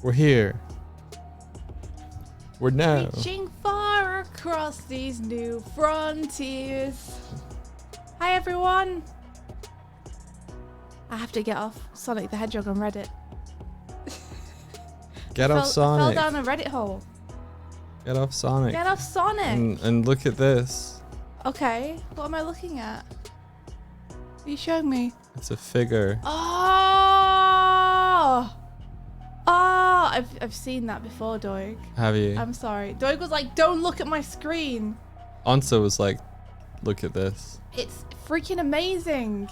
We're here. We're now. Reaching far across these new frontiers. Hi everyone. I have to get off Sonic the Hedgehog on Reddit. Get off Sonic. I fell down a Reddit hole. Get off Sonic. Get off Sonic. And look at this. Okay, what am I looking at? Are you showing me? It's a figure. Oh! Oh, I've seen that before, Doig. Have you? I'm sorry. Doig was like, don't look at my screen. Ansa was like, look at this. It's freaking amazing.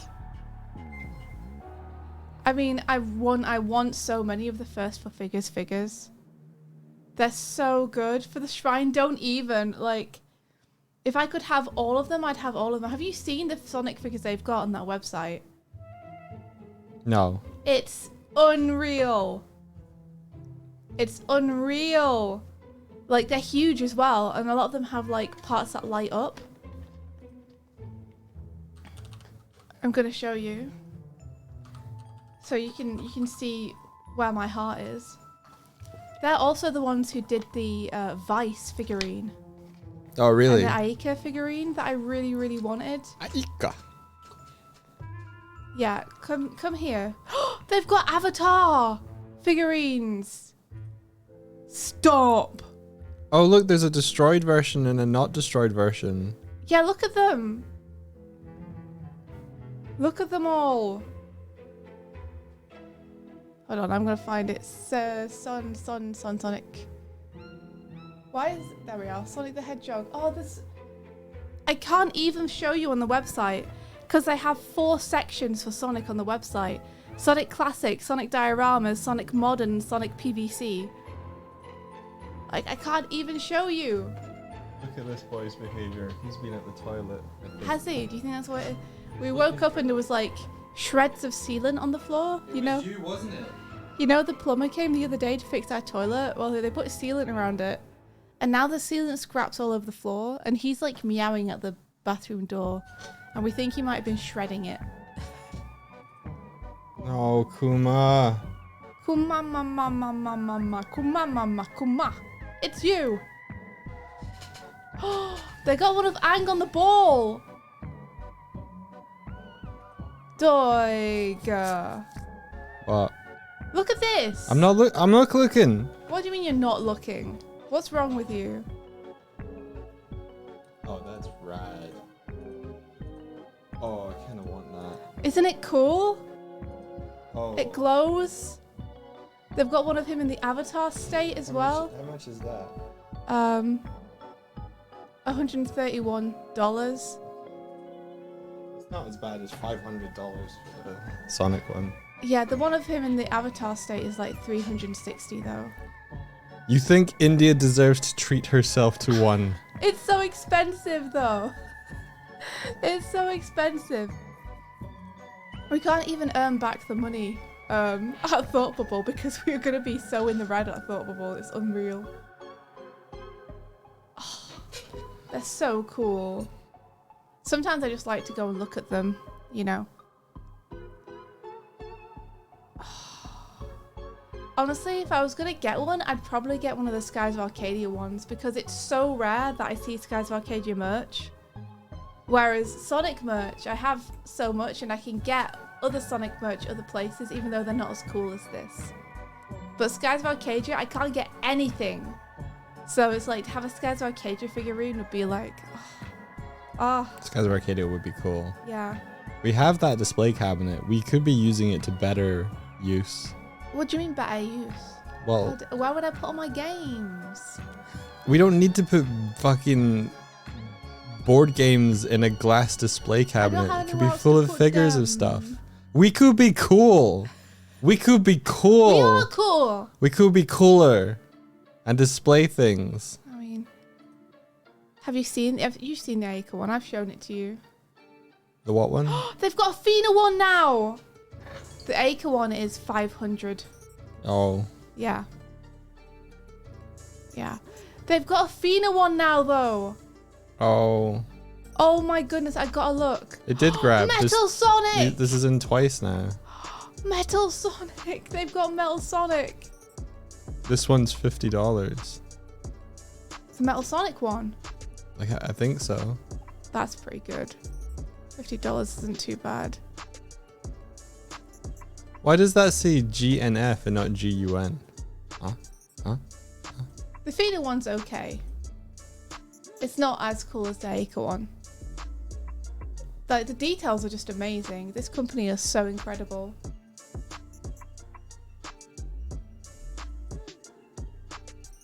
I mean, I want so many of the first four figures. They're so good. For the shrine, don't even, like, if I could have all of them, I'd have all of them. Have you seen the Sonic figures they've got on that website? No. It's unreal. It's unreal. Like, they're huge as well, and a lot of them have like parts that light up. I'm gonna show you, so you can see where my heart is. They're also the ones who did the Vice figurine. Oh, really? And the Aika figurine that I really wanted. Aika. Yeah, come here. They've got Avatar figurines. Stop. Oh, look, there's a destroyed version and a not destroyed version. Yeah, look at them. Look at them all. Hold on, I'm gonna find it. Sonic. Why is it? There we are. Sonic the Hedgehog. Oh, this. I can't even show you on the website because they have 4 sections for Sonic on the website: Sonic Classic, Sonic Dioramas, Sonic Modern, Sonic PVC. Like, I can't even show you. Look at this boy's behavior. He's been at the toilet. Has he? Do you think that's what it... We woke up and there was like shreds of sealant on the floor, you know? It was you, wasn't it? You know, the plumber came the other day to fix our toilet. Well, they put sealant around it, and now the sealant scraps all over the floor, and he's like meowing at the bathroom door, and we think he might have been shredding it. No, Kuma. Kuma mama mama mama kuma mama kuma. It's you. They got one of Aang on the ball. Doig. What? Look at this. I'm not looking. What do you mean you're not looking? What's wrong with you? Oh, that's rad. Oh, I kind of want that. Isn't it cool? Oh. It glows. They've got one of him in the Avatar state as well. How much is that? $131. It's not as bad as $500 for the Sonic one. Yeah, the one of him in the Avatar state is like $360 though. You think India deserves to treat herself to one? It's so expensive though. It's so expensive. We can't even earn back the money at Thought Bubble because we're gonna be so in the red at Thought Bubble. It's unreal. Oh, they're so cool. Sometimes I just like to go and look at them, you know. Honestly, if I was gonna get one, I'd probably get one of the Skies of Arcadia ones because it's so rare that I see Skies of Arcadia merch. Whereas Sonic merch, I have so much and I can get other Sonic merch other places even though they're not as cool as this. But Skies of Arcadia, I can't get anything. So it's like to have a Skies of Arcadia figurine would be like, oh. Skies of Arcadia would be cool. Yeah. We have that display cabinet. We could be using it to better use. What do you mean better use? Well, where would I put all my games? we don't need to put fucking board games in a glass display cabinet. It could be full of figures of stuff. We could be cool. We could be cool. We are cool. We could be cooler and display things. I mean, have you seen the Aika one? I've shown it to you. The what one? They've got a Fina one now. The Aika one is 500. Oh. Yeah. Yeah. They've got a Fina one now though. Oh. Oh my goodness, I gotta look. It did grab. Metal Sonic! This is in twice now. Metal Sonic! They've got Metal Sonic. This one's $50. It's a Metal Sonic one. Like, I think so. That's pretty good. $50 isn't too bad. Why does that say GNF and not GUN? Huh? The Fina one's okay. It's not as cool as the Acre one. Like, the details are just amazing. This company is so incredible.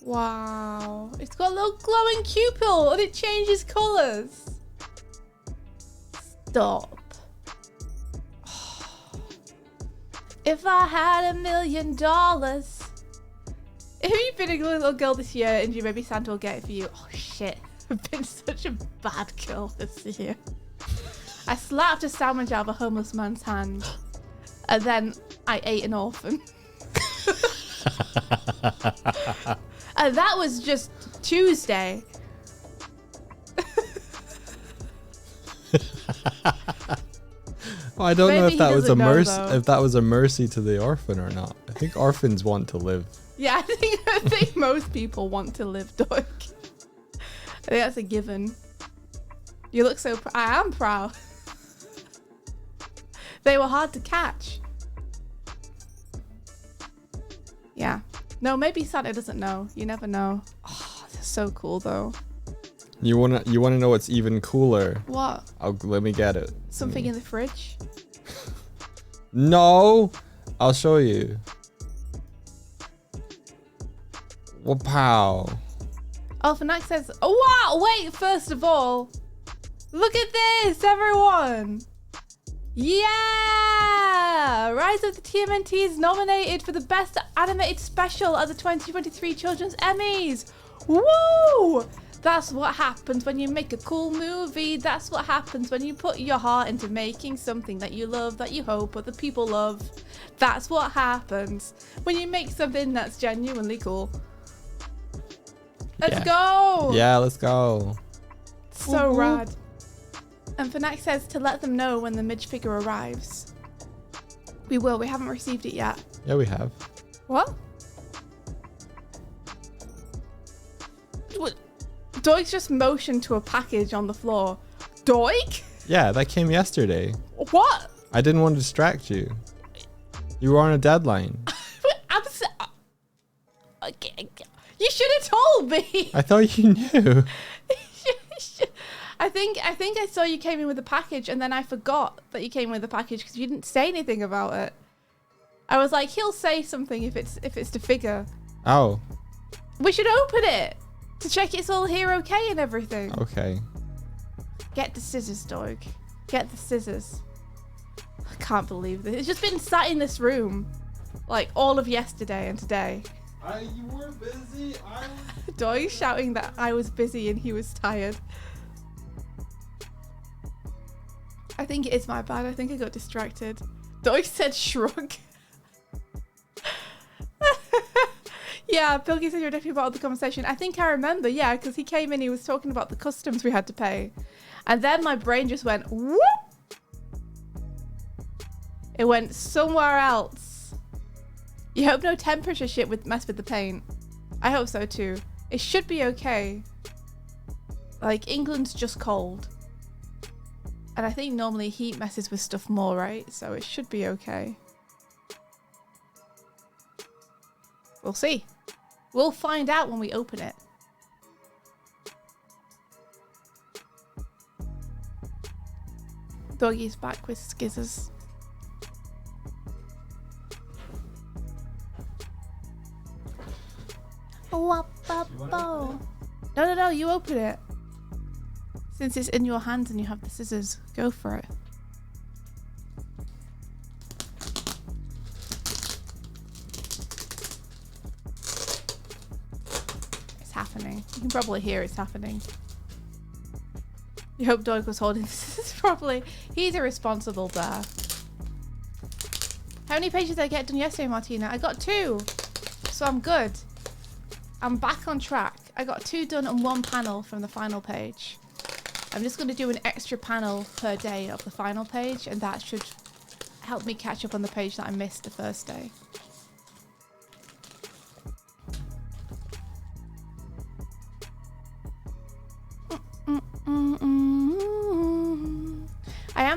Wow. It's got a little glowing pupil and it changes colours. Stop. If I had $1 million. If you've been a little girl this year and you maybe Santa will get it for you. Oh shit. I've been such a bad girl this year. I slapped a sandwich out of a homeless man's hand. And then I ate an orphan. And that was just Tuesday. Well, I don't know Maybe if that he was a doesn't know, mercy. though. If that was a mercy to the orphan or not. I think orphans want to live. Yeah, I think most people want to live, Doig. I think that's a given. You look so I am proud. They were hard to catch. Yeah. No, maybe Santa doesn't know. You never know. Oh, they're so cool though. You wanna know what's even cooler? What? Let me get it. Something in the fridge? No, I'll show you. Wow. Oh, Fnac says, oh wow, wait, first of all, look at this, everyone. Yeah! Rise of the TMNT is nominated for the Best Animated Special at the 2023 Children's Emmys. Woo! That's what happens when you make a cool movie. That's what happens when you put your heart into making something that you love, that you hope other people love. That's what happens when you make something that's genuinely cool. Let's go! Yeah, let's go. So rad. And Fnac says to let them know when the Midge figure arrives. We will. We haven't received it yet. Yeah, we have. What? What? Doig's just motioned to a package on the floor. Doig? Yeah, that came yesterday. What? I didn't want to distract you. You were on a deadline. You should have told me. I thought you knew. I think I saw you came in with a package and then I forgot that you came with a package because you didn't say anything about it. I was like, he'll say something if it's the figure. Oh. We should open it to check it's all here okay and everything. Okay. Get the scissors, Doig. Get the scissors. I can't believe this. It's just been sat in this room like all of yesterday and today. You were busy. Doig shouting that I was busy and he was tired. I think it is my bad. I think I got distracted. Doig said shrug. Yeah, Pilky said you're definitely part of the conversation. I think I remember, yeah, because he came in, he was talking about the customs we had to pay. And then my brain just went, whoop! It went somewhere else. You hope no temperature shit would mess with the paint. I hope so too. It should be okay. Like, England's just cold. And I think normally heat messes with stuff more, right? So it should be okay. We'll see. We'll find out when we open it. Doggy's back with skizzers. No, you open it. Since it's in your hands and you have the scissors, go for it. It's happening. You can probably hear it's happening. You hope Doig was holding the scissors properly. He's a responsible bear. How many pages did I get done yesterday, Martina? I got 2. So I'm good. I'm back on track. I got 2 done and 1 panel from the final page. I'm just going to do an extra panel per day of the final page, and that should help me catch up on the page that I missed the first day.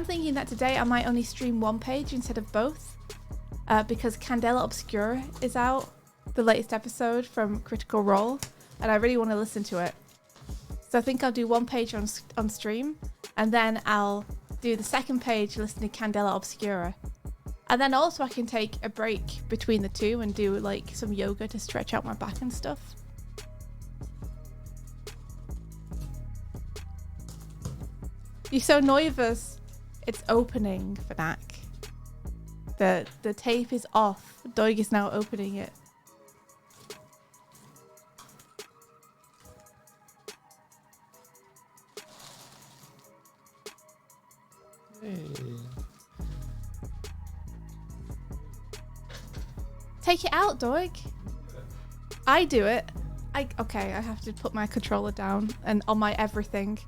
am thinking that today I might only stream one page instead of both, because Candela Obscura is out, the latest episode from Critical Role, and I really want to listen to it. So I think I'll do one page on stream, and then I'll do the second page listening to Candela Obscura. And then also I can take a break between the two and do like some yoga to stretch out my back and stuff. You're so nervous. It's opening, Fnac. The tape is off. Doig is now opening it. Hey. Take it out, Doig. I do it. Okay, I have to put my controller down and on my everything.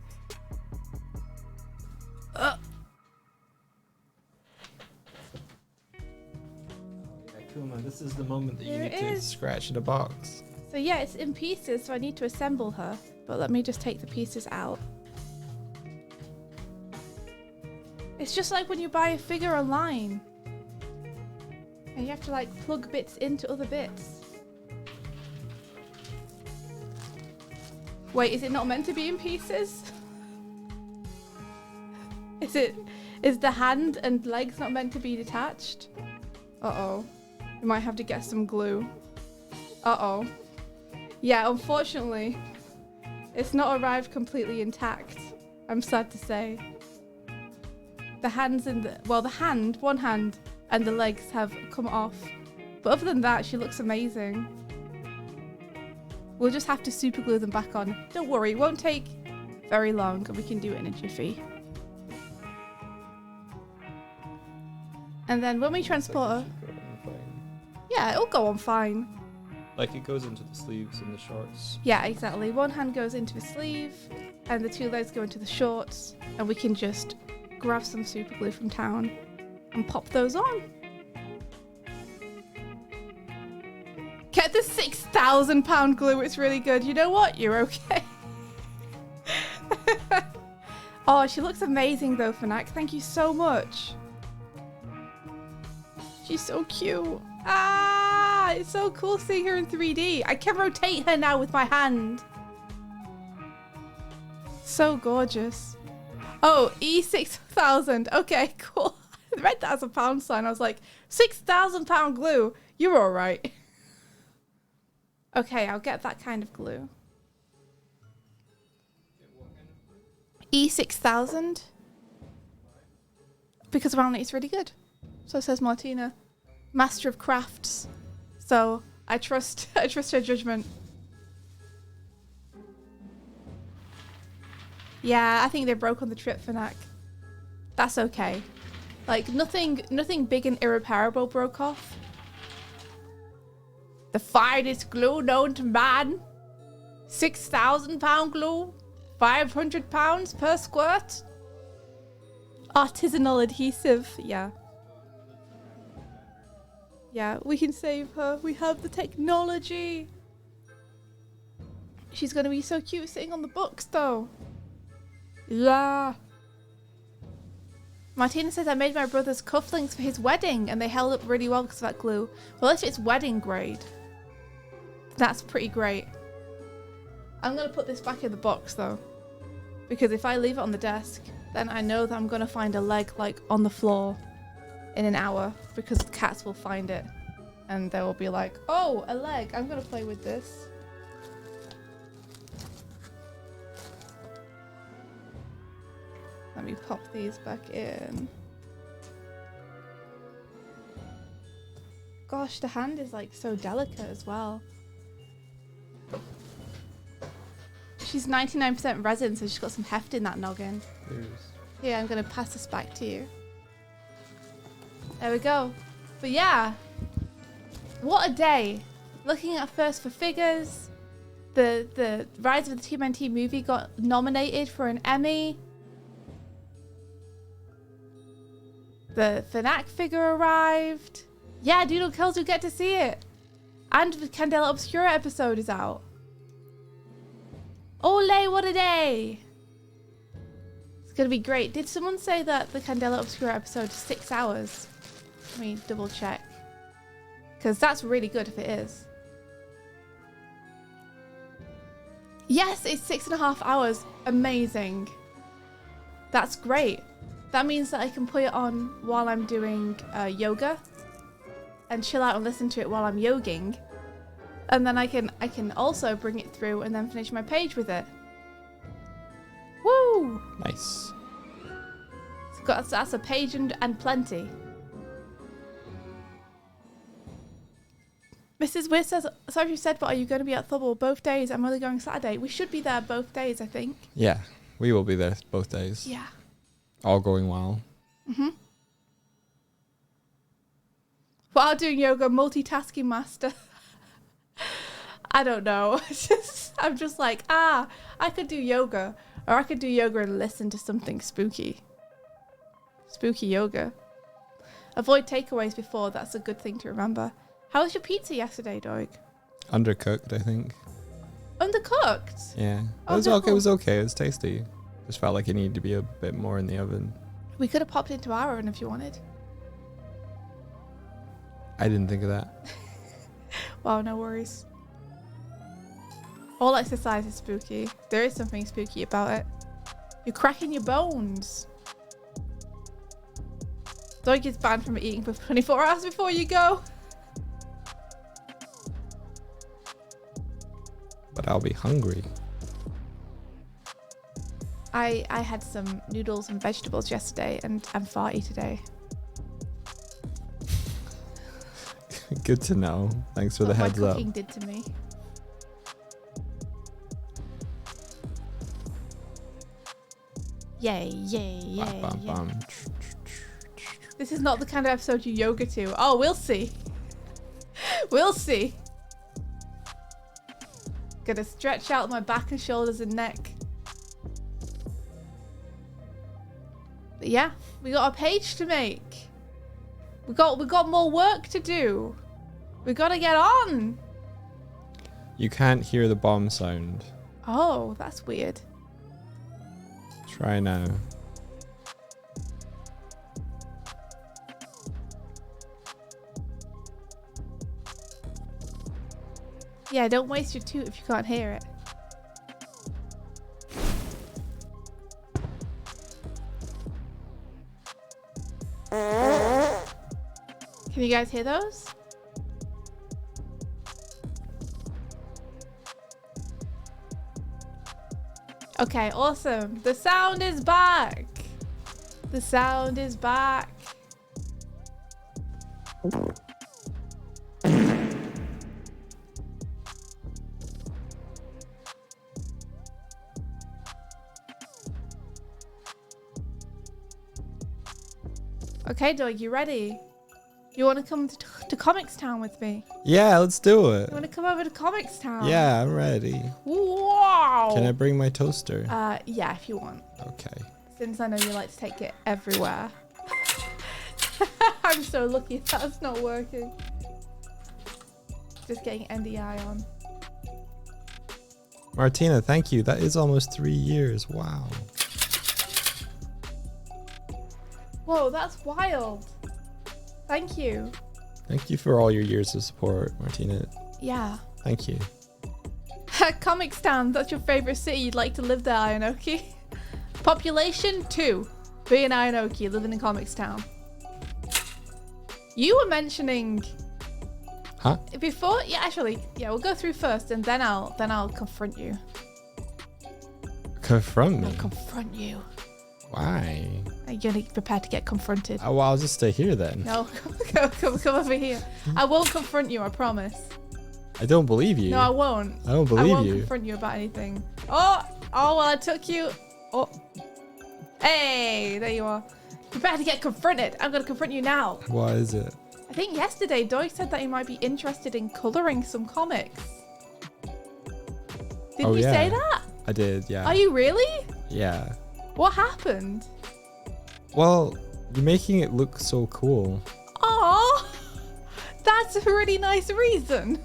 Kuma, this is the moment that you There need it to is. scratch the box. So yeah, it's in pieces, so I need to assemble her. But let me just take the pieces out. It's just like when you buy a figure online. And you have to like plug bits into other bits. Wait, is it not meant to be in pieces? Is the hand and legs not meant to be detached? Uh-oh. We might have to get some glue. Uh-oh. Yeah, unfortunately, it's not arrived completely intact. I'm sad to say. The hands and one hand and the legs have come off. But other than that, she looks amazing. We'll just have to super glue them back on. Don't worry, it won't take very long and we can do it in a jiffy. And then when we transport her... Yeah, it'll go on fine. Like it goes into the sleeves and the shorts. Yeah, exactly. One hand goes into the sleeve and the two legs go into the shorts, and we can just grab some super glue from town and pop those on. Get the £6,000 glue, it's really good. You know what? You're okay. Oh, she looks amazing though, Fnac. Thank you so much. She's so cute. Ah, it's so cool seeing her in 3D. I can rotate her now with my hand. So gorgeous. Oh, E6000. Okay, cool. I read that as a pound sign. I was like, £6,000 glue. You're all right. Okay, I'll get that kind of glue. E6000. Because apparently it's really good. So says Martina. Master of crafts. So I trust her judgment. Yeah, I think they broke on the trip, Fnac. That's okay. Like nothing big and irreparable broke off. The finest glue known to man. £6,000 glue. £500 per squirt. Artisanal adhesive, yeah. Yeah, we can save her. We have the technology. She's gonna be so cute sitting on the books though. Yeah. Martina says I made my brother's cufflinks for his wedding and they held up really well because of that glue. Well, if it's wedding grade, that's pretty great. I'm gonna put this back in the box though, because if I leave it on the desk, then I know that I'm gonna find a leg like on the floor in an hour, because the cats will find it and they will be like, oh, a leg, I'm gonna play with this. Let me pop these back in. Gosh, the hand is like so delicate as well. She's 99% resin, so she's got some heft in that noggin. Here, I'm gonna pass this back to you. There we go. But yeah, what a day. Looking at first for figures. The Rise of the TMNT movie got nominated for an Emmy. The Fnac figure arrived. Yeah, Doodle Kills, you get to see it. And the Candela Obscura episode is out. Ole, what a day. going to be great. Did someone say that the Candela Obscura episode is 6 hours? Let me double check. Because that's really good if it is. Yes, it's 6.5 hours. Amazing. That's great. That means that I can put it on while I'm doing yoga and chill out and listen to it while I'm yoging. And then I can also bring it through and then finish my page with it. Woo! Nice. That's a page and plenty. Mrs. Weir says, sorry if you said, but are you going to be at Thubble both days? I'm only going Saturday. We should be there both days, I think. Yeah, we will be there both days. Yeah. All going well. Mm-hmm. While doing yoga, multitasking master. I don't know. I'm just like, I could do yoga. Or I could do yoga and listen to something spooky. Spooky yoga. Avoid takeaways before. That's a good thing to remember. How was your pizza yesterday, Doig? Undercooked, I think. Undercooked? Yeah. Oh, It was no. okay. It was okay. It was tasty. Just felt like it needed to be a bit more in the oven. We could have popped into our oven if you wanted. I didn't think of that. Wow, no worries. All exercise is spooky. There is something spooky about it. You're cracking your bones. Doig is banned from eating for 24 hours before you go. But I'll be hungry. I had some noodles and vegetables yesterday and I'm farty today. Good to know. Thanks for the What heads my up. cooking did to me. Yay, yay, yay, Bam, bam, yay. bam. This is not the kind of episode you yoga to. Oh, we'll see. We'll see. Gonna stretch out my back and shoulders and neck. But yeah, we got a page to make. We got more work to do. We gotta get on. You can't hear the bomb sound. Oh, that's weird. Try now. Yeah, don't waste your toot if you can't hear it. Can you guys hear those? Okay, awesome. The sound is back. The sound is back. Okay, Doig, you ready? You want to come to Comics Town with me? Yeah, let's do it. You want to come over to Comics Town? Yeah, I'm ready. Wow. Can I bring my toaster? Yeah, if you want. Okay. Since I know you like to take it everywhere. I'm so lucky that's not working. Just getting NDI on. Martina, thank you. That is almost 3 years. Wow. Whoa, that's wild. Thank you. Thank you for all your years of support, Martina. Yeah. Thank you. Comics Town, that's your favorite city. You'd like to live there, Ionoki. Population 2. Be in Ionoki, living in Comics Town. You were mentioning Huh? before. Yeah, actually, yeah. We'll go through first, and then I'll confront you. Confront me? I'll confront you. Why? Are you gonna be prepared to get confronted? Oh, well, I'll just stay here then. No, come over here. I won't confront you. I promise. I don't believe you. No, I won't. I don't I believe won't you. confront you about anything. Oh, well, I took you. Oh, hey, there you are. Prepare to get confronted. I'm gonna confront you now. What is it? I think yesterday Doig said that he might be interested in coloring some comics. Did you say that? I did, yeah. Are you really? Yeah. What happened? Well, you're making it look so cool. Oh, that's a really nice reason.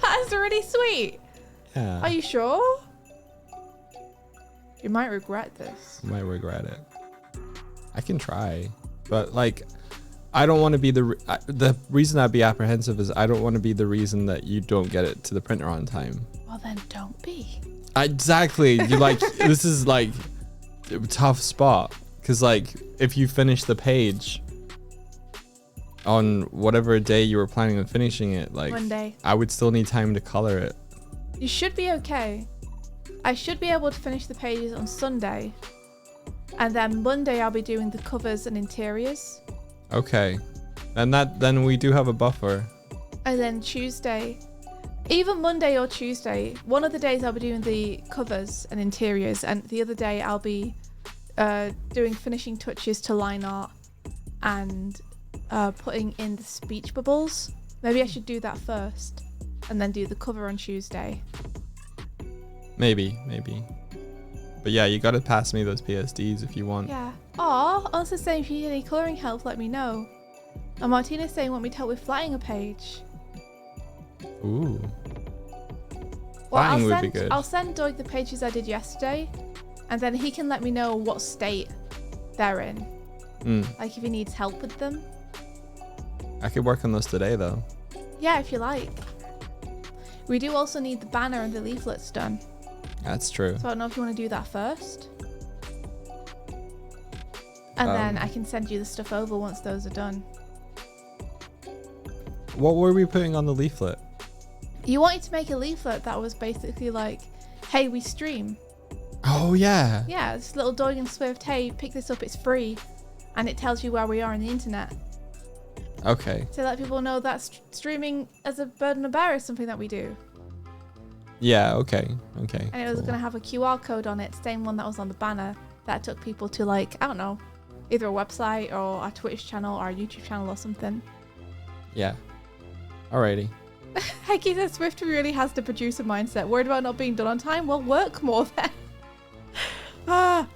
That's really sweet. Yeah. Are you sure? You might regret this. I might regret it. I can try, but like, I don't want to be the reason I'd be apprehensive is I don't want to be the reason that you don't get it to the printer on time. Well, then don't be. Exactly. You like, this is like a tough spot. Cause like, if you finish the page on whatever day you were planning on finishing it, like Monday, I would still need time to color it. You should be okay. I should be able to finish the pages on Sunday. And then Monday I'll be doing the covers and interiors. Okay. And then we do have a buffer. And then Tuesday, either Monday or Tuesday, one of the days I'll be doing the covers and interiors, and the other day I'll be doing finishing touches to line art and putting in the speech bubbles. Maybe I should do that first and then do the cover on Tuesday. Maybe. But yeah, you gotta pass me those PSDs if you want. Yeah. Aw, also saying if you need any colouring help, let me know. And Martina's saying want me to help with flatting a page. Ooh. Well, Flatting would be good. I'll send Doig the pages I did yesterday, and then he can let me know what state they're in. Like if he needs help with them. I could work on those today though. Yeah, if you like. We do also need the banner and the leaflets done. That's true. So I don't know if you want to do that first. And then I can send you the stuff over once those are done. What were we putting on the leaflet? You wanted to make a leaflet that was basically like, hey, we stream. Oh yeah. Yeah, this little Doig and Swift, hey, pick this up, it's free. And it tells you where we are on the internet. Okay. To let people know that streaming as a burden of bear is something that we do. Yeah, okay. And it was going to have a QR code on it, same one that was on the banner, that took people to like, I don't know, either a website or our Twitch channel or our YouTube channel or something. Yeah. Alrighty. Hecky says Swift really has the producer mindset. Worried about not being done on time? Well, work more then. That's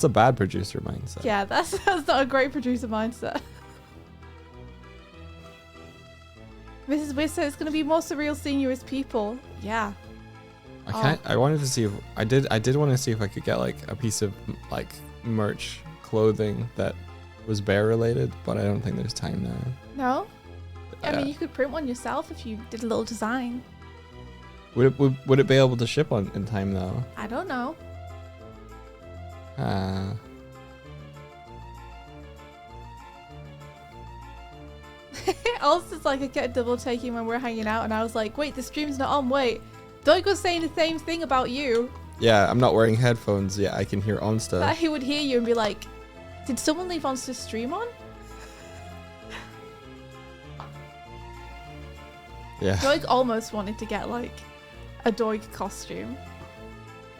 a bad producer mindset. Yeah, that's not a great producer mindset. Mrs. Wiz says it's going to be more surreal seeing you as people. Yeah. I wanted to see if I did want to see if I could get like a piece of like merch clothing that was bear related, but I don't think there's time now. No? I mean, you could print one yourself if you did a little design. Would it be able to ship in time though? I don't know. Also, it's like I kept double taking when we're hanging out, and I was like, wait, the stream's not on. Wait, Doig was saying the same thing about you. Yeah, I'm not wearing headphones. Yeah, I can hear Onsta. That he would hear you and be like, did someone leave Onsta's stream on? Yeah. Doig almost wanted to get like a Doig costume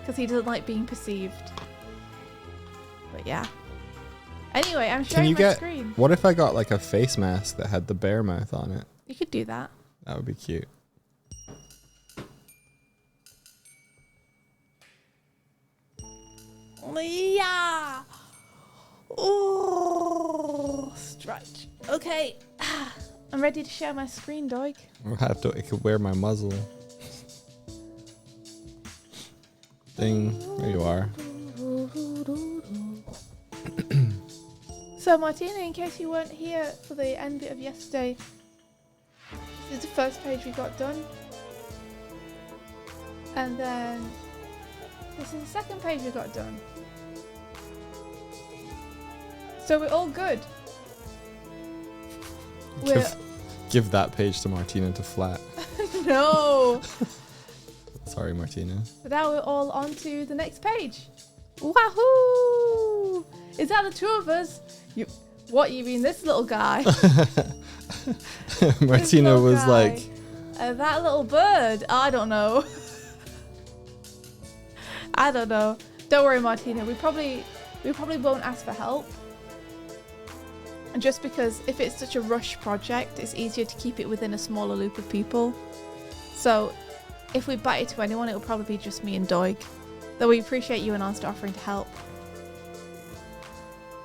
because he doesn't like being perceived. But yeah. Anyway, I'm sharing my screen. What if I got like a face mask that had the bear mouth on it? You could do that. That would be cute. Yeah. Oh, stretch. Okay. I'm ready to share my screen, Doig. I could wear my muzzle. Ding. There you are. So Martina, in case you weren't here for the end bit of yesterday, this is the first page we got done. And then this is the second page we got done. So we're all good. Give that page to Martina to flat. No. Sorry, Martina. But now we're all on to the next page. Wahoo! Is that the two of us? You mean this little guy? Martina was guy. Like... that little bird? I don't know. I don't know. Don't worry, Martina. We probably won't ask for help. And just because if it's such a rush project, it's easier to keep it within a smaller loop of people. So if we bat it to anyone, it'll probably be just me and Doig. Though we appreciate you and Onsta offering to help.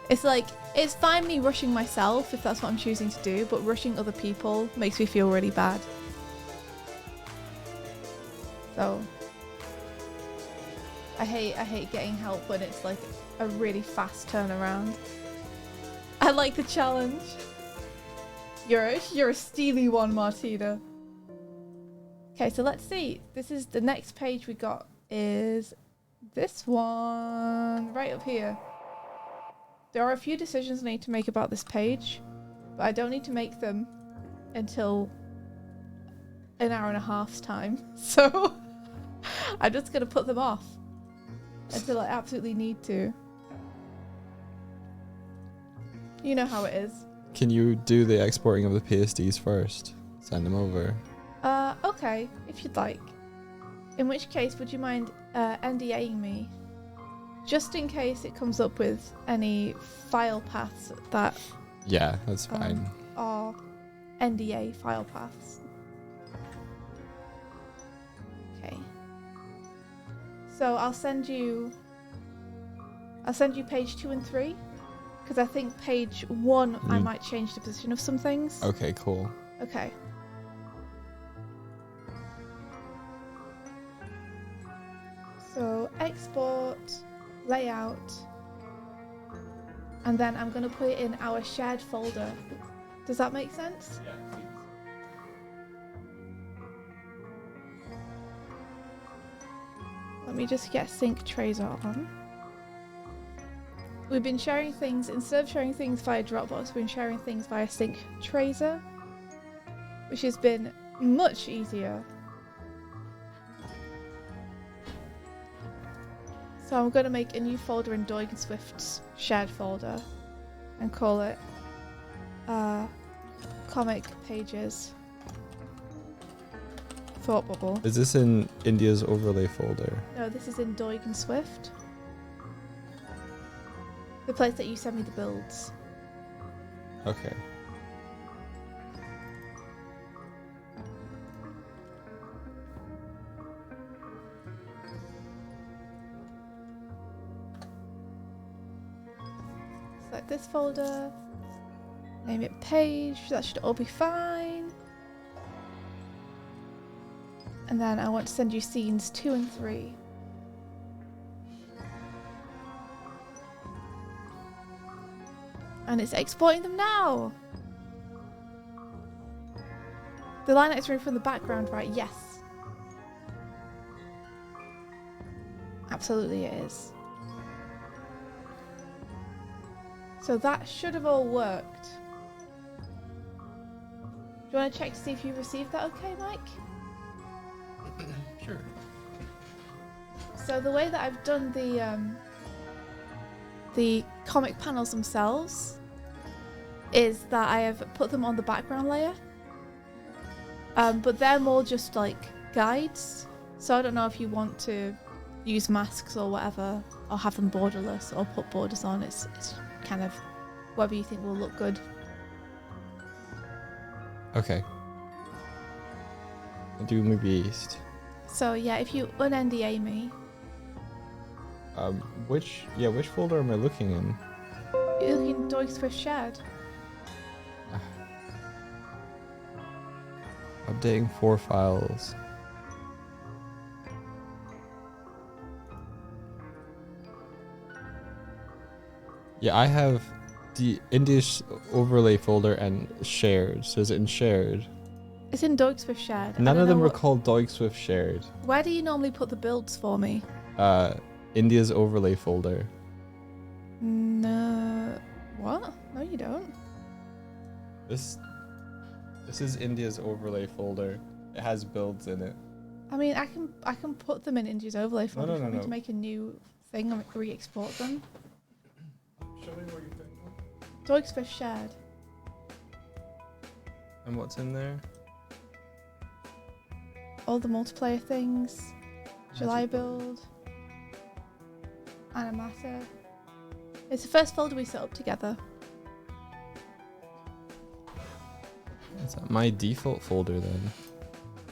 It's like, it's fine me rushing myself if that's what I'm choosing to do, but rushing other people makes me feel really bad. So, hate getting help when it's like a really fast turnaround. I like the challenge. You're a steely one, Martina. Okay, so let's see. This is the next page we got is this one right up here. There are a few decisions I need to make about this page, but I don't need to make them until an hour and a half's time. So I'm just going to put them off until I absolutely need to. You know how it is. Can you do the exporting of the PSDs first? Send them over. Okay, if you'd like. In which case, would you mind NDAing me? Just in case it comes up with any file paths that... Yeah, that's fine. Are NDA file paths. Okay. So I'll send you page 2 and 3. Because I think page 1 I might change the position of some things. Okay, cool. Okay. So export, layout, and then I'm going to put it in our shared folder. Does that make sense? Yeah, please. Let me just get Sync Tracer on. We've been sharing things, instead of sharing things via Dropbox, we've been sharing things via Sync Tracer, which has been much easier. So I'm going to make a new folder in Doig and Swift's shared folder and call it Comic Pages Thought Bubble. Is this in India's overlay folder? No, this is in Doig and Swift. The place that you send me the builds. Okay. Select this folder. Name it page. That should all be fine. And then I want to send you scenes 2 and 3. And it's exporting them now. The line that's removed from the background, right? Yes. Absolutely it is. So that should have all worked. Do you want to check to see if you received that okay, Mike? Sure. So the way that I've done the comic panels themselves is that I have put them on the background layer. But they're more just like guides. So I don't know if you want to use masks or whatever, or have them borderless or put borders on. It's kind of whatever you think will look good. Okay. Do my beast. So yeah, if you un-NDA me. Which folder am I looking in? You're looking Doig Swift shared. Updating 4 files. Yeah, I have the India's overlay folder and shared. So is it in shared? It's in Doig Swift shared. None of them were called Doig Swift shared. Where do you normally put the builds for me? India's overlay folder. No. What? No, you don't. This is India's overlay folder. It has builds in it. I mean, I can put them in India's overlay folder if you want me to make a new thing and re-export them. Show me what you're doing. Doig Swift shared. And what's in there? All the multiplayer things. July build. Animata. It's the first folder we set up together. Is that my default folder then?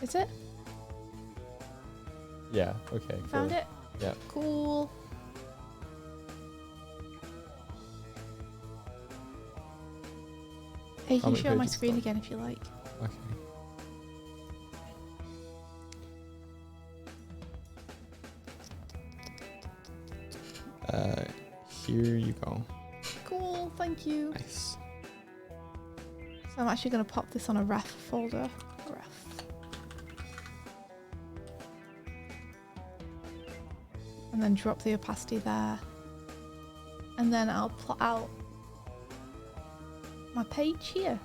Is it? Yeah, okay. Found cool. it? Yeah. Cool. Hey, you can Comic show my pages screen stuff. again if you like. Okay. Here you go. Cool, thank you. Nice. So I'm actually going to pop this on a ref folder. Ref. And then drop the opacity there. And then I'll plot out my page here.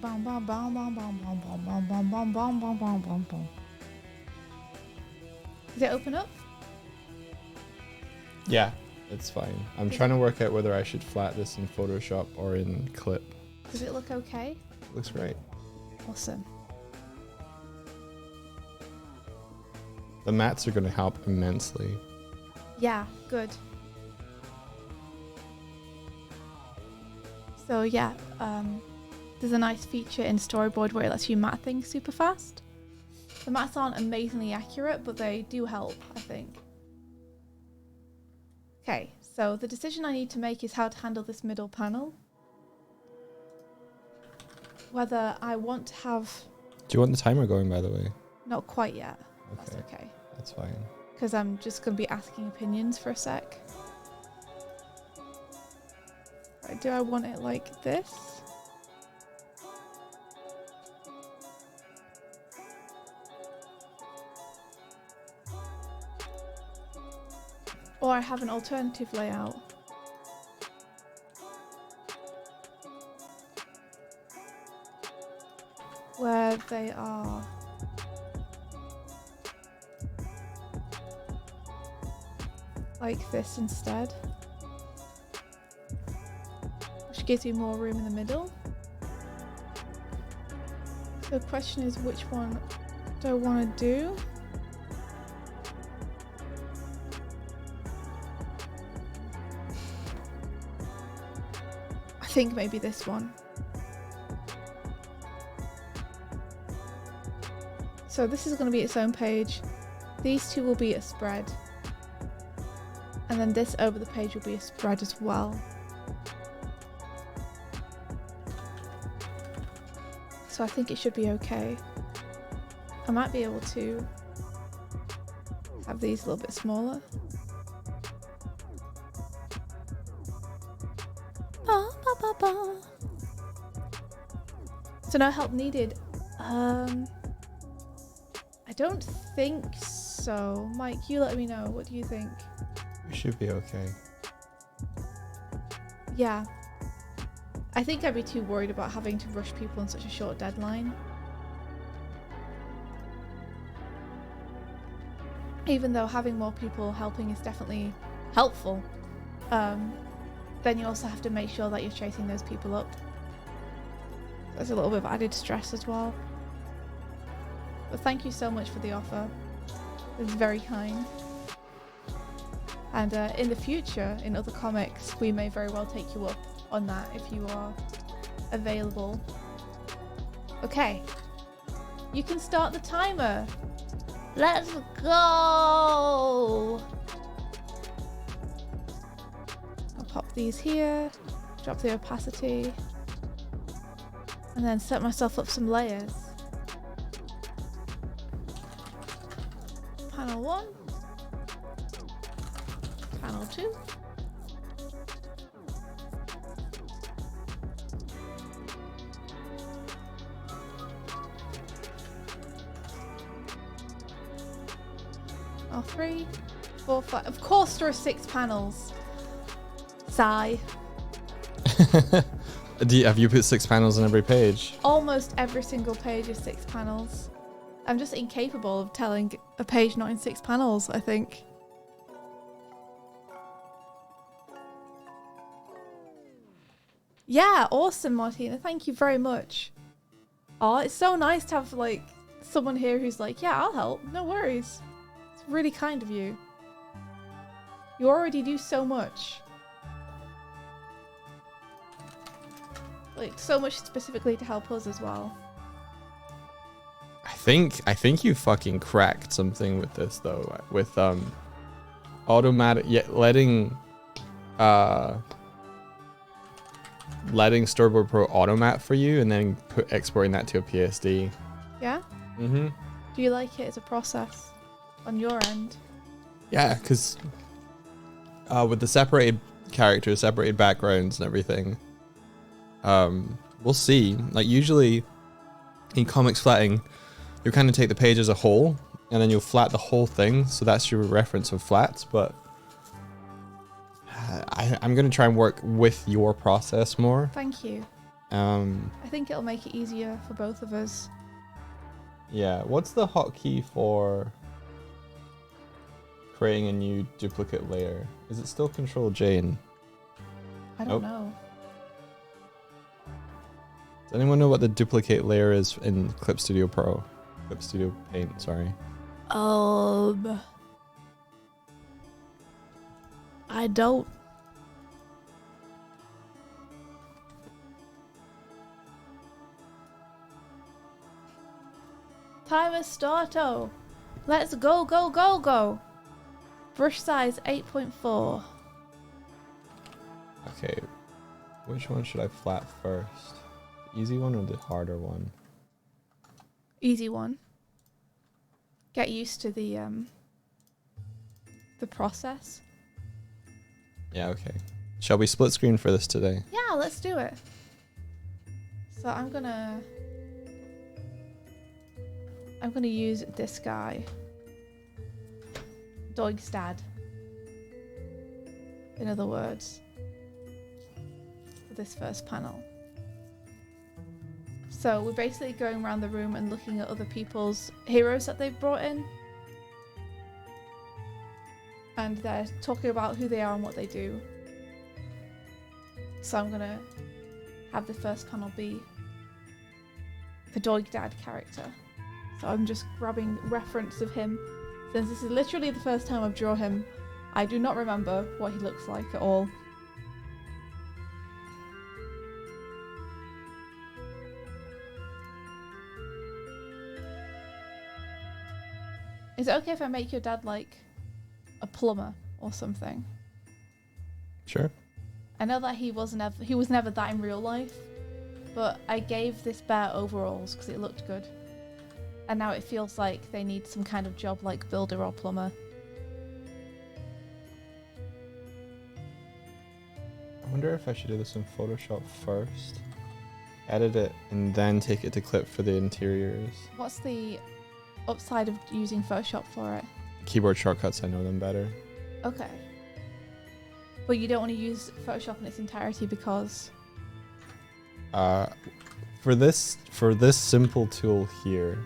Bum, bum, bum, bum, bum, bum, bum, bum, bum, bum, bum, bum, bum, bum, bum. Did it open up? Yeah, it's fine. I'm trying to work out whether I should flat this in Photoshop or in Clip. Does it look okay? It looks great. Awesome. The mats are going to help immensely. Yeah, good. So yeah, there's a nice feature in Storyboard where it lets you mat things super fast. The mats aren't amazingly accurate, but they do help, I think. Okay, so the decision I need to make is how to handle this middle panel. Whether I want to have... Do you want the timer going, by the way? Not quite yet. Okay. That's okay. That's fine. Because I'm just going to be asking opinions for a sec. Right, do I want it like this? Or I have an alternative layout. Where they are like this instead. Which gives you more room in the middle. So the question is, which one do I want to do? I think maybe this one. So this is going to be its own page. These two will be a spread. And then this over the page will be a spread as well. So I think it should be okay. I might be able to have these a little bit smaller. Ba, ba, ba, ba. So no help needed. I don't think so. Mike, you let me know. What do you think? We should be okay. Yeah. I think I'd be too worried about having to rush people on such a short deadline. Even though having more people helping is definitely helpful, then you also have to make sure that you're chasing those people up. There's a little bit of added stress as well. But thank you so much for the offer. It's very kind. And in the future, in other comics, we may very well take you up on that if you are available. Okay. You can start the timer. Let's go! I'll pop these here, drop the opacity, and then set myself up some layers. Panel 1, panel 2, panel 3, 4, 5. Of course there are 6 panels. Sigh. Have you put 6 panels on every page? Almost every single page is 6 panels. I'm just incapable of telling a page not in 6 panels, I think. Yeah, awesome, Martina. Thank you very much. Oh, it's so nice to have, like, someone here who's like, yeah, I'll help. No worries. It's really kind of you. You already do so much. Like, so much specifically to help us as well. I think you fucking cracked something with this though. With automatic letting letting Storyboard Pro automap for you and then exporting that to a PSD. Yeah? Mm-hmm. Do you like it as a process on your end? Yeah, because with the separated characters, separated backgrounds and everything, we'll see. Like usually in comics flatting, you kind of take the page as a whole and then you'll flat the whole thing. So that's your reference of flats, but I'm going to try and work with your process more. Thank you. I think it'll make it easier for both of us. Yeah, what's the hotkey for creating a new duplicate layer? Is it still Control J? I don't know. Does anyone know what the duplicate layer is in Clip Studio Pro? Clip Studio Paint, sorry. I don't. Timer starto. Let's go, go, go, go. Brush size 8.4. Okay, which one should I flat first? The easy one or the harder one? Easy one. Get used to the process. Yeah, okay. Shall we split screen for this today? Yeah, let's do it. So I'm gonna use this guy. Doig's dad. In other words. For this first panel. So we're basically going around the room and looking at other people's heroes that they've brought in. And they're talking about who they are and what they do. So I'm gonna have the first panel be the Doig dad character. So I'm just grabbing reference of him. Since this is literally the first time I've drawn him, I do not remember what he looks like at all. Is it okay if I make your dad like a plumber or something? Sure. I know that he was never that in real life, but I gave this bear overalls because it looked good. And now it feels like they need some kind of job like builder or plumber. I wonder if I should do this in Photoshop first. Edit it and then take it to Clip for the interiors. What's the upside of using Photoshop for it? Keyboard shortcuts, I know them better. Okay. But you don't want to use Photoshop in its entirety because... For this simple tool here,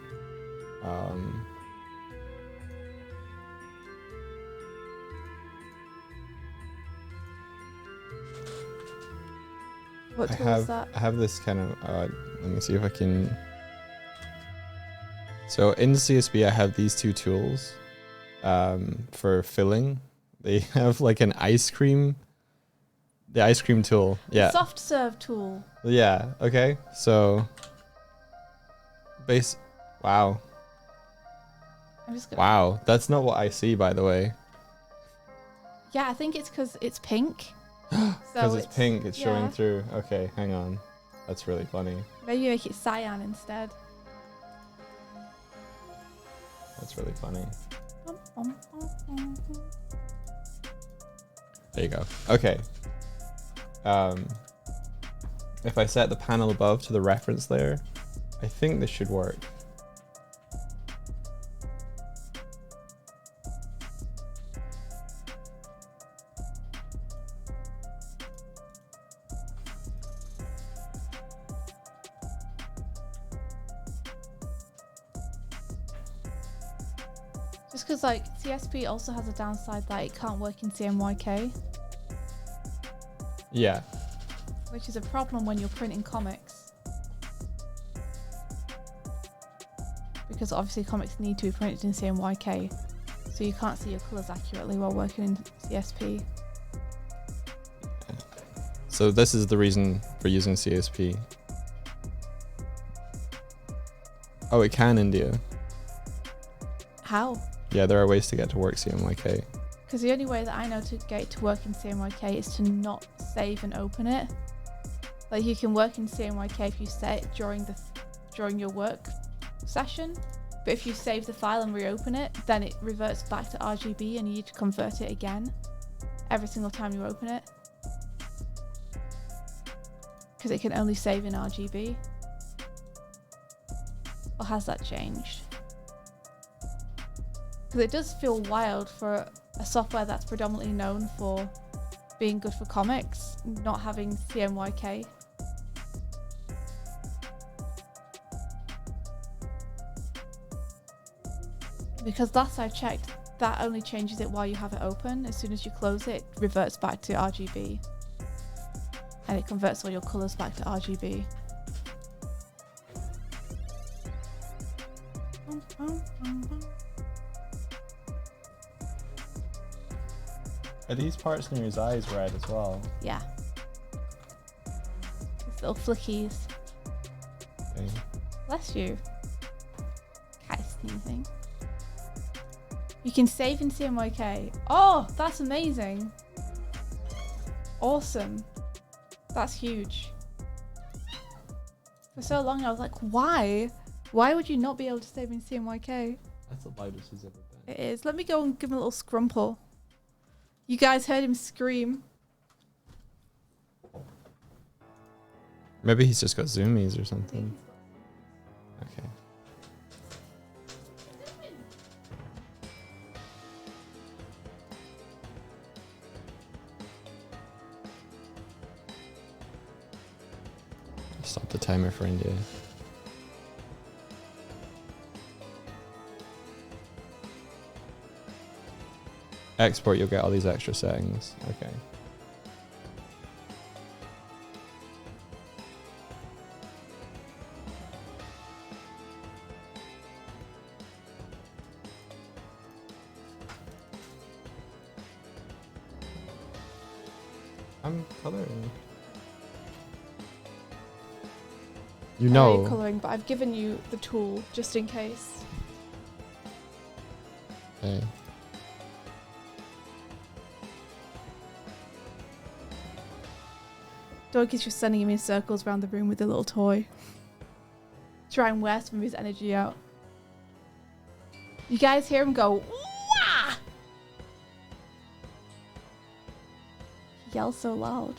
what tool is that? I have this kind of, let me see if I can... So in CSB, I have these two tools for filling. They have like an ice cream, the ice cream tool. Yeah. The soft serve tool. Yeah. Okay. So wow. I'm just gonna... Wow. That's not what I see, by the way. Yeah, I think it's because it's pink. Because it's pink, it's showing yeah. through. Okay, hang on. That's really funny. Maybe make it cyan instead. That's really funny. There you go. Okay. If I set the panel above to the reference layer, I think this should work. Just because like CSP also has a downside that it can't work in CMYK. Yeah. Which is a problem when you're printing comics. Because obviously comics need to be printed in CMYK. So you can't see your colours accurately while working in CSP. So this is the reason for using CSP. Oh, it can, India. How? Yeah, there are ways to get to work CMYK. Because the only way that I know to get it to work in CMYK is to not save and open it. Like you can work in CMYK if you set it during your work session, but if you save the file and reopen it, then it reverts back to RGB and you need to convert it again every single time you open it, because it can only save in RGB. Or has that changed? Because it does feel wild for a software that's predominantly known for being good for comics not having CMYK. Because last I checked, that only changes it while you have it open. As soon as you close it, it reverts back to RGB. And it converts all your colours back to RGB. Are these parts near his eyes red as well? Yeah. These little flickies. Okay. Bless you. Cat is sneezing. You can save in CMYK. Oh, that's amazing. Awesome. That's huge. For so long I was like, why? Why would you not be able to save in CMYK? That's the loudest he's ever been. It is. Let me go and give him a little scrumple. You guys heard him scream. Maybe he's just got zoomies or something. Okay. Stop the timer for India. Export, you'll get all these extra settings. Okay. I'm coloring. You know. I know you're colouring, but I've given you the tool just in case. Okay. Doig is just sending him in circles around the room with a little toy. Try and wear some of his energy out. You guys hear him go, wah! He yells so loud.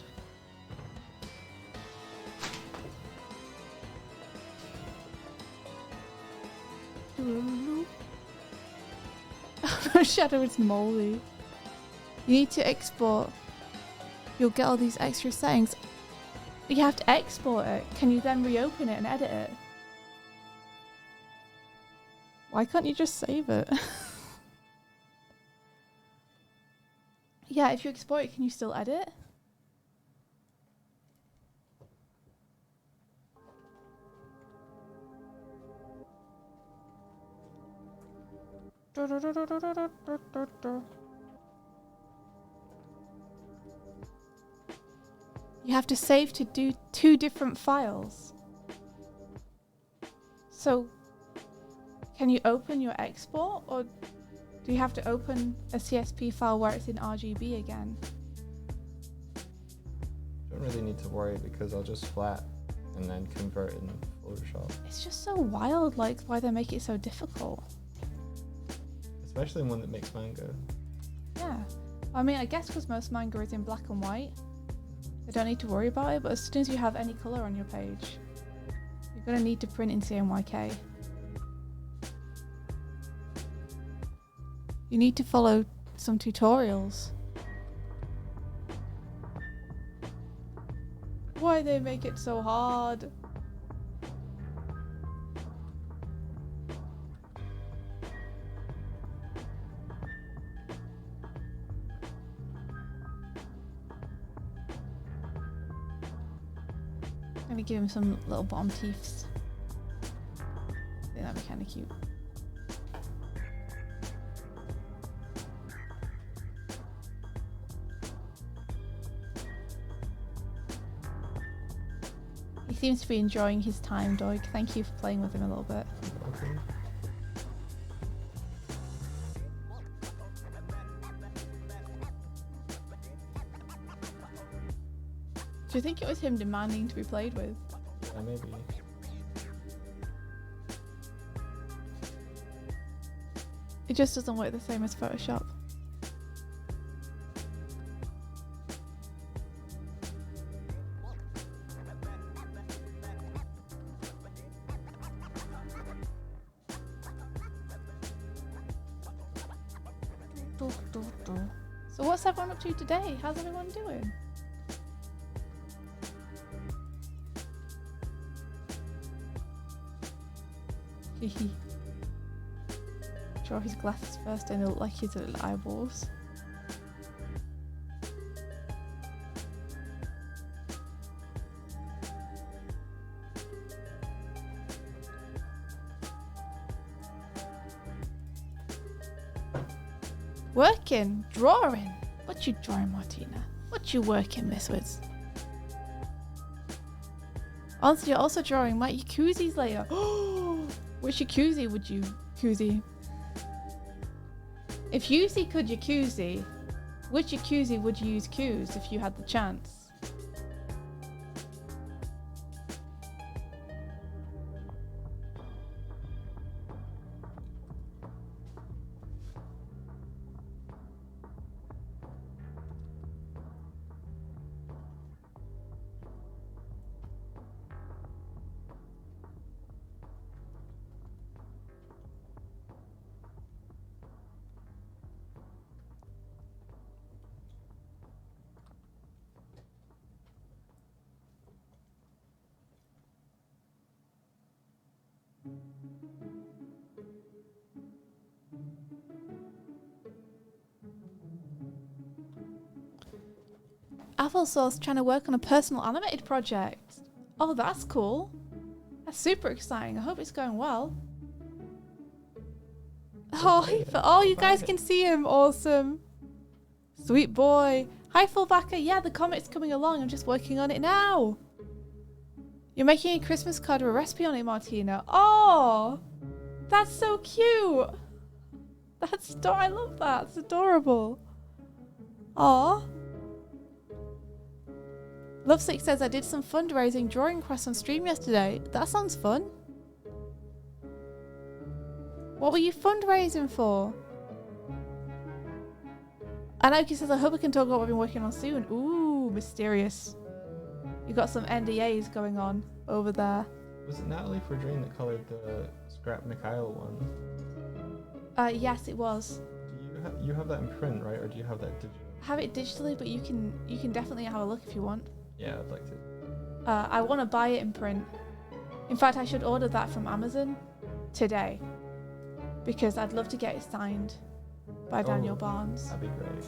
Oh no, Shadow, it's moldy. You need to export. You'll get all these extra settings. You have to export it. Can you then reopen it and edit it? Why can't you just save it? Yeah, if you export it, can you still edit? You have to save to do 2 different files. So, can you open your export, or do you have to open a CSP file where it's in RGB again? Don't really need to worry because I'll just flat and then convert in Photoshop. It's just so wild, like, why they make it so difficult. Especially one that makes manga. Yeah. I mean, I guess because most manga is in black and white, they don't need to worry about it, but as soon as you have any colour on your page, you're going to need to print in CMYK. You need to follow some tutorials. Why they make it so hard? Let me give him some little bottom teeths. I think that'd be kind of cute. He seems to be enjoying his time, Doig. Thank you for playing with him a little bit. Okay. Do you think it was him demanding to be played with? Yeah, maybe. It just doesn't work the same as Photoshop. So what's everyone up to today? How's everyone doing? Hehe. Draw his glasses first and they look like his little eyeballs. Working, drawing. What you drawing, Martina? What you working, Miss Wiz? Honestly, you're also drawing my Yakuzi's layer. Which Yakuzi would you Yakuzi? If Yuzi could Yakuzi, which Yakuzi would you use Q's if you had the chance? Applesauce trying to work on a personal animated project. Oh, that's cool. That's super exciting. I hope it's going well. Oh, you guys can see him. Awesome. Sweet boy. Hi, Fullbacker. Yeah, the comic's coming along. I'm just working on it now. You're making a Christmas card with a recipe on it, Martina. Oh, that's so cute. I love that. It's adorable. Aw. Lovesick says, I did some fundraising drawing across on stream yesterday. That sounds fun. What were you fundraising for? Anoki says, I hope we can talk about what we've been working on soon. Ooh, mysterious. You got some NDAs going on over there. Was it Natalie Fordrain that colored the Scrap Mikhail one? Yes, it was. Do you have that in print, right? Or do you have that digital? I have it digitally, but you can definitely have a look if you want. Yeah, I'd like to. I want to buy it in print. In fact, I should order that from Amazon today because I'd love to get it signed by Daniel Barnes. That'd be great.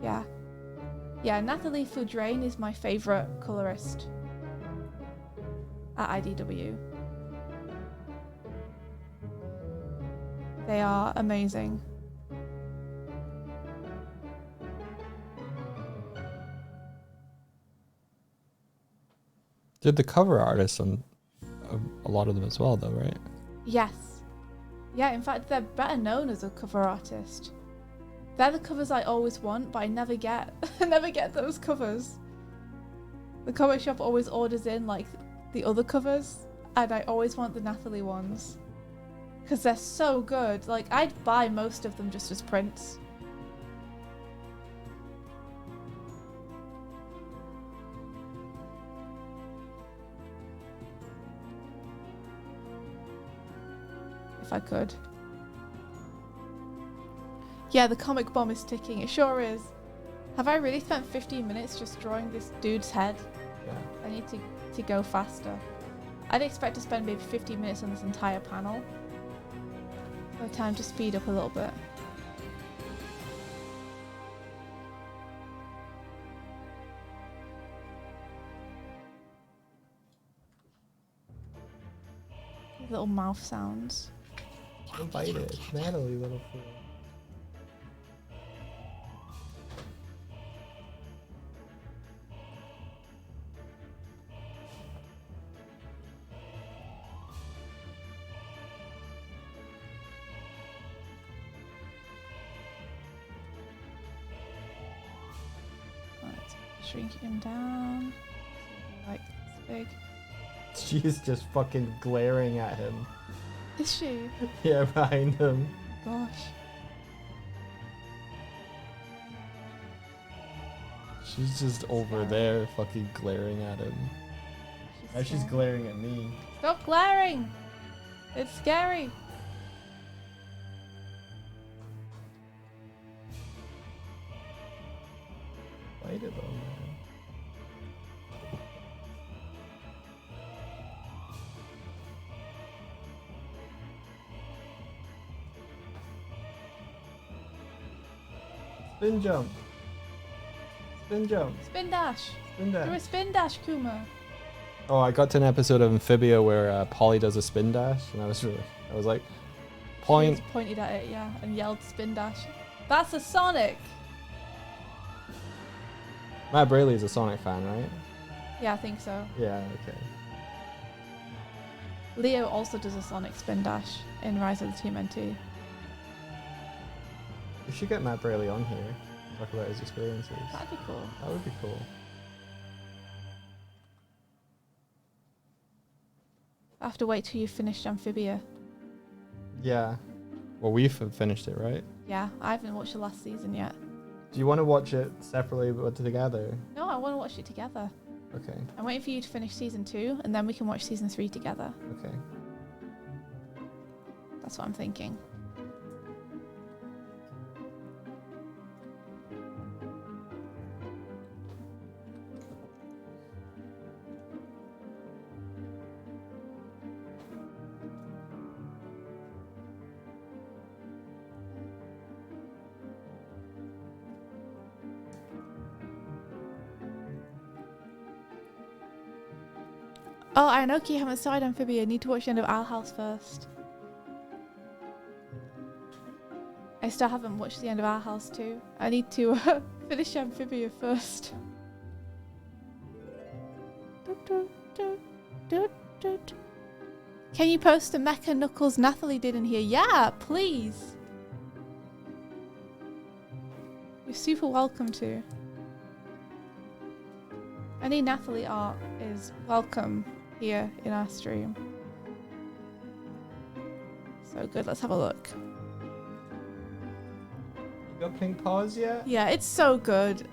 Yeah. Yeah, Natalie Fordrain is my favourite colorist at IDW. They are amazing. They're the cover artists on a lot of them as well, though, right? Yes. Yeah, in fact, they're better known as a cover artist. They're the covers I always want, but I never get. I never get those covers. The comic shop always orders in, like, the other covers, and I always want the Natalie ones. Because they're so good. Like, I'd buy most of them just as prints. If I could. Yeah, the comic bomb is ticking. It sure is. Have I really spent 15 minutes just drawing this dude's head? Yeah. I need to go faster. I'd expect to spend maybe 15 minutes on this entire panel. So time to speed up a little bit. Little mouth sounds. Don't bite it. It's Natalie, little fool. Shrink him down. Like this big. She's just fucking glaring at him. Is she? Yeah, behind him. Gosh. She's just over there fucking glaring at him. Now she's glaring at me. Stop glaring! It's scary. Bite it though, man. Spin jump. Spin jump. Spin dash. Spin dash. Do a spin dash, Kuma. Oh, I got to an episode of Amphibia where Polly does a spin dash, and I was like, point. She just pointed at it, yeah, and yelled spin dash. That's a Sonic. Matt Braley is a Sonic fan, right? Yeah, I think so. Yeah, okay. Leo also does a Sonic spin dash in Rise of the TMNT. We should get Matt Braley on here. Talk about his experiences. That'd be cool. That would be cool. I have to wait till you finished Amphibia. Yeah. Well, we've finished it, right? Yeah, I haven't watched the last season yet. Do you want to watch it separately but together? No, I want to watch it together. Okay. I'm waiting for you to finish season 2, and then we can watch season 3 together. Okay. That's what I'm thinking. Oh, Inoki, I haven't started Amphibia. Need to watch the end of Owl House first. I still haven't watched the end of Owl House too. I need to finish Amphibia first. Can you post the Mecha Knuckles Nathalie did in here? Yeah, please. You're super welcome to. Any Nathalie art is welcome here in our stream. So good, let's have a look. You got pink paws yet? Yeah, it's so good.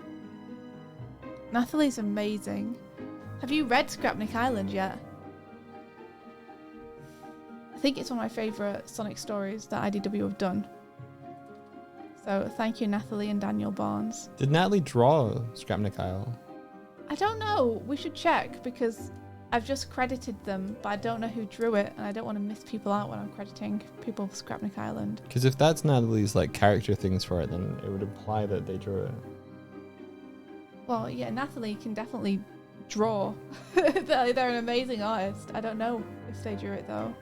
Nathalie's amazing. Have you read Scrapnik Island yet? I think it's one of my favourite Sonic stories that IDW have done. So thank you, Nathalie and Daniel Barnes. Did Natalie draw Scrapnik Isle? I don't know. We should check because I've just credited them, but I don't know who drew it, and I don't want to miss people out when I'm crediting people for Scrapnik Island. Because if that's Natalie's like character things for it, then it would imply that they drew it. Well, yeah, Nathalie can definitely draw. They're an amazing artist. I don't know if they drew it though.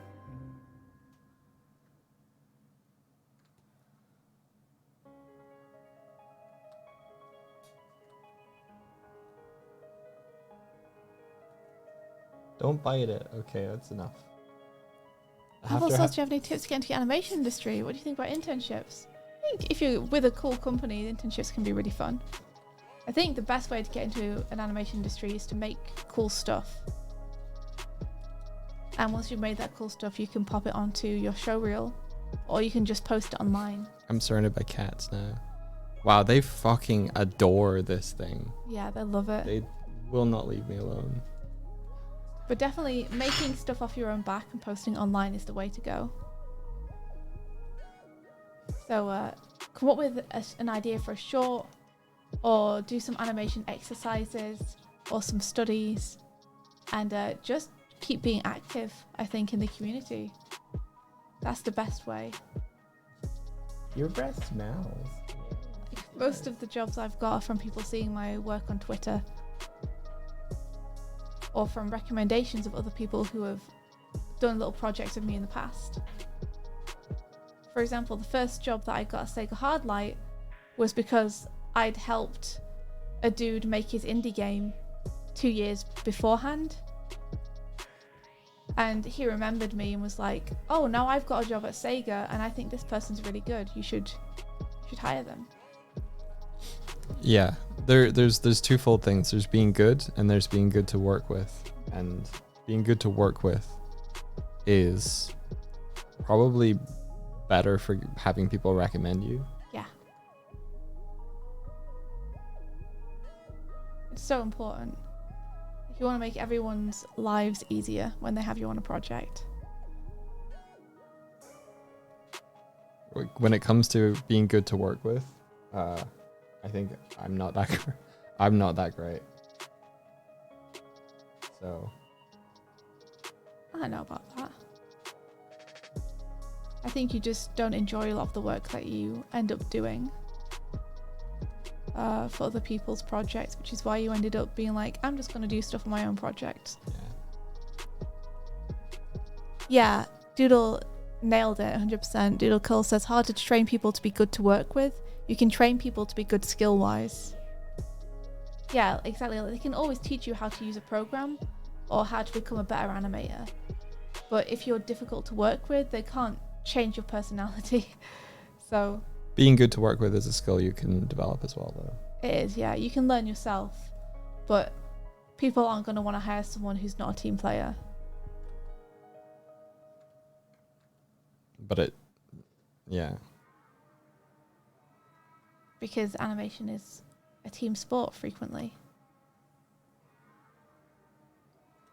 Don't bite it. Okay, that's enough. Have also, do you have any tips to get into the animation industry? What do you think about internships? I think if you're with a cool company, internships can be really fun. I think the best way to get into an animation industry is to make cool stuff. And once you've made that cool stuff, you can pop it onto your showreel, or you can just post it online. I'm surrounded by cats now. Wow, they fucking adore this thing. Yeah, they love it. They will not leave me alone. But definitely making stuff off your own back and posting online is the way to go. So come up with an idea for a short, or do some animation exercises or some studies, and just keep being active, I think, in the community. That's the best way. Your breath smells. Most of the jobs I've got are from people seeing my work on Twitter, or from recommendations of other people who have done little projects with me in the past. For example, the first job that I got at Sega Hardlight was because I'd helped a dude make his indie game 2 years beforehand. And he remembered me and was like, oh, now I've got a job at Sega and I think this person's really good. You should hire them. Yeah, there's twofold things. There's being good and there's being good to work with. And being good to work with is probably better for having people recommend you. Yeah. It's so important. You want to make everyone's lives easier when they have you on a project. When it comes to being good to work with, I think I'm not that great. So I don't know about that. I think you just don't enjoy a lot of the work that you end up doing for other people's projects, which is why you ended up being like, I'm just going to do stuff on my own project. Yeah, Doodle nailed it 100%. Doodle Curl says, harder to train people to be good to work with. You can train people to be good skill-wise. Yeah, exactly. They can always teach you how to use a program or how to become a better animator. But if you're difficult to work with, they can't change your personality. So being good to work with is a skill you can develop as well, though. it is, yeah. You can learn yourself, but people aren't going to want to hire someone who's not a team player. But yeah. Because animation is a team sport frequently.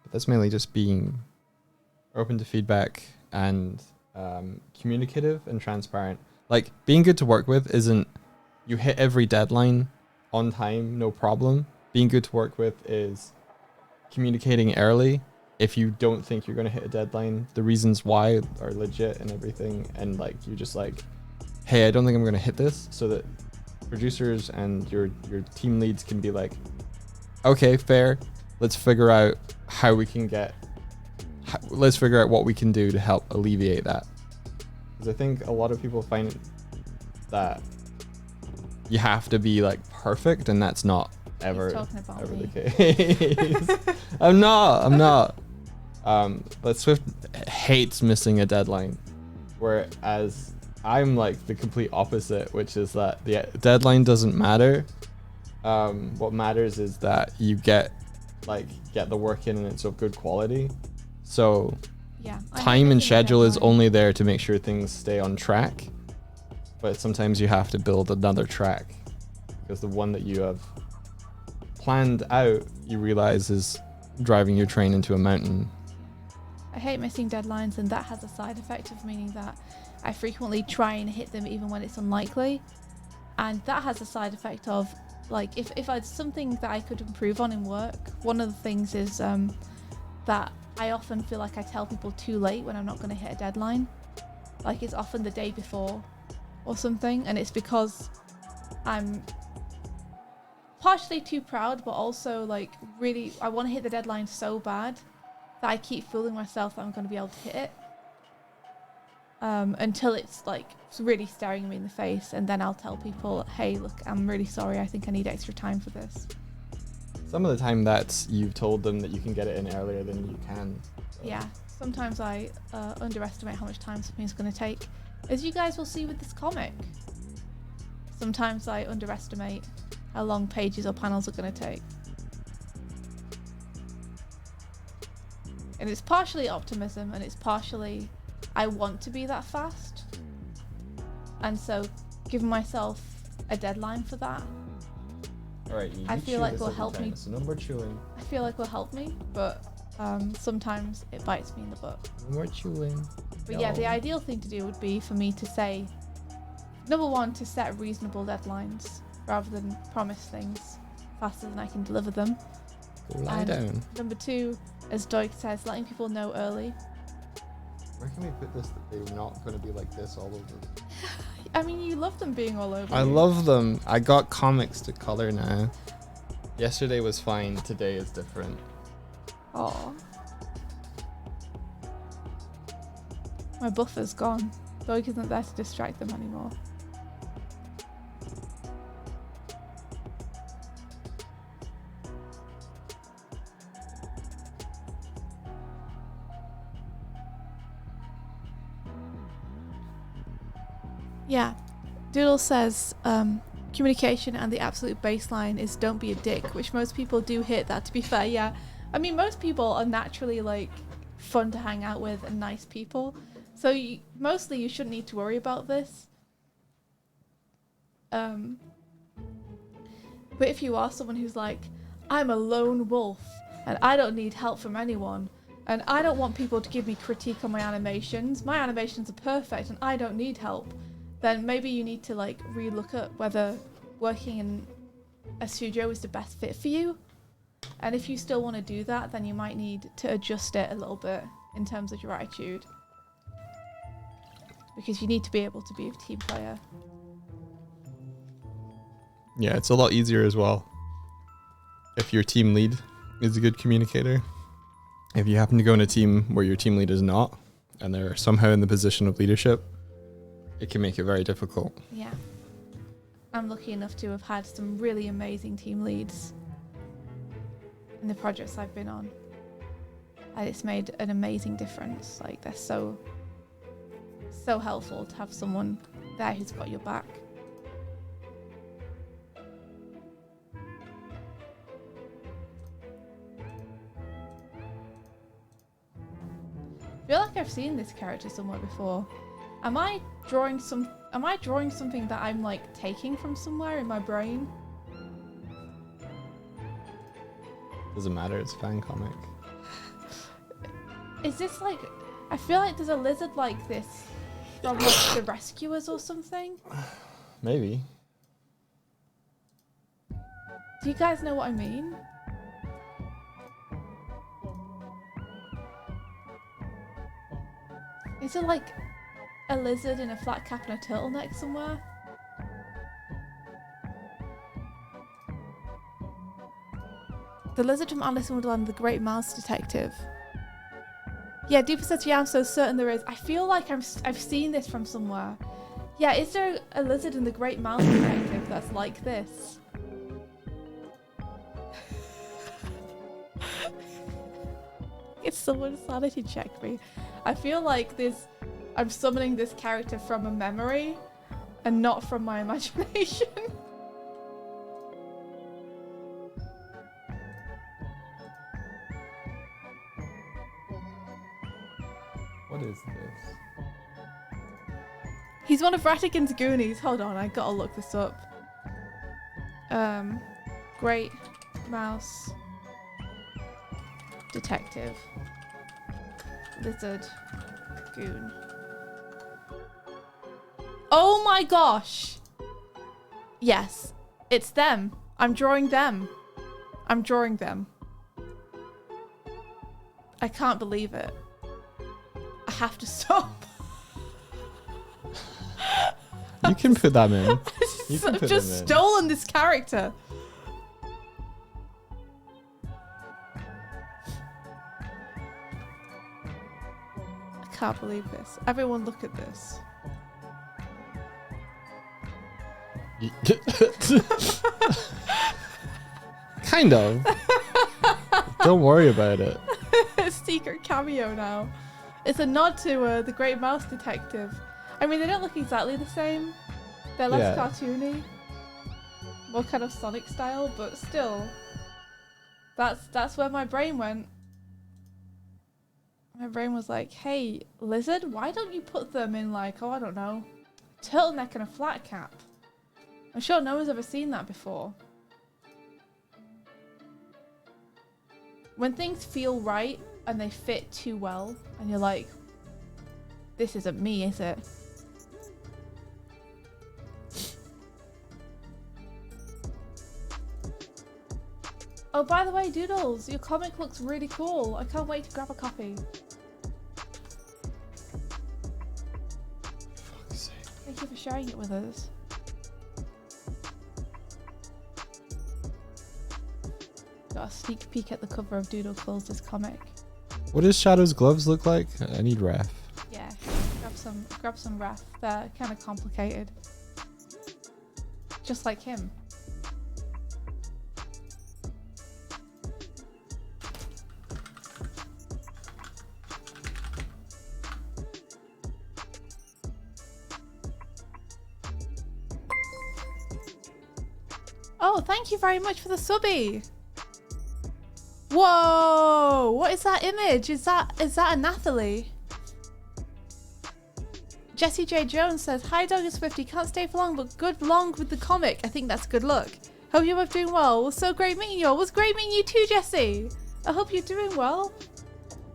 But that's mainly just being open to feedback and communicative and transparent. Like, being good to work with isn't you hit every deadline on time, no problem. Being good to work with is communicating early. If you don't think you're going to hit a deadline, the reasons why are legit and everything. And like, you just like, hey, I don't think I'm going to hit this, so that producers and your team leads can be like, okay, fair. Let's figure out how we can let's figure out what we can do to help alleviate that. Because I think a lot of people find that you have to be like perfect, and that's not ever the case. I'm not. But Swift hates missing a deadline, whereas I'm like the complete opposite, which is that the deadline doesn't matter. What matters is that you get the work in and it's of good quality. So yeah, time and schedule is only there to make sure things stay on track, but sometimes you have to build another track because the one that you have planned out, you realize, is driving your train into a mountain. I hate missing deadlines, and that has a side effect of meaning that I frequently try and hit them even when it's unlikely, and that has a side effect of like if I something that I could improve on in work. One of the things is that I often feel like I tell people too late when I'm not going to hit a deadline. Like, it's often the day before or something, and it's because I'm partially too proud, but also like really I want to hit the deadline so bad that I keep fooling myself that I'm going to be able to hit it until it's like really staring me in the face, and then I'll tell people, hey, look, I'm really sorry, I think I need extra time for this. Some of the time that's you've told them that you can get it in earlier than you can. So. Yeah, sometimes I underestimate how much time something's going to take, as you guys will see with this comic. Sometimes I underestimate how long pages or panels are going to take. And it's partially optimism, and it's partially I want to be that fast. And so giving myself a deadline for that, all right, I feel like will help me. So no more chewing. I feel like will help me, but sometimes it bites me in the butt. No more chewing. But yeah, the ideal thing to do would be for me to say, number one, to set reasonable deadlines rather than promise things faster than I can deliver them. Lie down. Number two, as Doig says, letting people know early. Where can we put this that they're not going to be like this all over? I mean, you love them being all over. I love them. I got comics to color now. Yesterday was fine. Today is different. Aw. My buffer's gone. Doig isn't there to distract them anymore. Yeah, Doodle says, Communication and the absolute baseline is don't be a dick, which most people do hit that, to be fair. Yeah, I mean, most people are naturally like fun to hang out with and nice people, so mostly you shouldn't need to worry about this. But if you are someone who's like, I'm a lone wolf and I don't need help from anyone, and I don't want people to give me critique on my animations are perfect and I don't need help, then maybe you need to like relook at whether working in a studio is the best fit for you. And if you still want to do that, then you might need to adjust it a little bit in terms of your attitude, because you need to be able to be a team player. Yeah, it's a lot easier as well if your team lead is a good communicator. If you happen to go in a team where your team lead is not, and they're somehow in the position of leadership, it can make it very difficult. Yeah. I'm lucky enough to have had some really amazing team leads in the projects I've been on. And it's made an amazing difference. Like, they're so helpful to have someone there who's got your back. I feel like I've seen this character somewhere before. Am I drawing something that I'm like taking from somewhere in my brain? Doesn't matter, it's a fan comic. Is this like, I feel like there's a lizard like this from like The Rescuers or something? Maybe. Do you guys know what I mean? Is it like a lizard in a flat cap and a turtleneck somewhere? The lizard from Alice in Wonderland, the Great Mouse Detective. Yeah, Deepa says, yeah, I'm so certain there is. I feel like I've seen this from somewhere. Yeah, is there a lizard in the Great Mouse Detective that's like this? It's someone sanity check me. I feel like I'm summoning this character from a memory and not from my imagination. What is this? He's one of Ratigan's Goonies. Hold on, I gotta look this up. Great Mouse Detective. Lizard Goon. Oh my gosh! Yes, it's them. I'm drawing them. I'm drawing them. I can't believe it. I have to stop. You can put them in. I've just stolen this character. I can't believe this. Everyone look at this. Kind of. Don't worry about it. Secret cameo now. It's a nod to the Great Mouse Detective. I mean, they don't look exactly the same. They're less cartoony, more kind of Sonic style, but still, that's where my brain went. My brain was like, hey, lizard, why don't you put them in like, oh, I don't know, turtleneck and a flat cap? I'm sure no one's ever seen that before. When things feel right and they fit too well, and you're like, this isn't me, is it? Oh, by the way, Doodles, your comic looks really cool. I can't wait to grab a copy. Fuck's sake. Thank you for sharing it with us. Got a sneak peek at the cover of Doodle Closes comic. What does Shadow's gloves look like? I need ref. Yeah, grab some ref. They're kind of complicated. Just like him. Oh, thank you very much for the subby. Whoa, what is that image? Is that a Nathalie? Jesse J. Jones says, hi Doig and Swift, you can't stay for long, but good long with the comic. I think that's good luck. Hope you're both doing well. It was so great meeting you all. It was great meeting you too, Jesse. I hope you're doing well.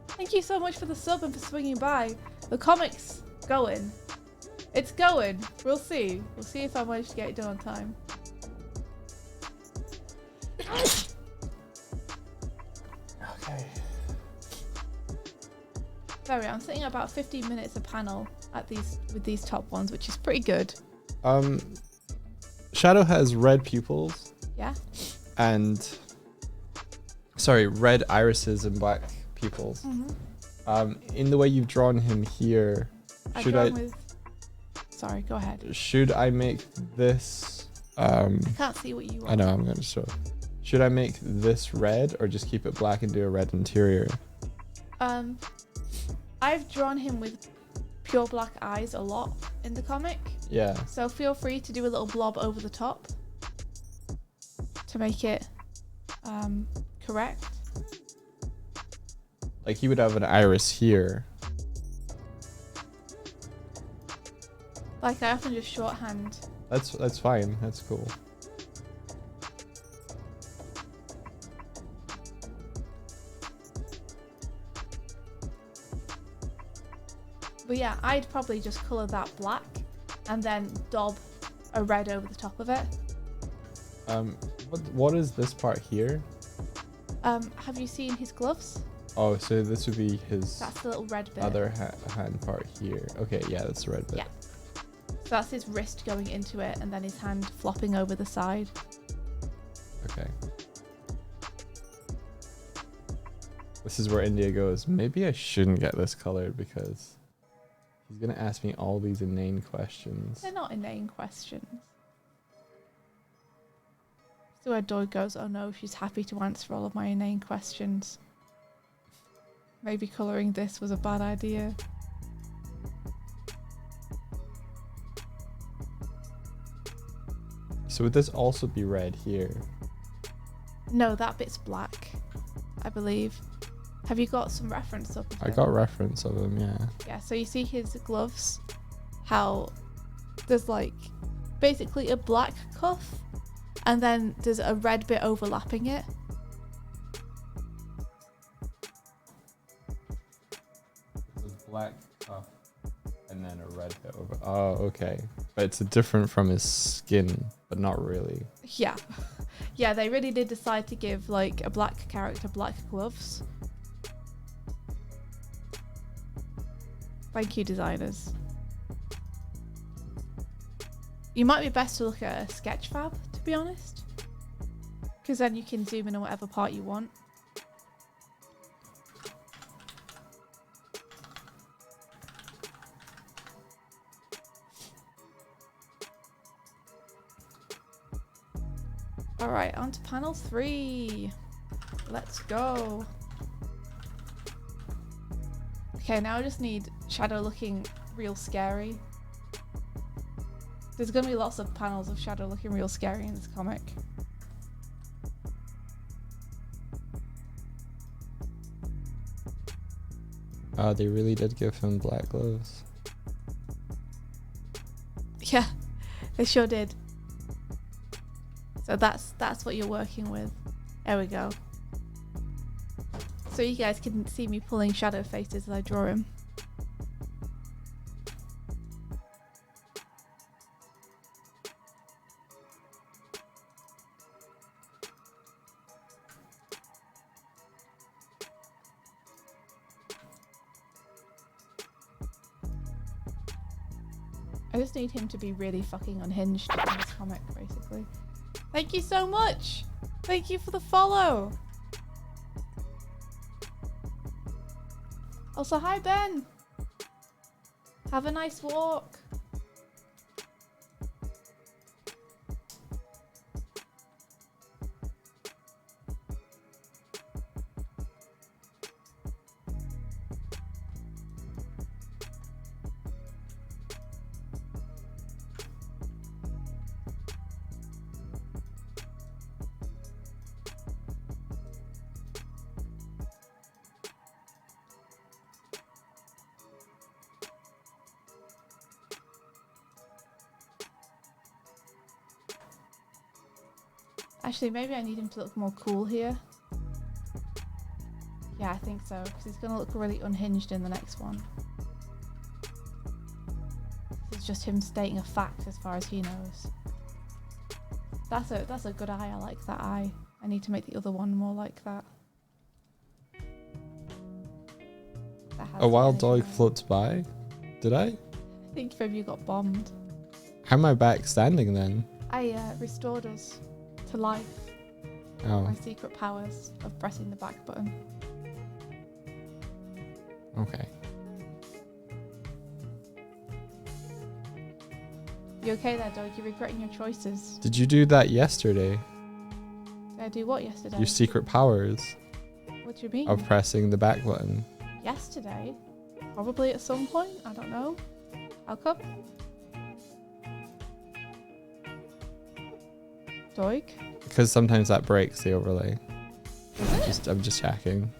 Thank you so much for the sub and for swinging by. The comic's going. It's going. We'll see. We'll see if I manage to get it done on time. Okay. Sorry, I'm sitting at about 15 minutes a panel at with these top ones, which is pretty good. Shadow has red pupils. Yeah. And red irises and black pupils. Mm-hmm. In the way you've drawn him here, Sorry, go ahead. Should I make this? I can't see what you want. I know, I'm gonna show. Should I make this red or just keep it black and do a red interior? I've drawn him with pure black eyes a lot in the comic. Yeah. So feel free to do a little blob over the top to make it correct. Like he would have an iris here. Like I often just shorthand. That's fine. That's cool. But yeah, I'd probably just colour that black and then daub a red over the top of it. What is this part here? Have you seen his gloves? Oh, so this would be his. That's the little red bit. Other hand part here. Okay, yeah, that's the red bit. Yeah. So that's his wrist going into it and then his hand flopping over the side. Okay. This is where India goes, maybe I shouldn't get this colored because he's going to ask me all these inane questions. They're not inane questions. So where Doig goes, oh no, she's happy to answer all of my inane questions. Maybe colouring this was a bad idea. So would this also be red here? No, that bit's black, I believe. Have you got some reference of I got reference of him, yeah. Yeah, so you see his gloves, how there's like basically a black cuff and then there's a red bit overlapping it. It's a black cuff and then a red bit over. Oh, okay. But it's different from his skin, but not really. Yeah. Yeah, they really did decide to give like a black character black gloves. Thank you, designers. You might be best to look at a sketch fab, to be honest. Because then you can zoom in on whatever part you want. Alright, on to panel 3. Let's go. Okay, now I just need Shadow looking real scary. There's gonna be lots of panels of Shadow looking real scary in this comic. They really did give him black gloves. Yeah, they sure did. So that's what you're working with. There we go. So you guys can see me pulling Shadow faces as I draw him. I just need him to be really fucking unhinged in this comic, basically. Thank you so much! Thank you for the follow! Also, hi Ben! Have a nice walk! Actually, maybe I need him to look more cool here. Yeah, I think so, because he's going to look really unhinged in the next one. It's just him stating a fact as far as he knows. That's a good eye. I like that eye. I need to make the other one more like that. A wild dog floats by? Did I? I think maybe you got bombed. How am I back standing then? I restored us to life. Oh. My secret powers of pressing the back button. Okay. You okay there, Doig? You're regretting your choices. Did you do that yesterday? Did I do what yesterday? Your secret powers What do you mean? of pressing the back button. Yesterday? Probably at some point. I don't know. How come? Doig? Because sometimes that breaks the overlay. Is it? I'm just checking.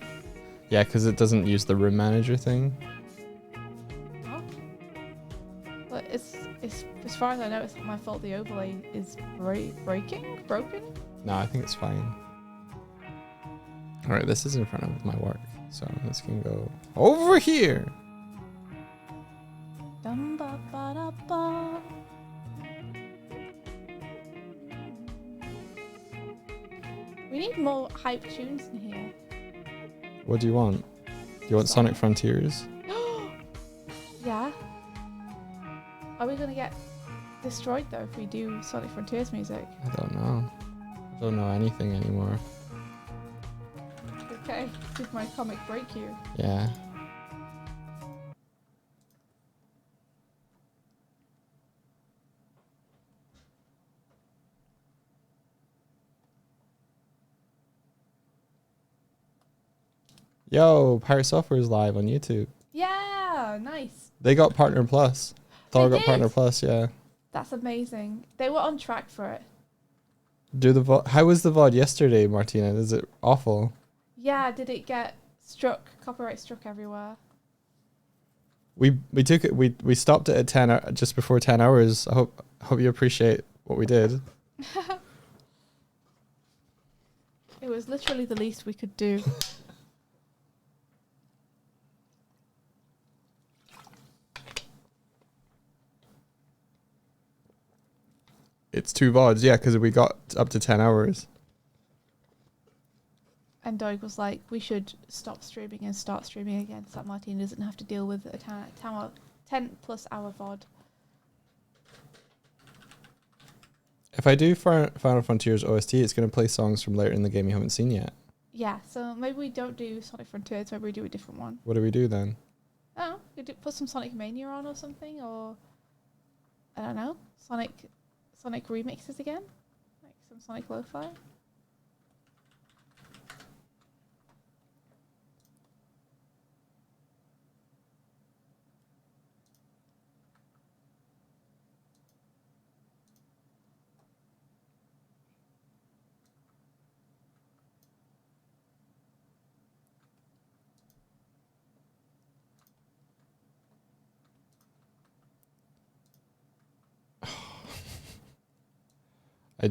Yeah, because it doesn't use the room manager thing. Oh. But it's as far as I know, it's not my fault. The overlay is broken. No, I think it's fine. All right, this is in front of my work, so this can go over here. Dum ba ba da ba. We need more hype tunes in here. What do you want? Do you want Sonic Frontiers? Yeah. Are we gonna get destroyed though if we do Sonic Frontiers music? I don't know. I don't know anything anymore. Okay, did my comic break you? Yeah. Yo, Pirate Software is live on YouTube. Yeah, nice. They got Partner Plus. Thor They got Partner did? Plus, yeah. That's amazing. They were on track for it. Do the VOD. How was the VOD yesterday, Martina? Is it awful? Yeah, did it get copyright struck everywhere? We took it. We stopped it at 10 just before 10 hours. I hope you appreciate what we did. It was literally the least we could do. It's 2 VODs, yeah, because we got up to 10 hours. And Doig was like, we should stop streaming and start streaming again so that Martin doesn't have to deal with a 10 plus hour VOD. If I do Final Frontiers OST, it's going to play songs from later in the game you haven't seen yet. Yeah, so maybe we don't do Sonic Frontiers, maybe we do a different one. What do we do then? Oh, we put some Sonic Mania on or something, or I don't know, Sonic remixes again, like some Sonic Lo-Fi. I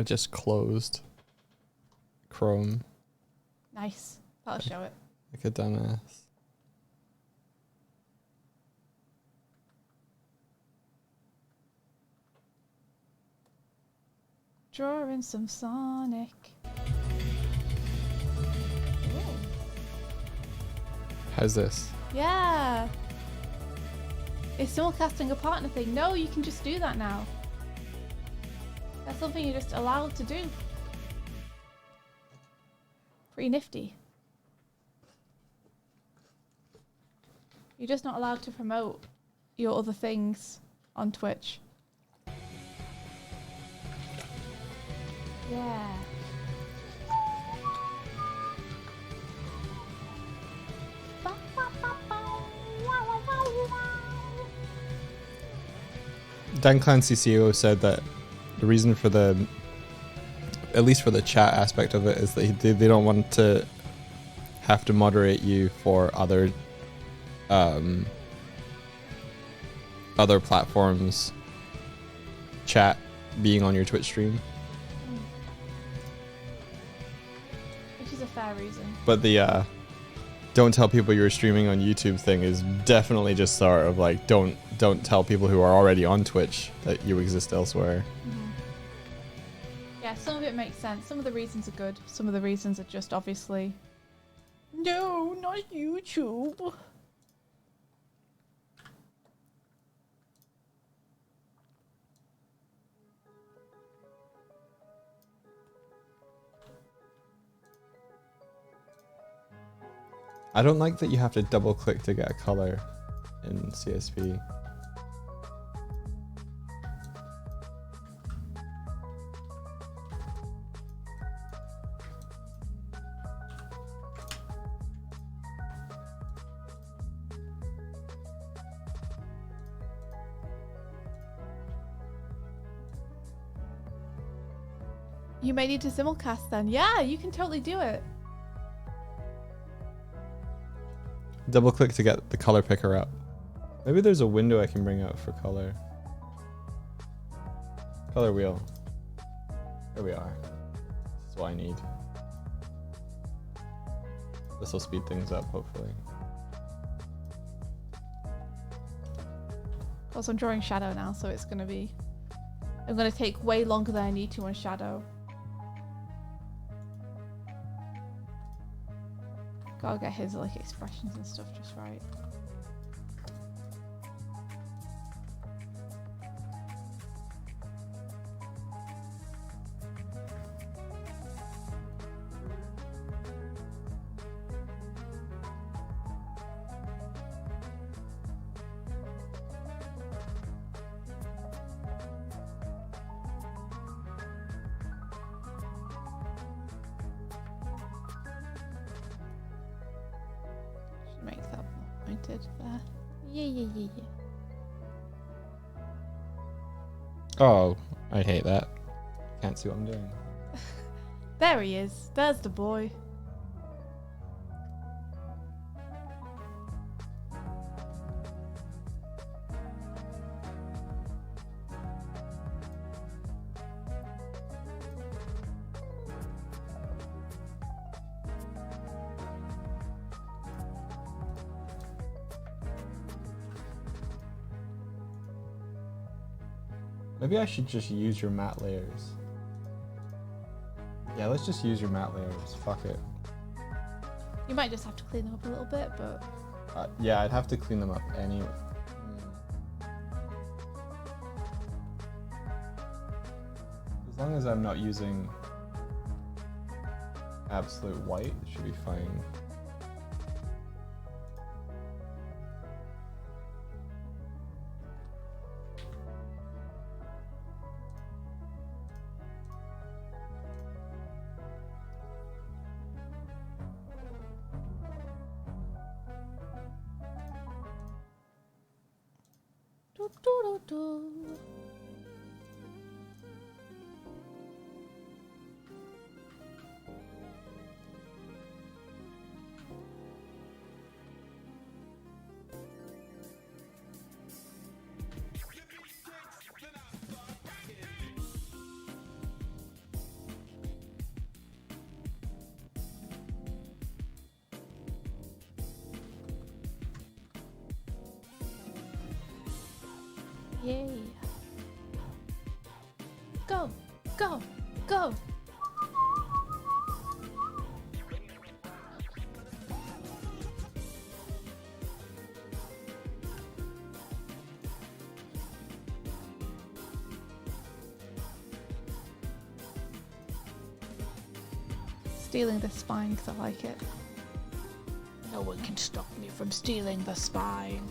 just closed Chrome Nice, that'll show it. like a dumbass. Drawing some Sonic. Ooh. How's this? Yeah. It's simulcasting a partner thing. No, you can just do that now. That's something you're just allowed to do. Pretty nifty. You're just not allowed to promote your other things on Twitch. Yeah. Dan Clancy CEO said that the reason for at least for the chat aspect of it, is that they don't want to have to moderate you for other platforms chat being on your Twitch stream. Which is a fair reason. But the don't tell people you're streaming on YouTube thing is definitely just sort of like don't tell people who are already on Twitch that you exist elsewhere. Yeah, some of it makes sense. Some of the reasons are good. Some of the reasons are just obviously, no, not YouTube. I don't like that you have to double click to get a color in CSP. You may need to simulcast then. Yeah, you can totally do it. Double click to get the color picker up. Maybe there's a window I can bring out for color. Color wheel. There we are. This is what I need. This will speed things up, hopefully. Also, I'm drawing shadow now, so it's going to be... I'm going to take way longer than I need to on shadow. Gotta get his like expressions and stuff just right. Make that more pointed there. Yeah. Oh, I hate that. Can't see what I'm doing. There he is. There's the boy. Maybe I should just use your matte layers. Yeah, let's just use your matte layers. Fuck it. You might just have to clean them up a little bit, but... Yeah, I'd have to clean them up anyway. As long as I'm not using absolute white, it should be fine. Yay. Go, go, go. Stealing the spine because I like it. No one can stop me from stealing the spine.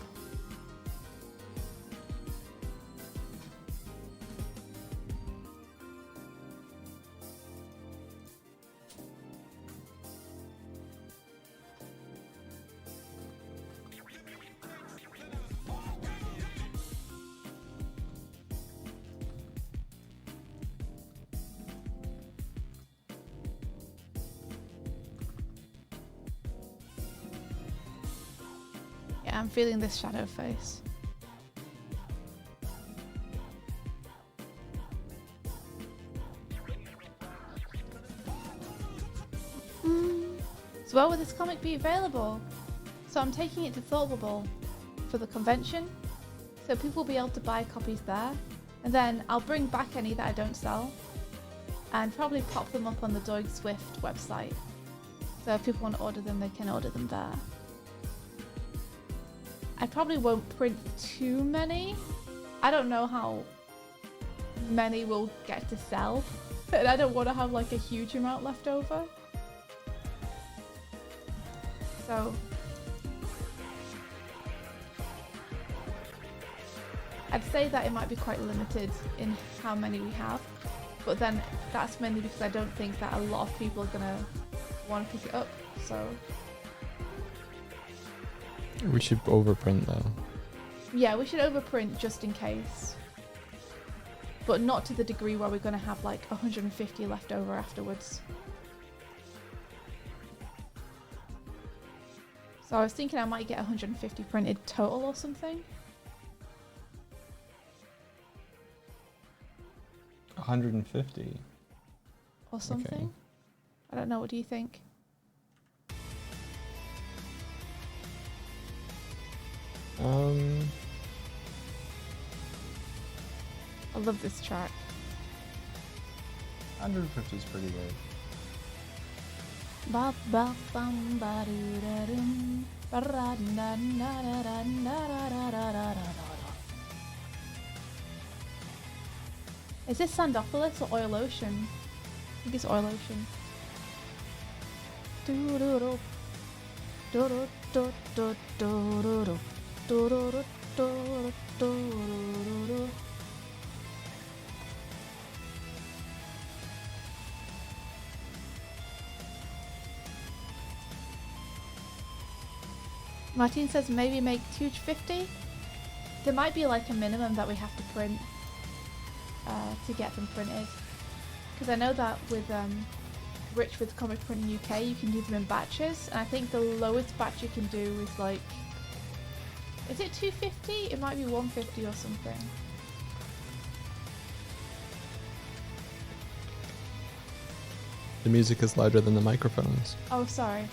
I'm feeling this shadow face. So where will this comic be available? So I'm taking it to Thought Bubble for the convention. So people will be able to buy copies there. And then I'll bring back any that I don't sell. And probably pop them up on the Doig Swift website. So if people want to order them, they can order them there. I probably won't print too many. I don't know how many we'll get to sell. And I don't want to have like a huge amount left over. So I'd say that it might be quite limited in how many we have. But then that's mainly because I don't think that a lot of people are gonna want to pick it up. So we should overprint though. Yeah, we should overprint just in case. But not to the degree where we're going to have like 150 left over afterwards. So I was thinking I might get 150 printed total or something. 150? Or something. Okay. I don't know, what do you think? I love this track. 150 is pretty good. Is this Sandopolis or Oil Ocean? I think it's Oil Ocean. Martin says maybe make 250. There might be like a minimum that we have to print to get them printed. Because I know that with Rich with Comic Printing UK, you can do them in batches. And I think the lowest batch you can do is like, is it 250? It might be 150 or something. The music is louder than the microphones. Oh, sorry.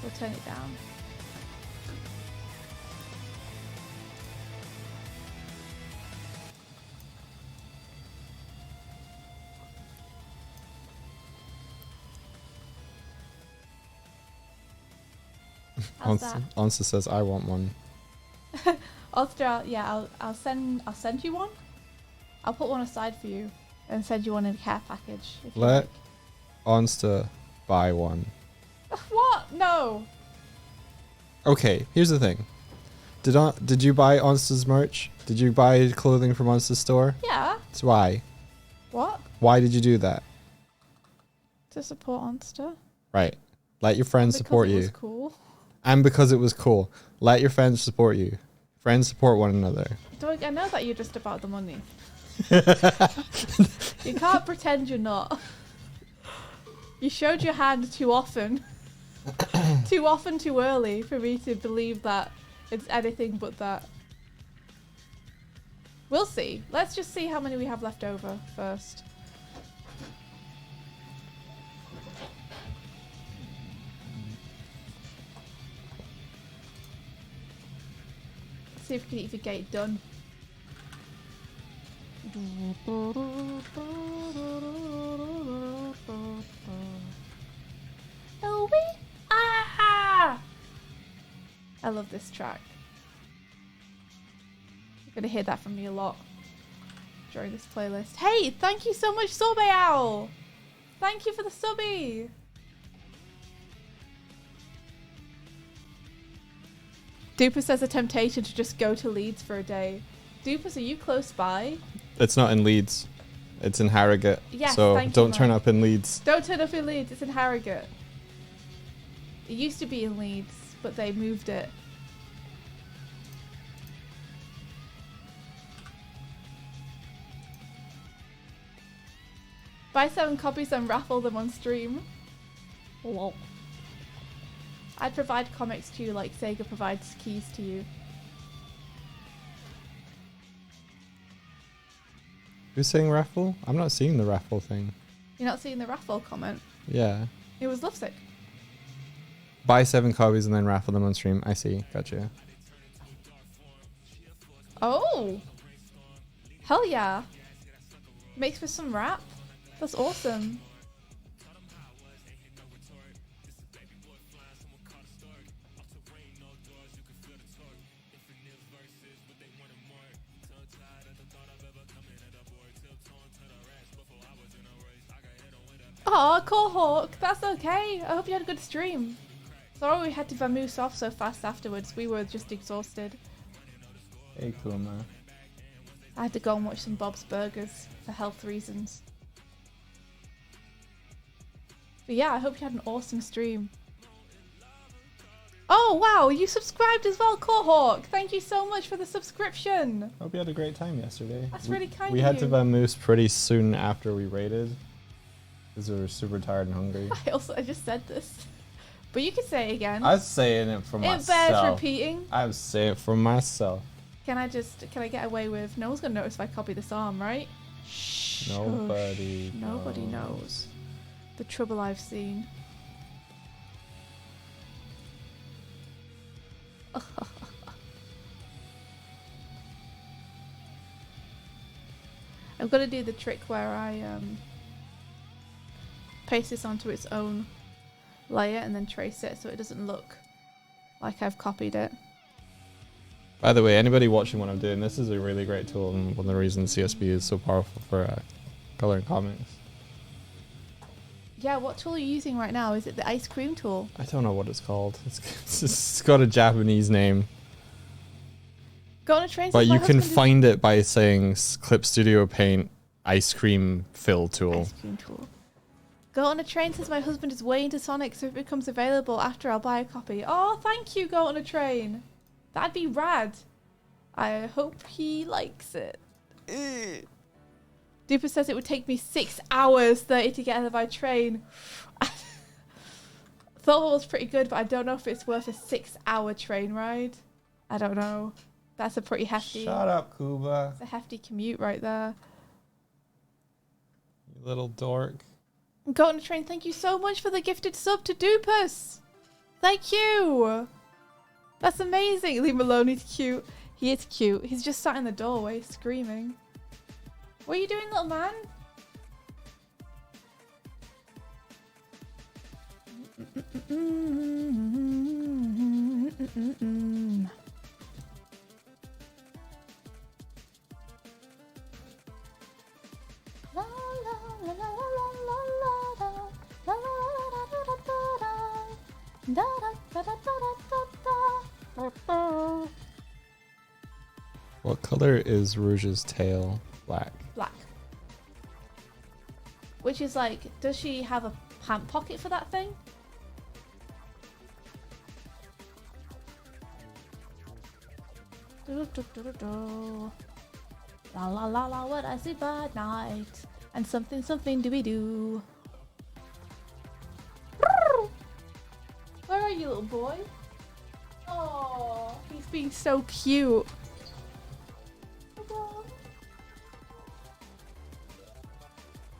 We'll turn it down. Onsta says I want one. Onsta, yeah, I'll send you one. I'll put one aside for you and send you one in a care package. If you Let like. Onsta buy one. What? No. Okay, here's the thing. Did you buy Onsta's merch? Did you buy clothing from Onsta's store? Yeah. So why? What? Why did you do that? To support Onsta. Right. Let your friends support you. Because it was cool. And because it was cool. Let your friends support you. Friends support one another. Doig, I know that you're just about the money. You can't pretend you're not. You showed your hand too often. Too often, too early for me to believe that it's anything but that. We'll see. Let's just see how many we have left over first. See if we can even get it done. Oh, I love this track. You're gonna hear that from me a lot during this playlist. Hey, thank you so much, Sorbet Owl! Thank you for the subby! Duper says a temptation to just go to Leeds for a day. Dupus, are you close by? It's not in Leeds. It's in Harrogate. Yes, so thank don't you, turn Mike. up in Leeds. Don't turn up in Leeds. It's in Harrogate. It used to be in Leeds, but they moved it. Buy 7 copies and raffle them on stream. Lol. I'd provide comics to you like Sega provides keys to you. Who's saying raffle? I'm not seeing the raffle thing. You're not seeing the raffle comment? Yeah. It was Lovesick. Buy 7 copies and then raffle them on stream. I see. Gotcha. Oh. Hell yeah. Makes for some rap. That's awesome. Oh, Hawk, that's okay. I hope you had a good stream. Sorry we had to vamoose off so fast afterwards. We were just exhausted. Hey, Kuma. I had to go and watch some Bob's Burgers for health reasons. But yeah, I hope you had an awesome stream. Oh wow, you subscribed as well, Hawk. Thank you so much for the subscription. Hope you had a great time yesterday. That's really kind of you. We had to vamoose pretty soon after we raided. Because we were super tired and hungry. I just said this. But you can say it again. I was saying it for myself. It bears repeating. I was saying it for myself. Can I get away with... No one's going to notice if I copy this arm, right? Shh. Nobody knows. The trouble I've seen. I'm going to do the trick where I paste this onto its own layer and then trace it so it doesn't look like I've copied it. By the way, anybody watching what I'm doing, this is a really great tool and one of the reasons CSB is so powerful for coloring comics. Yeah, what tool are you using right now? Is it the ice cream tool? I don't know what it's called. It's got a Japanese name. Go on a train. But you can find it by saying Clip Studio Paint ice cream fill tool. Ice cream tool. Go on a train says my husband is way into Sonic, so if it becomes available after, I'll buy a copy. Oh, thank you, Go on a Train. That'd be rad. I hope he likes it. Duper says it would take me 6 hours 30 to get there by train. Thought it was pretty good, but I don't know if it's worth a 6-hour train ride. I don't know. That's a pretty hefty... Shut up, Kuba. It's a hefty commute right there. You little dork. Go on a Train, thank you so much for the gifted sub to Dupus. Thank you. That's amazing. Leave him alone, he's cute. He is cute. He's just sat in the doorway screaming. What are you doing, little man? What color is Rouge's tail? Black. Black. Which is like, does she have a pant pocket for that thing? La la la la, what I see by night. And something something do we do. Where are you, little boy? Oh, he's being so cute.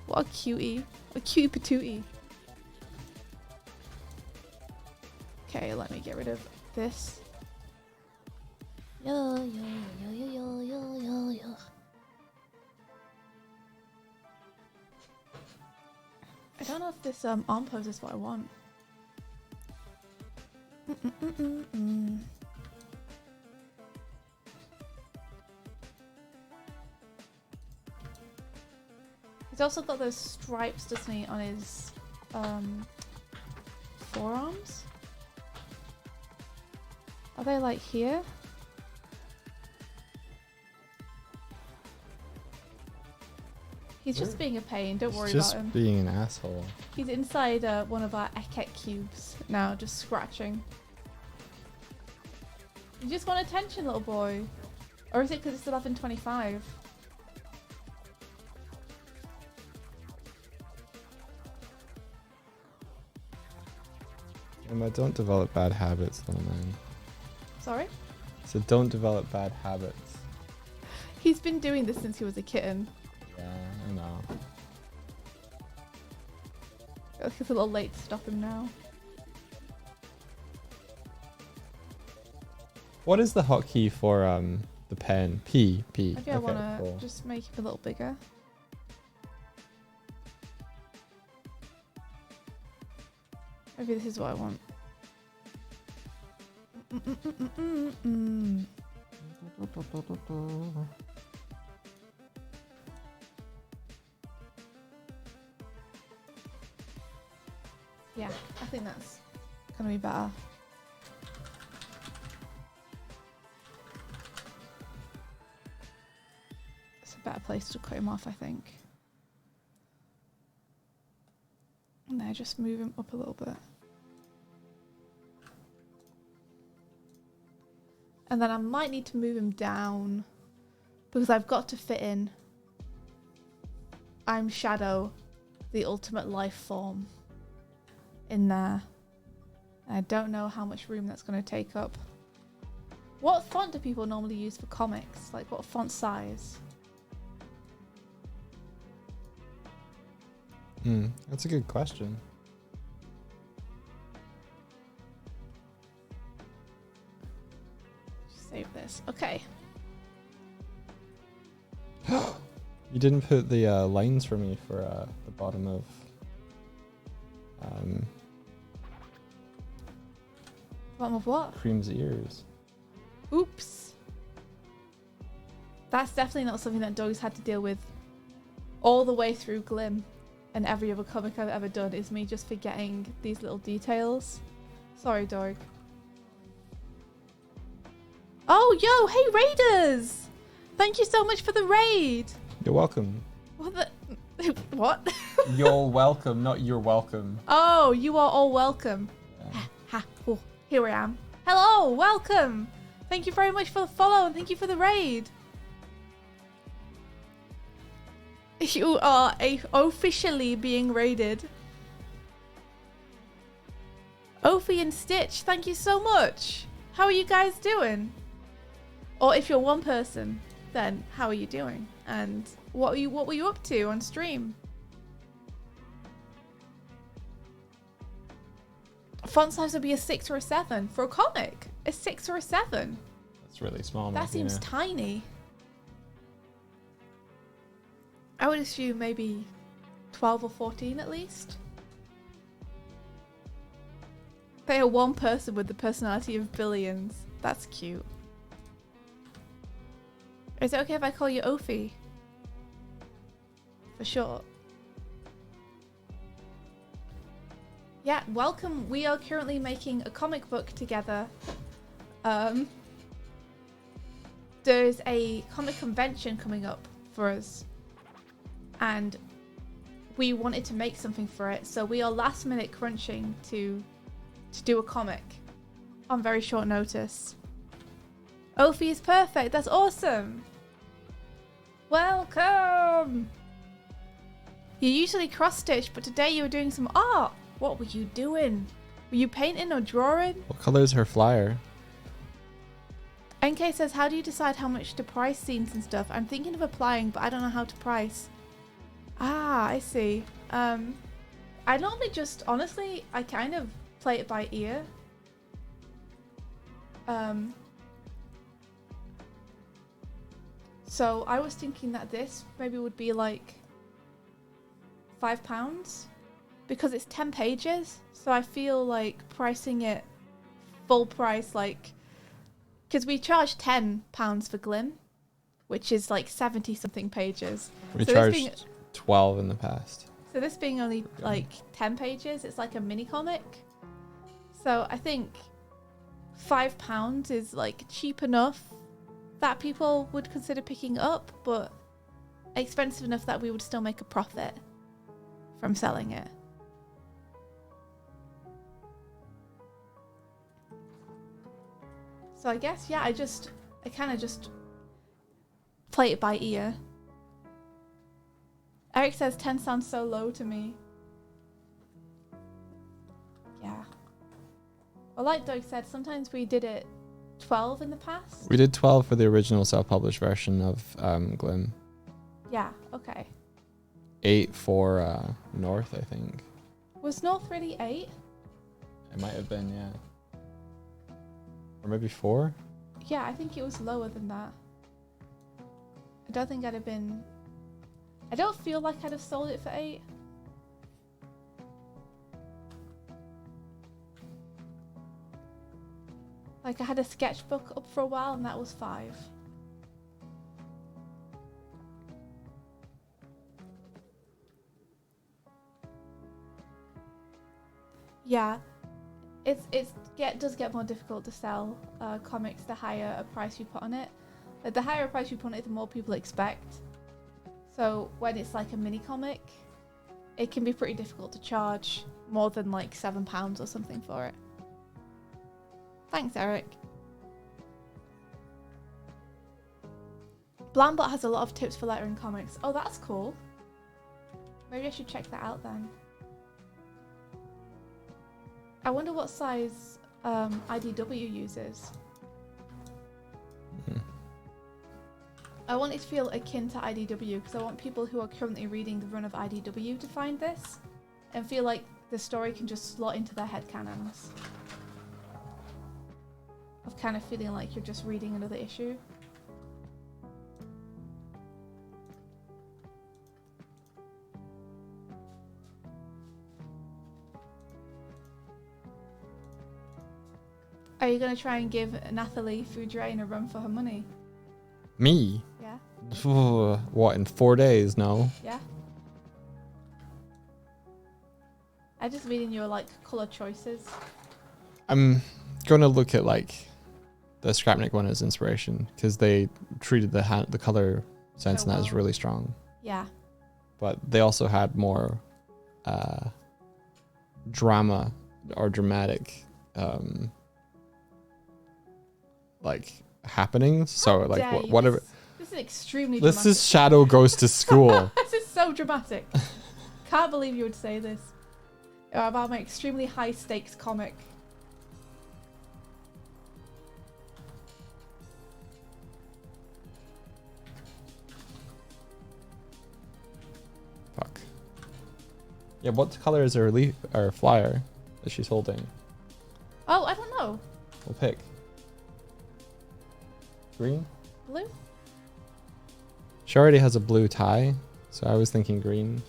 What a cutie. A cutie patootie. Okay, let me get rid of this. Yo, yo, yo, yo, yo, yo, yo, yo. I don't know if this arm pose is what I want. He's also got those stripes, doesn't he, on his forearms? Are they like here? He's just being a pain, don't worry about him. Just being an asshole. He's inside one of our Ekek cubes now, just scratching. You just want attention, little boy. Or is it because it's 11:25? Emma, don't develop bad habits, little man. Sorry? So don't develop bad habits. He's been doing this since he was a kitten. Yeah, I know. It's a little late to stop him now. What is the hotkey for the pen? P. Maybe I want to just make it a little bigger. Maybe this is what I want. Yeah, I think that's gonna be better. It's a better place to cut him off, I think. And then just move him up a little bit. And then I might need to move him down because I've got to fit in. I'm Shadow, the ultimate life form, in there. I don't know how much room that's going to take up. What font do people normally use for comics? Like what font size? That's a good question. Save this. Okay. You didn't put the lines for me for the bottom of Bottom of what? Cream's ears. Oops. That's definitely not something that Doig's had to deal with all the way through Glim, and every other comic I've ever done is me just forgetting these little details. Sorry, Doig. Oh, yo, hey Raiders! Thank you so much for the raid. You're welcome. What the? What? You're welcome, not you're welcome. Oh, you are all welcome. Yeah. Ha, oh, here I am. Hello, welcome. Thank you very much for the follow and thank you for the raid. You are officially being raided. Ophi and Stitch, thank you so much. How are you guys doing? Or if you're one person, then how are you doing? And what were you up to on stream? Font size would be a 6 or a 7 for a comic. A 6 or a 7. That's really small. That seems tiny. I would assume maybe 12 or 14 at least. They are one person with the personality of billions. That's cute. Is it okay if I call you Ophi? For short. Yeah, welcome. We are currently making a comic book together. There's a comic convention coming up for us. And we wanted to make something for it. So we are last minute crunching to do a comic on very short notice. Ophi is perfect. That's awesome. Welcome. You usually cross stitch, but today you were doing some art. What were you doing? Were you painting or drawing? What color is her flyer? NK says, how do you decide how much to price scenes and stuff? I'm thinking of applying, but I don't know how to price. Ah, I see. I normally just, honestly, I kind of play it by ear. So I was thinking that this maybe would be like £5 because it's 10 pages. So I feel like pricing it full price, like, because we charge £10 for Glim, which is like 70 something pages. We so charged 12 in the past. So this being only like 10 pages, it's like a mini comic. So I think £5 is like cheap enough that people would consider picking up, but expensive enough that we would still make a profit from selling it. So I guess, yeah, I kind of just play it by ear. Eric says 10 sounds so low to me. Yeah. Well, like Doig said, sometimes we did it 12 in the past. We did 12 for the original self-published version of Glim. Yeah, okay. 8 for North, I think. Was North really 8? It might have been, yeah. Or maybe 4? Yeah, I think it was lower than that. I don't think I'd have been... I don't feel like I'd have sold it for 8. Like, I had a sketchbook up for a while and that was 5. Yeah, it does get more difficult to sell comics the higher a price you put on it. Like, the higher a price you put on it, the more people expect. So when it's like a mini comic, it can be pretty difficult to charge more than like £7 or something for it. Thanks, Eric. Blambot has a lot of tips for lettering comics. Oh, that's cool. Maybe I should check that out then. I wonder what size IDW uses. I want it to feel akin to IDW because I want people who are currently reading the run of IDW to find this and feel like the story can just slot into their headcanons. Of kind of feeling like you're just reading another issue. Are you going to try and give Nathalie Foudrain a run for her money? Me? Yeah. What, in 4 days? No. Yeah. I just reading your like color choices. I'm going to look at like the Scrapnik one as inspiration because they treated the color sense and that is really strong. Yeah. But they also had more drama or dramatic like happenings. So like whatever. This is extremely this dramatic. is Shadow Goes to School. This is so dramatic. Can't believe you would say this about my extremely high stakes comic. Fuck. Yeah, what color is her leaf or flyer that she's holding? Oh, I don't know. We'll pick. Green? Blue? She already has a blue tie, so I was thinking green.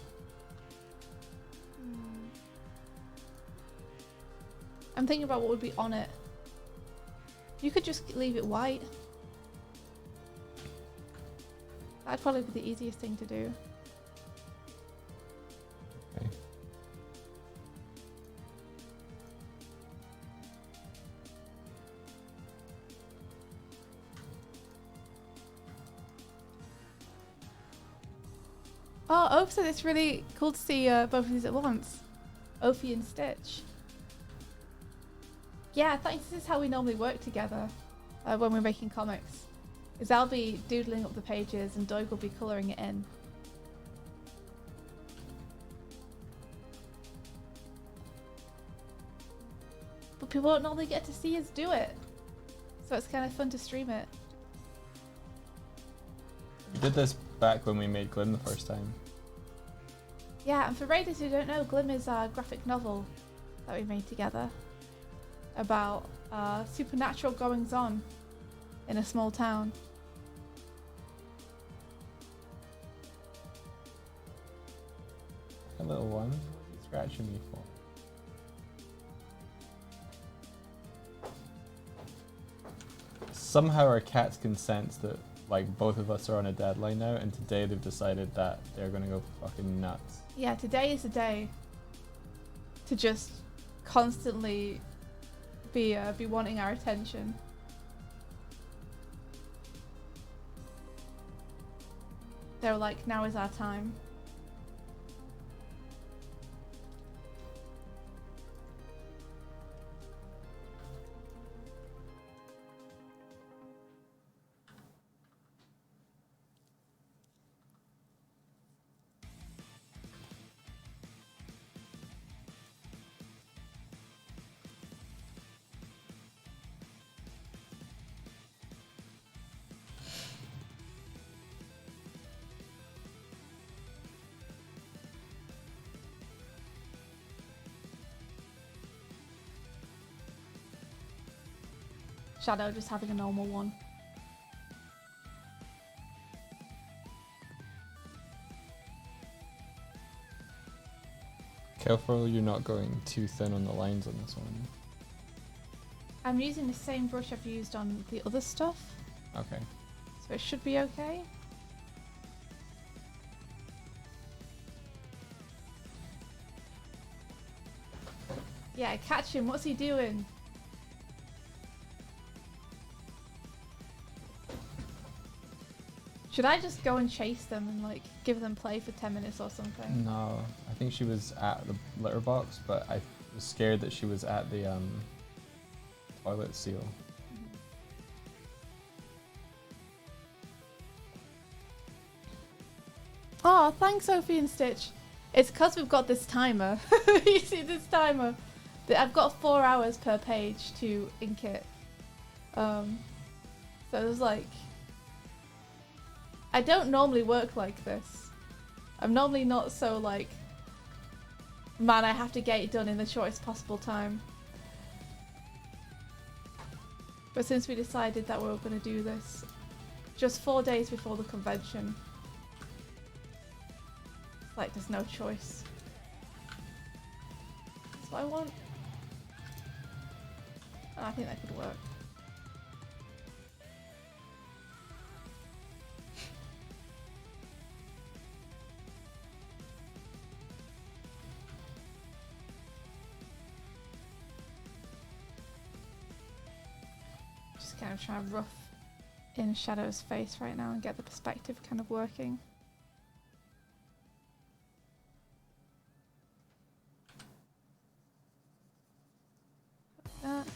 I'm thinking about what would be on it. You could just leave it white. That'd probably be the easiest thing to do. Okay. Oh, Oph said it's really cool to see both of these at once. Ophi and Stitch. Yeah, thanks. This is how we normally work together when we're making comics. Is I'll be doodling up the pages and Doig will be colouring it in. But people don't normally get to see us do it. So it's kind of fun to stream it. We did this back when we made Glim the first time. Yeah, and for raiders who don't know, Glim is our graphic novel that we made together about supernatural goings-on in a small town. A little one. What are you scratching me for? Somehow our cats can sense that like both of us are on a deadline now, and today they've decided that they're gonna go fucking nuts. Yeah, today is the day to just constantly be wanting our attention. They were like, now is our time. Shadow just having a normal one. Careful you're not going too thin on the lines on this one. I'm using the same brush I've used on the other stuff. Okay. So it should be okay. Yeah, catch him. What's he doing? Should I just go and chase them and like give them play for 10 minutes or something? No, I think she was at the litter box, but I was scared that she was at the toilet seal. Oh, thanks, Sophie and Stitch. It's because we've got this timer. You see this timer? I've got 4 hours per page to ink it. So there's like... I don't normally work like this. I'm normally not so like... Man, I have to get it done in the shortest possible time. But since we decided that we were going to do this just 4 days before the convention, like there's no choice. That's what I want. And I think that could work. Just kind of trying to rough in Shadow's face right now and get the perspective kind of working. That.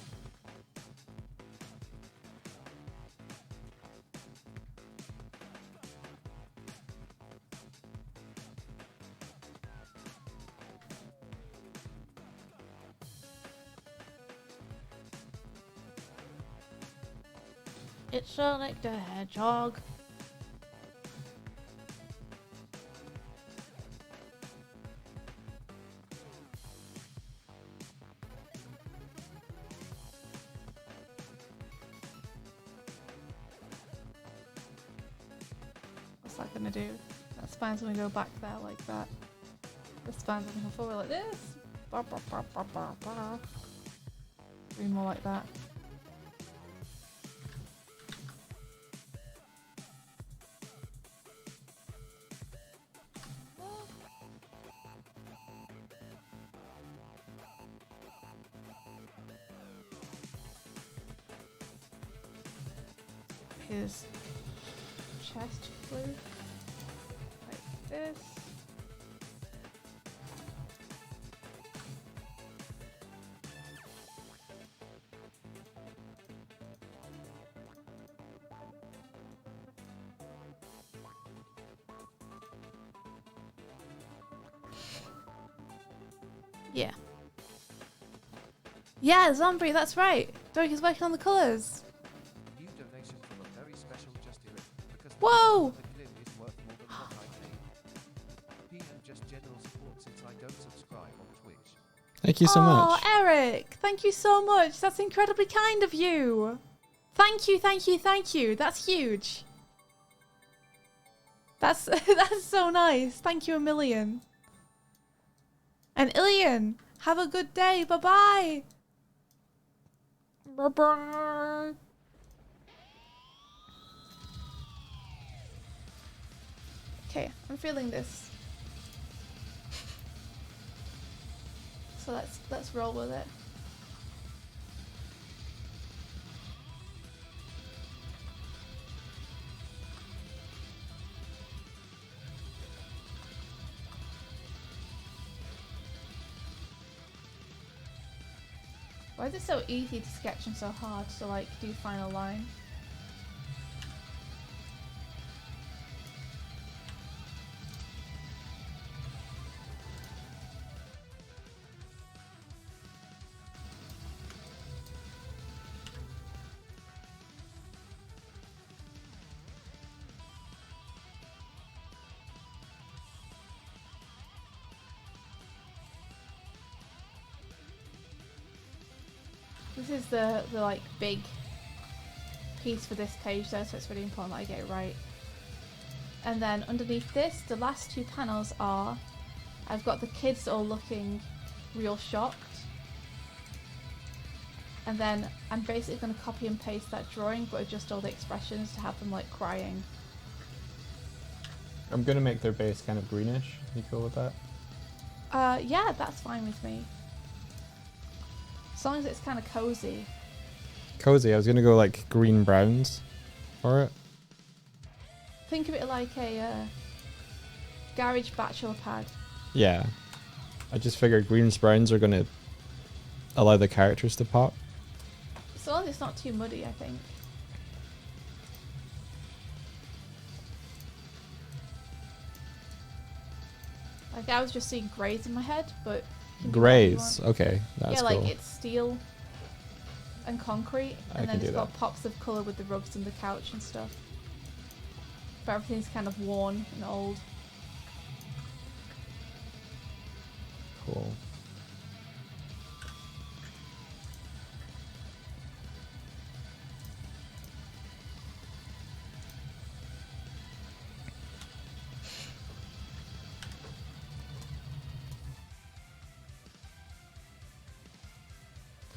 It's Sonic the Hedgehog. What's that gonna do? That spine's gonna go back there like that. The spine's gonna go forward like this. Ba, ba, ba, ba, ba, ba. Be more like that. His chest flute like this. Yeah. Yeah, Zombie, that's right. Doig is working on the colours. Whoa! Thank you so much. Oh, Eric, thank you so much. That's incredibly kind of you. Thank you, thank you, thank you. That's huge. That's so nice. Thank you a million. And Ilian, have a good day. Bye-bye. Bye-bye. Okay, I'm feeling this. So let's roll with it. Why is it so easy to sketch and so hard to like do final line? This is the like big piece for this page though, so it's really important that I get it right. And then underneath this, the last two panels are, I've got the kids all looking real shocked. And then I'm basically going to copy and paste that drawing, but adjust all the expressions to have them like crying. I'm going to make their base kind of greenish. You cool with that? Yeah, that's fine with me. As long as it's kind of cozy. Cozy. I was going to go like green browns for it. Think of it like a garage bachelor pad. Yeah. I just figured greens browns are going to allow the characters to pop. So long as it's not too muddy, I think. Like I was just seeing greys in my head, but greys, okay, that's cool. Yeah, like cool. it's steel and concrete, and then it's got pops of colour with the rugs and the couch and stuff. But everything's kind of worn and old. Cool.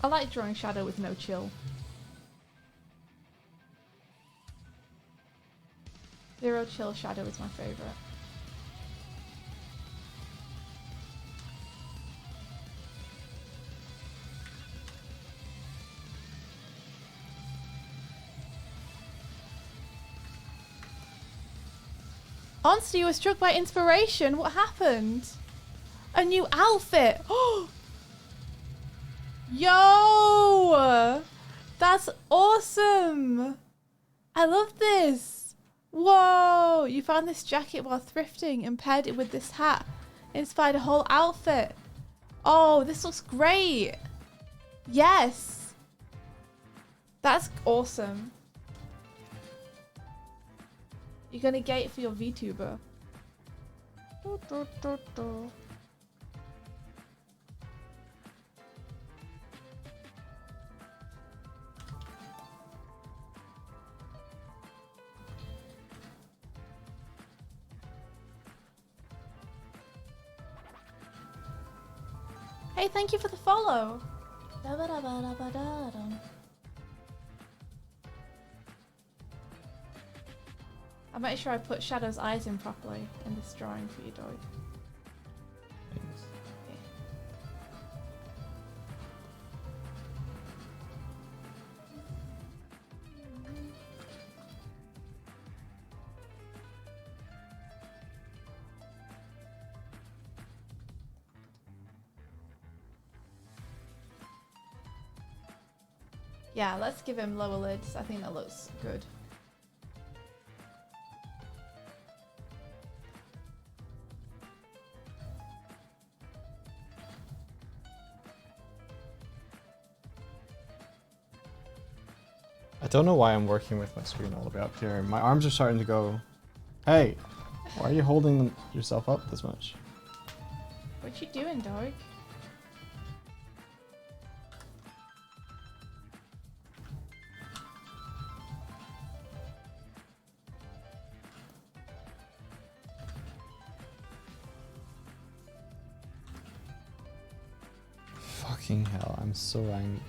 I like drawing shadow with no chill. Zero chill shadow is my favourite. Honestly, you were struck by inspiration. What happened? A new outfit. Oh! Yo! That's awesome! I love this! Whoa! You found this jacket while thrifting and paired it with this hat. Inspired a whole outfit. Oh, this looks great! Yes! That's awesome. You're gonna get it for your VTuber. Hey, thank you for the follow. I'll make sure I put Shadow's eyes in properly in this drawing for you, Doig. Thanks. Okay. Yeah, let's give him lower lids. I think that looks good. I don't know why I'm working with my screen all the way up here. My arms are starting to go, hey, why are you holding yourself up this much? What you doing, Doig? Fucking hell, I'm so angry.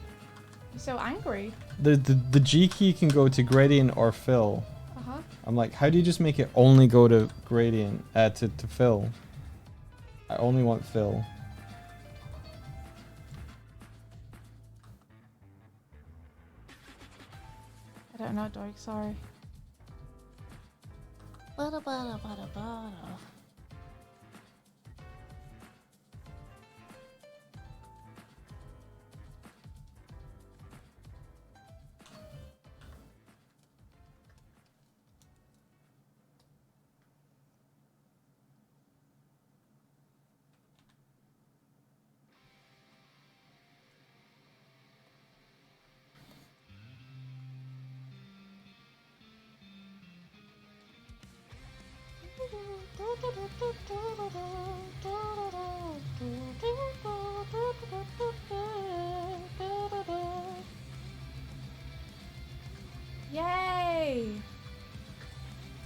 You're so angry. The G key can go to gradient or fill. Uh-huh. I'm like, how do you just make it only go to gradient, to fill? I only want fill. I don't know, Doig, sorry. Yay!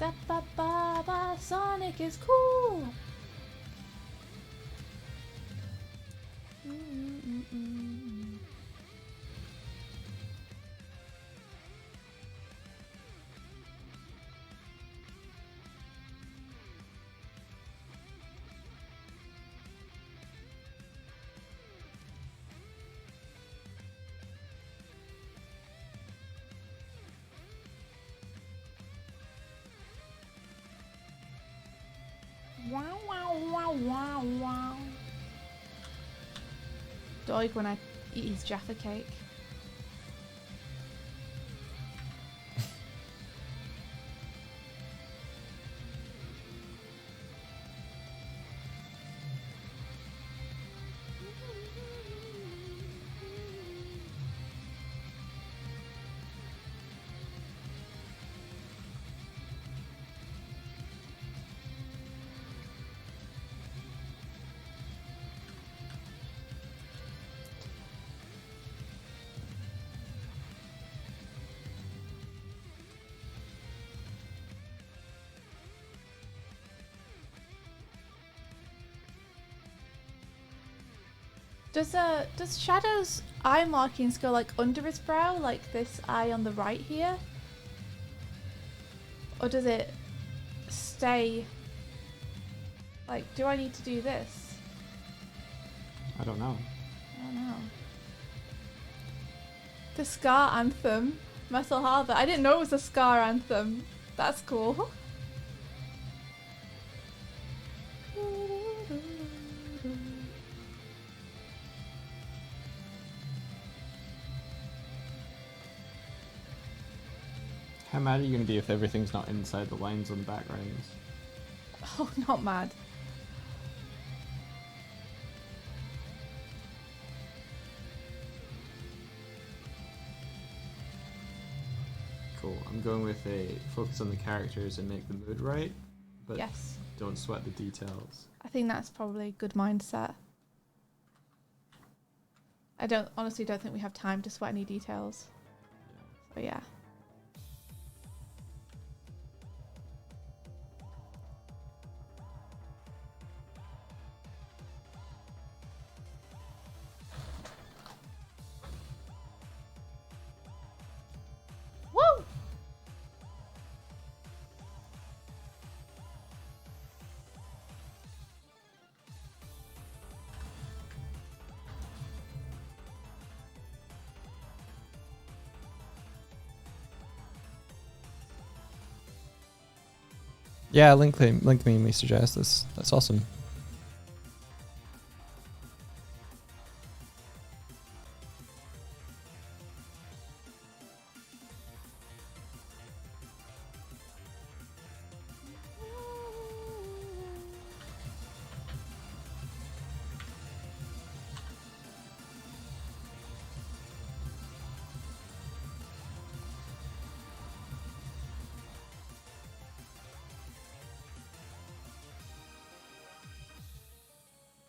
Da ba ba ba, Sonic is cool! Wow, wow, wow, wow, wow. Doig when I eat his Jaffa cake. Does Shadow's eye markings go like under his brow, like this eye on the right here? Or does it stay? Like, do I need to do this? I don't know. I don't know. The Scar anthem, Metal Harbor. I didn't know it was a Scar anthem. That's cool. How mad are you going to be if everything's not inside the lines on the backgrounds? Oh, not mad. Cool. I'm going with a focus on the characters and make the mood right, but Yes. don't sweat the details. I think that's probably a good mindset. I honestly don't think we have time to sweat any details. So yeah. Woo! Yeah, link me, Mr. Jazz. That's awesome.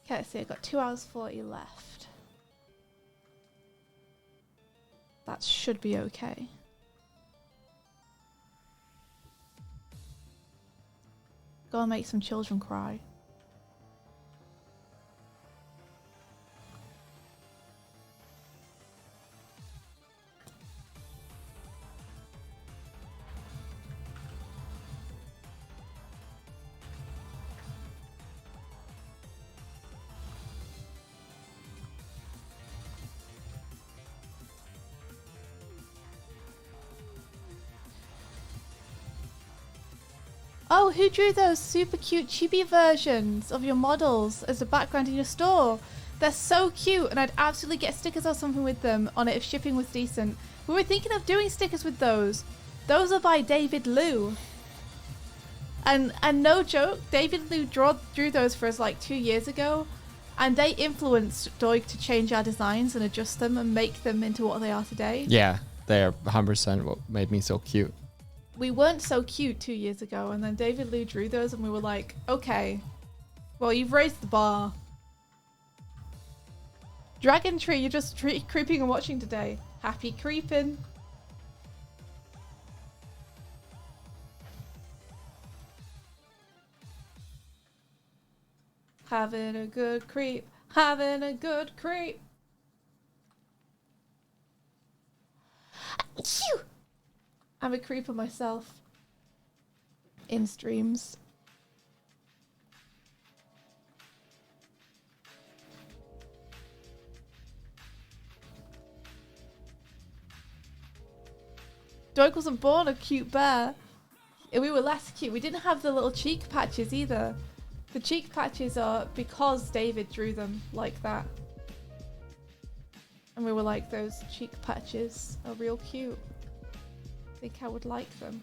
Okay, so I've got 2 hours 40 left. That should be okay. Go and make some children cry. Oh, who drew those super cute chibi versions of your models as a background in your store? They're so cute, and I'd absolutely get stickers or something with them on it if shipping was decent. We were thinking of doing stickers with those. Those are by David Liu. And no joke, David Liu drew those for us like 2 years ago, and they influenced Doig to change our designs and adjust them and make them into what they are today. Yeah, they are 100% what made me so cute. We weren't so cute 2 years ago, and then David Liu drew those, and we were like, okay, well, you've raised the bar. Dragon Tree, you're just creeping and watching today. Happy creeping. Having a good creep. Having a good creep. Achoo! I'm a creeper myself. In streams. Doig wasn't born a cute bear. We were less cute. We didn't have the little cheek patches either. The cheek patches are because David drew them like that. And we were like, those cheek patches are real cute. I think I would like them.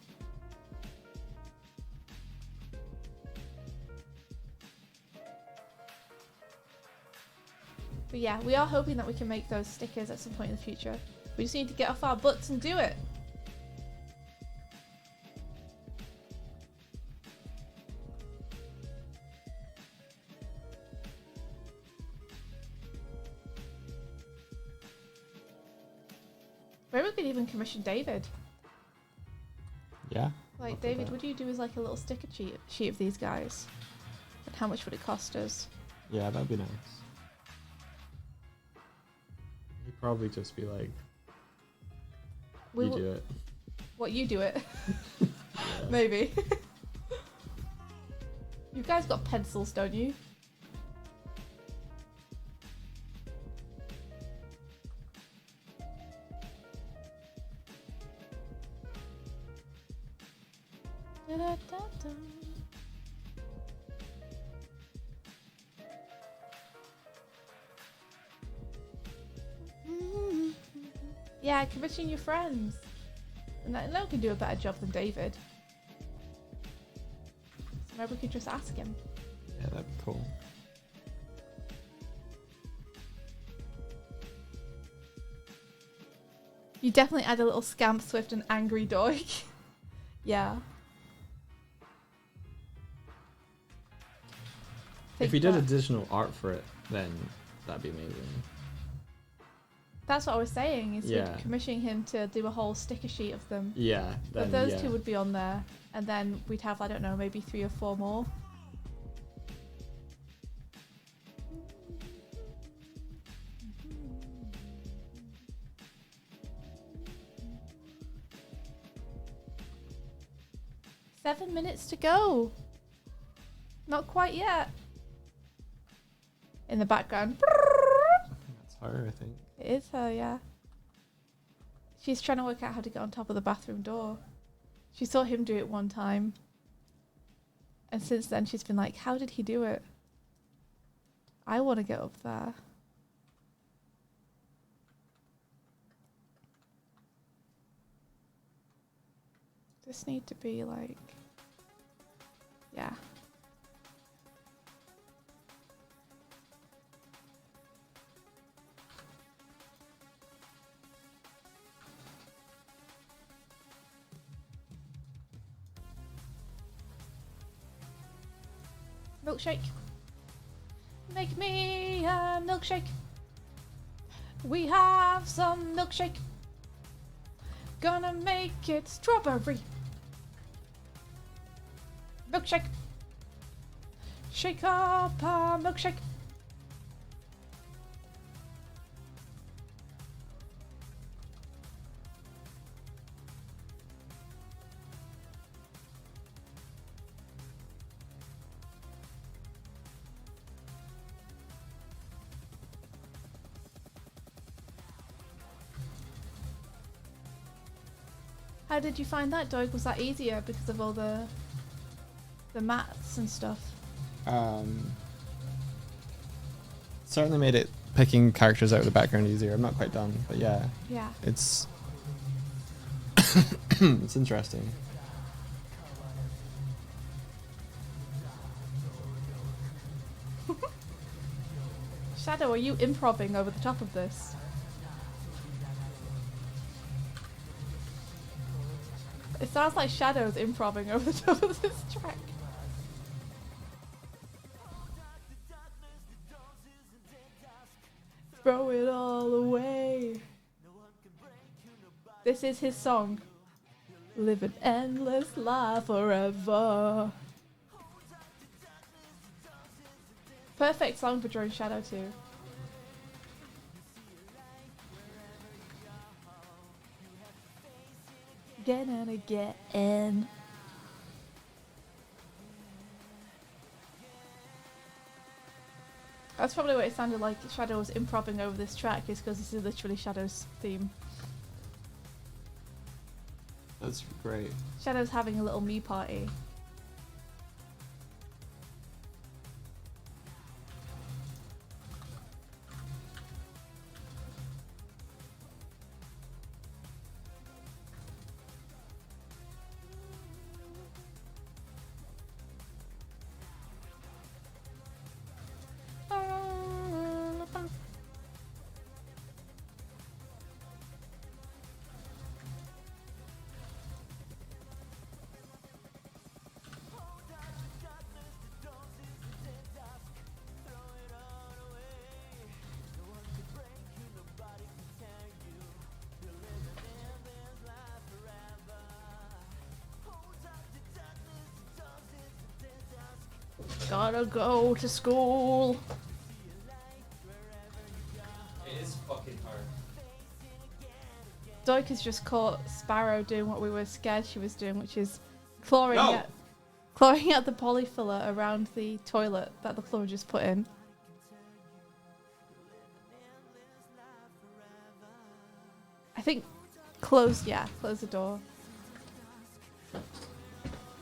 But yeah, we are hoping that we can make those stickers at some point in the future. We just need to get off our butts and do it. Maybe we could even commission David. Yeah. Like, David, would you do as like a little sticker sheet of these guys? And how much would it cost us? Yeah, that'd be nice. He'd probably just be like, you do it. What, you do it? Yeah. Maybe. You guys got pencils, don't you? Da-da-da-da. Yeah, commission your friends. And no one can do a better job than David. So maybe we could just ask him. Yeah, that'd be cool. You definitely add a little Scamp Swift and Angry Doig. Yeah. If we did additional art for it, then that'd be amazing. That's what I was saying, is Yeah. we're commissioning him to do a whole sticker sheet of them. Yeah. But Then, those two would be on there, and then we'd have, I don't know, maybe 3 or 4 more. Seven minutes to go. Not quite yet. In the background. That's her, I think. It is her, yeah. She's trying to work out how to get on top of the bathroom door. She saw him do it one time. And since then she's been like, how did he do it? I want to get up there. Just need to be like, yeah. Milkshake. Make me a milkshake. We have some milkshake. Gonna make it strawberry. Milkshake. Shake up a milkshake. How did you find that, Doig? Was that easier because of all the maths and stuff? Certainly made it picking characters out of the background easier. I'm not quite done, but yeah. Yeah. It's it's interesting. Shadow, are you improvising over the top of this? It sounds like Shadow's improvising over the top of this track. Throw it all away. This is his song. Live an endless life forever. Perfect song for drawing shadow too. Again and again. That's probably what it sounded like Shadow was improvising over this track, is because this is literally Shadow's theme. That's great. Shadow's having a little me party. Gotta go to school. It is fucking hard. Doig has just caught Sparrow doing what we were scared she was doing, which is clawing at the polyfiller around the toilet that the claw just put in. I think close the door.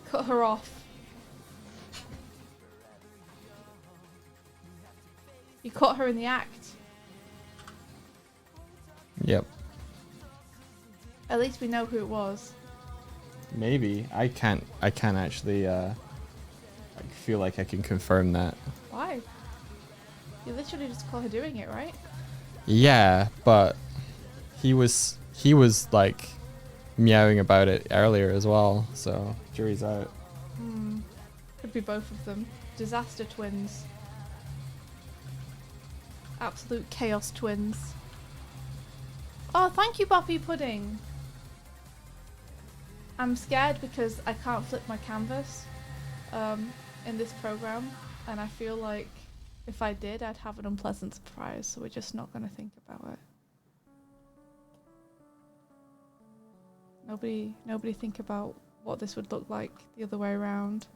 Cut her off. You caught her in the act. Yep. At least we know who it was. Maybe. I can't actually I feel like I can confirm that. Why? You literally just caught her doing it, right? Yeah, but he was like meowing about it earlier as well, so jury's out. Could be both of them. Disaster twins. Absolute chaos twins. Oh, thank you, Boppy Pudding. I'm scared because I can't flip my canvas in this program, and I feel like if I did, I'd have an unpleasant surprise, so we're just not going to think about it. Nobody think about what this would look like the other way around.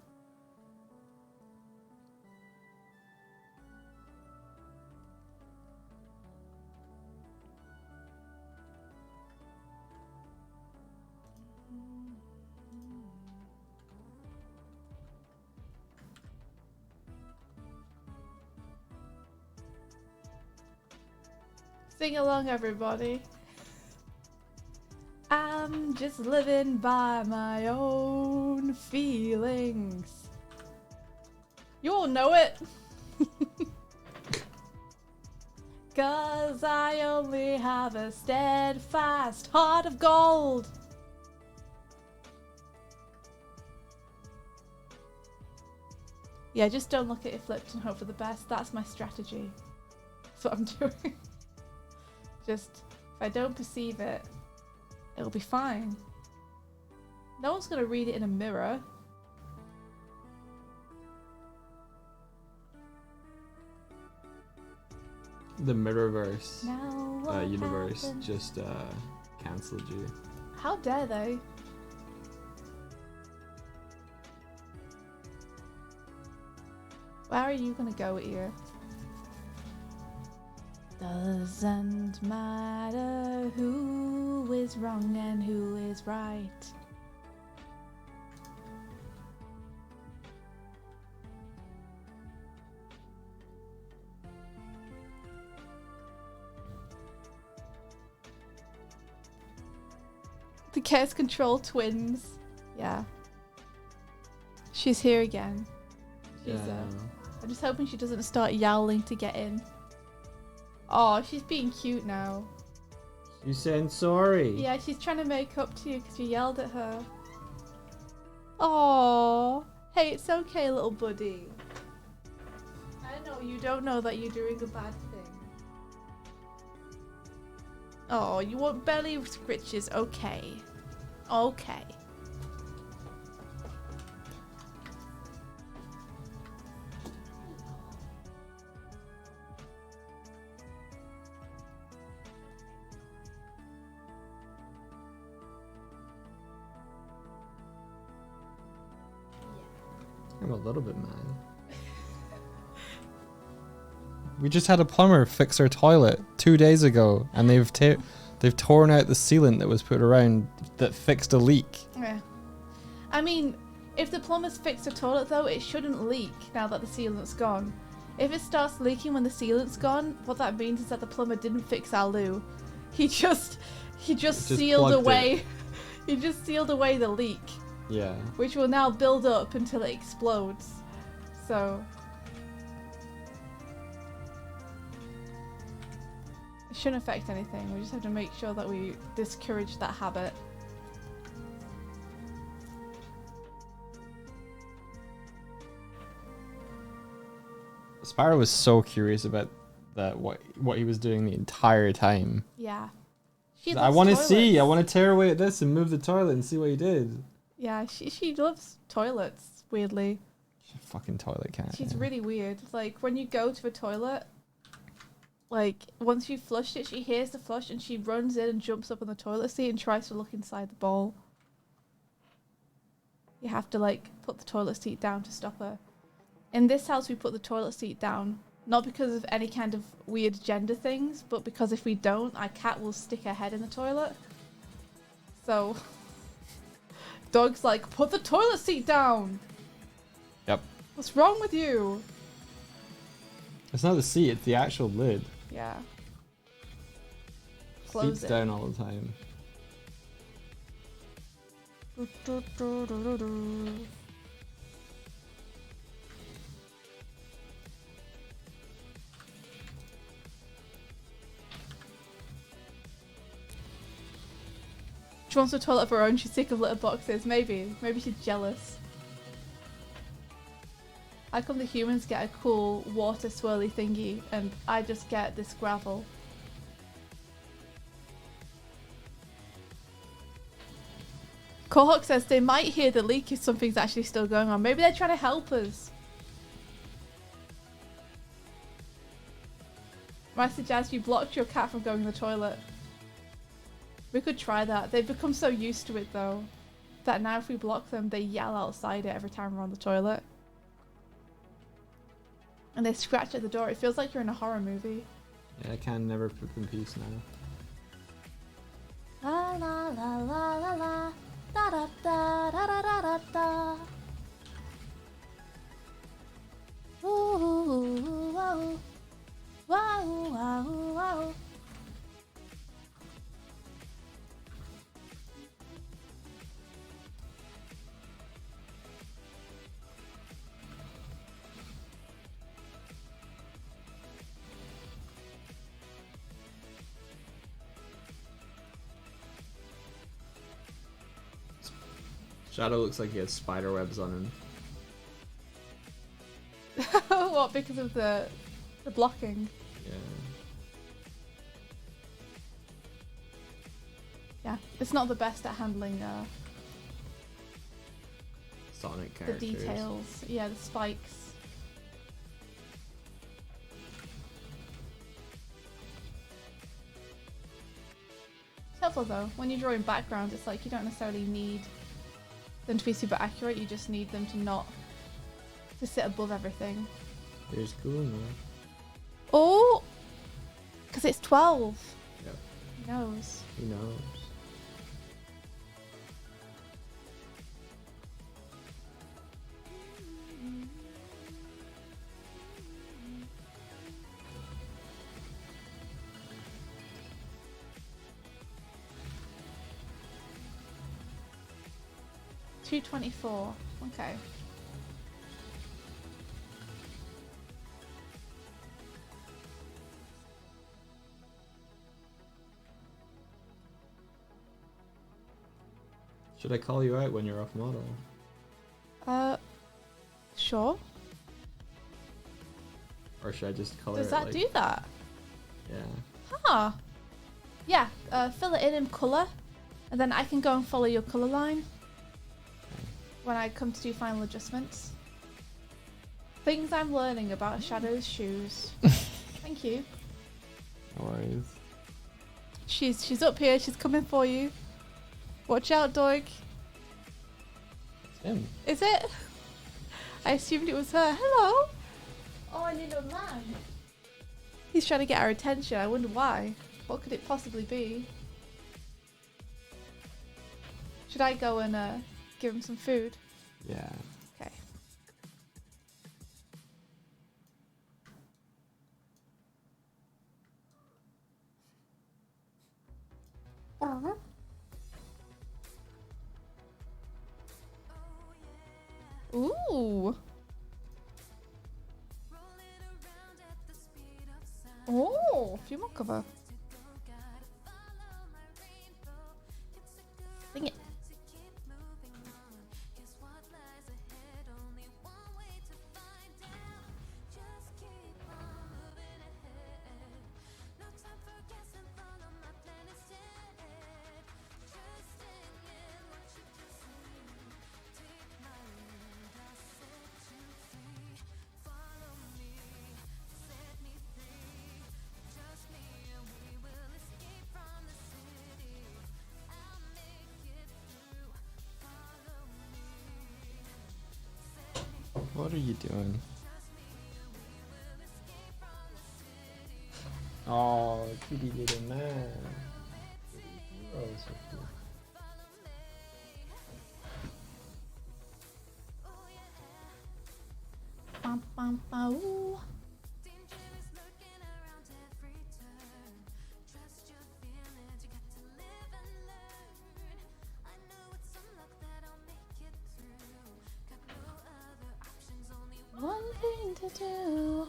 Sing along, everybody. I'm just living by my own feelings. You all know it. 'Cause I only have a steadfast heart of gold. Yeah, just don't look at it flipped and hope for the best. That's my strategy. That's what I'm doing. Just, if I don't perceive it, it'll be fine. No one's gonna read it in a mirror. The Mirrorverse Now universe happened? just cancelled you. How dare they? Where are you gonna go here? Doesn't matter who is wrong and who is right. The Chaos Control twins. Yeah. She's here again. She's, I'm just hoping she doesn't start yowling to get in. Oh, she's being cute now. You saying sorry? Yeah, she's trying to make up to you because you yelled at her. Oh, hey, it's okay, little buddy. I know you don't know that you're doing a bad thing. Oh, you want belly scritches? Okay. Okay. I'm a little bit mad. We just had a plumber fix our toilet 2 days ago, and they've torn out the sealant that was put around that fixed a leak. Yeah. I mean, if the plumber's fixed a toilet though, it shouldn't leak now that the sealant's gone. If it starts leaking when the sealant's gone, what that means is that the plumber didn't fix our loo. He just sealed away. He just sealed away the leak. Yeah. Which will now build up until it explodes. So it shouldn't affect anything. We just have to make sure that we discourage that habit. Spyro was so curious about that what he was doing the entire time. Yeah. I want to see. I want to tear away at this and move the toilet and see what he did. Yeah, she loves toilets, weirdly. She's a fucking toilet cat. She's really weird. Like, when you go to a toilet, like, once you've flushed it, she hears the flush and she runs in and jumps up on the toilet seat and tries to look inside the bowl. You have to, like, put the toilet seat down to stop her. In this house, we put the toilet seat down, not because of any kind of weird gender things, but because if we don't, our cat will stick her head in the toilet. So, Doig's like, put the toilet seat down! Yep. What's wrong with you? It's not the seat, it's the actual lid. Yeah. Close Seat's it. down all the time. She wants a toilet of her own. She's sick of litter boxes. Maybe she's jealous. How come the humans get a cool water swirly thingy and I just get this gravel? Kohawk says they might hear the leak if something's actually still going on. Maybe they're trying to help us. Master Jazz, you blocked your cat from going to the toilet. We could try that. They've become so used to it though, that now if we block them, they yell outside it every time we're on the toilet. And they scratch at the door. It feels like you're in a horror movie. Yeah, I can never poop in peace now. La la la la la la da da da da da da da da. Ooh, wow, wow, wow, wow. Shadow looks like he has spider webs on him. What, because of the blocking? Yeah. Yeah, it's not the best at handling Sonic the characters. details. Yeah, the spikes. It's helpful though. When you're drawing backgrounds, it's like you don't necessarily need them to be super accurate. You just need them to sit above everything. Here's cool enough. Oh, because it's 12. Yep. Who knows? Who knows? $2.24. Okay. Should I call you out when you're off model? Sure. Or should I just color Does it that like... do that? Yeah. Huh. Yeah, fill it in colour, and then I can go and follow your colour line when I come to do final adjustments. Things I'm learning about Shadow's shoes. Thank you. No worries. She's up here. She's coming for you. Watch out, Doig. It's him. Is it? I assumed it was her. Hello. Oh, a little man. He's trying to get our attention. I wonder why. What could it possibly be? Should I go and give him some food? Yeah. Okay. Ooh. Oh, a few more cover. Sing it. What are you doing? Oh, kitty little man. Oh, so cute. Bum, bum, bum, ooh. One thing to do.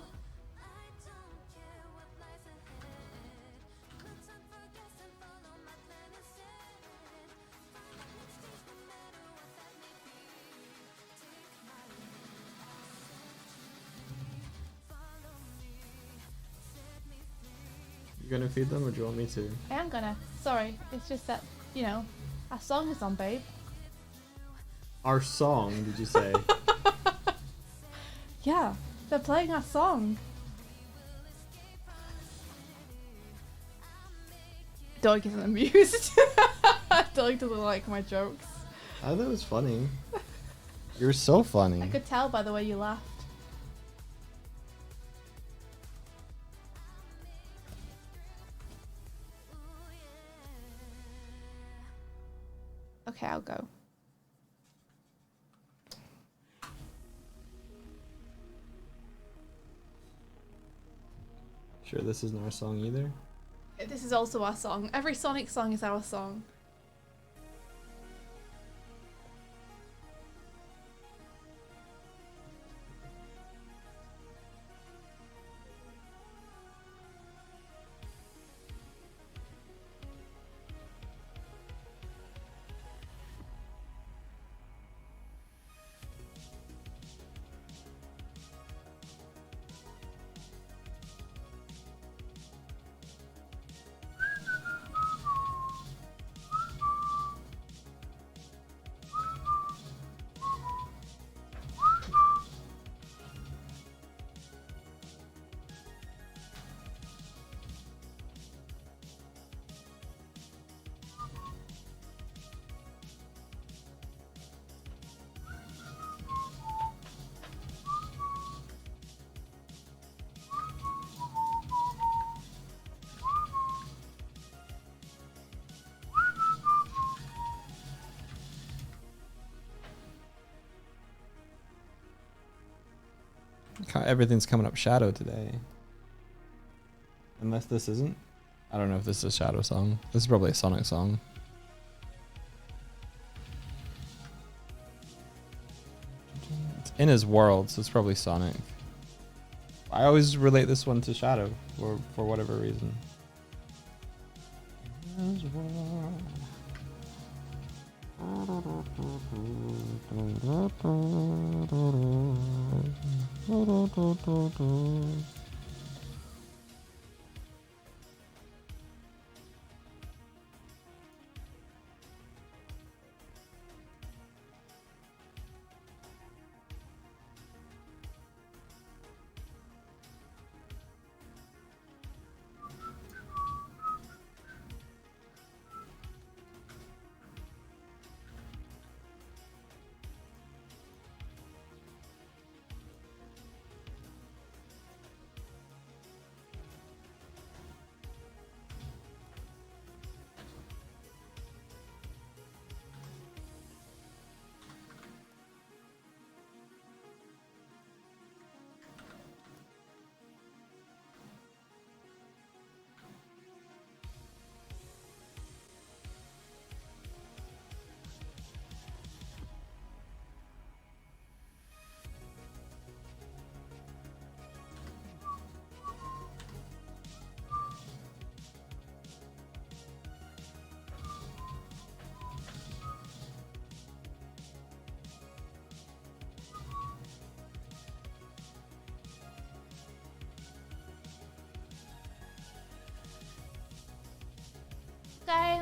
You gonna feed them or do you want me to? I am gonna. Sorry, it's just that, you know, our song is on, babe. Our song, did you say? Yeah, they're playing our song. Doig isn't amused. Doig doesn't like my jokes. I thought it was funny. You're so funny. I could tell by the way you laughed. Okay, I'll go. Sure this isn't our song either? This is also our song. Every Sonic song is our song. Everything's coming up Shadow today. Unless this isn't. I don't know if this is a Shadow song. This is probably a Sonic song. It's in his world, so it's probably Sonic. I always relate this one to Shadow for whatever reason.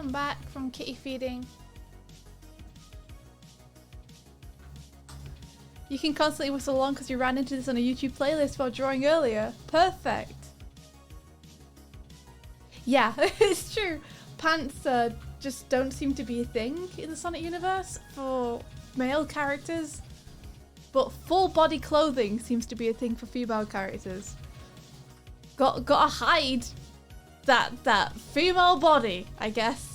I'm back from kitty feeding. You can constantly whistle along because you ran into this on a YouTube playlist while drawing earlier. Perfect. Yeah, it's true. Pants just don't seem to be a thing in the Sonic universe for male characters, but full body clothing seems to be a thing for female characters. Gotta hide that female body, I guess.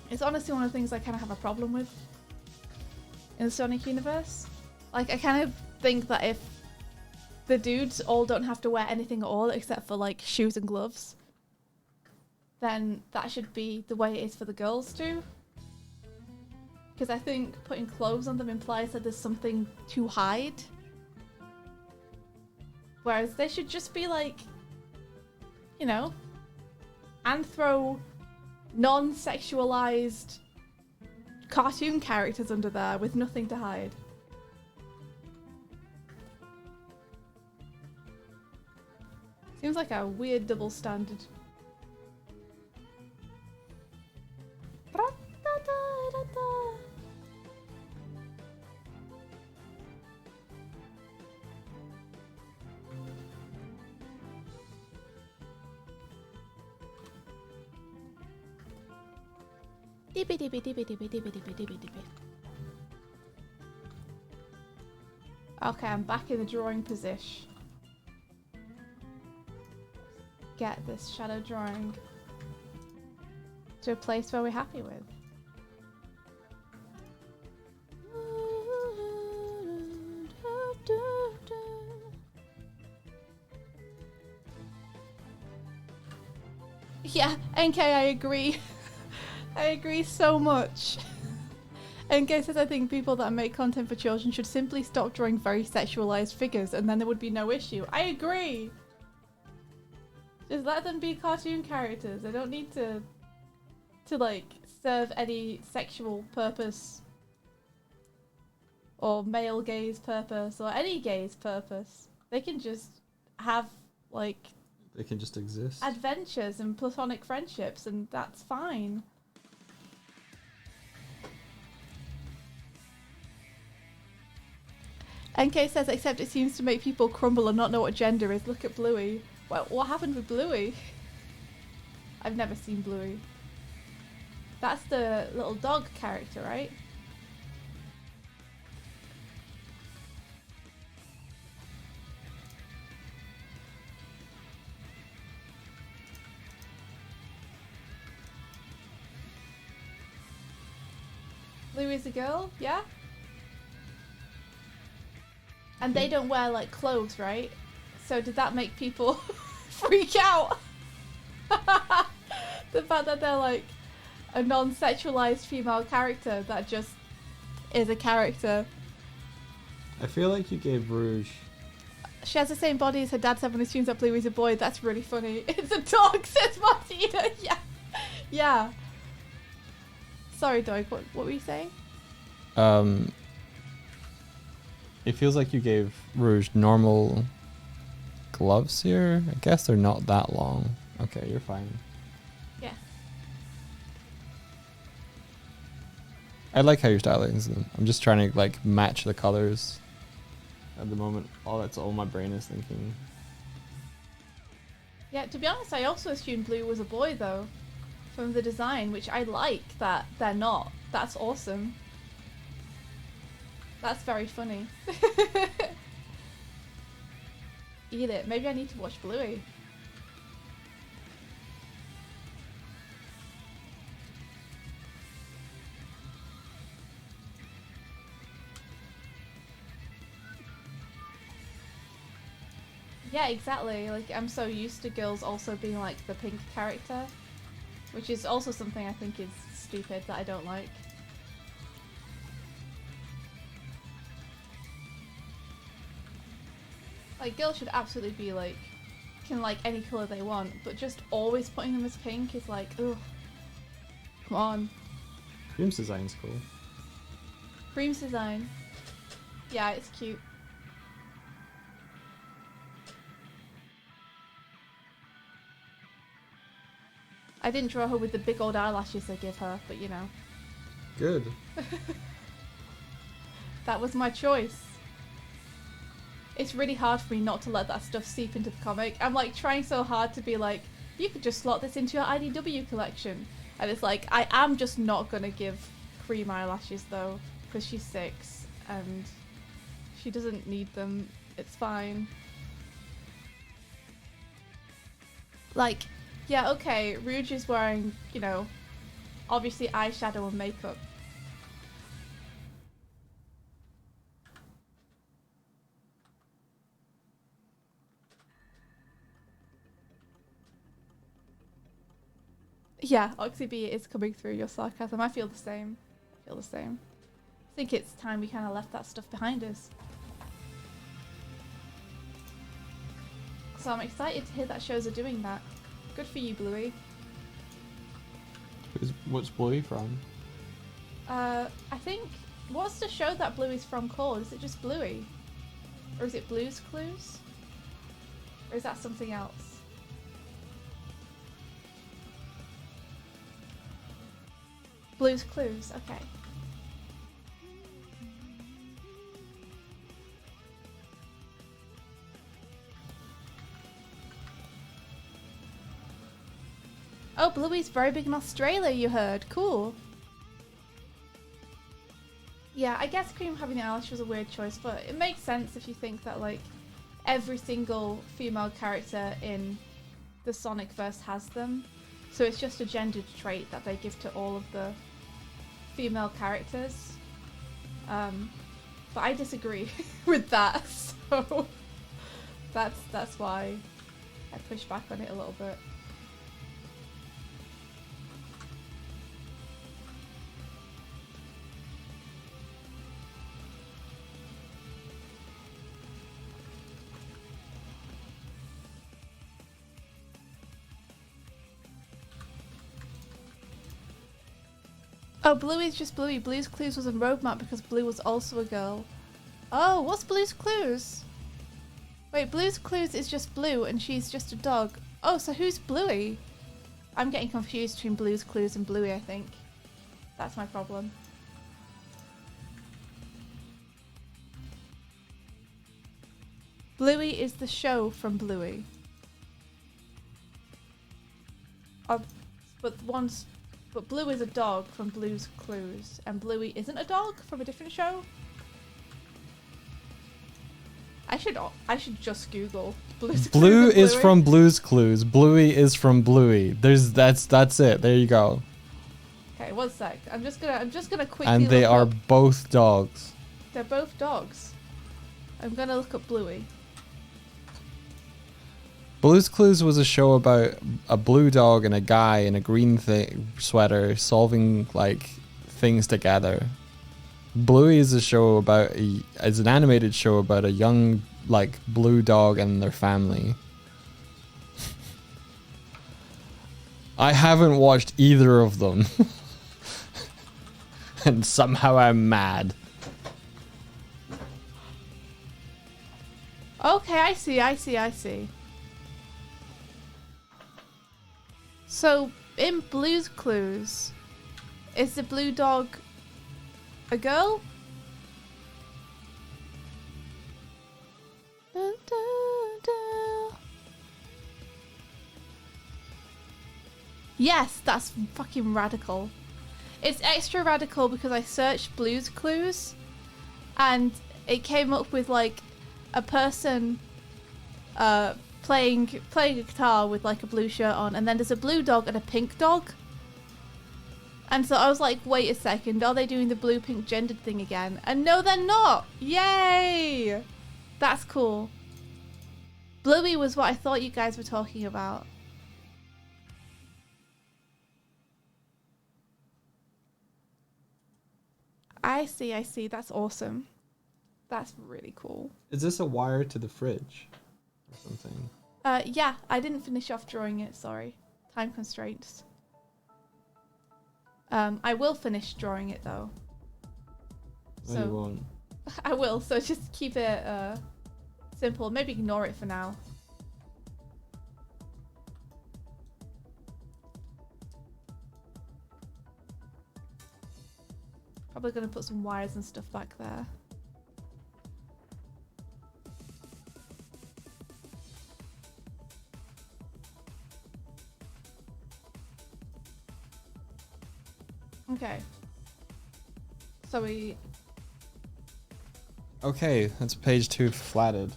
It's honestly one of the things I kind of have a problem with in the Sonic universe. Like, I kind of think that if the dudes all don't have to wear anything at all except for like shoes and gloves, then that should be the way it is for the girls too. Because I think putting clothes on them implies that there's something to hide. Whereas they should just be like, you know, anthro, non-sexualized cartoon characters under there with nothing to hide. Seems like a weird double standard. Okay, I'm back in the drawing position. Get this shadow drawing to a place where we're happy with. Yeah, NK, I agree. I agree so much. NK says, I think people that make content for children should simply stop drawing very sexualized figures and then there would be no issue. I agree. Just let them be cartoon characters. They don't need to like serve any sexual purpose or male gaze purpose or any gaze purpose. They can just have like They can just exist. adventures and platonic friendships, and that's fine. NK says, except it seems to make people crumble and not know what gender is. Look at Bluey. Well, what happened with Bluey? I've never seen Bluey. That's the little dog character, right? Bluey's a girl, yeah? And they don't wear like clothes, right? So did that make people freak out? The fact that they're like a non-sexualized female character that just is a character. I feel like you gave Rouge. She has the same body as her dad said when he assumes that Bluey's a boy. That's really funny. It's a dog, says Martina. Yeah. Yeah. Sorry, Doig, what were you saying? It feels like you gave Rouge normal gloves here. I guess they're not that long. Okay, you're fine. Yeah. I like how you're styling them. I'm just trying to like match the colors. At the moment, that's all my brain is thinking. Yeah, to be honest, I also assumed Blue was a boy though, from the design, which I like that they're not. That's awesome. That's very funny. Eat it. Maybe I need to watch Bluey. Yeah, exactly. Like, I'm so used to girls also being like the pink character, which is also something I think is stupid that I don't like. Like, girls should absolutely be like, can like any colour they want, but just always putting them as pink is like, ugh. Come on. Cream's design's cool. Cream's design. Yeah, it's cute. I didn't draw her with the big old eyelashes they give her, but you know. Good. That was my choice. It's really hard for me not to let that stuff seep into the comic. I'm like trying so hard to be like, you could just slot this into your IDW collection. And it's like, I am just not gonna give cream eyelashes though, because she's 6 and she doesn't need them. It's fine. Like, yeah, okay, Rouge is wearing, you know, obviously eyeshadow and makeup. Yeah, Oxy B is coming through your sarcasm. I feel the same. I think it's time we kind of left that stuff behind us. So I'm excited to hear that shows are doing that. Good for you, Bluey. What's Bluey from? I think, what's the show that Bluey's from called? Is it just Bluey? Or is it Blue's Clues? Or is that something else? Blue's Clues, okay. Oh, Bluey's very big in Australia, you heard. Cool. Yeah, I guess Cream having the eyelash was a weird choice, but it makes sense if you think that, like, every single female character in the Sonicverse has them. So it's just a gendered trait that they give to all of the female characters. But I disagree with that, so that's why I push back on it a little bit. Oh, Bluey's just Bluey. Blue's Clues was a roadmap because Blue was also a girl. Oh, what's Blue's Clues? Wait, Blue's Clues is just Blue and she's just a dog. Oh, so who's Bluey? I'm getting confused between Blue's Clues and Bluey, I think. That's my problem. Bluey is the show from Bluey. But Blue is a dog from Blue's Clues, and Bluey isn't a dog from a different show. I should just Google Blue's Clues. Blue is from Blue's Clues. Bluey is from Bluey. That's it. There you go. Okay, 1 sec. I'm just gonna quickly. And they are both dogs. They're both dogs. I'm gonna look up Bluey. Blue's Clues was a show about a blue dog and a guy in a green sweater solving like things together. Bluey is is an animated show about a young like blue dog and their family. I haven't watched either of them. And somehow I'm mad. Okay, I see. So, in Blue's Clues, is the blue dog a girl? Dun, dun, dun. Yes, that's fucking radical. It's extra radical because I searched Blue's Clues and it came up with like a person playing a guitar with like a blue shirt on, and then there's a blue dog and a pink dog. And so I was like, wait a second, are they doing the blue pink gendered thing again? And no, they're not. Yay! That's cool. Bluey was what I thought you guys were talking about. I see. That's awesome. That's really cool. Is this a wire to the fridge or something? Yeah, I didn't finish off drawing it, sorry. Time constraints. I will finish drawing it though. No, you won't. I will, so just keep it simple. Maybe ignore it for now. Probably gonna put some wires and stuff back there. Okay. So we... Okay, that's page 2 flatted.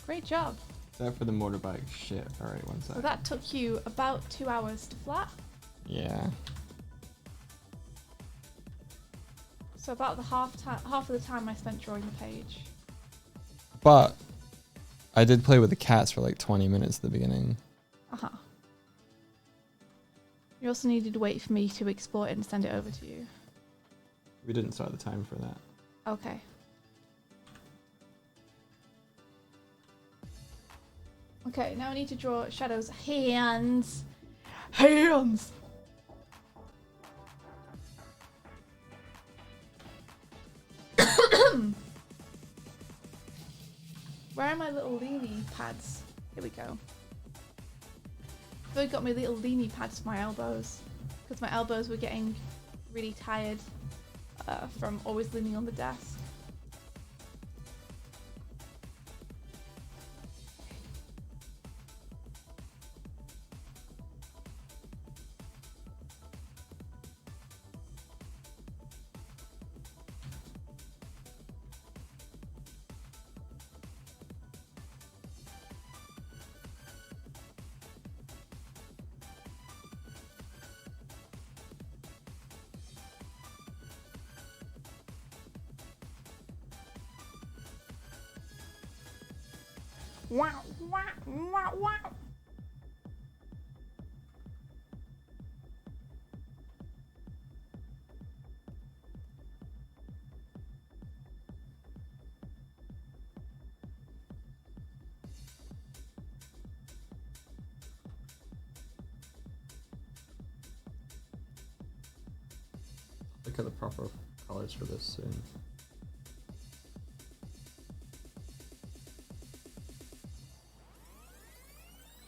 Great job. Except for the motorbike shit. Alright, one sec. So that took you about 2 hours to flat. Yeah. So about the half of the time I spent drawing the page. But I did play with the cats for like 20 minutes at the beginning. Uh-huh. You also needed to wait for me to export it and send it over to you. We didn't start the time for that. Okay. Okay, now I need to draw Shadow's hands. Hands! Where are my little leany pads? Here we go. I've got my little leany pads for my elbows because my elbows were getting really tired from always leaning on the desk. Wow, wow, wow, wow. Look at the proper colors for this soon.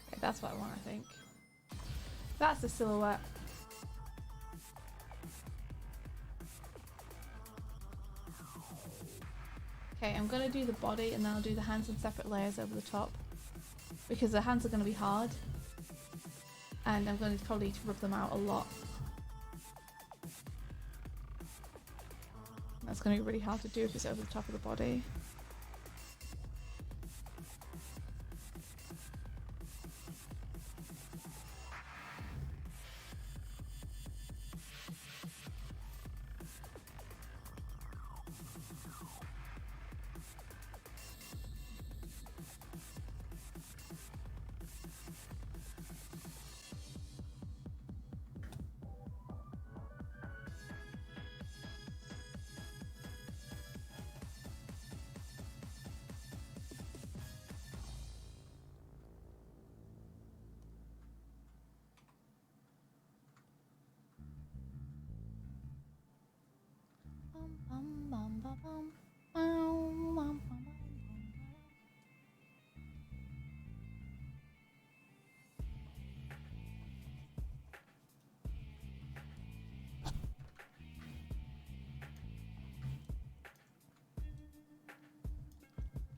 Okay, that's what I want, I think. That's the silhouette. Okay, I'm gonna do the body and then I'll do the hands in separate layers over the top because the hands are gonna be hard and I'm going to probably need to rub them out a lot. That's going to be really hard to do if it's over the top of the body.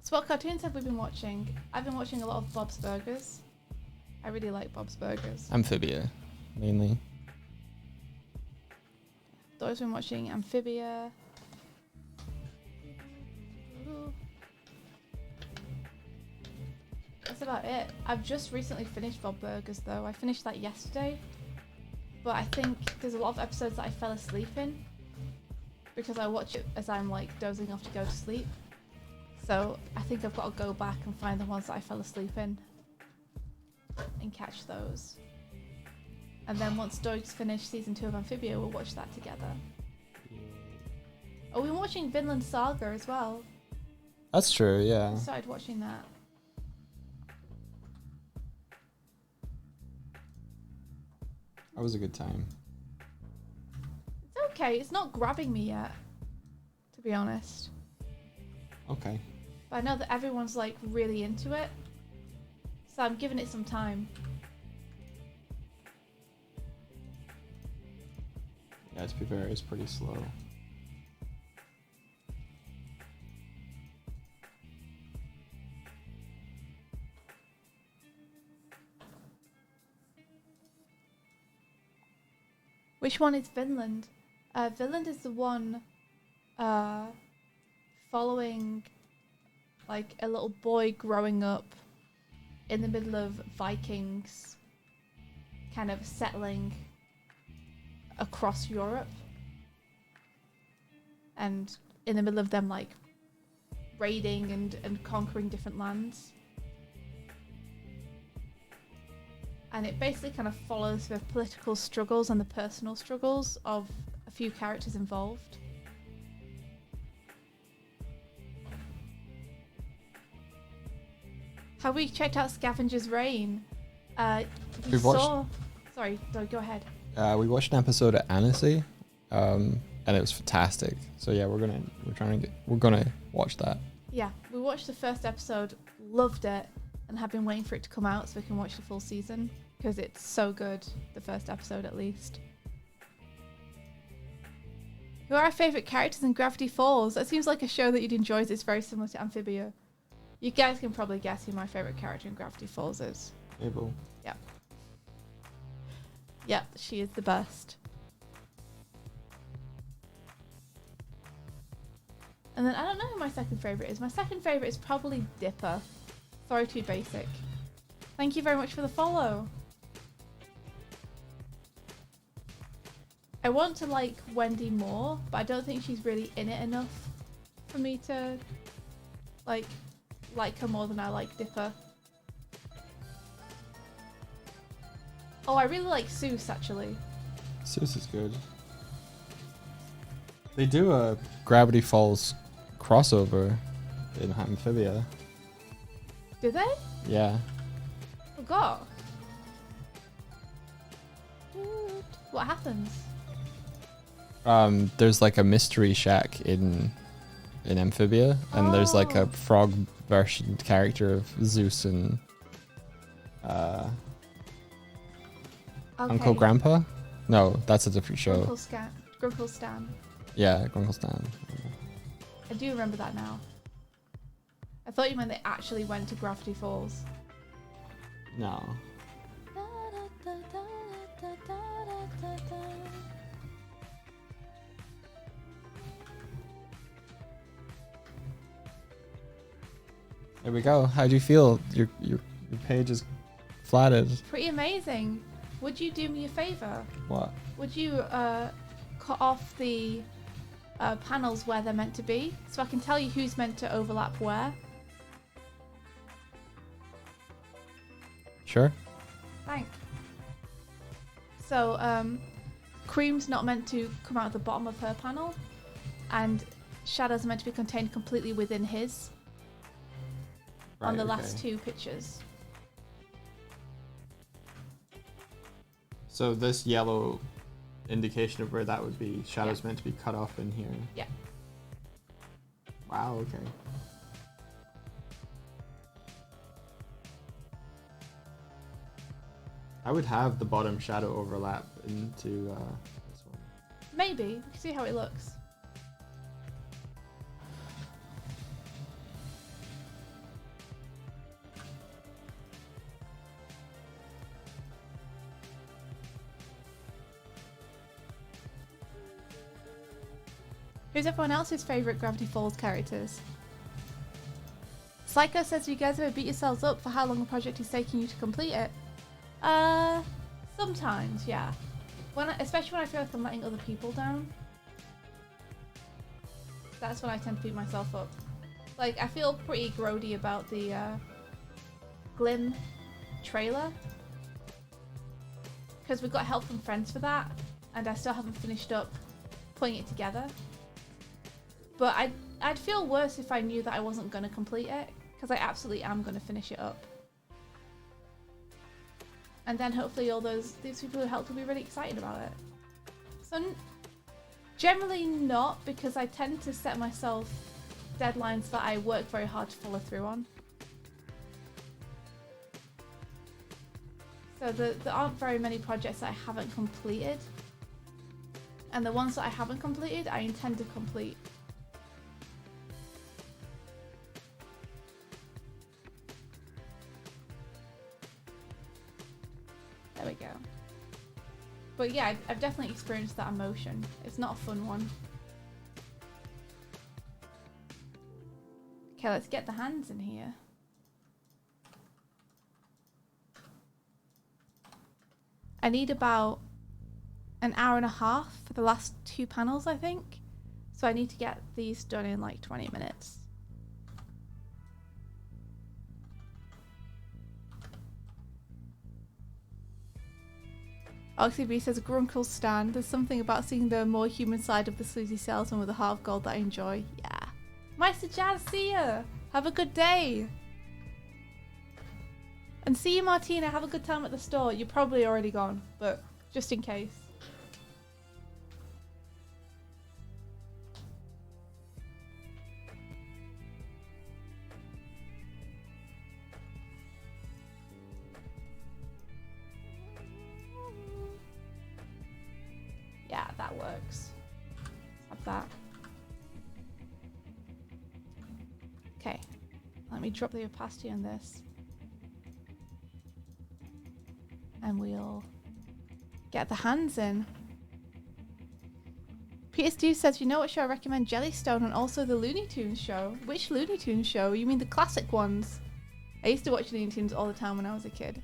So what cartoons have we been watching? I've been watching a lot of Bob's Burgers. I really like Bob's Burgers. Amphibia, mainly. Doig's been watching Amphibia. That's about it. I've just recently finished Bob Burgers though. I finished that yesterday. But I think there's a lot of episodes that I fell asleep in. Because I watch it as I'm like dozing off to go to sleep. So I think I've got to go back and find the ones that I fell asleep in. And catch those. And then once Doig's finished season 2 of Amphibia, we'll watch that together. Oh, we're watching Vinland Saga as well. That's true, yeah. I started watching that. That was a good time. It's okay, it's not grabbing me yet, to be honest. Okay. But I know that everyone's like really into it. So I'm giving it some time. Yeah, to be fair, it's pretty slow. Which one is Vinland? Vinland is the one following like a little boy growing up in the middle of Vikings kind of settling across Europe, and in the middle of them like raiding and conquering different lands. And it basically kind of follows the political struggles and the personal struggles of a few characters involved. Have we checked out Scavenger's Reign? We've watched... Sorry, go ahead. We watched an episode of Annecy, and it was fantastic. So yeah, we're gonna watch that. Yeah, we watched the first episode, loved it, and have been waiting for it to come out so we can watch the full season because it's so good. The first episode, at least. Who are our favourite characters in Gravity Falls? That seems like a show that you'd enjoy. It's very similar to Amphibia. You guys can probably guess who my favourite character in Gravity Falls is. Abel. Yep. Yep, she is the best. And then I don't know who my second favourite is. My second favourite is probably Dipper. Sorry, too basic. Thank you very much for the follow. I want to like Wendy more, but I don't think she's really in it enough for me to like her more than I like Dipper. Oh, I really like Seuss actually. Seuss is good. They do a Gravity Falls crossover in Amphibia. Do they? Yeah. Oh god. What happens? There's like a mystery shack in Amphibia, and there's like a frog version character of Zeus and Uncle Grandpa? No, that's a different show. Grunkle Stan. Yeah, Grunkle Stan. I do remember that now. I thought you meant they actually went to Gravity Falls. No. There we go. How do you feel? Your page is flattered. Pretty amazing. Would you do me a favour? What? Would you cut off the panels where they're meant to be so I can tell you who's meant to overlap where? Sure. Thanks. So, Cream's not meant to come out of the bottom of her panel, and Shadow's meant to be contained completely within his. Right, on the last two pictures. So this yellow indication of where that would be, Shadow's meant to be cut off in here. Yeah. Wow, okay. I would have the bottom shadow overlap into this one. Maybe. We can see how it looks. Who's everyone else's favourite Gravity Falls characters? Psycho says, you guys ever beat yourselves up for how long a project is taking you to complete it? Sometimes, yeah. Especially when I feel like I'm letting other people down. That's when I tend to beat myself up. Like, I feel pretty grody about the Glim trailer. Because we got help from friends for that, and I still haven't finished up putting it together. But I'd feel worse if I knew that I wasn't going to complete it, because I absolutely am going to finish it up. And then hopefully all these people who helped will be really excited about it. So generally not, because I tend to set myself deadlines that I work very hard to follow through on. So there aren't very many projects that I haven't completed. And the ones that I haven't completed, I intend to complete. There we go. But yeah, I've definitely experienced that emotion. It's not a fun one. Okay, let's get the hands in here. I need about an hour and a half for the last 2 panels, I think. So I need to get these done in like 20 minutes. OxyB says, Grunkle Stan, there's something about seeing the more human side of the sleazy salesman with a heart of gold that I enjoy. Yeah. Meister Jazz, see ya! Have a good day! And see you, Martina. Have a good time at the store. You're probably already gone, but just in case. Yeah, that works. Have that. Okay. Let me drop the opacity on this. And we'll get the hands in. Peter Stu says, you know what show I recommend? Jellystone and also the Looney Tunes show. Which Looney Tunes show? You mean the classic ones? I used to watch Looney Tunes all the time when I was a kid.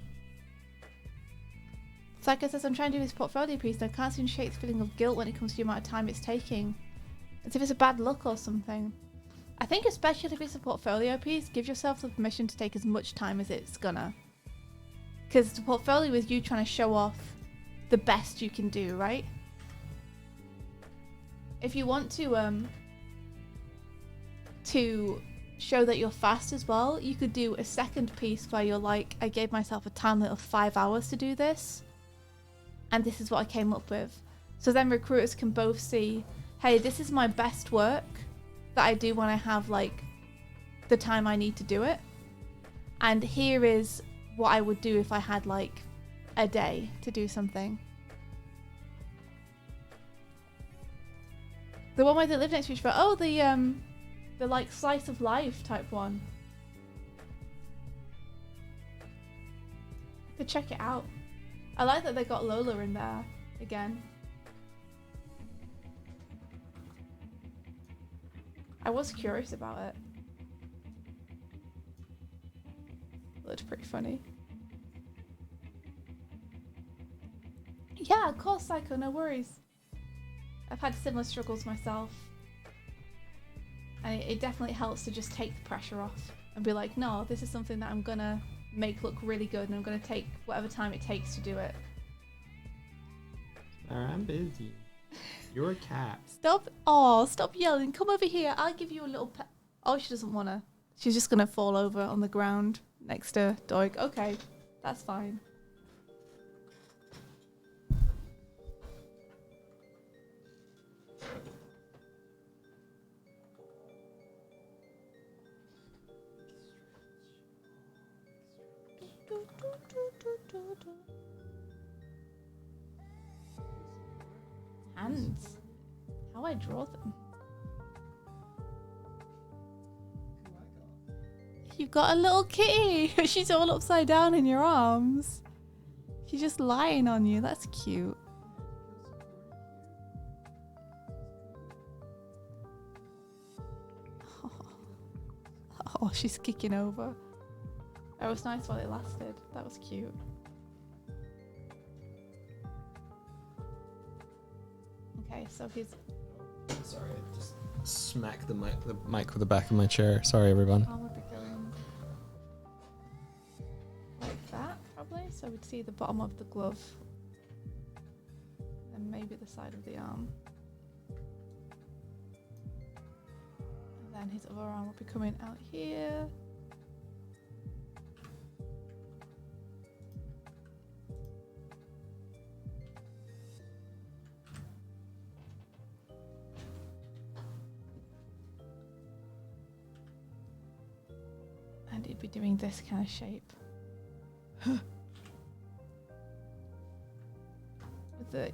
Psycho says, I'm trying to do this portfolio piece and I can't seem to shake the feeling of guilt when it comes to the amount of time it's taking. As if it's a bad look or something. I think especially if it's a portfolio piece, give yourself the permission to take as much time as it's gonna. Because the portfolio is you trying to show off the best you can do, right? If you want to show that you're fast as well, you could do a second piece where you're like, I gave myself a time limit of 5 hours to do this, and this is what I came up with. So then recruiters can both see, hey, this is my best work that I do when I have like the time I need to do it, and here is what I would do if I had like a day to do something. The one where they live next to each other. Oh, the like slice of life type one. I could check it out. I like that they got Lola in there again. I was curious about it. Looked pretty funny. Yeah, of course, Psycho, no worries. I've had similar struggles myself. And it definitely helps to just take the pressure off and be like, no, this is something that I'm gonna make look really good and I'm gonna take whatever time it takes to do it. I'm busy. You're a cat. Stop. Oh, stop yelling. Come over here. I'll give you a little pet. Oh, she doesn't wanna. She's just gonna fall over on the ground next to Doig. Okay, that's fine. Hands. How I draw them. You've got a little kitty. She's all upside down in your arms. She's just lying on you. That's cute. Oh, she's kicking over. That was nice while it lasted. That was cute. Okay, so he's... Sorry, I just smacked the mic with the back of my chair. Sorry, everyone. Arm would be going like that, probably. So we'd see the bottom of the glove. And maybe the side of the arm. And then his other arm will be coming out here. And he'd be doing this kind of shape. With the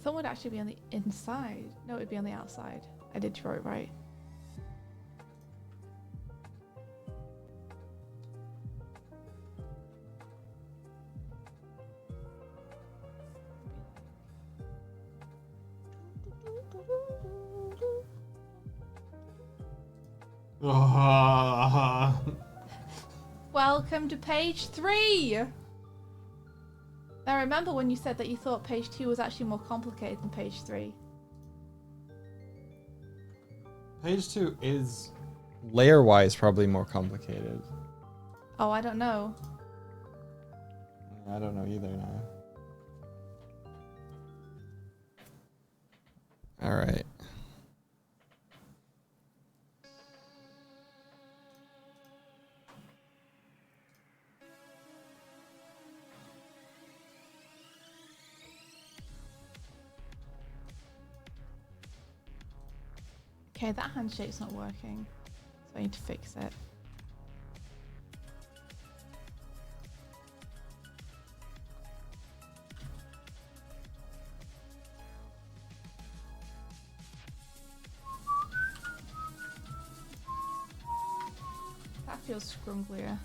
thumb would actually be on the inside. No, it would be on the outside. I did draw it right. Welcome to page 3! Now remember when you said that you thought page 2 was actually more complicated than page 3. Page 2 is layer-wise probably more complicated. Oh, I don't know. I don't know either now. All right. Okay, that handshake's not working, so I need to fix it. That feels scrunglier.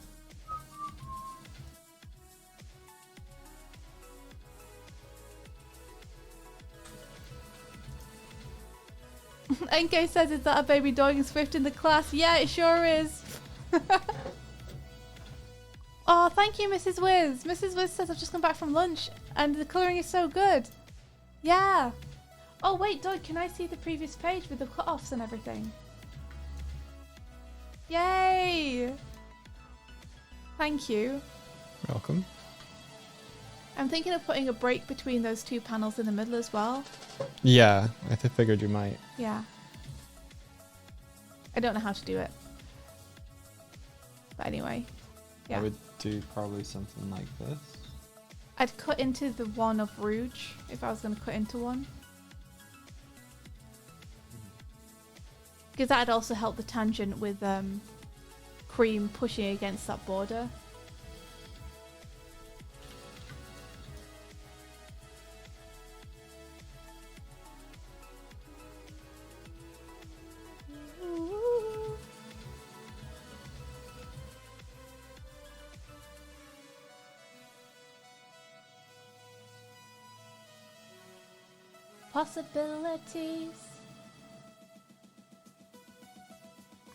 NK says, is that a baby Doig and Swift in the class? Yeah, it sure is. Oh, thank you, Mrs. Wiz. Mrs. Wiz says, I've just come back from lunch and the colouring is so good. Yeah. Oh, wait, Doig, can I see the previous page with the cut-offs and everything? Yay. Thank you. Welcome. I'm thinking of putting a break between those two panels in the middle as well. Yeah, I figured you might. Yeah. I don't know how to do it. But anyway. Yeah. I would do probably something like this. I'd cut into the one of Rouge if I was going to cut into one. Because that'd also help the tangent with Cream pushing against that border. Possibilities.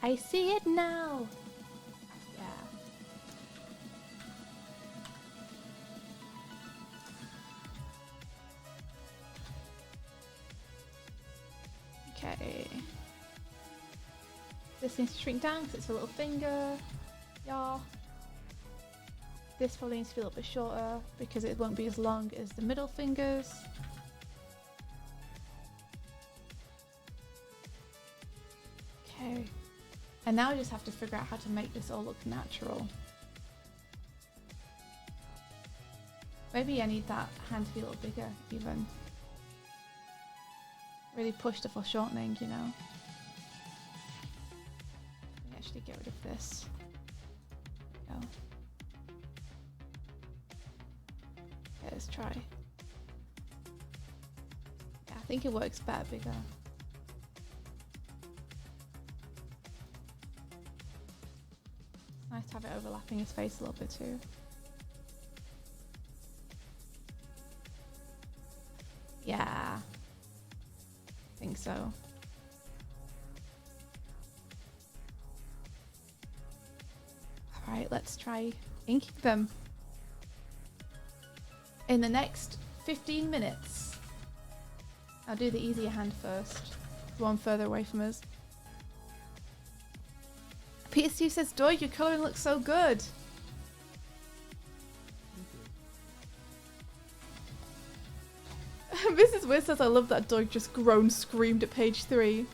I see it now. Yeah. Okay. This needs to shrink down because it's a little finger. Yeah. This probably needs to be a little bit shorter because it won't be as long as the middle fingers. Okay. And now I just have to figure out how to make this all look natural. Maybe I need that hand to be a little bigger, even. Really push the foreshortening, you know. Let me actually get rid of this. There we go. Okay, let's try. Yeah, I think it works better bigger. Nice to have it overlapping his face a little bit too. Yeah, I think so. Alright, let's try inking them in the next 15 minutes. I'll do the easier hand first, the one further away from us. PS2 says, Doig, your colouring looks so good. Mrs. Wiz says, I love that Doig just groaned, screamed at page 3.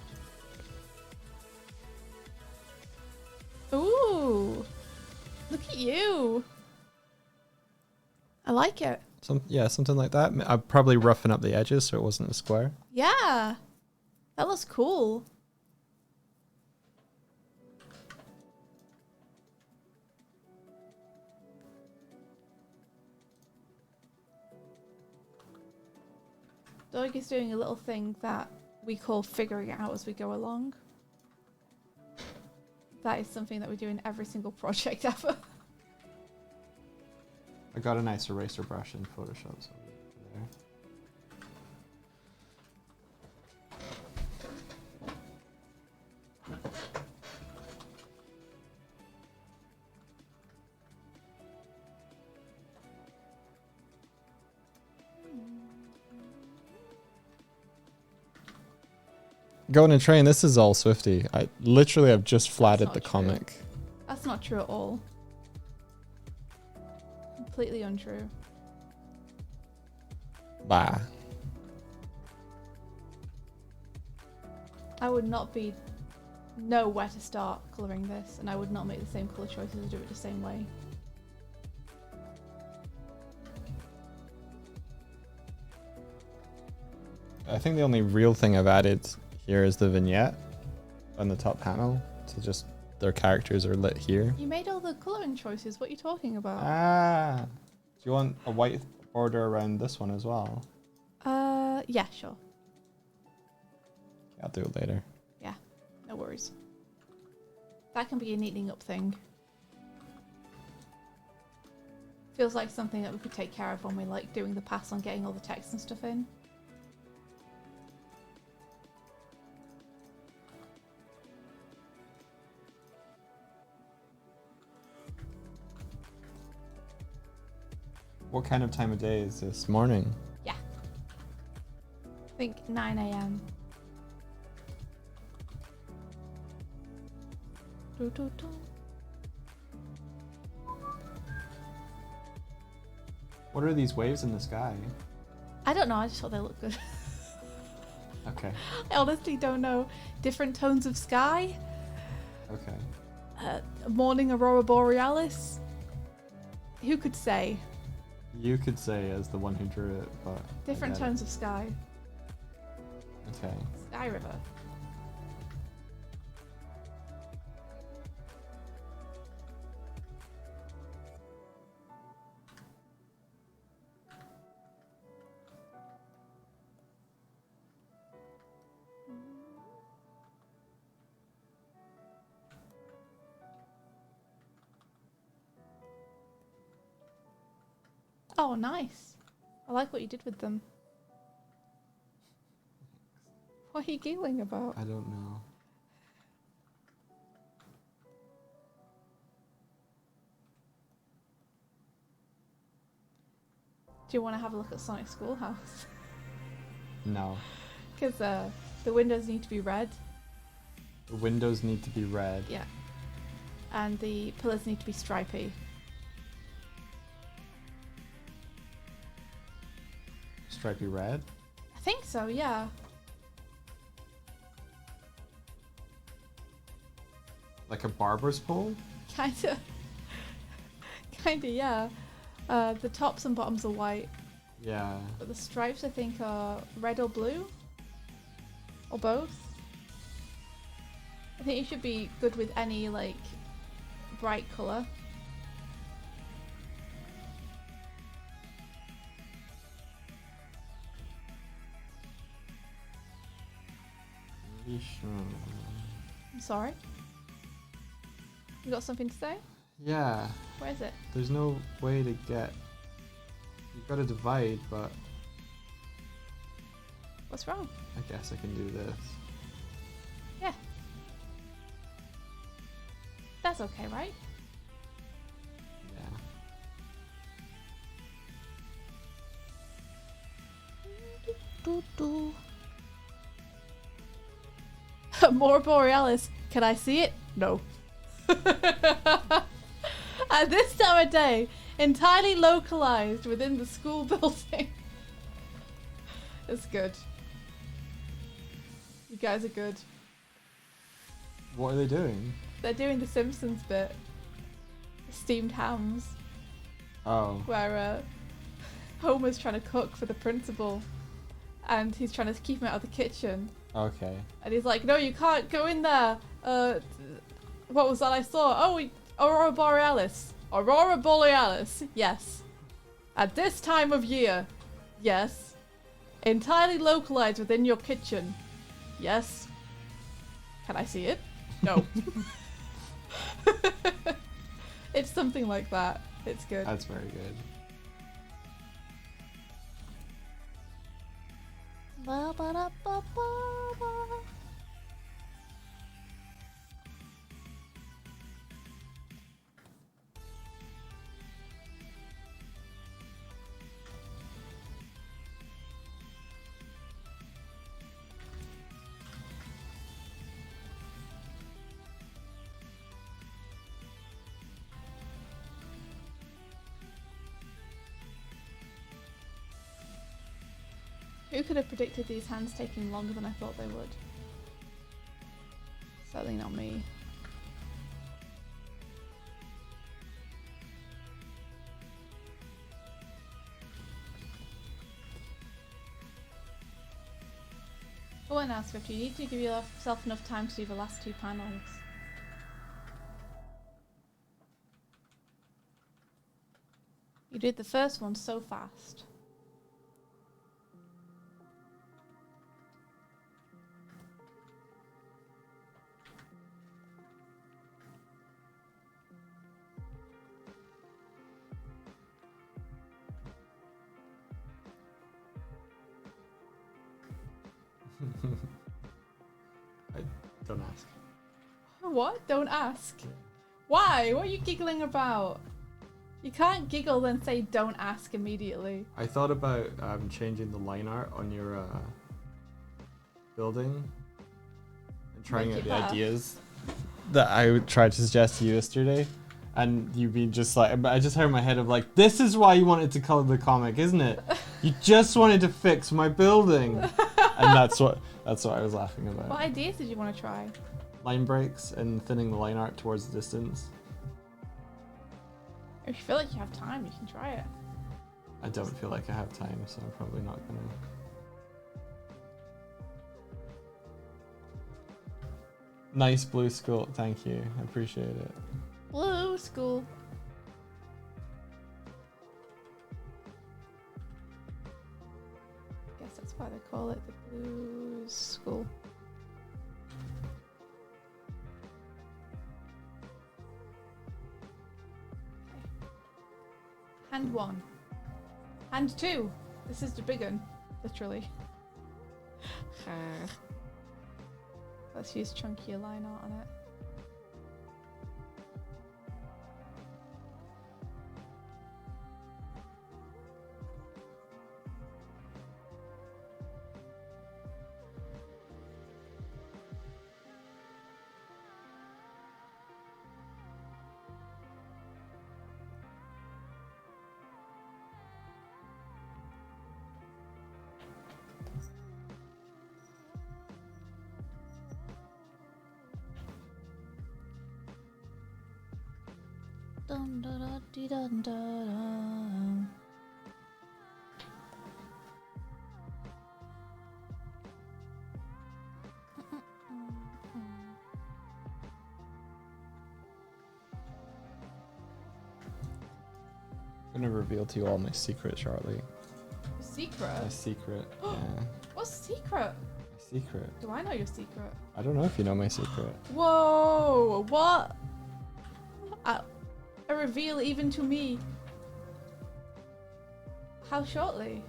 Ooh, look at you. I like it. Yeah, something like that. I'd probably roughen up the edges so it wasn't a square. Yeah, that looks cool. Doig is doing a little thing that we call figuring it out as we go along. That is something that we do in every single project ever. I got a nice eraser brush in Photoshop, so I'll leave it there. Going to train, this is all Swifty. I literally have just flattered the comic. That's not true at all. Completely untrue. Bah. I would not know where to start colouring this, and I would not make the same colour choices or do it the same way. I think the only real thing I've added here is the vignette on the top panel. So just their characters are lit here. You made all the colouring choices. What are you talking about? Ah. Do you want a white border around this one as well? Yeah, sure. I'll do it later. Yeah, no worries. That can be a neatening up thing. Feels like something that we could take care of when we're like doing the pass on getting all the text and stuff in. What kind of time of day is this? Morning? Yeah. I think 9 a.m. What are these waves in the sky? I don't know, I just thought they looked good. Okay. I honestly don't know. Different tones of sky. Okay. Morning aurora borealis. Who could say? You could say as the one who drew it, but... Different tones of sky. Okay. Sky river. Oh, nice. I like what you did with them. What are you giggling about? I don't know. Do you want to have a look at Sonic Schoolhouse? No. Because the windows need to be red. The windows need to be red. Yeah. And the pillars need to be stripy. Stripy red? I think so, yeah. Like a barber's pole? Kinda. Kinda, yeah. The tops and bottoms are white. Yeah. But the stripes, I think, are red or blue? Or both? I think you should be good with any, like, bright colour. I'm sorry? You got something to say? Yeah. Where is it? There's no way to get... You've got to divide, but... What's wrong? I guess I can do this. Yeah. That's okay, right? Yeah. More Borealis. Can I see it? No. At this time of day, entirely localized within the school building. It's good. You guys are good. What are they doing? They're doing the Simpsons bit. Steamed hams. Oh. Where Homer's trying to cook for the principal. And he's trying to keep him out of the kitchen. Okay. And he's like, no, you can't go in there. What was that I saw? Oh, Aurora Borealis. Aurora Borealis. Yes. At this time of year. Yes. Entirely localized within your kitchen. Yes. Can I see it? No. It's something like that. It's good. That's very good. Ba, ba, da, ba, ba, ba. Who could have predicted these hands taking longer than I thought they would? Certainly not me. Oh, and now, Swift, you need to give yourself enough time to do the last 2 panels. You did the first one so fast. Don't ask. What? Don't ask. Why? What are you giggling about? You can't giggle then say don't ask immediately. I thought about changing the line art on your building and trying Make out it the better. ideas. That I tried to suggest to you yesterday, and you being just like, I just heard in my head of like, this is why you wanted to color the comic, isn't it? You just wanted to fix my building, and that's what I was laughing about. What ideas did you want to try? Line breaks and thinning the line art towards the distance. If you feel like you have time, you can try it. I don't feel like I have time, so I'm probably not gonna. Nice blue school, thank you, I appreciate it. Blue school. Guess that's why they call it the blue school. Okay. Hand 1. Hand 2. This is the big one, literally. Let's use chunkier line art on it. Dun, da, da, dee, dun, da, da. I'm gonna reveal to you all my secret shortly. Secret? My secret, yeah. What's secret? My secret. Do I know your secret? I don't know if you know my secret. Whoa! What? A reveal even to me. How shortly?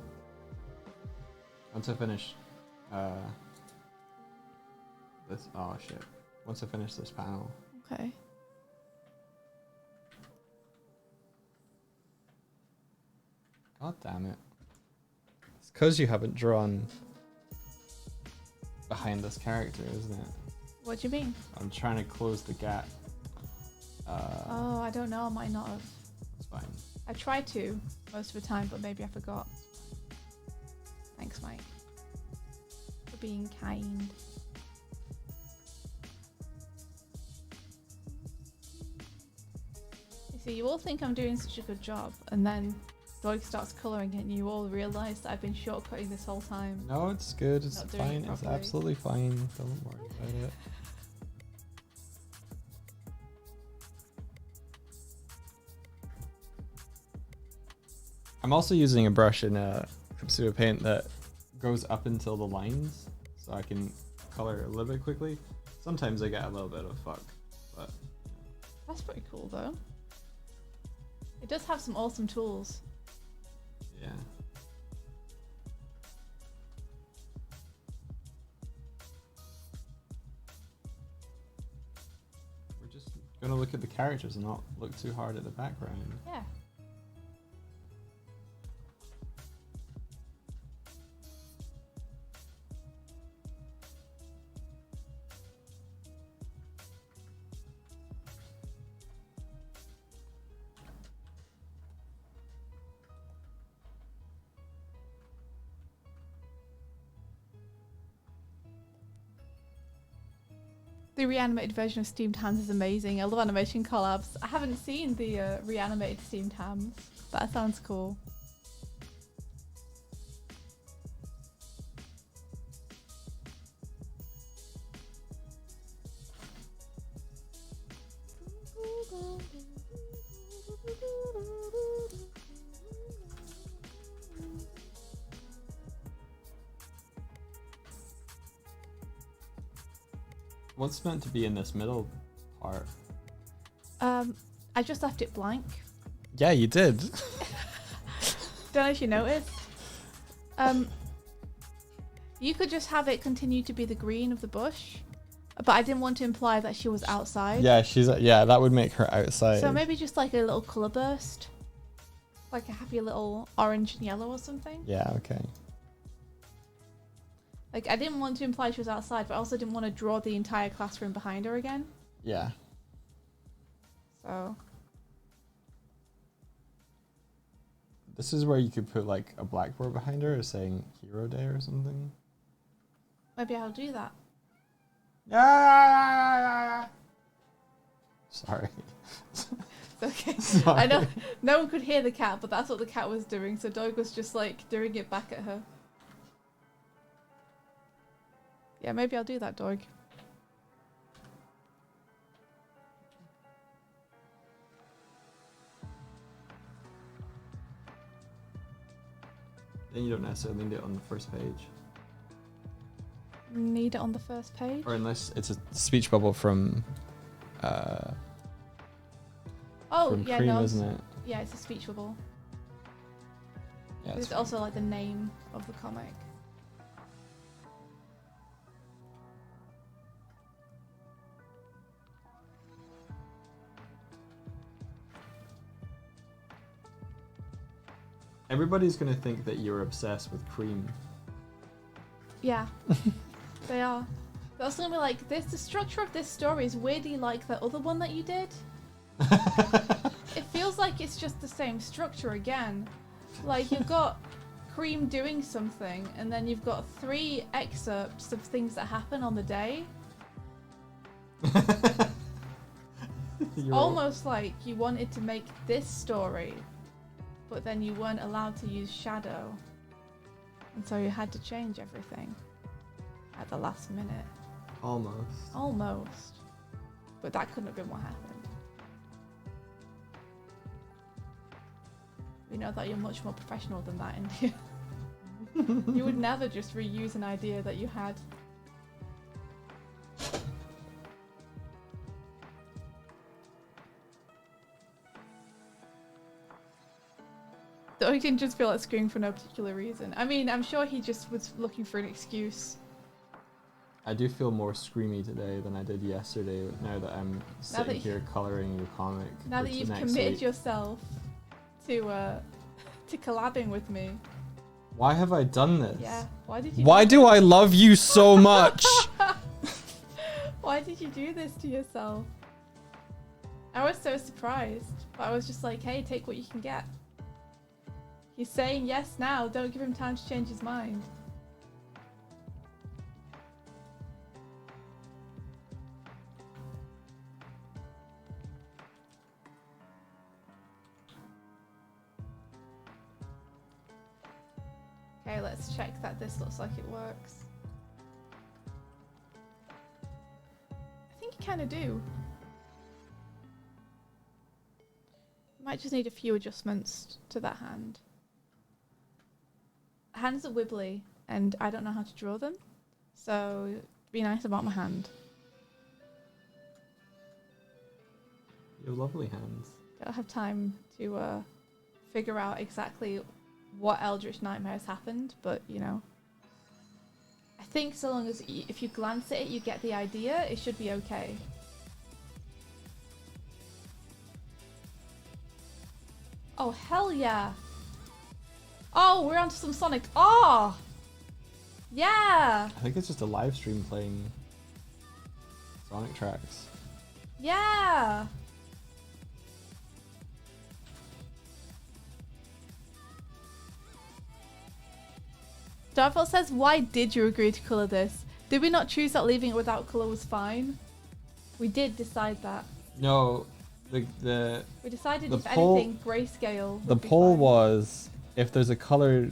Once I finish this, oh shit. Once I finish this panel. Okay. God damn it. It's because you haven't drawn behind this character, isn't it? What do you mean? I'm trying to close the gap. Oh, I don't know. I might not have. It's fine. I try to most of the time, but maybe I forgot. Thanks, Mike, for being kind. You see, you all think I'm doing such a good job, and then Doig starts colouring it, and you all realise that I've been shortcutting this whole time. No, it's good. It's Not doing it fine. It's properly. absolutely fine. Don't worry about it. I'm also using a brush in Pseudo Paint that goes up until the lines, so I can color a little bit quickly. Sometimes I get a little bit of fuck, but That's pretty cool though. It does have some awesome tools. yeah. We're just gonna look at the characters and not look too hard at the background. Yeah. The reanimated version of Steamed Hams is amazing. I love animation collabs. I haven't seen the reanimated Steamed Hams, but that sounds cool. What's meant to be in this middle part? I just left it blank. Yeah, you did. Don't know if you noticed. You could just have it continue to be the green of the bush, but I didn't want to imply that she was outside. Yeah, yeah, that would make her outside. So maybe just like a little colour burst, like a happy little orange and yellow or something. Yeah, okay. Like I didn't want to imply she was outside, but I also didn't want to draw the entire classroom behind her again. Yeah. So This is where you could put like a blackboard behind her saying Hero Day or something. maybe I'll do that. Sorry. It's okay. Sorry. I know no one could hear the cat, but that's what the cat was doing. So Doig was just like doing it back at her. Yeah, maybe I'll do that, Doig. Then you don't necessarily need it on the first page. Need it on the first page? Or unless It's a speech bubble from Oh, from yeah, Cream, no. isn't it? Yeah, it's a speech bubble. Yeah, It's also like the name of the comic. everybody's gonna think that you're obsessed with Cream. Yeah, they are. They're also gonna be like, this. The structure of this story is weirdly like the other one that you did. It feels like it's just the same structure again. Like you've got Cream doing something, and then you've got 3 excerpts of things that happen on the day. Almost like you wanted to make this story, but then you weren't allowed to use shadow, and so you had to change everything at the last minute. Almost. But that couldn't have been what happened. We know that you're much more professional than that, India. You would never just reuse an idea that you had. Though he didn't just feel like screaming for no particular reason. I mean, I'm sure he just was looking for an excuse. I do feel more screamy today than I did yesterday. Now that I'm sitting here coloring your comic. Now that you've committed yourself to collabing with me. Why have I done this? Yeah. Why did you? Why do I love you so much? Why did you do this to yourself? I was so surprised, but I was just like, hey, take what you can get. He's saying yes now. Don't give him time to change his mind. Okay, let's check that this looks like it works. I think you kind of do. Might just need a few adjustments to that hand. Hands are wibbly. and I don't know how to draw them. So be nice about my hand. You have lovely hands. Don't have time to figure out exactly what Eldritch Nightmare has happened, but you know. I think so long as if you glance at it, you get the idea, it should be okay. Oh, hell yeah. Oh, we're onto some Sonic. Oh! Yeah! I think it's just a live stream playing Sonic tracks. Yeah! Darfel says, why did you agree to colour this? Did we not choose that leaving it without colour was fine? We did decide that. No, We decided if poll, anything, grayscale. The poll was, if there's a color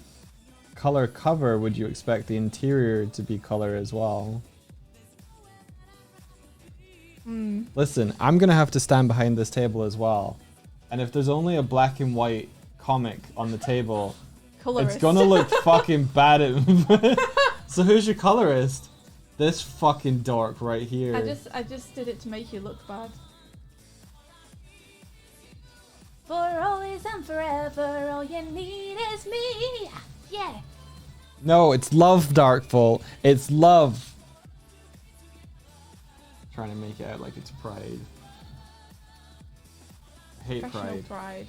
cover, would you expect the interior to be color as well? Listen, I'm gonna have to stand behind this table as well, and if there's only a black and white comic on the table, Colorist. it's gonna look fucking bad at So who's your colorist? This fucking dork right here. I just did it to make you look bad. For always and forever, all you need is me. Yeah. No, it's love, Darkful. It's love. Trying to make it out like it's pride. I hate Professional pride. pride.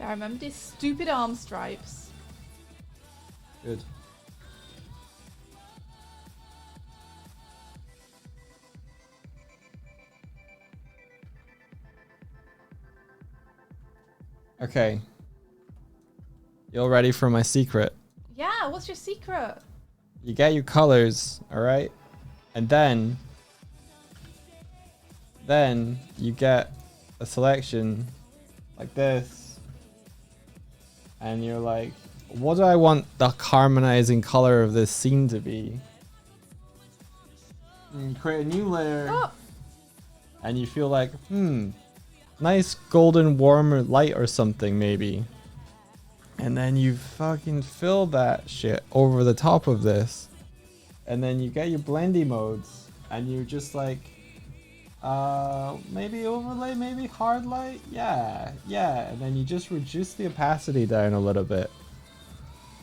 I remember these stupid arm stripes. Good. Okay. You all ready for my secret? Yeah, what's your secret? You get your colors, alright? And then you get a selection like this. And you're like, what do I want the harmonizing color of this scene to be? And you create a new layer. Oh. And you feel like, nice golden warm light or something maybe. And then you fucking fill that shit over the top of this. And then you get your blendy modes. And you're just like, maybe overlay, maybe hard light. Yeah. And then you just reduce the opacity down a little bit.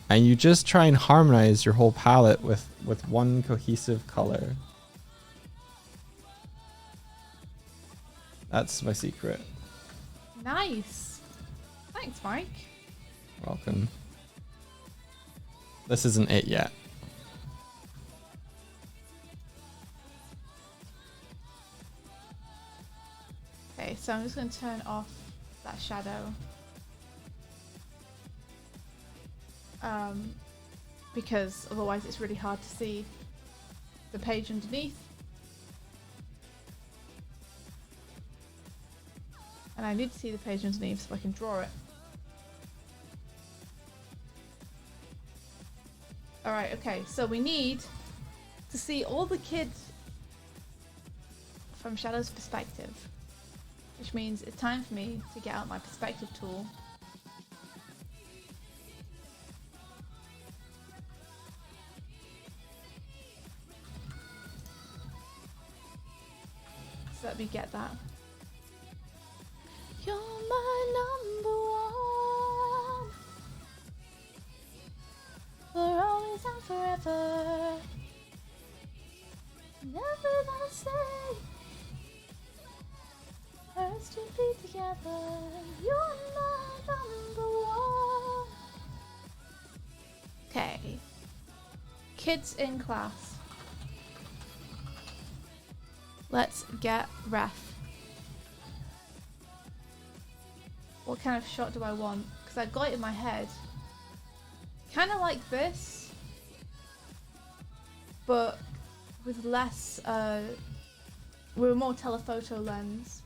And you just try and harmonize your whole palette with one cohesive color. That's my secret. Nice. Thanks, Mike. Welcome. This isn't it yet. Okay, so I'm just going to turn off that shadow. Because otherwise it's really hard to see the page underneath. And I need to see the page underneath so I can draw it. Alright, okay, so we need to see all the kids from Shadow's perspective. Which means it's time for me to get out my perspective tool. So let me get that. You're my number one. For always and forever. Never gonna stay. Us to be together. You're my number one. Okay. Kids in class. Let's get ref. What kind of shot do I want? Because I got it in my head. Kind of like this. But with less, with a more telephoto lens.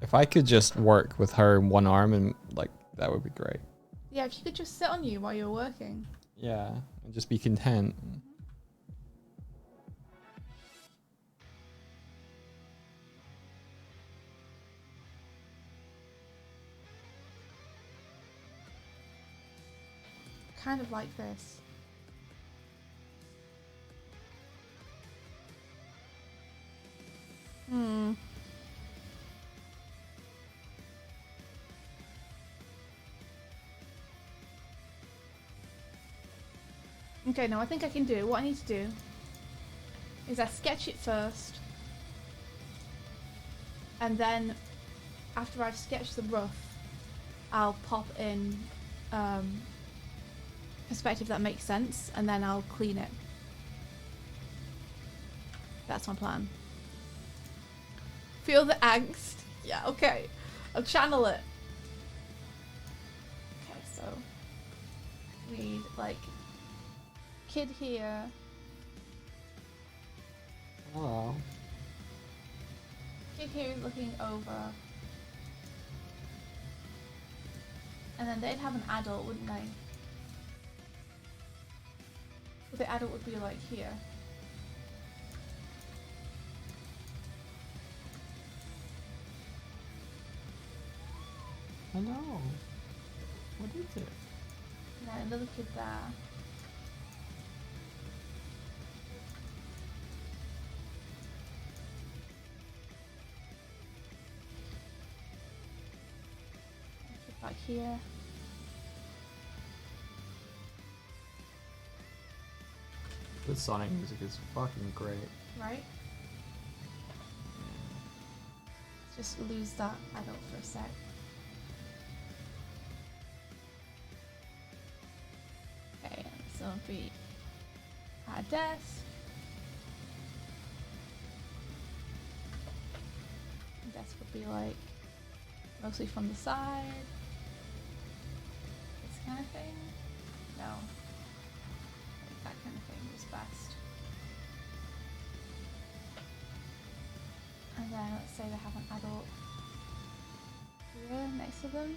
If I could just work with her in one arm, and like that would be great. Yeah, if you could just sit on you while you're working. Yeah, and just be content. kind of like this. Okay, now I think I can do what I need to do is I sketch it first, and then after I've sketched the rough, I'll pop in perspective that makes sense, and then I'll clean it. That's my plan. Feel the angst? Yeah, okay. I'll channel it. Okay, so we like kid here. Hello. Kid here is looking over. And then they'd have an adult, wouldn't they? Well, the adult would be like here. Hello. What is it? And then another kid there. Kid back here. The Sonic music is fucking great. Right? Let's just lose that adult for a sec. Okay, so it'll be at a desk. The desk would be like mostly from the side. This kind of thing. No. Like that kind of thing was best. And then let's say they have an adult here next to them.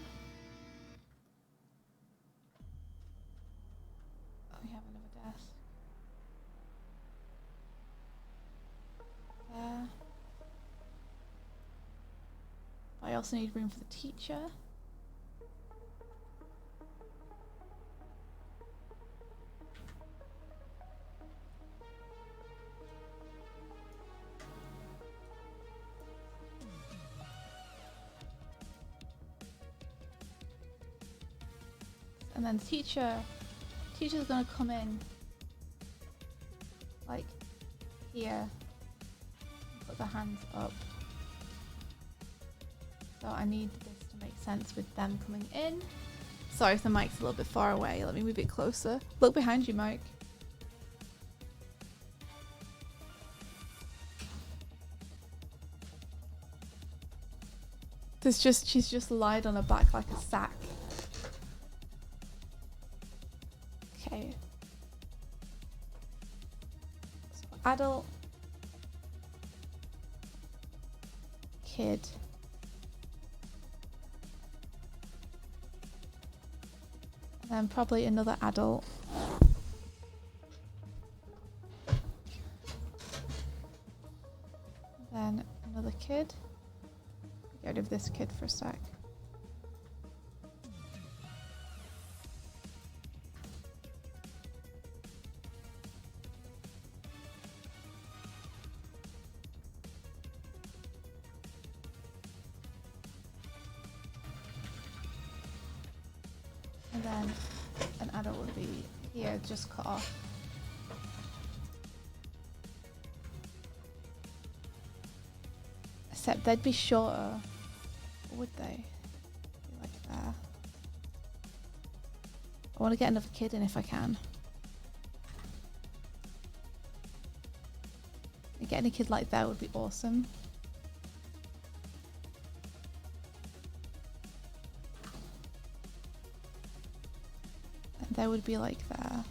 We have another desk. There. I also need room for the teacher. And then the teacher's gonna come in like here, put the hands up. So I need this to make sense with them coming in. Sorry if the mic's a little bit far away, let me move it closer. Look behind you, Mike. She's just lied on her back like a sack. Okay. So adult, kid, and then probably another adult. Then another kid. Get rid of this kid for a sec. And then an adult would be here, just cut off. Except they'd be shorter, would they? Be like that. I want to get another kid in if I can. Getting a kid like that would be awesome. And they would be like that.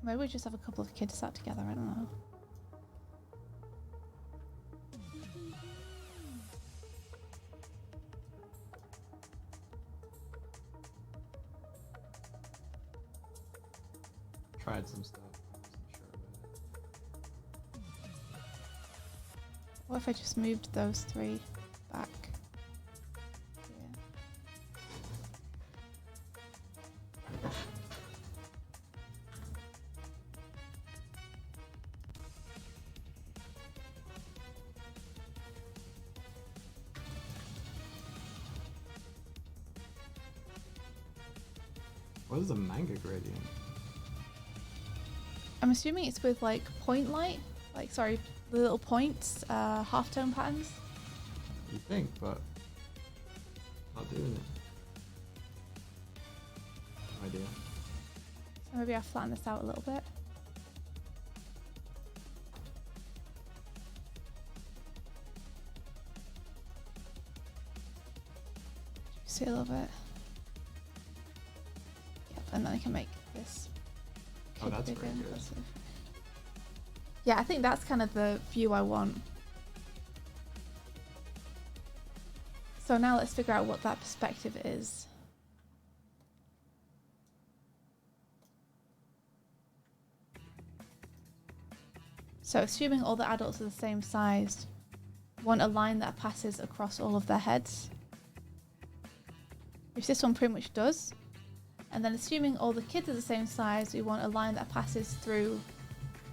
Maybe we just have a couple of kids sat together, I don't know. Tried some stuff. I wasn't sure about it. What if I just moved those 3 back? What is a manga gradient? I'm assuming it's with like point light, like sorry, the little points, halftone patterns. You think, but not doing it. No idea. So maybe I'll flatten this out a little bit. See a little bit. Yep, and then I can make this. Oh, that's very good. Yeah, I think that's kind of the view I want. So now let's figure out what that perspective is. So assuming all the adults are the same size, want a line that passes across all of their heads, which this one pretty much does. And then assuming all the kids are the same size, we want a line that passes through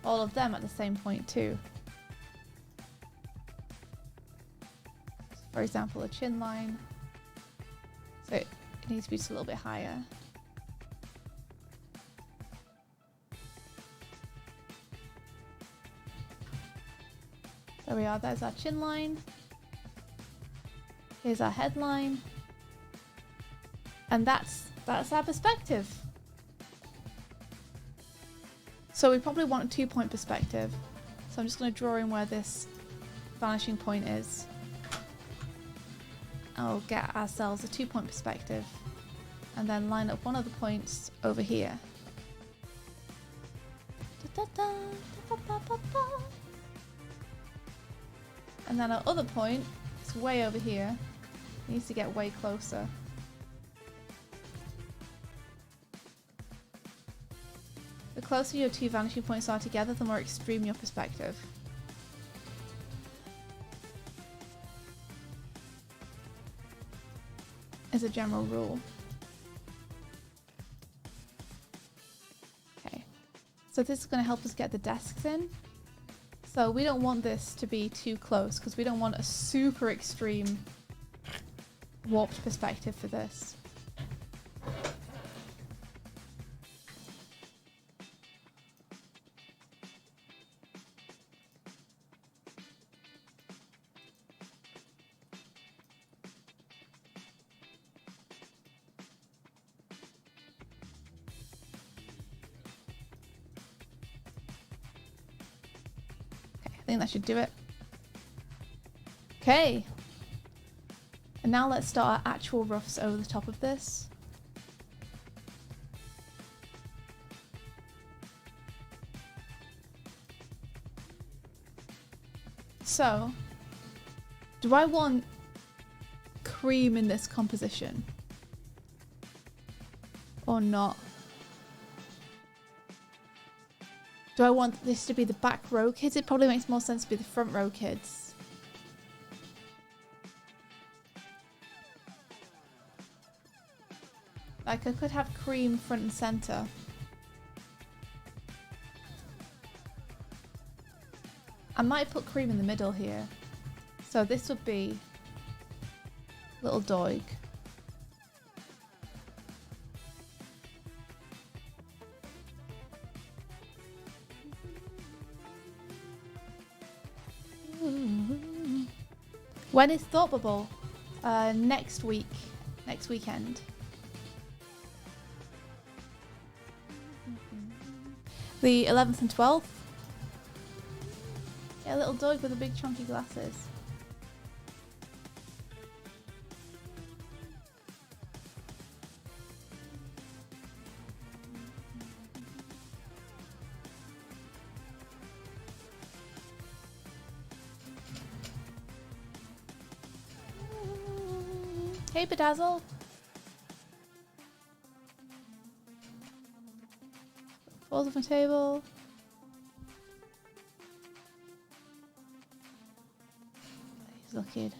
all of them at the same point too. For example, a chin line. So it needs to be just a little bit higher. There we are, there's our chin line. Here's our headline. And that's our perspective. So we probably want a 2-point perspective. So I'm just going to draw in where this vanishing point is. I'll get ourselves a 2-point perspective and then line up one of the points over here. And then our other point is way over here. It needs to get way closer. The closer your 2 vanishing points are together, the more extreme your perspective. As a general rule. Okay, so this is going to help us get the desks in. So we don't want this to be too close because we don't want a super extreme warped perspective for this. I think that should do it. Okay. And now let's start our actual roughs over the top of this. So, do I want cream in this composition? Or not? Do I want this to be the back row kids? It probably makes more sense to be the front row kids. Like I could have cream front and center. I might put cream in the middle here. So this would be little Doig. When is Thought Bubble? Next week. Next weekend. The 11th and 12th. Yeah, little Doig with the big chunky glasses. Hey, Bedazzle. Falls off my table. naked.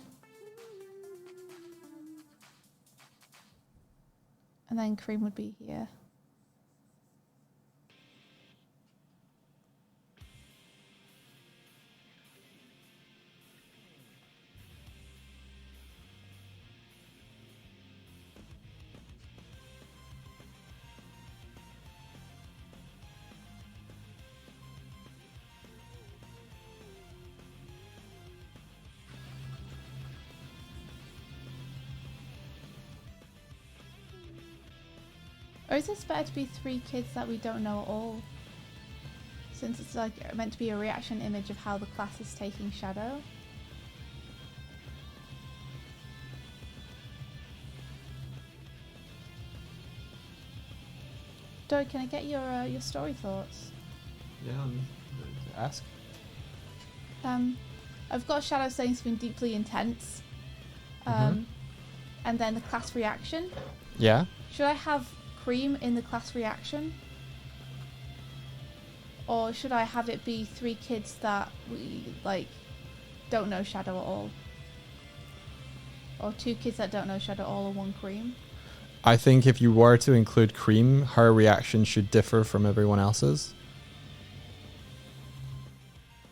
And then Cream would be here. Or is this better to be 3 kids that we don't know at all? Since it's like meant to be a reaction image of how the class is taking Shadow. Doig, can I get your story thoughts? Yeah, ask. I've got Shadow saying something deeply intense. And then the class reaction. Yeah. Should I have Cream in the class reaction? Or should I have it be 3 kids that we, like, don't know Shadow at all? Or 2 kids that don't know Shadow at all, or 1 Cream? I think if you were to include Cream, her reaction should differ from everyone else's.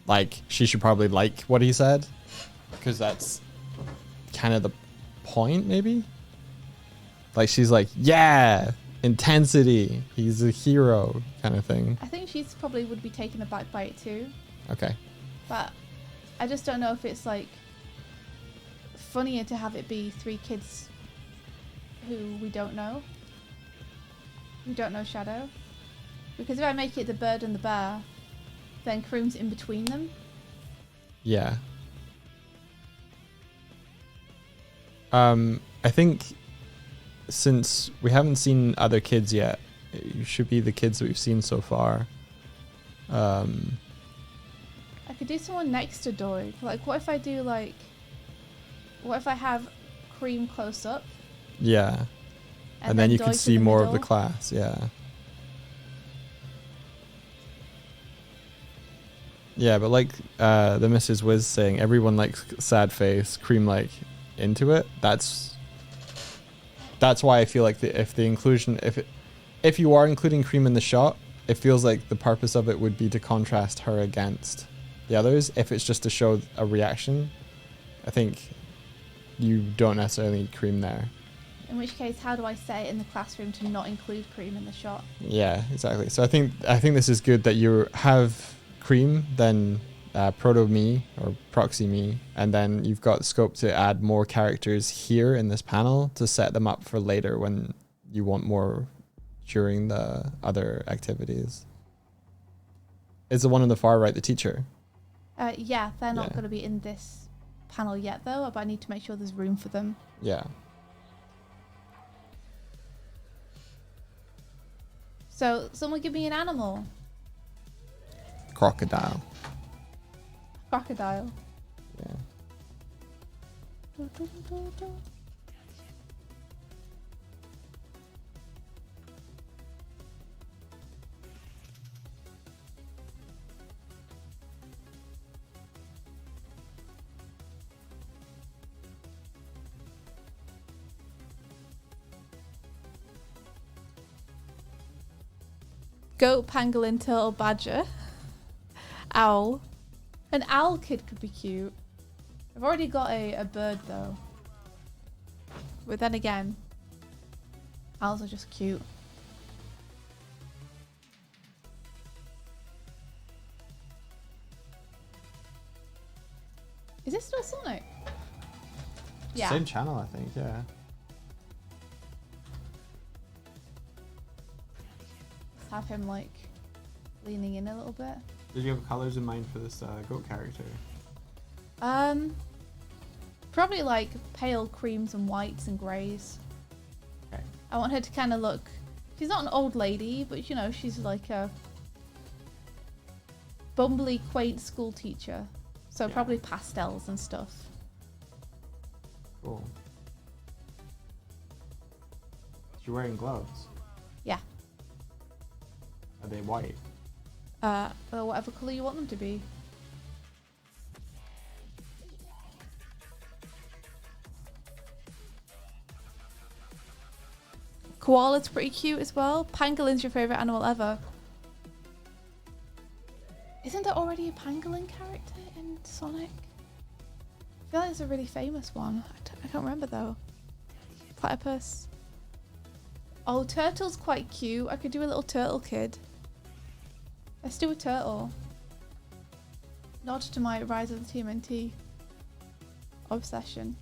Like, she should probably like what he said, because that's kind of the point, maybe? Like, she's like, yeah! Intensity, he's a hero, kind of thing. I think she's probably would be taken aback by it too. Okay. But I just don't know if it's like funnier to have it be 3 kids who we don't know. Who don't know Shadow. Because if I make it the bird and the bear, then Cream's in between them. Yeah. I think since we haven't seen other kids yet, it should be the kids that we've seen so far. I could do someone next to Doig. Like, what if I do, like... What if I have Cream close up? Yeah. And then you could see more of the class, yeah. Yeah, but like the Mrs. Wiz saying, everyone likes sad face, Cream like into it. That's why I feel like if you are including Cream in the shot, it feels like the purpose of it would be to contrast her against the others. If it's just to show a reaction, I think you don't necessarily need Cream there. In which case, how do I set it in the classroom to not include Cream in the shot? Yeah, exactly. So I think this is good that you have Cream, then Proto Me or Proxy Me, and then you've got scope to add more characters here in this panel to set them up for later when you want more during the other activities. Is the one on the far right the teacher? Yeah, they're not going to be in this panel yet though, but I need to make sure there's room for them. Yeah. So, someone give me an animal. Crocodile. Crocodile. Yeah. Goat, pangolin, turtle, badger, owl. An owl kid could be cute. I've already got a bird though. But then again, owls are just cute. Is this still Sonic? Yeah. Same channel, I think, yeah. Have him like leaning in a little bit. Did you have colors in mind for this goat character? Probably like pale creams and whites and greys. Okay. I want her to kind of look. She's not an old lady, but you know, she's like a bumbly, quaint school teacher. So Yeah. probably pastels and stuff. Cool. You're wearing gloves. Yeah. Are they white? Whatever color you want them to be. Koala's pretty cute as well. Pangolin's your favourite animal ever. Isn't there already a pangolin character in Sonic? I feel like it's a really famous one. I can't remember though. Platypus. Oh, Turtle's quite cute. I could do a little turtle kid. Let's do a turtle. Nod to my Rise of the TMNT obsession.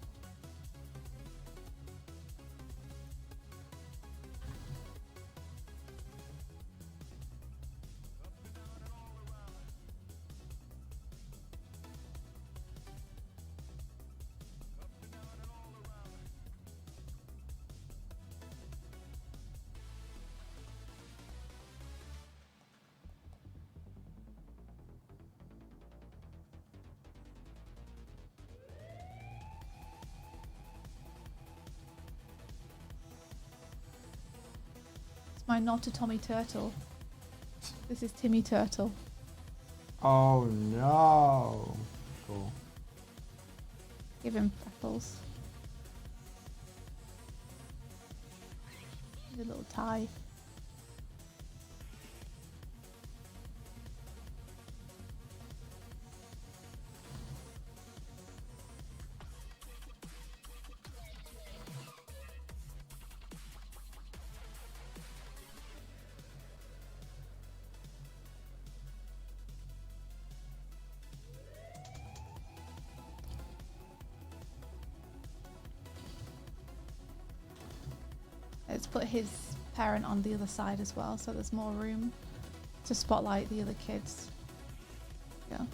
My nod to Tommy Turtle. This is Timmy Turtle. Oh no. Cool. Give him freckles. A little tie. Let's put his parent on the other side as well, so there's more room to spotlight the other kids. Yeah.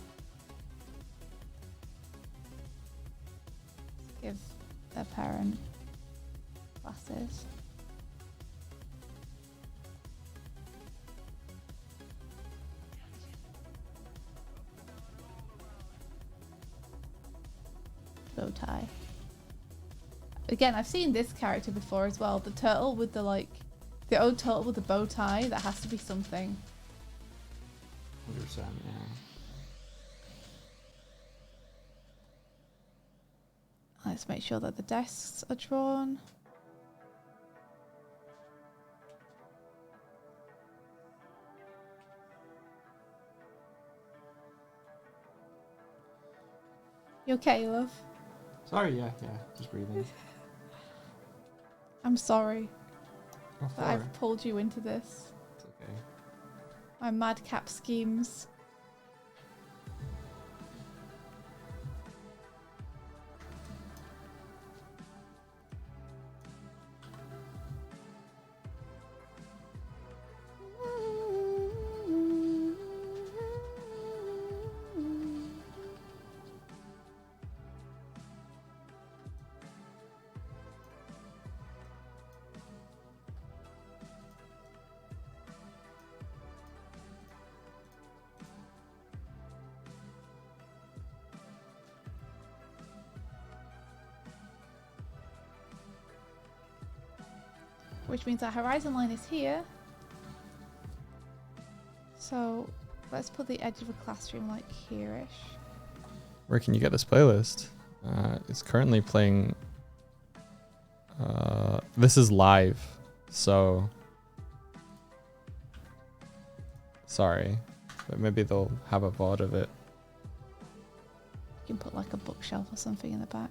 Give their parent glasses. Bow tie. Again, I've seen this character before as well. The turtle with the the old turtle with the bow tie. That has to be something. 100%, yeah. Let's make sure that the desks are drawn. You okay, love? Sorry, yeah, just breathing. I'm sorry What that for? I've pulled you into this. It's okay. My madcap schemes. Which means our horizon line is here. So let's put the edge of a classroom like here-ish. Where can you get this playlist? It's currently playing. This is live, so sorry, but maybe they'll have a VOD of it. You can put like a bookshelf or something in the back.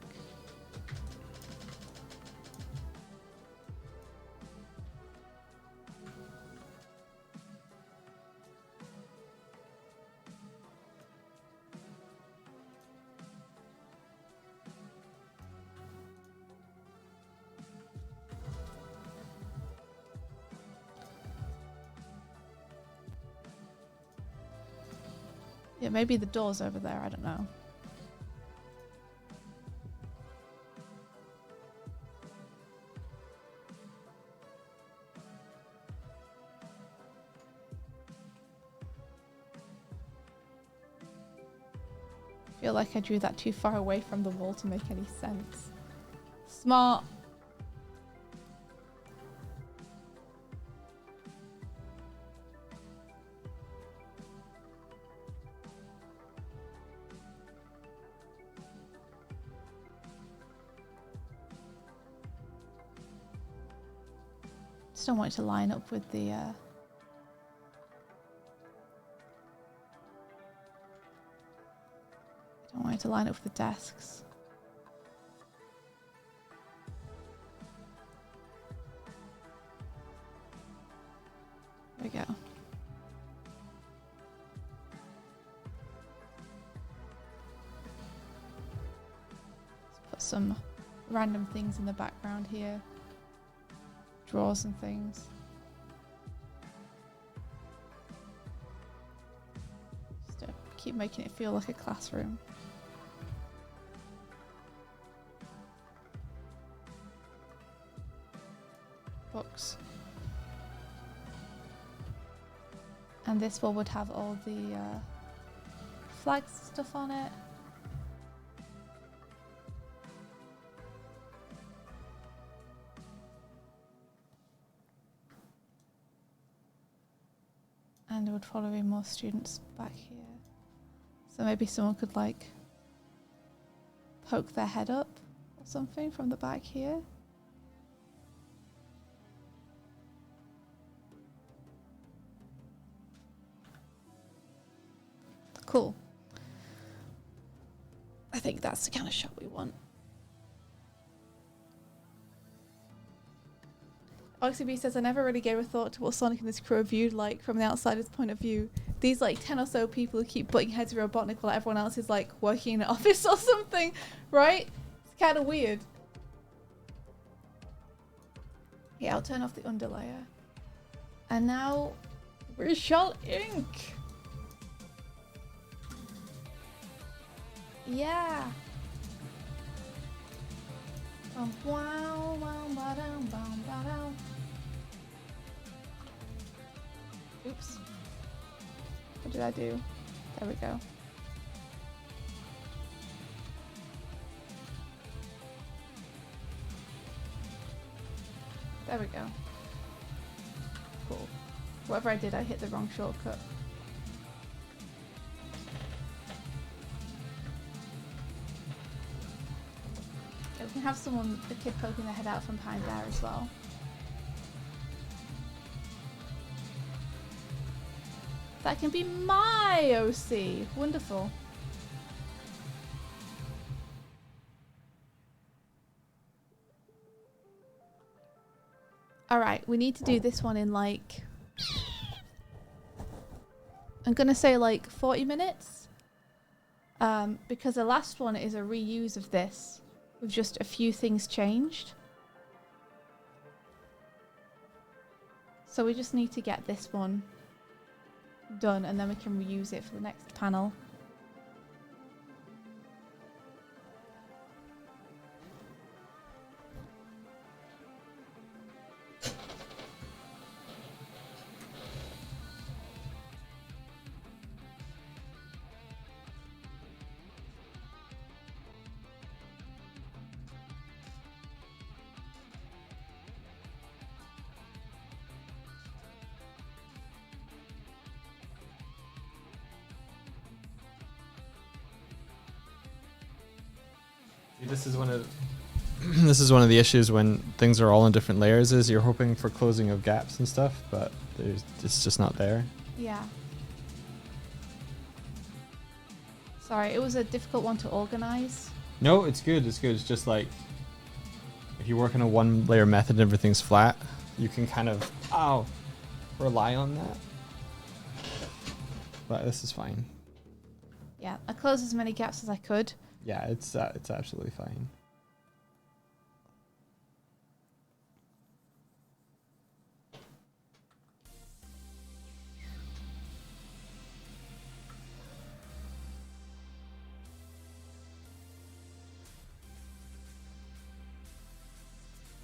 Yeah, maybe the door's over there, I don't know. I feel like I drew that too far away from the wall to make any sense. Smart. just don't want it to line up with the... don't want it to line up with the desks. There we go. Let's put some random things in the background here. Drawers and things. Just to keep making it feel like a classroom. Books. And this wall would have all the flags stuff on it. And there would probably be more students back here. So maybe someone could like poke their head up or something from the back here. Cool. I think that's the kind of shot we want. OxyB says, I never really gave a thought to what Sonic and his crew are viewed like from the outsider's point of view. These like 10 or so people who keep butting heads with Robotnik while everyone else is like working in an office or something, right? It's kind of weird. Yeah, I'll turn off the underlayer. And now we shall ink. Yeah. Oops. What did I do? There we go. There we go. Cool. Whatever I did, I hit the wrong shortcut. We can have someone, the kid poking their head out from behind there as well. That can be my OC. Wonderful. Alright, we need to do this one in like... I'm gonna say like 40 minutes. Because the last one is a reuse of this. With just a few things changed. So we just need to get this one done and then we can reuse it for the next panel. This is one of the issues when things are all in different layers. Is you're hoping for closing of gaps and stuff, but it's just not there. Yeah. Sorry, it was a difficult one to organize. No, it's good. It's good. It's just like if you work in a one layer method and everything's flat, you can kind of rely on that. But this is fine. Yeah, I closed as many gaps as I could. Yeah, it's absolutely fine.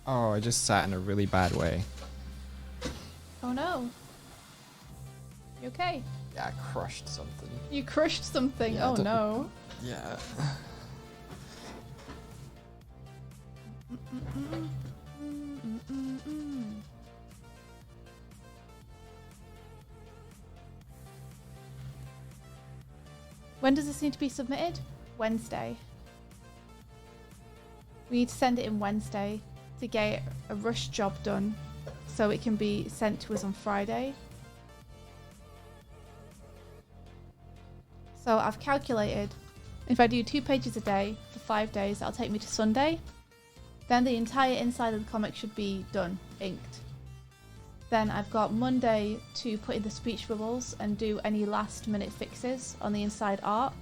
Oh, I just sat in a really bad way. Oh no. You okay? Yeah, I crushed something. You crushed something? Yeah, oh no. Yeah. When does this need to be submitted? Wednesday. We need to send it in Wednesday to get a rush job done so so it can be sent to us on Friday. So I've calculated if I do 2 pages a day for 5 days, that'll take me to Sunday. Then the entire inside of the comic should be done, inked. Then I've got Monday to put in the speech bubbles and do any last minute fixes on the inside art.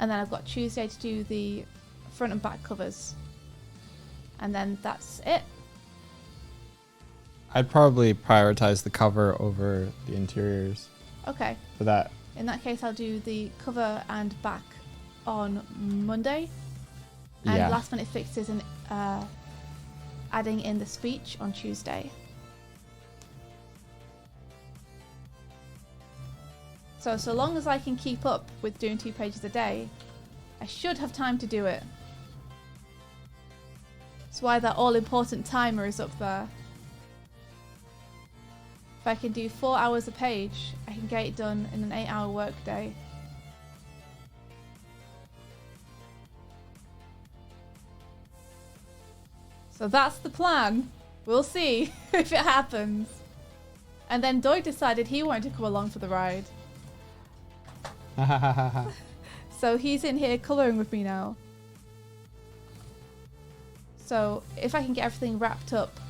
And then I've got Tuesday to do the front and back covers. And then that's it. I'd probably prioritize the cover over the interiors. Okay. For that. In that case, I'll do the cover and back on Monday. And last minute fixes and adding in the speech on Tuesday. So long as I can keep up with doing 2 pages a day, I should have time to do it. That's why that all-important timer is up there. If I can do 4 hours a page, I can get it done in an 8-hour workday. So that's the plan. We'll see if it happens. And then Doig decided he wanted to come along for the ride. So he's in here colouring with me now. So if I can get everything wrapped up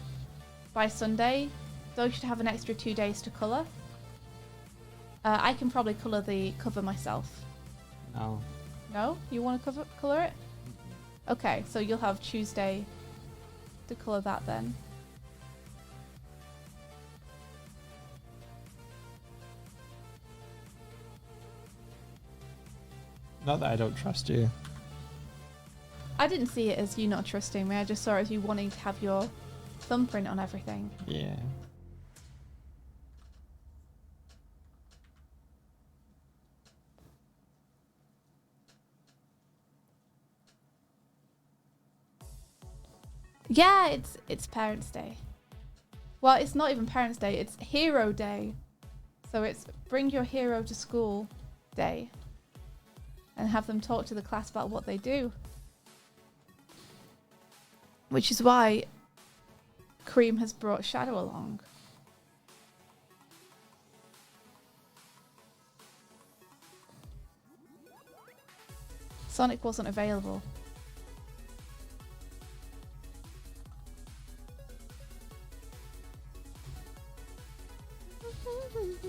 by Sunday, Doig should have an extra 2 days to colour. I can probably colour the cover myself. No. No? You want to colour it? Okay, so you'll have Tuesday to colour that then. Not that I don't trust you. I didn't see it as you not trusting me. I just saw it as you wanting to have your thumbprint on everything. Yeah. Yeah, it's Parents' Day. Well, it's not even Parents' Day, it's Hero Day. So it's Bring Your Hero to School Day. And have them talk to the class about what they do. Which is why Cream has brought Shadow along. Sonic wasn't available.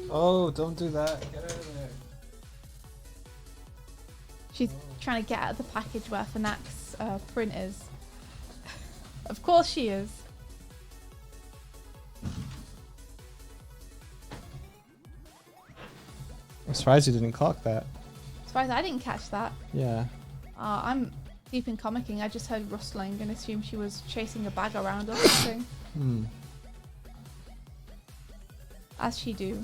Oh, don't do that. Get out of there. She's trying to get out of the package where Fanak's print is. Of course she is. I'm surprised you didn't clock that. Surprised I didn't catch that. Yeah. I'm deep in comicking. I just heard rustling and assumed she was chasing a bag around or something. As she do.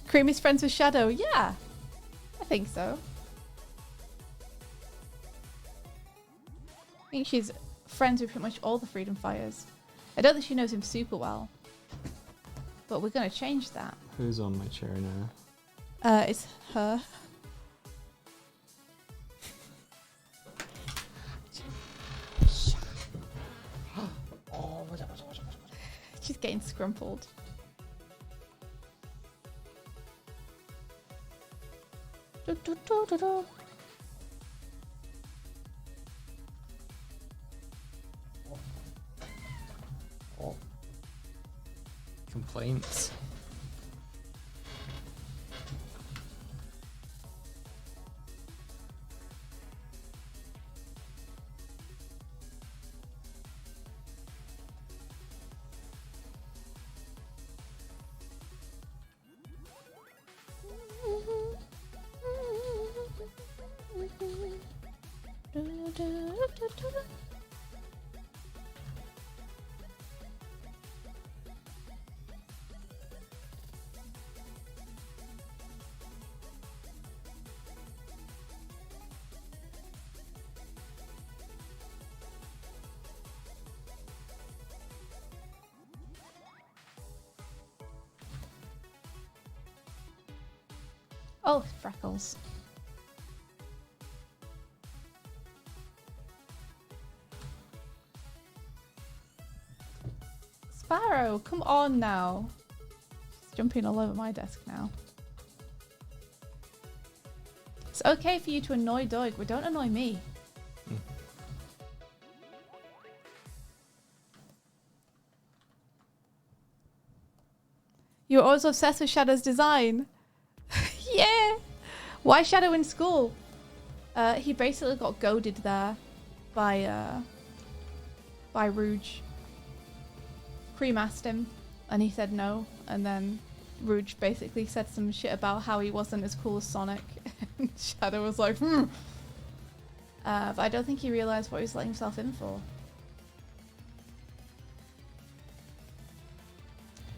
Cream is friends with Shadow. Yeah, I think so. I think she's friends with pretty much all the Freedom Fighters. I don't think she knows him super well. But we're going to change that. Who's on my chair now? It's her. She's getting scrumpled. Complaints. Oh, freckles. Sparrow, come on now. She's jumping all over my desk now. It's okay for you to annoy Doig, but don't annoy me. You're always obsessed with Shadow's design. Yeah. Why Shadow in school? He basically got goaded there by Rouge. Cream asked him, and he said no. And then Rouge basically said some shit about how he wasn't as cool as Sonic. And Shadow was like, But I don't think he realized what he was letting himself in for.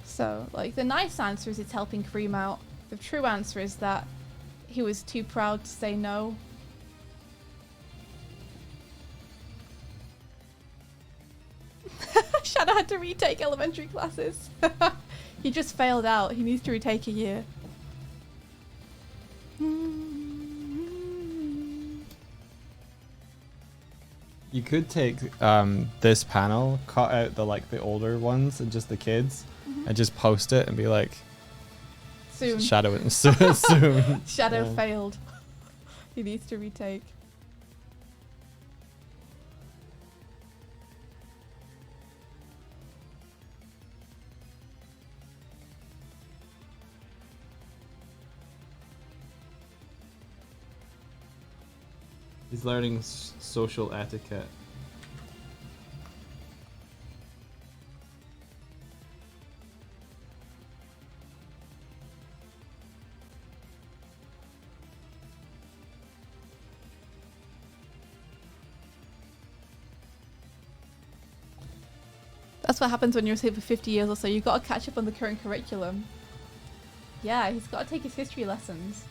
So, like, the nice answer is it's helping Cream out. The true answer is that he was too proud to say no. Shadow had to retake elementary classes. He just failed out. He needs to retake a year. You could take this panel, cut out the older ones and just the kids, and just post it and be like, soon. Shadow it soon. Shadow failed. He needs to retake. He's learning social etiquette. That's what happens when you're here for 50 years or so. You've got to catch up on the current curriculum. Yeah, he's got to take his history lessons.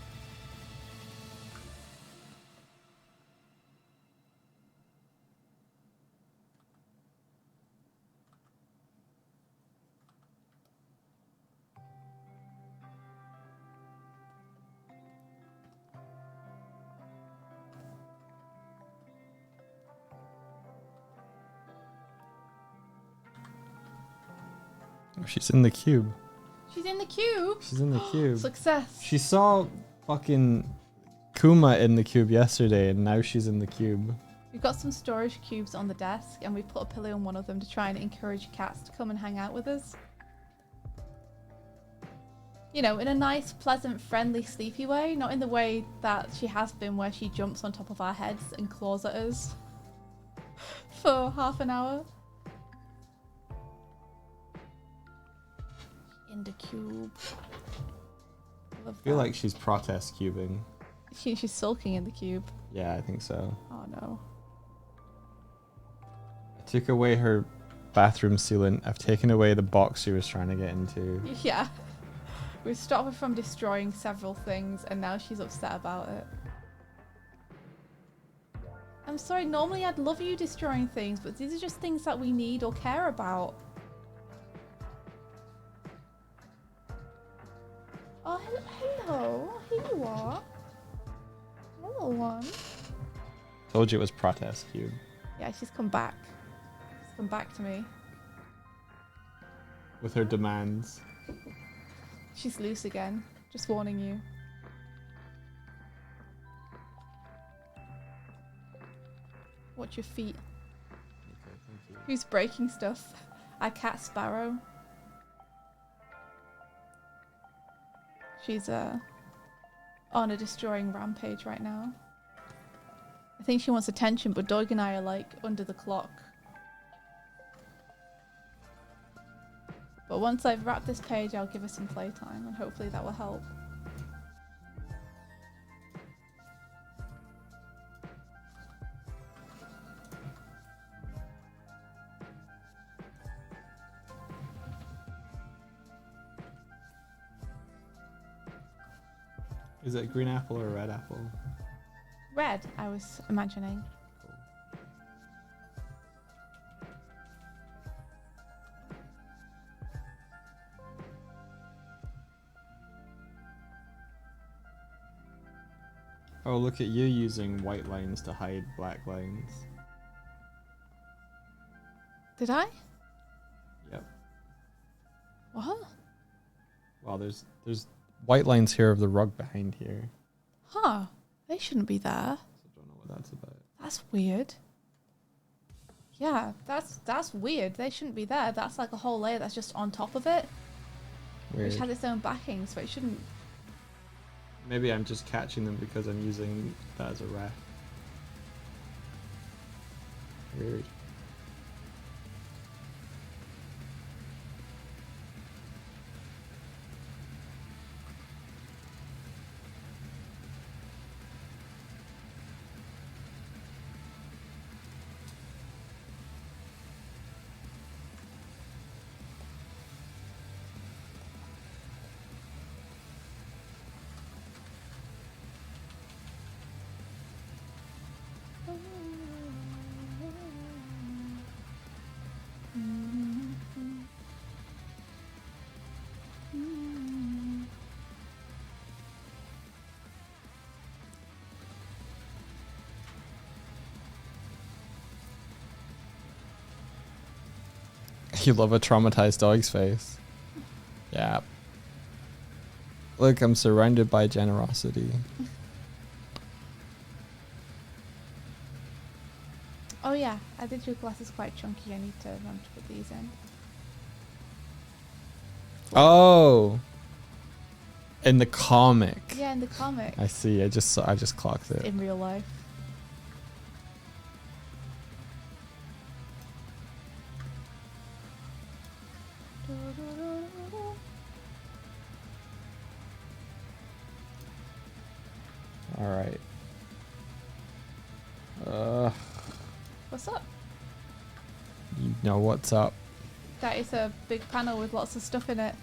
She's in the cube. She's in the cube? She's in the cube. Success. She saw fucking Kuma in the cube yesterday, and now she's in the cube. We've got some storage cubes on the desk, and we put a pillow on one of them to try and encourage cats to come and hang out with us. You know, in a nice, pleasant, friendly, sleepy way, not in the way that she has been where she jumps on top of our heads and claws at us for half an hour. In the cube. I feel like she's protest cubing. She's sulking in the cube. Yeah, I think so. Oh no. I took away her bathroom sealant. I've taken away the box she was trying to get into. Yeah. We've stopped her from destroying several things, and now she's upset about it. I'm sorry, normally I'd love you destroying things, but these are just things that we need or care about. Oh, hello. Here you are. Little one. Told you it was protest cube. Yeah, she's come back. She's come back to me. With her demands. She's loose again. Just warning you. Watch your feet. Okay, thank you. Who's breaking stuff? Our cat Sparrow. She's on a destroying rampage right now. I think she wants attention, but Doig and I are like under the clock. But once I've wrapped this page, I'll give her some playtime, and hopefully that will help. Is it a green apple or a red apple? Red, I was imagining. Oh, look at you using white lines to hide black lines. Did I? Yep. What? Wow, there's white lines here of the rug behind here. Huh. They shouldn't be there. I don't know what that's about. That's weird. Yeah, that's weird. They shouldn't be there. That's like a whole layer that's just on top of it. Weird. Which has its own backing, so it shouldn't. Maybe I'm just catching them because I'm using that as a ref. Weird. You love a traumatized dog's face. Yeah. Look, I'm surrounded by generosity. Oh yeah, I did your glasses quite chunky. I need to remember to put these in. Oh. In the comic. Yeah, in the comic. I see. I just clocked it. In real life. All right. What's up? You know what's up. That is a big panel with lots of stuff in it.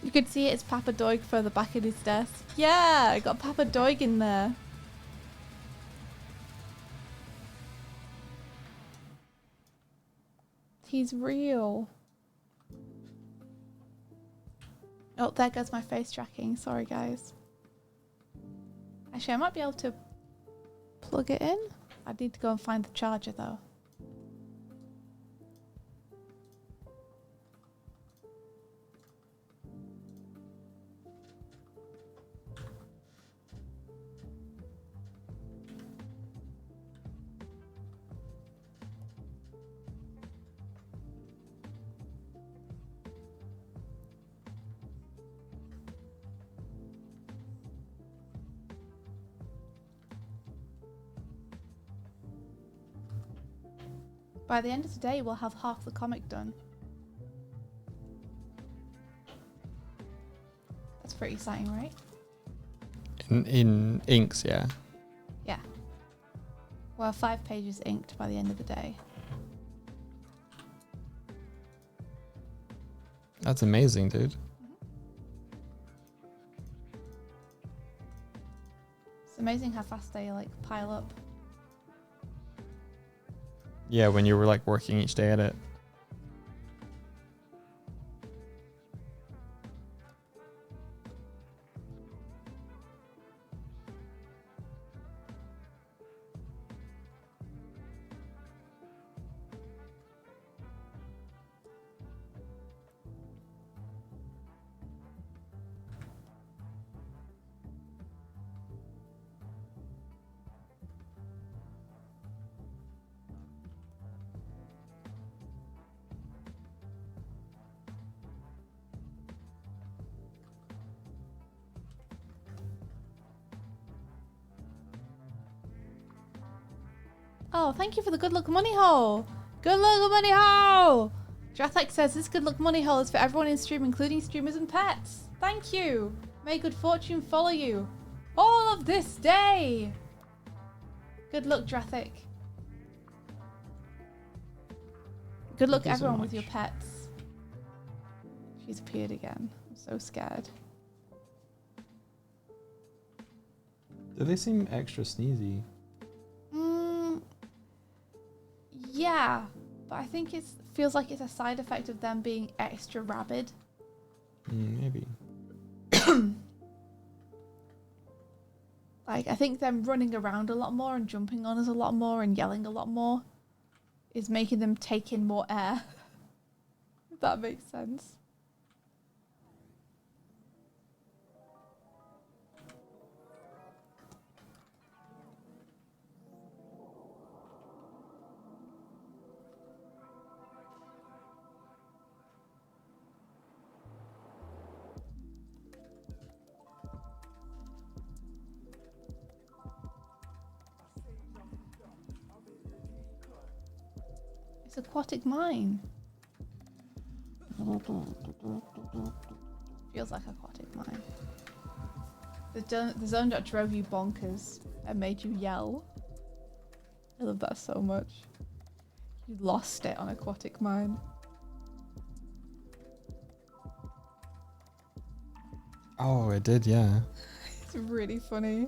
You could see it's Papa Doig further back in his desk. Yeah, I got Papa Doig in there. He's real. Oh, there goes my face tracking. Sorry, guys. Actually, I might be able to plug it in. I need to go and find the charger, though. By the end of today, we'll have half the comic done. That's pretty exciting, right? In inks, yeah. Yeah. Well, 5 pages inked by the end of the day. That's amazing, dude. It's amazing how fast they like pile up. Yeah, when you were like working each day at it. Oh, thank you for the good luck money hole. Good luck money hole. Drathek says this good luck money hole is for everyone in stream, including streamers and pets. Thank you. May good fortune follow you all of this day. Good luck, Drathek. Good luck, everyone, with your pets. She's appeared again. I'm so scared. Do they seem extra sneezy? Yeah, but I think it feels like it's a side effect of them being extra rabid. Maybe. Like, I think them running around a lot more and jumping on us a lot more and yelling a lot more is making them take in more air. If that makes sense. It's aquatic mine. Feels like aquatic mine. The zone that drove you bonkers and made you yell. I love that so much. You lost it on aquatic mine. Oh, it did, yeah. It's really funny.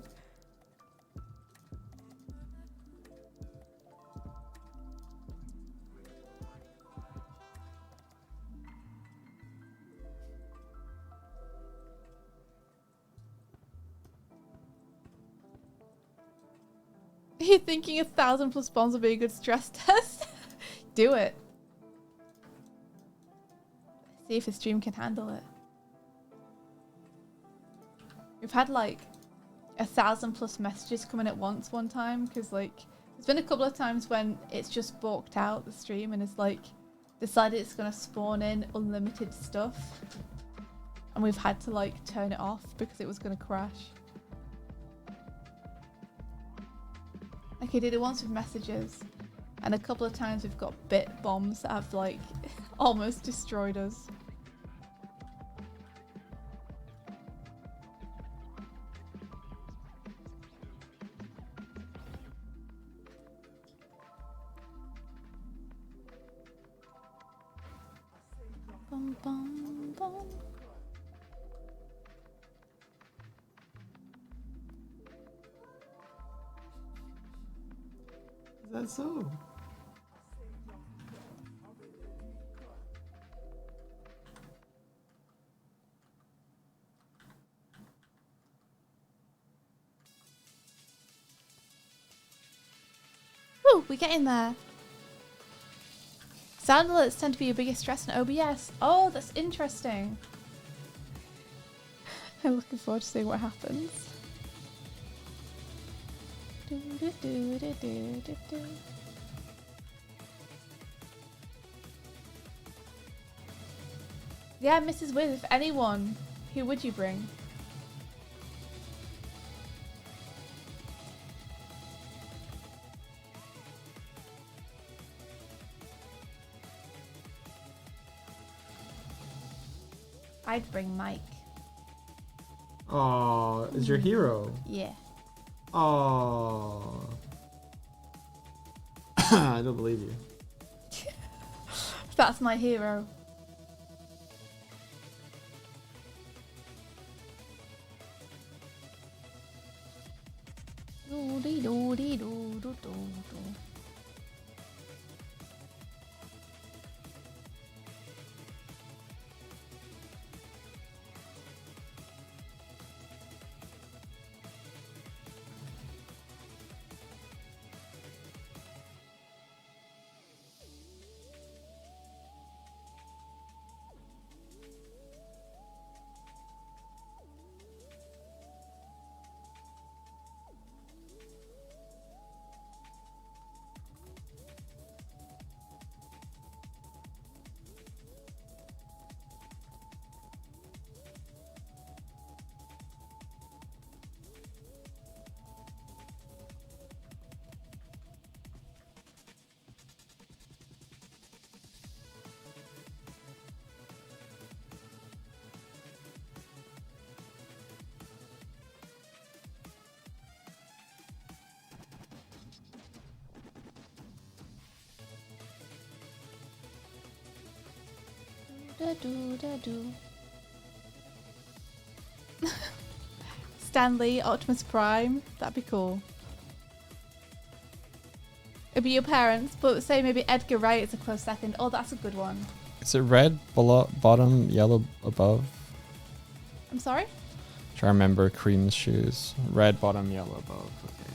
You're thinking 1,000+ bombs would be a good stress test? Do it. See if the stream can handle it. We've had like 1,000+ messages coming at once one time because like there's been a couple of times when it's just balked out the stream and it's like decided it's gonna spawn in unlimited stuff and we've had to like turn it off because it was gonna crash. Like I did it once with messages and a couple of times we've got bit bombs that have like almost destroyed us. Bum, bum, bum. Is that so? Woo, we're getting there. Sound alerts tend to be your biggest stress in OBS. Oh, that's interesting. I'm looking forward to seeing what happens. Yeah, Mrs. Wiz, if anyone, who would you bring? I'd bring Mike. Oh, is your hero? Yeah. Oh. I don't believe you. That's my hero. Stan Lee, Optimus Prime. That'd be cool. It'd be your parents, but say maybe Edgar Wright is a close second. Oh, that's a good one. Is it red below, bottom, yellow above? I'm sorry? Try to remember Cream's shoes. Red bottom, yellow above. Okay.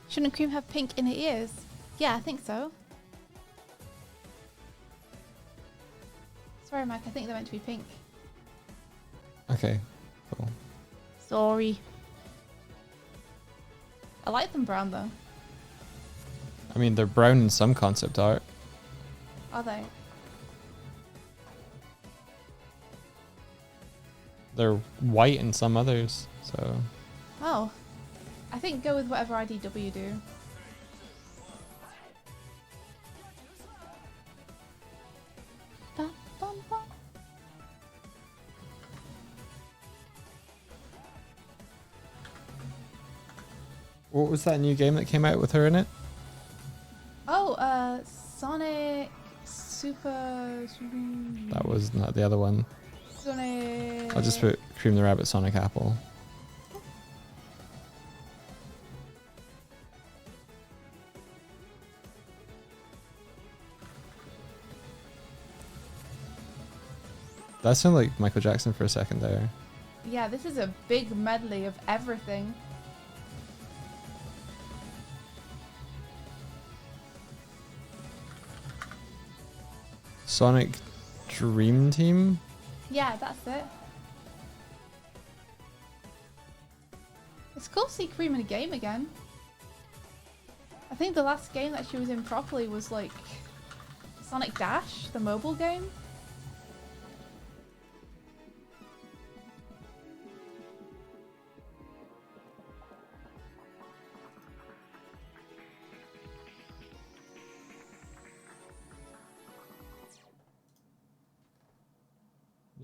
Shouldn't Cream have pink in her ears? Yeah, I think so. Sorry, Mike, I think they're meant to be pink. Okay, cool. Sorry. I like them brown though. I mean, they're brown in some concept art. Are they? They're white in some others, so... Oh. I think go with whatever IDW do. What was that new game that came out with her in it? Oh, Sonic Super... That was not the other one. Sonic... I'll just put Cream the Rabbit Sonic Apple. That sounded like Michael Jackson for a second there. Yeah, this is a big medley of everything. Sonic Dream Team? Yeah, that's it. It's cool to see Cream in a game again. I think the last game that she was in properly was like Sonic Dash, the mobile game.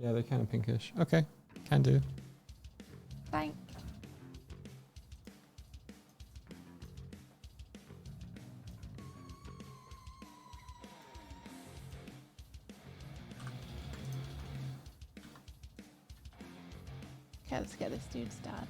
Yeah, they're kind of pinkish. Okay, can do. Thanks. Okay, let's get this dude started.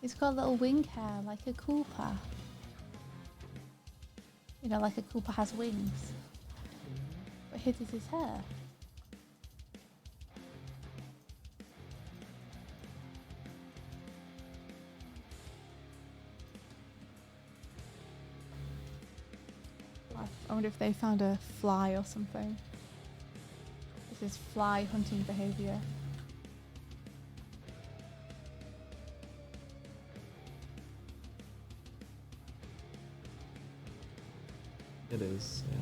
He's got a little wing hair like a Koopa. You know, like a Koopa has wings. But his is his hair. I wonder if they found a fly or something. This is fly hunting behavior. It is, yeah.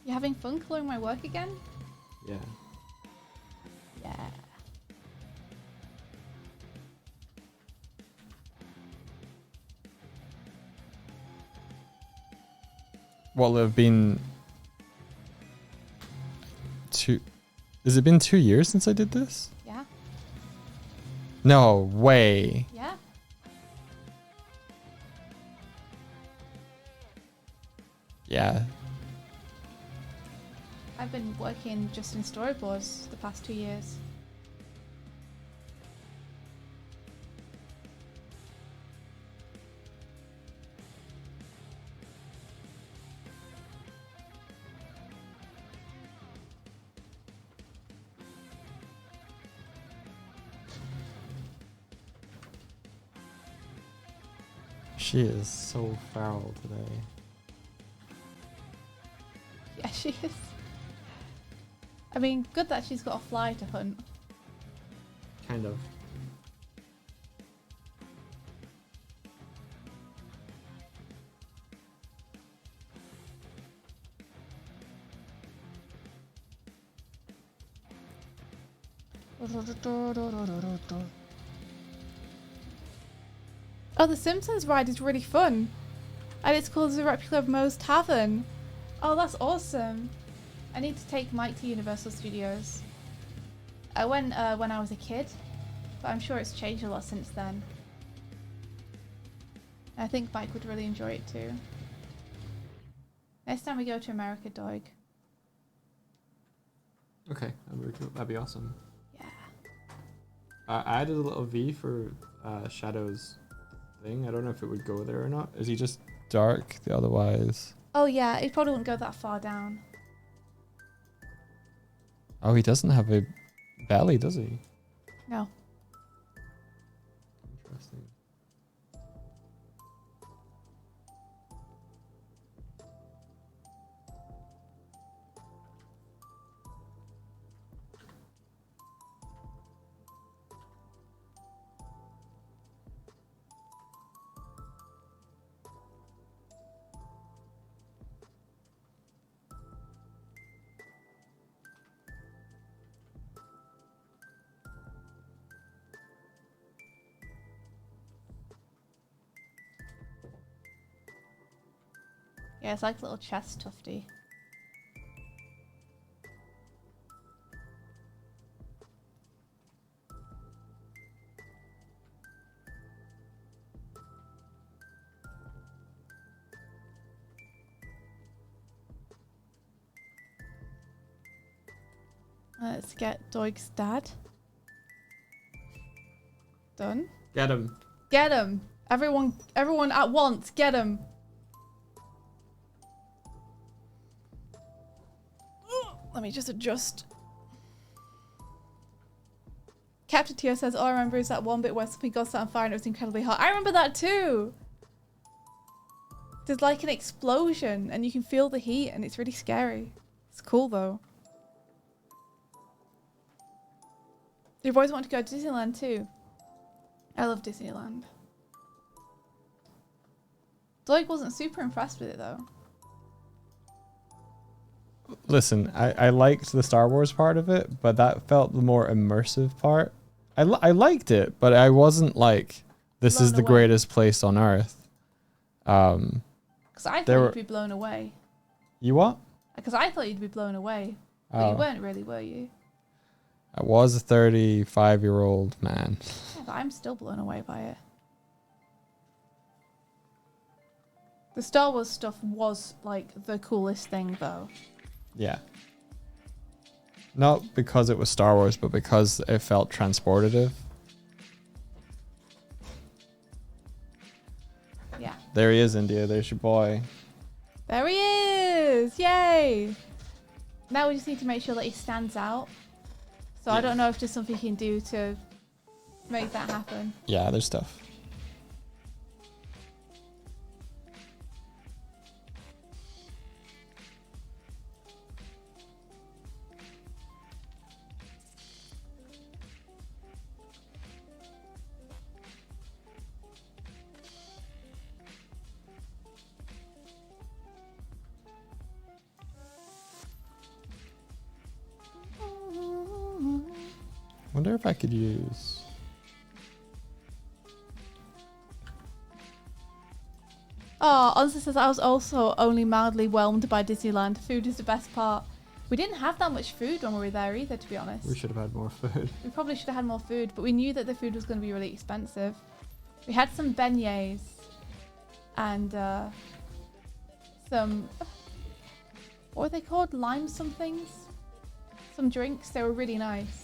You having fun coloring my work again? Yeah. Yeah. Well, have been two. Has it been 2 years since I did this? Yeah. No way. Yeah. Yeah. I've been working just in storyboards the past 2 years. She is so feral today. Yeah, she is. I mean, good that she's got a fly to hunt. Kind of. Oh, the Simpsons ride is really fun. And it's called the Replica of Moe's Tavern. Oh, that's awesome. I need to take Mike to Universal Studios. I went when I was a kid, but I'm sure it's changed a lot since then. I think Mike would really enjoy it too. Next time we go to America, Doig. Okay, that'd be awesome. Yeah. I added a little V for Shadow's thing. I don't know if it would go there or not. Is he just dark otherwise? Oh yeah, it probably wouldn't go that far down. Oh, he doesn't have a belly, does he? No. Interesting. Yeah, it's like a little chest tufty. Let's get Doig's dad. Done. Get him. Get him! Everyone at once, get him! Let me just adjust. Captain Tio says, all I remember is that one bit where something got set on fire and it was incredibly hot. I remember that too! There's like an explosion and you can feel the heat and it's really scary. It's cool though. You've always wanted to go to Disneyland too. I love Disneyland. Doig wasn't super impressed with it though. Listen, I liked the Star Wars part of it, but that felt the more immersive part. I liked it, but I wasn't like, this is the greatest place on earth. Because I thought you'd be blown away. You what? Because I thought you'd be blown away. But you weren't really, were you? I was a 35-year-old man. Yeah, but I'm still blown away by it. The Star Wars stuff was like the coolest thing though. Yeah. Not because it was Star Wars, but because it felt transportative. Yeah. There he is, India. There's your boy. There he is! Yay! Now we just need to make sure that he stands out. So I don't know if there's something you can do to make that happen. Yeah, there's stuff. Wonder if I could use... Oh, Ozzy says I was also only mildly whelmed by Disneyland. Food is the best part. We didn't have that much food when we were there either, to be honest. We should have had more food. We probably should have had more food, but we knew that the food was going to be really expensive. We had some beignets and some... What were they called? Lime somethings? Some drinks. They were really nice.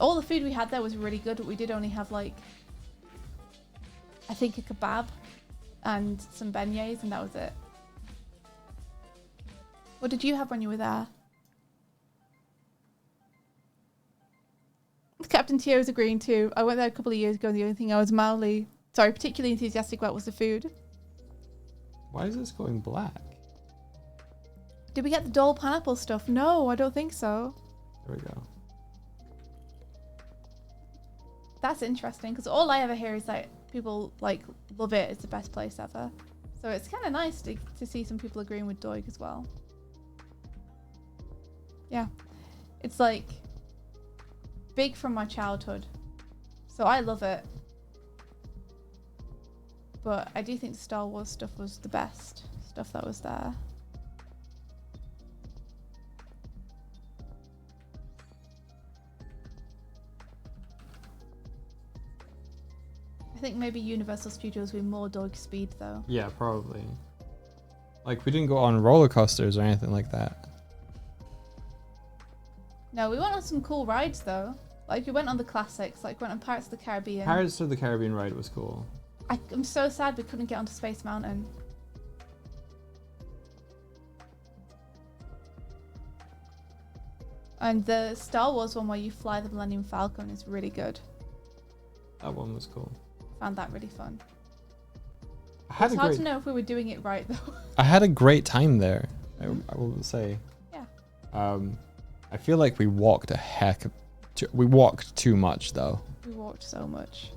All the food we had there was really good, but we did only have like, I think a kebab and some beignets, and that was it. What did you have when you were there? Captain Tio is agreeing too. I went there a couple of years ago, and the only thing I was particularly enthusiastic about was the food. Why is this going black? Did we get the Dole pineapple stuff? No, I don't think so. There we go. That's interesting, because all I ever hear is that people like love it. It's the best place ever. So it's kind of nice to see some people agreeing with Doig as well. Yeah, it's like big from my childhood, so I love it. But I do think the Star Wars stuff was the best stuff that was there. I think maybe Universal Studios with more Doig speed though. Yeah, probably. Like, we didn't go on roller coasters or anything like that. No, we went on some cool rides though. Like we went on the classics, like we went on Pirates of the Caribbean. Pirates of the Caribbean ride was cool. I'm so sad we couldn't get onto Space Mountain. And the Star Wars one where you fly the Millennium Falcon is really good. That one was cool. Found that really fun. It's hard to know if we were doing it right though. I had a great time there, I will say. Yeah. I feel like we walked we walked too much though. We walked so much.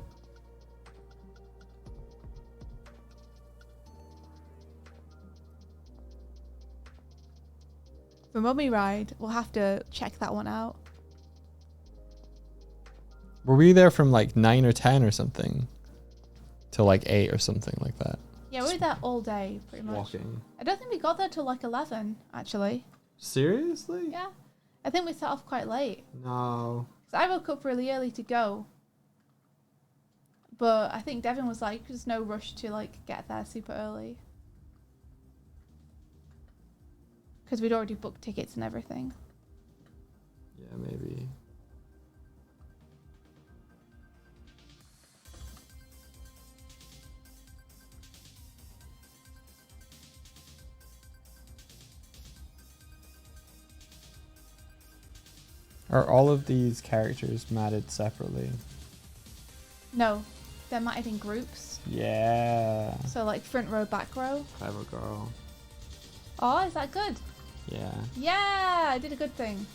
The Mummy ride, we'll have to check that one out. Were we there from like 9 or 10 or something till like 8 or something like that? Yeah, we were there all day pretty much. Walking. I don't think we got there till like 11 actually. Seriously? Yeah. I think we set off quite late. No. So I woke up really early to go. But I think Devin was like, there's no rush to like get there super early. Because we'd already booked tickets and everything. Yeah, maybe. Are all of these characters matted separately? No, they're matted in groups. Yeah. So like front row, back row. Clever girl. Oh, is that good? Yeah. Yeah, I did a good thing.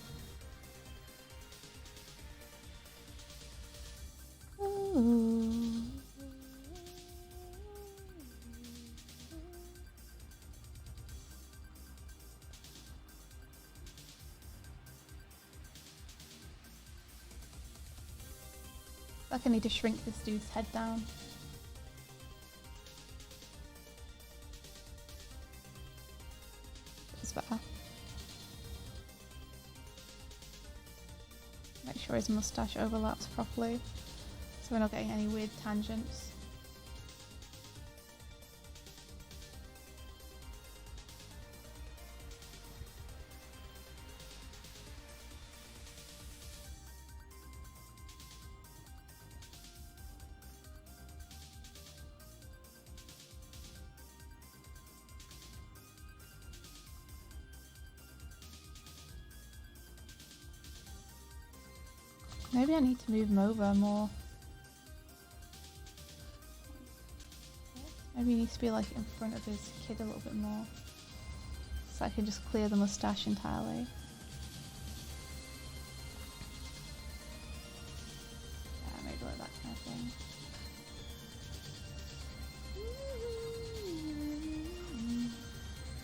Ooh. Like I need to shrink this dude's head down. That's better. Make sure his mustache overlaps properly so we're not getting any weird tangents. Maybe I need to move him over more. Maybe he needs to be like in front of his kid a little bit more. So I can just clear the mustache entirely. Yeah, maybe like that kind of thing.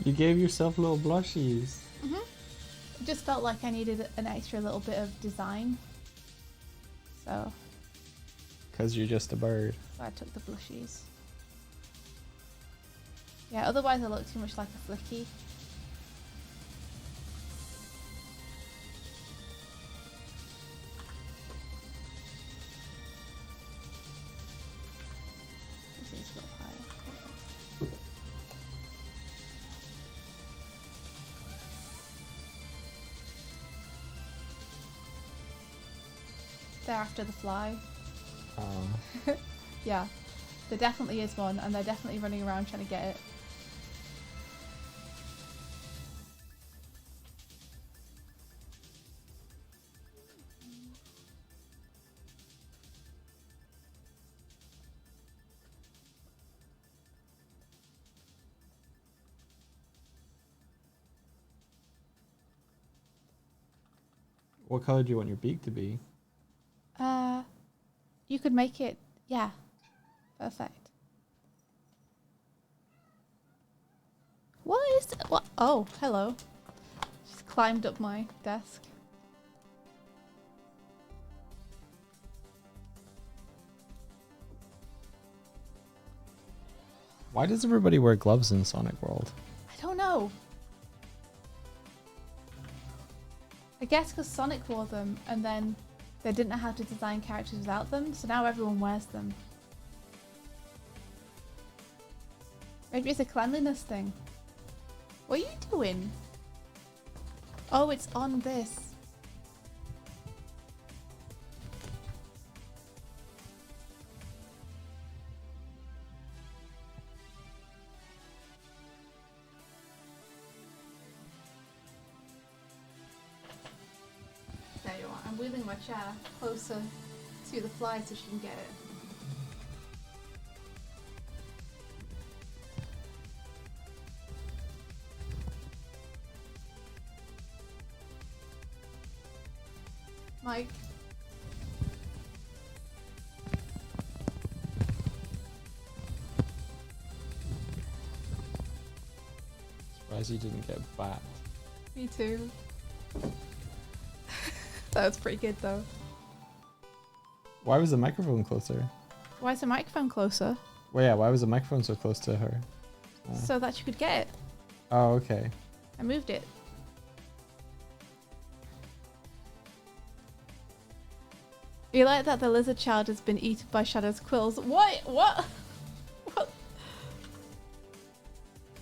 You gave yourself little blushies. It just felt like I needed an extra little bit of design. So. Because you're just a bird. So I took the blushies. Yeah, otherwise I look too much like a flicky. This is a little higher. They're after the fly. Yeah, there definitely is one, and they're definitely running around trying to get it. What color do you want your beak to be? You could make it, yeah, perfect. What is, what? Oh, hello. She's climbed up my desk. Why does everybody wear gloves in Sonic World? I don't know. I guess because Sonic wore them and then they didn't know how to design characters without them, so now everyone wears them. Maybe it's a cleanliness thing. What are you doing? Oh, it's on this. There you are. I'm wheeling my chair closer to the fly so she can get it. Mike. Surprised you didn't get bat. Me too. That was pretty good though. Why was the microphone closer? Why is the microphone closer? Well, yeah, why was the microphone so close to her? So that you could get it. Oh, okay. I moved it. You like that the lizard child has been eaten by Shadow's quills. What? What? What?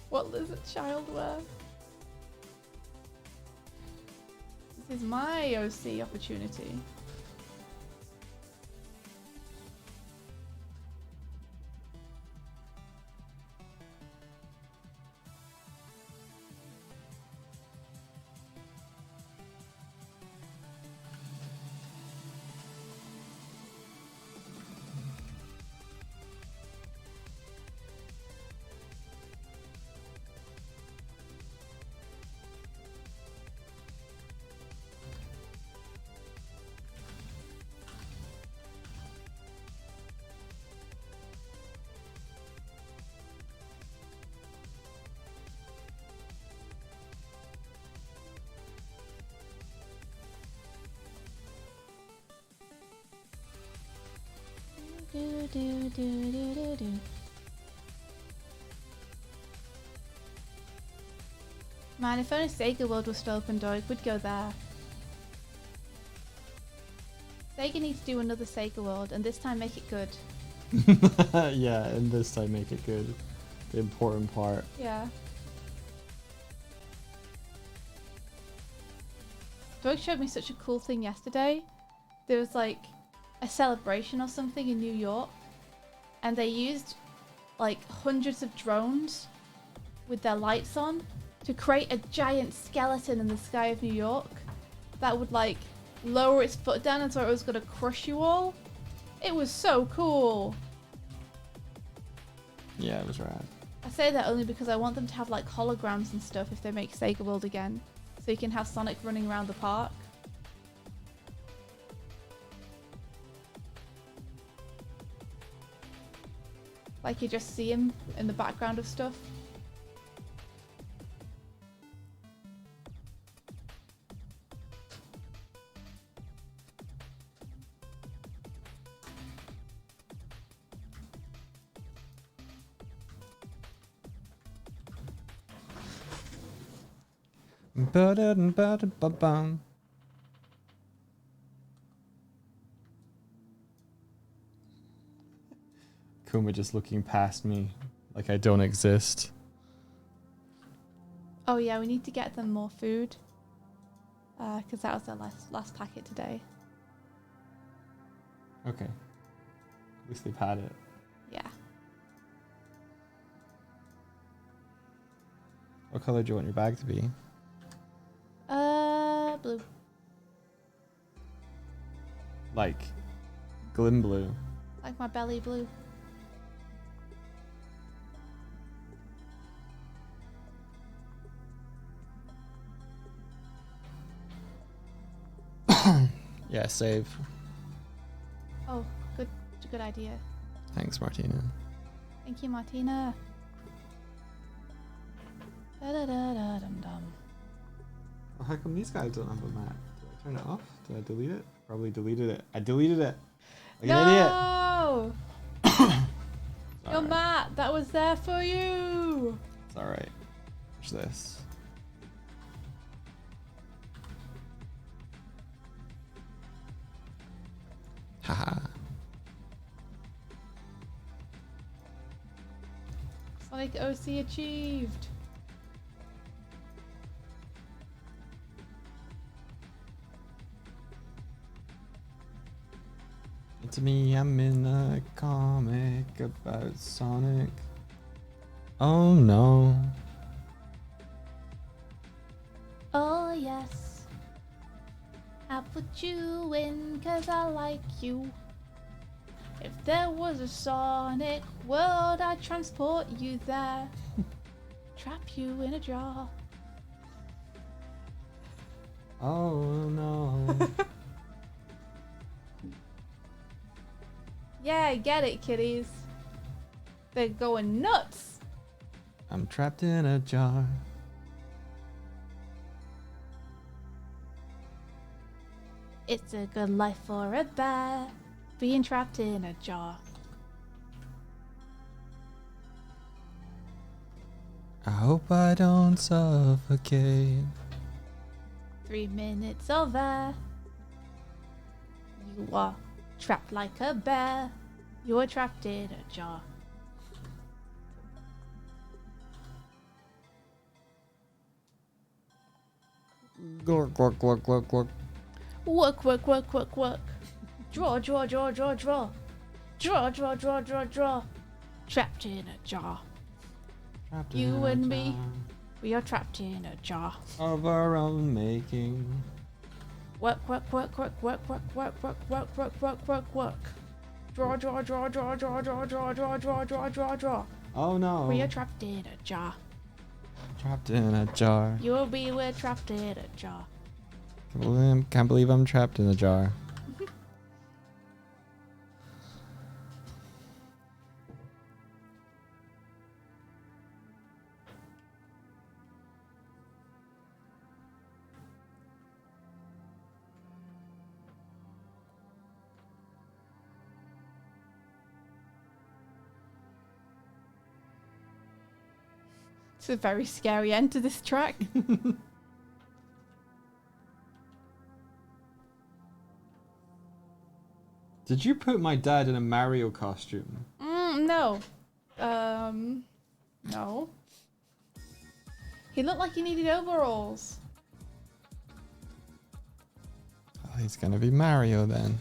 What lizard child were? This is my OC opportunity. Man, if only Sega World was still open, Doig, we'd go there. Sega needs to do another Sega World, and this time make it good. Yeah, and this time make it good. The important part. Yeah. Doig showed me such a cool thing yesterday. There was like a celebration or something in New York, and they used like hundreds of drones with their lights on to create a giant skeleton in the sky of New York that would like lower its foot down and thought it was going to crush you all. It was so cool. Yeah, it was rad. I say that only because I want them to have like holograms and stuff if they make Sega World again. So you can have Sonic running around the park. Like you just see him in the background of stuff. Ba-da-dum-ba-da-ba-bum. Kuma just looking past me like I don't exist. Oh yeah, we need to get them more food. Because that was their last packet today. Okay. At least they've had it. Yeah. What color do you want your bag to be? Blue. Like Glim blue. Like my belly blue. Yeah, save. Oh, good idea. Thanks, Martina. Thank you, Martina. Da-da-da-da-dum-dum. Well, how come these guys don't have a map? Did I turn it off? Did I delete it? Probably deleted it. I deleted it. Like an idiot. No! Your Alright. mat, that was there for you. It's alright. Watch this. Haha. Sonic OC achieved. To me, I'm in a comic about Sonic. Oh no. Oh yes, I put you in 'cause I like you. If there was a Sonic world, I'd transport you there. Trap you in a jar. Oh no. Yeah, get it, kiddies. They're going nuts. I'm trapped in a jar. It's a good life for a bear, being trapped in a jar. I hope I don't suffocate. 3 minutes over. You are trapped like a bear. You are trapped in a jar. Glork, glork, glork, glork, glork. Work, work, work, work, work. Draw, draw, draw, draw, draw. Draw, draw, draw, draw, draw. Trapped in a jar. Trapped You in a and me. jar We are trapped in a jar. of our own making. Work, work, work, work, work, work, work, work, work, work, work, work, work. Draw, draw, draw, draw, draw, draw, draw, draw, draw, draw, draw, draw. Oh no. We are trapped in a jar. Trapped in a jar. You will be, we're trapped in a jar. Can't believe I'm trapped in a jar. It's a very scary end to this track. Did you put my dad in a Mario costume? No. No. He looked like he needed overalls. Oh, he's gonna be Mario then.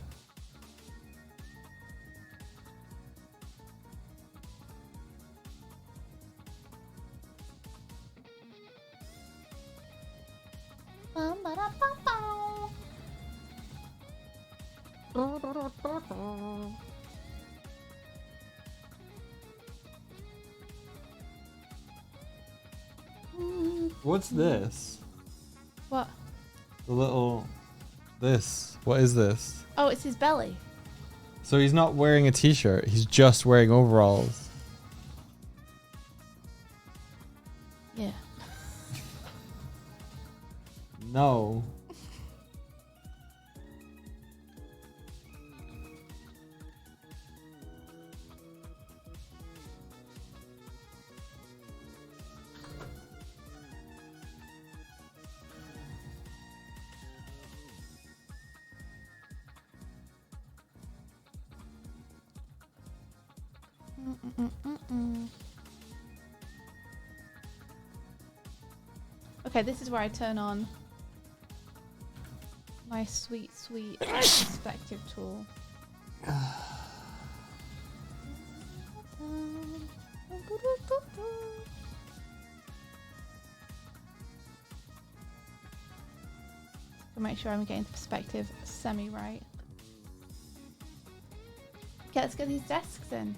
What's this? What? The little... This. What is this? Oh, it's his belly. So he's not wearing a t-shirt. He's just wearing overalls. Yeah. No. Okay, this is where I turn on my sweet perspective tool. To make sure I'm getting the perspective semi-right. Okay, let's get these desks in.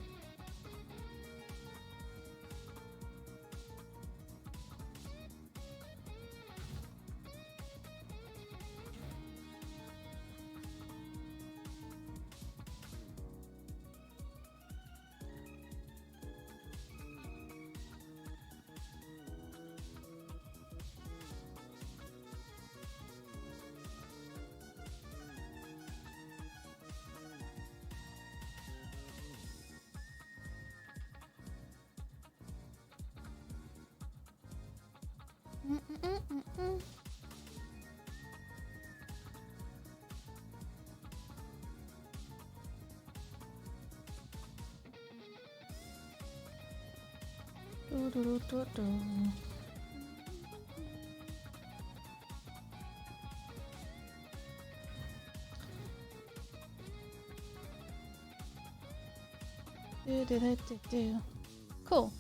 Cool.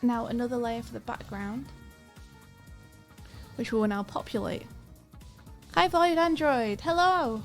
Now another layer for the background, which we will now populate. Hi Void Android, hello!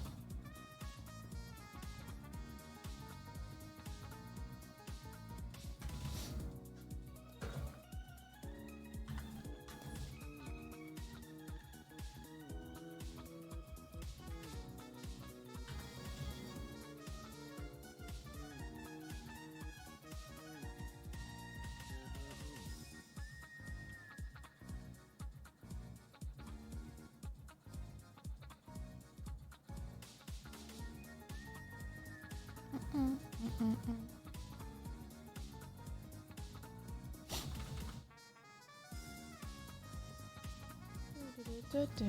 It's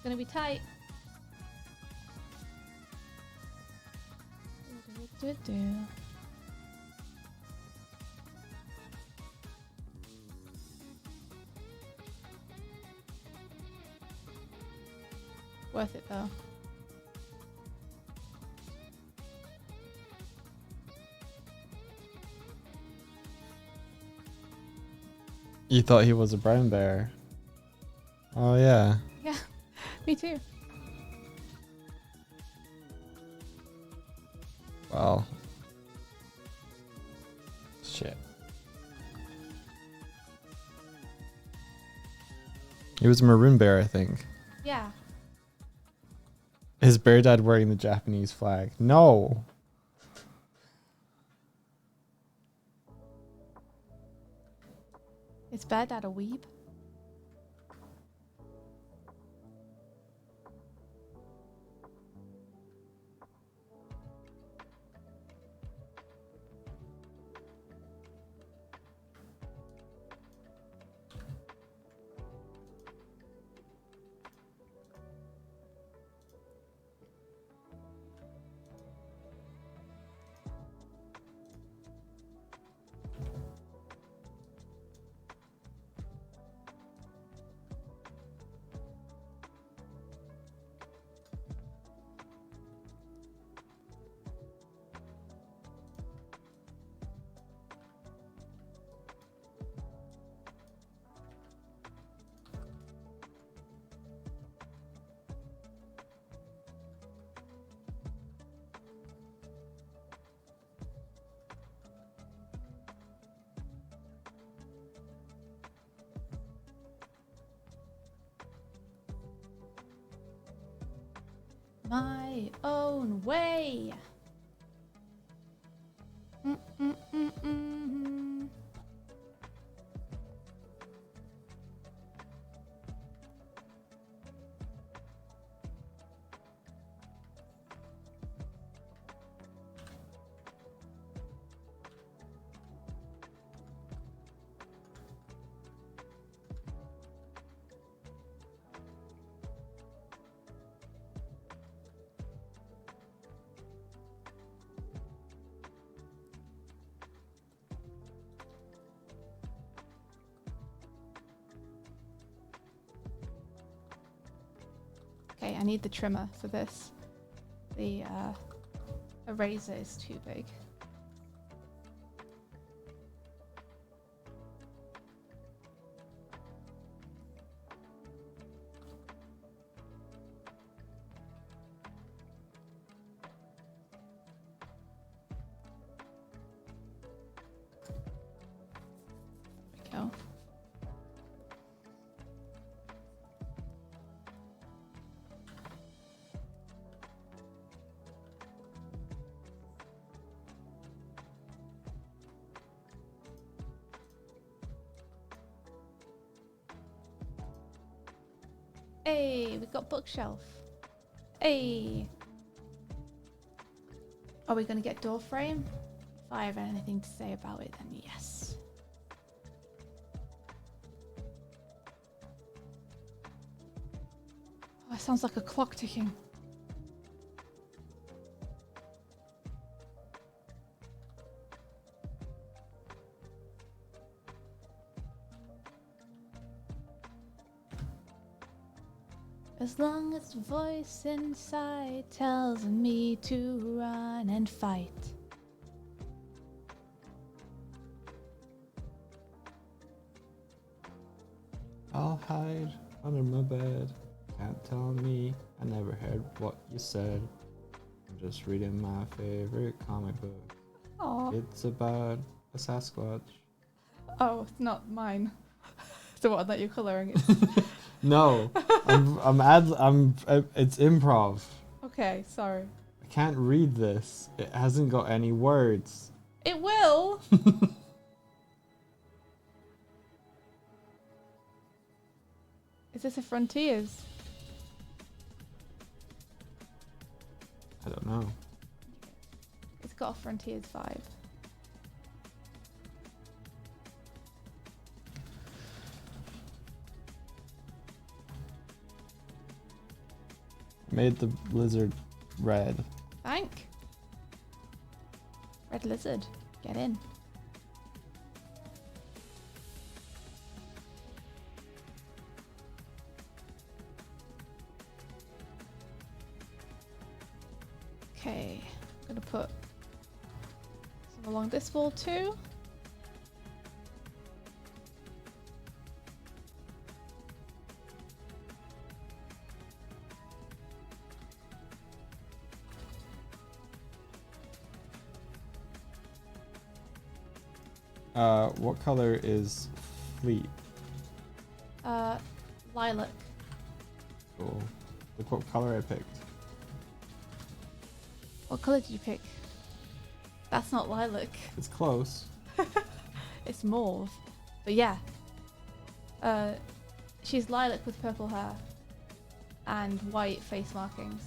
gonna be tight. Worth it though. You thought he was a brown bear. Oh yeah. Yeah, me too. Well. Shit. He was a maroon bear, I think. Yeah. Is Bear Dad wearing the Japanese flag? No. Is Bear Dad a weeb? my own way. Mm-mm-mm-mm-mm. Okay, I need the trimmer for this. The eraser is too big. There we go. Hey, we got bookshelf. Hey. Are we gonna get door frame? If I have anything to say about it, then yes. Oh, it sounds like a clock ticking. As long as the voice inside tells me to run and fight. I'll hide under my bed. Can't tell me I never heard what you said. I'm just reading my favorite comic book. Aww. It's about a Sasquatch. Oh, it's not mine. The one that you're coloring. No, it's improv. Okay, sorry. I can't read this. It hasn't got any words. It will. Is this a Frontiers? I don't know. It's got a Frontiers vibe. Made the lizard red. Thank. Red lizard, get in. Okay, I'm gonna put some along this wall too. What color is Fleet? Lilac. Cool. Look what color I picked. What color did you pick? That's not lilac. It's close. It's mauve. But yeah. She's lilac with purple hair and white face markings.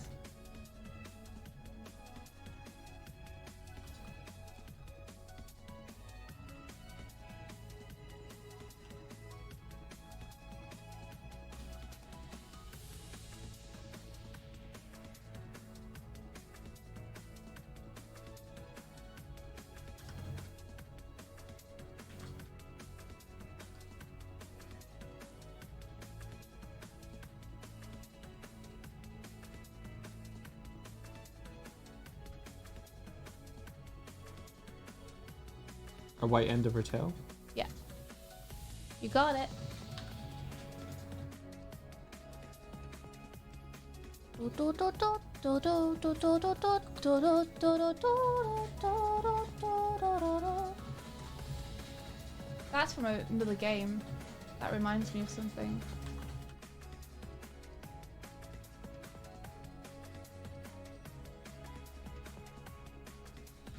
A white end of her tail? Yeah. You got it. That's from another game. That reminds me of something.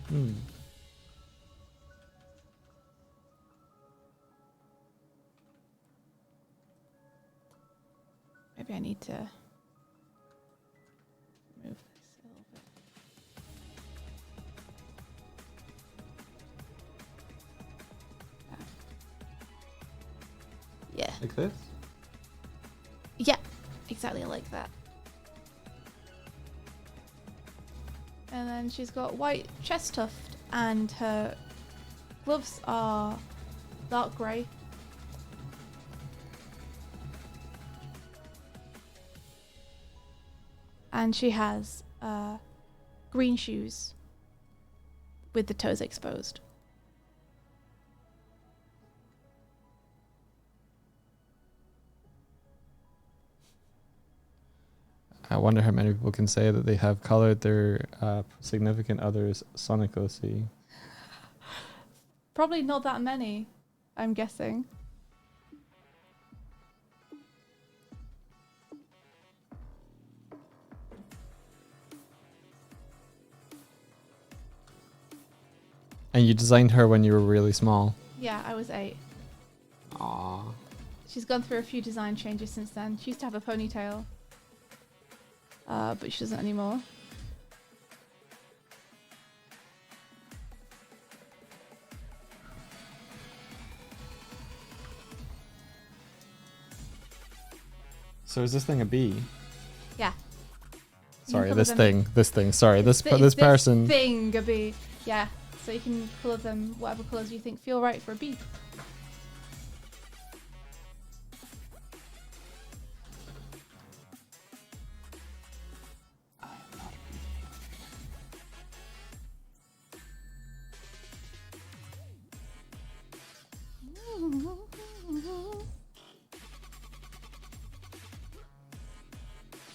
Hmm. Maybe I need to move this a little bit. Yeah. Like this? Yeah, exactly like that. And then she's got white chest tuft, and her gloves are dark grey. And she has green shoes with the toes exposed. I wonder how many people can say that they have colored their significant others Sonic OC. Probably not that many, I'm guessing. And you designed her when you were really small. Yeah, I was 8. Aww. She's gone through a few design changes since then. She used to have a ponytail. But she doesn't anymore. So is this thing a bee? Yeah. Sorry, this thing. Sorry, this person. Thing a bee. Yeah. So you can colour them whatever colours you think feel right for a bee.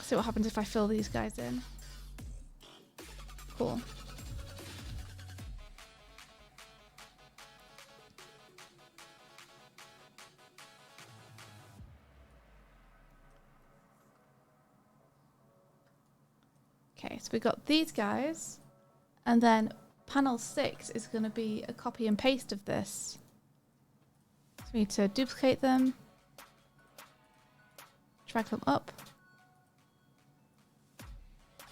See what happens if I fill these guys in. Cool. Okay, so we got these guys, and then panel 6 is going to be a copy and paste of this. So we need to duplicate them, drag them up,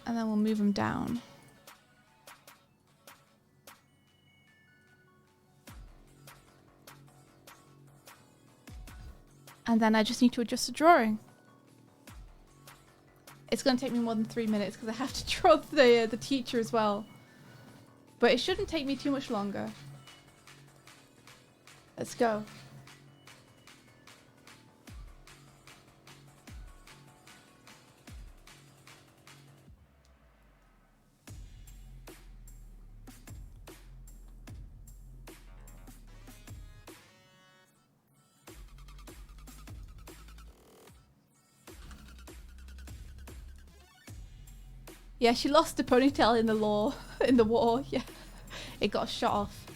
and then we'll move them down. And then I just need to adjust the drawing. It's going to take me more than 3 minutes because I have to draw the teacher as well. But it shouldn't take me too much longer. Let's go. Yeah, she lost a ponytail in the war. Yeah, it got shot off.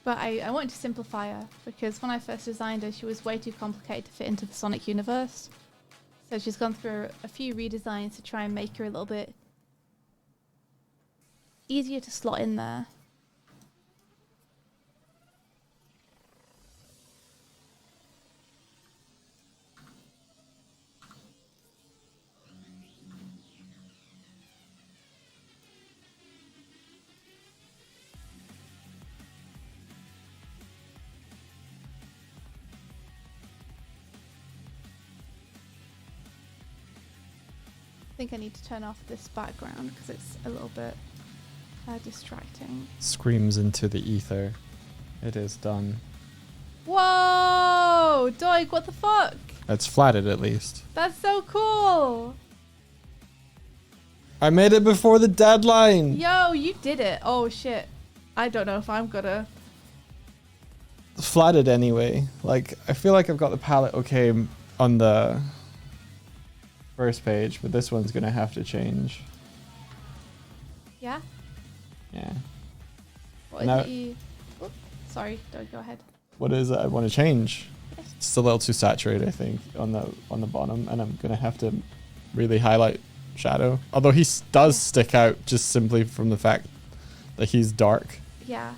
But I wanted to simplify her because when I first designed her, she was way too complicated to fit into the Sonic universe. So she's gone through a few redesigns to try and make her a little bit easier to slot in there. I think I need to turn off this background because it's a little bit distracting. Screams into the ether. It is done. Whoa! Doig, what the fuck? It's flatted at least. That's so cool. I made it before the deadline. Yo, you did it. Oh shit. I don't know if I'm gonna. Flatted anyway. Like, I feel like I've got the palette okay on the first page, but this one's gonna have to change. Yeah? Yeah. What is Now- it you... Oh, sorry, don't go ahead. What is it I want to change? It's a little too saturated, I think, on the bottom, and I'm gonna have to really highlight shadow. Although he does stick out just simply from the fact that he's dark. Yeah.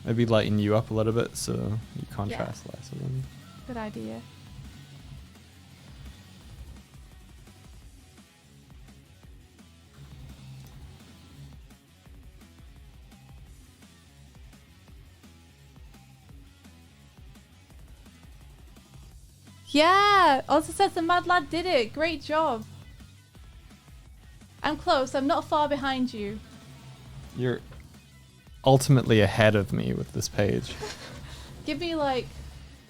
Maybe lighten you up a little bit so you contrast less with him. Good idea. Yeah! Also says the mad lad did it. Great job. I'm close. I'm not far behind you. You're ultimately ahead of me with this page. Give me like,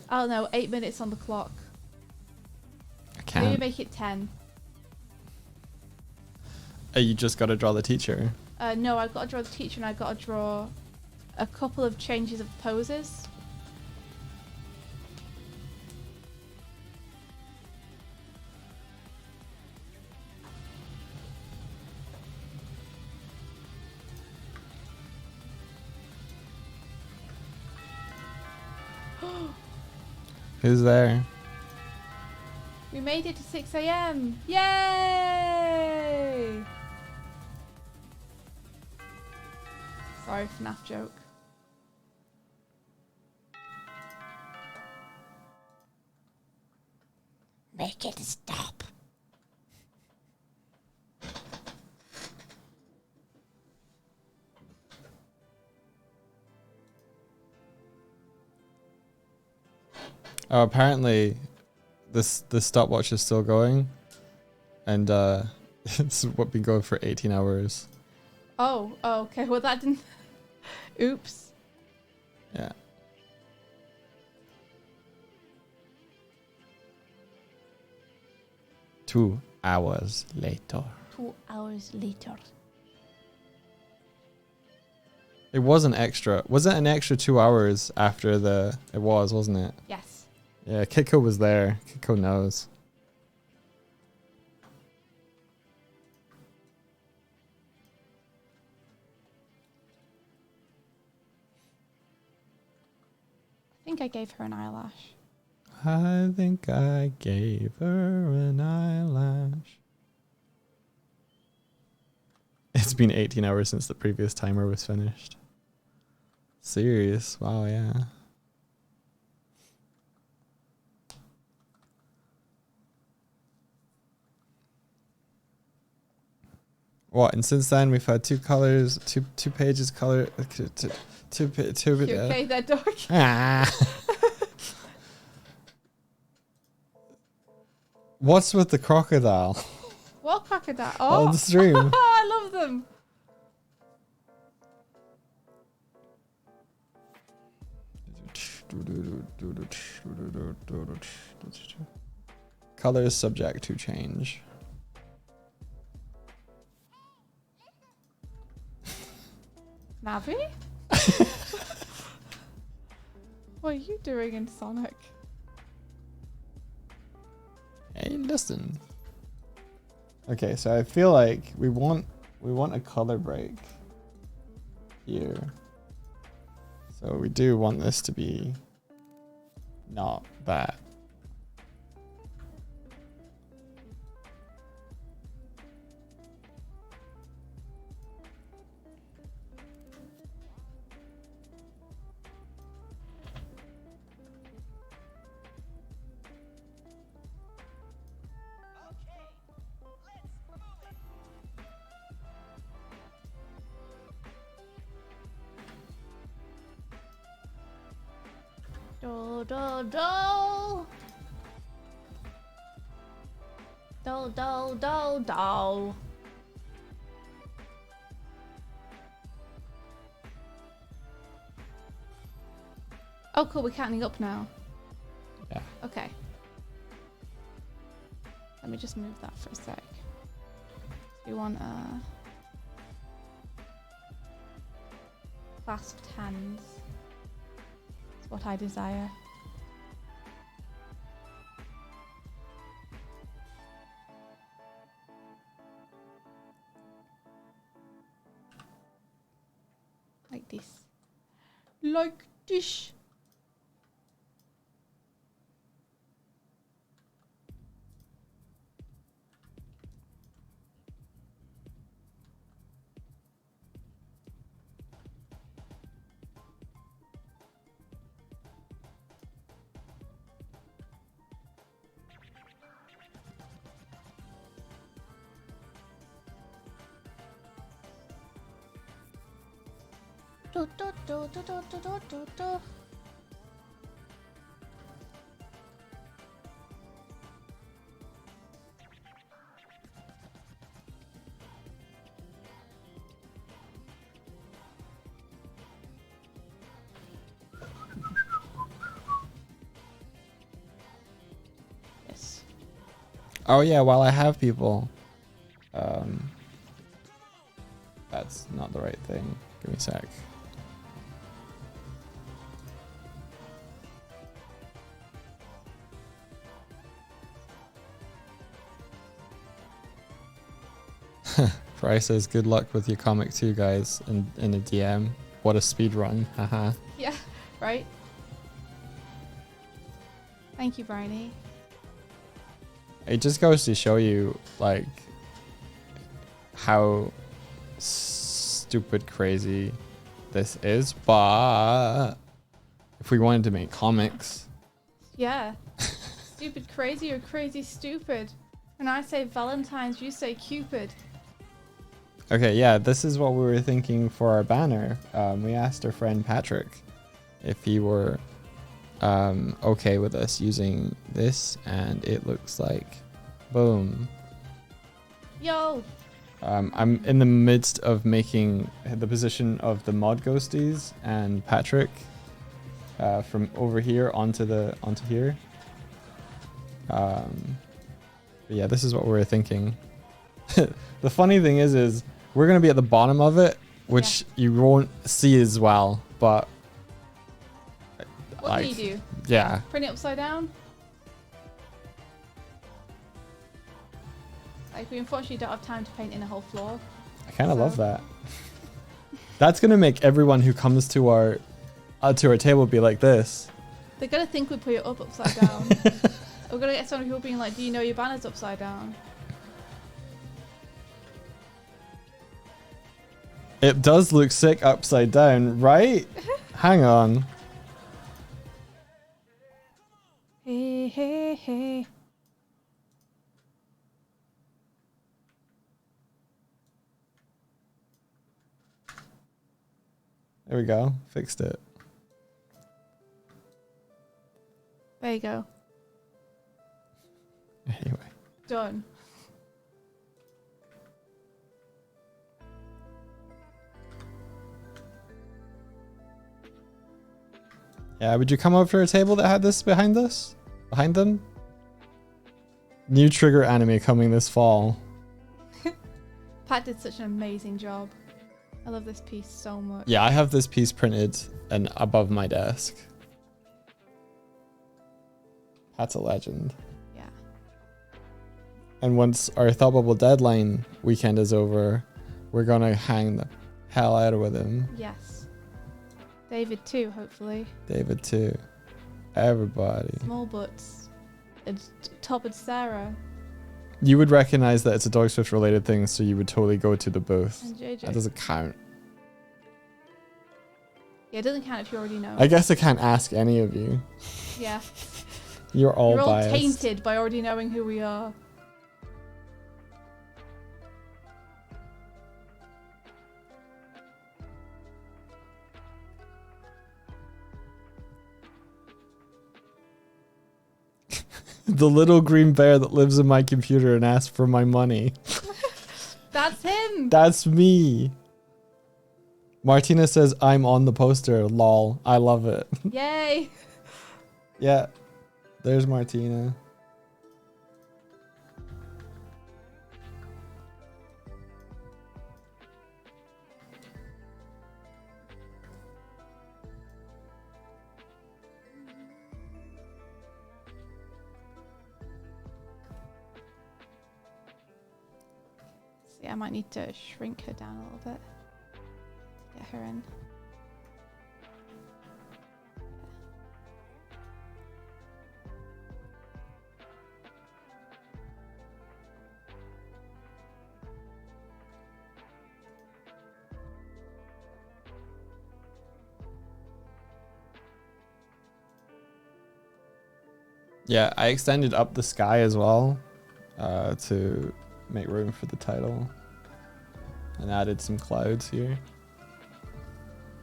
I don't know, 8 minutes on the clock. I can't. Maybe make it 10. You just got to draw the teacher. No, I've got to draw the teacher and I've got to draw a couple of changes of poses. Who's there? We made it to 6 a.m. Yay! Sorry, FNAF joke. Make it stop. Oh, apparently this stopwatch is still going, and it's been going for 18 hours. Oh, okay. Well, that didn't. Oops. Yeah. Two hours later. 2 hours later. It was an extra. Was it an extra 2 hours after the? It was, wasn't it? Yes. Yeah, Kitko was there. Kitko knows. I think I gave her an eyelash. I think I gave her an eyelash. It's been 18 hours since the previous timer was finished. Serious. Wow, yeah. What? And since then we've had two colors, two pages color, two. You okay there, dog? Ah. What's with the crocodile What crocodile? Oh, on the stream? I love them. Color is subject to change. Navi? What are you doing in Sonic? Hey, listen. Okay, so I feel like we want a color break here. So we do want this to be not that. Do do do. Do do do do. Oh cool, we're counting up now. Yeah. Okay. Let me just move that for a sec. We want clasped hands. It's what I desire. Like this. Like this. Do, do, do, do, do, do, do, do, do. Yes. Oh yeah, while I have people. That's not the right thing. Give me a sec. Fry says, good luck with your comic too, guys, in a DM. What a speed run. Haha. Yeah, right? Thank you, Bryony. It just goes to show you, like, how stupid crazy this is. But if we wanted to make comics. Yeah. Stupid crazy or crazy stupid? When I say Valentine's, you say Cupid. Okay, yeah, this is what we were thinking for our banner. We asked our friend Patrick if he were okay with us using this, and it looks like boom. Yo! I'm in the midst of making the position of the mod ghosties and Patrick from over here onto here. But yeah, this is what we were thinking. The funny thing is we're gonna be at the bottom of it, which you won't see as well, but what do you do? Yeah. Print it upside down? Like, we unfortunately don't have time to paint in a whole floor. I kind of love that. That's gonna make everyone who comes to our table be like this. They're gonna think we put it upside down. We're gonna get some people being like, do you know your banner's upside down? It does look sick upside down, right? Hang on. Hey, hey, hey. There we go. Fixed it. There you go. Anyway. Done. Yeah, would you come over to a table that had this behind us? Behind them? New Trigger anime coming this fall. Pat did such an amazing job. I love this piece so much. Yeah, I have this piece printed and above my desk. Pat's a legend. Yeah. And once our Thought Bubble deadline weekend is over, we're gonna hang the hell out with him. Yes. David too, hopefully. David too. Everybody. Small butts. It's Top Sarah. You would recognize that it's a Doig Swift related thing, so you would totally go to the booth. And JJ. That doesn't count. Yeah, it doesn't count if you already know. I guess I can't ask any of you. Yeah. You're all You're all biased. tainted by already knowing who we are. The little green bear that lives in my computer and asks for my money. That's him. That's me. Martina says I'm on the poster. Lol. I love it. Yay. Yeah. There's Martina. See, I might need to shrink her down a little bit to get her in. Yeah, I extended up the sky as well to make room for the title. And added some clouds here.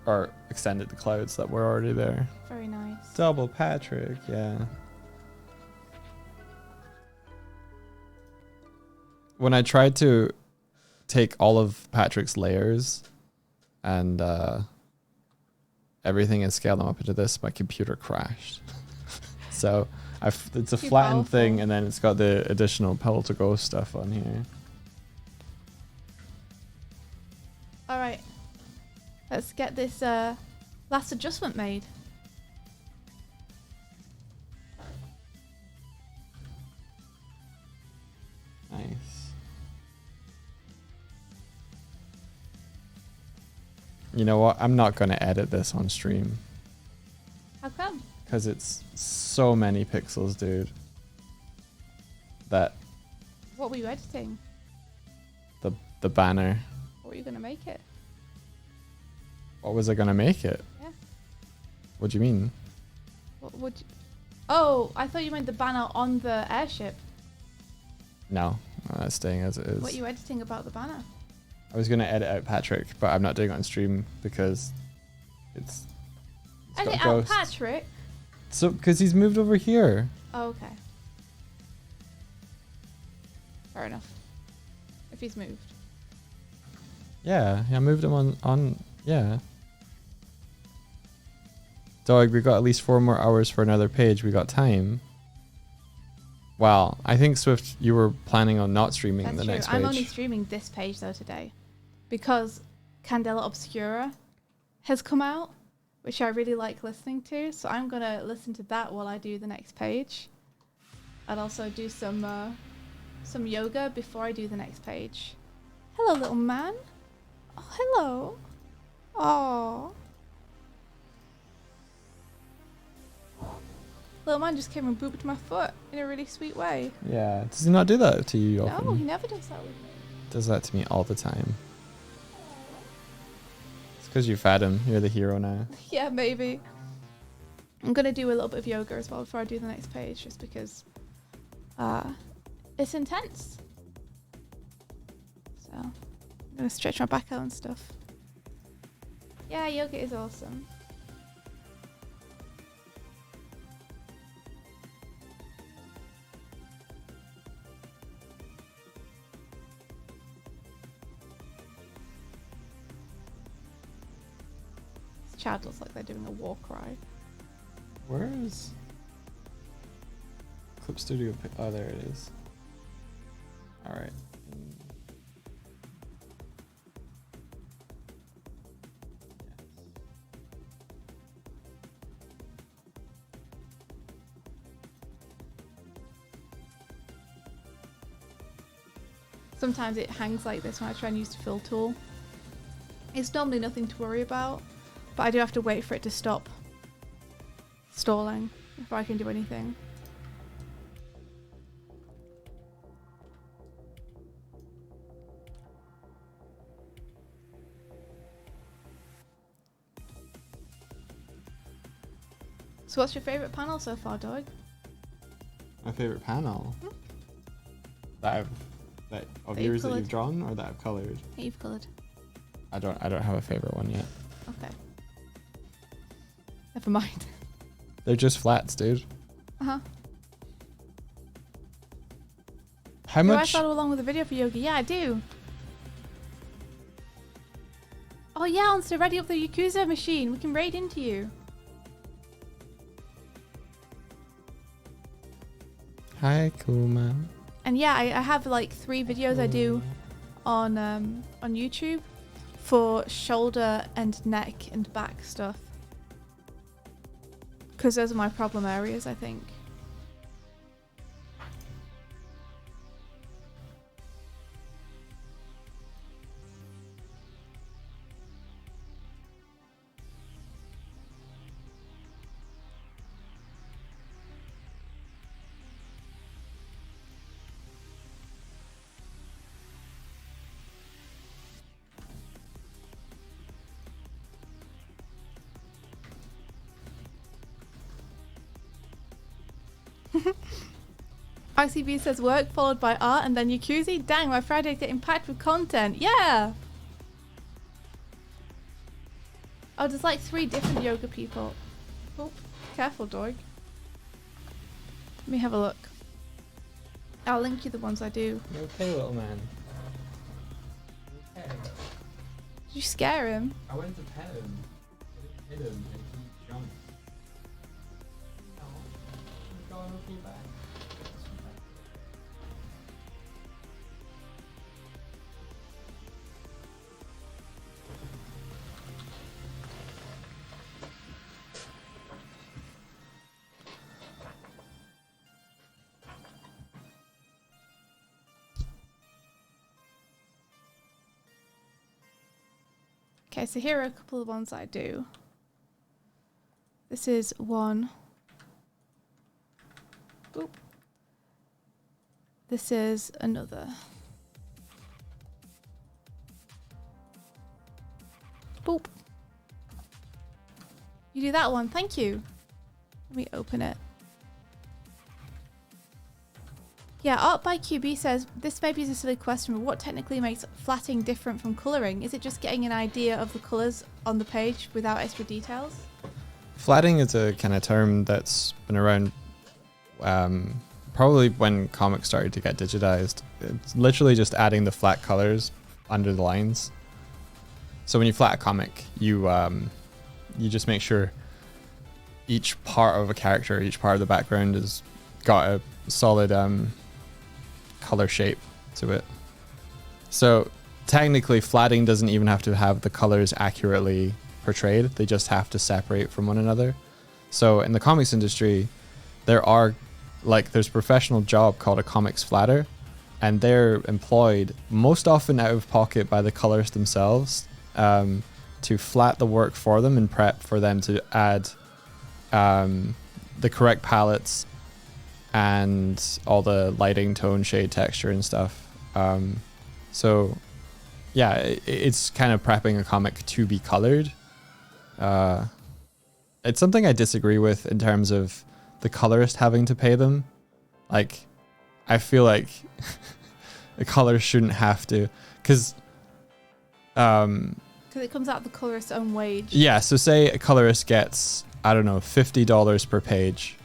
Or extended the clouds that were already there. Very nice. Double Patrick, yeah. When I tried to take all of Patrick's layers and everything and scale them up into this, my computer crashed. So it's a flattened thing, and then it's got the additional Pedal to Go stuff on here. All right, let's get this last adjustment made. Nice. You know what? I'm not going to edit this on stream. How come? Because it's so many pixels, dude. That What were you editing? the banner. What were you gonna make it? What was I gonna make it? Yeah. What do you mean? What would you... Oh, I thought you meant the banner on the airship. No, it's staying as it is. What are you editing about the banner? I was gonna edit out Patrick, but I'm not doing it on stream because it's got Edit out ghosts. Patrick? So, because he's moved over here. Oh, okay. Fair enough. If he's moved. Yeah, I moved him on yeah. Doig, we got at least 4 more hours for another page. We got time. Well, I think Swift, you were planning on not streaming That's the true. next page. I'm only streaming this page though today, because Candela Obscura has come out, which I really like listening to. So I'm gonna listen to that while I do the next page. I'd also do some yoga before I do the next page. Hello, little man. Oh, hello. Oh. Little man just came and booped my foot in a really sweet way. Yeah, does he not do that to you often? No, he never does that with me. Does that to me all the time. It's because you fed him. You're the hero now. Yeah, maybe. I'm gonna do a little bit of yoga as well before I do the next page, just because it's intense. So I'm gonna stretch my back out and stuff. Yeah, yoga is awesome. This child looks like they're doing a war cry. Where is Clip Studio? Oh, there it is. All right. Sometimes it hangs like this when I try and use the fill tool. It's normally nothing to worry about, but I do have to wait for it to stop stalling before I can do anything. So what's your favourite panel so far, Doig? My favorite panel that of That yours you've that you've colored. drawn or that I've colored. That you've coloured. I don't have a favorite one yet. Okay. Never mind. They're just flats, dude. Uh-huh. How Do I much? follow along with the video for yoga? Yeah, I do. Oh yeah, on so ready up the Yakuza machine. We can raid into you. Hi, cool man. And yeah, I have like 3 videos I do on YouTube for shoulder and neck and back stuff. Because those are my problem areas, I think. ICB says work followed by art and then Yakuza. Dang, my Friday's getting packed with content. Yeah! Oh, there's like 3 different yoga people. Oh, careful, Doig. Let me have a look. I'll link you the ones I do. You okay, little man? Okay. Did you scare him? I went to pet him. I didn't hit him and he jumped. Oh, I'm going with me back. Okay, so here are a couple of ones I do. This is one. Boop. This is another. Boop. You do that one, thank you. Let me open it. Yeah, Art by QB says, this maybe is a silly question, but what technically makes flatting different from colouring? Is it just getting an idea of the colours on the page without extra details? Flatting is a kind of term that's been around probably when comics started to get digitized. It's literally just adding the flat colors under the lines. So when you flat a comic, you just make sure each part of a character, each part of the background has got a solid color shape to it. So technically flatting doesn't even have to have the colors accurately portrayed. They just have to separate from one another. So in the comics industry, there's a professional job called a comics flatter, and they're employed most often out of pocket by the colorists themselves to flat the work for them and prep for them to add the correct palettes and all the lighting, tone, shade, texture and stuff. So yeah, it's kind of prepping a comic to be colored. It's something I disagree with in terms of the colorist having to pay them. Like, I feel like a colorist shouldn't have to, because it comes out of the colorist's own wage. Yeah, so say a colorist gets, I don't know, $50 per page.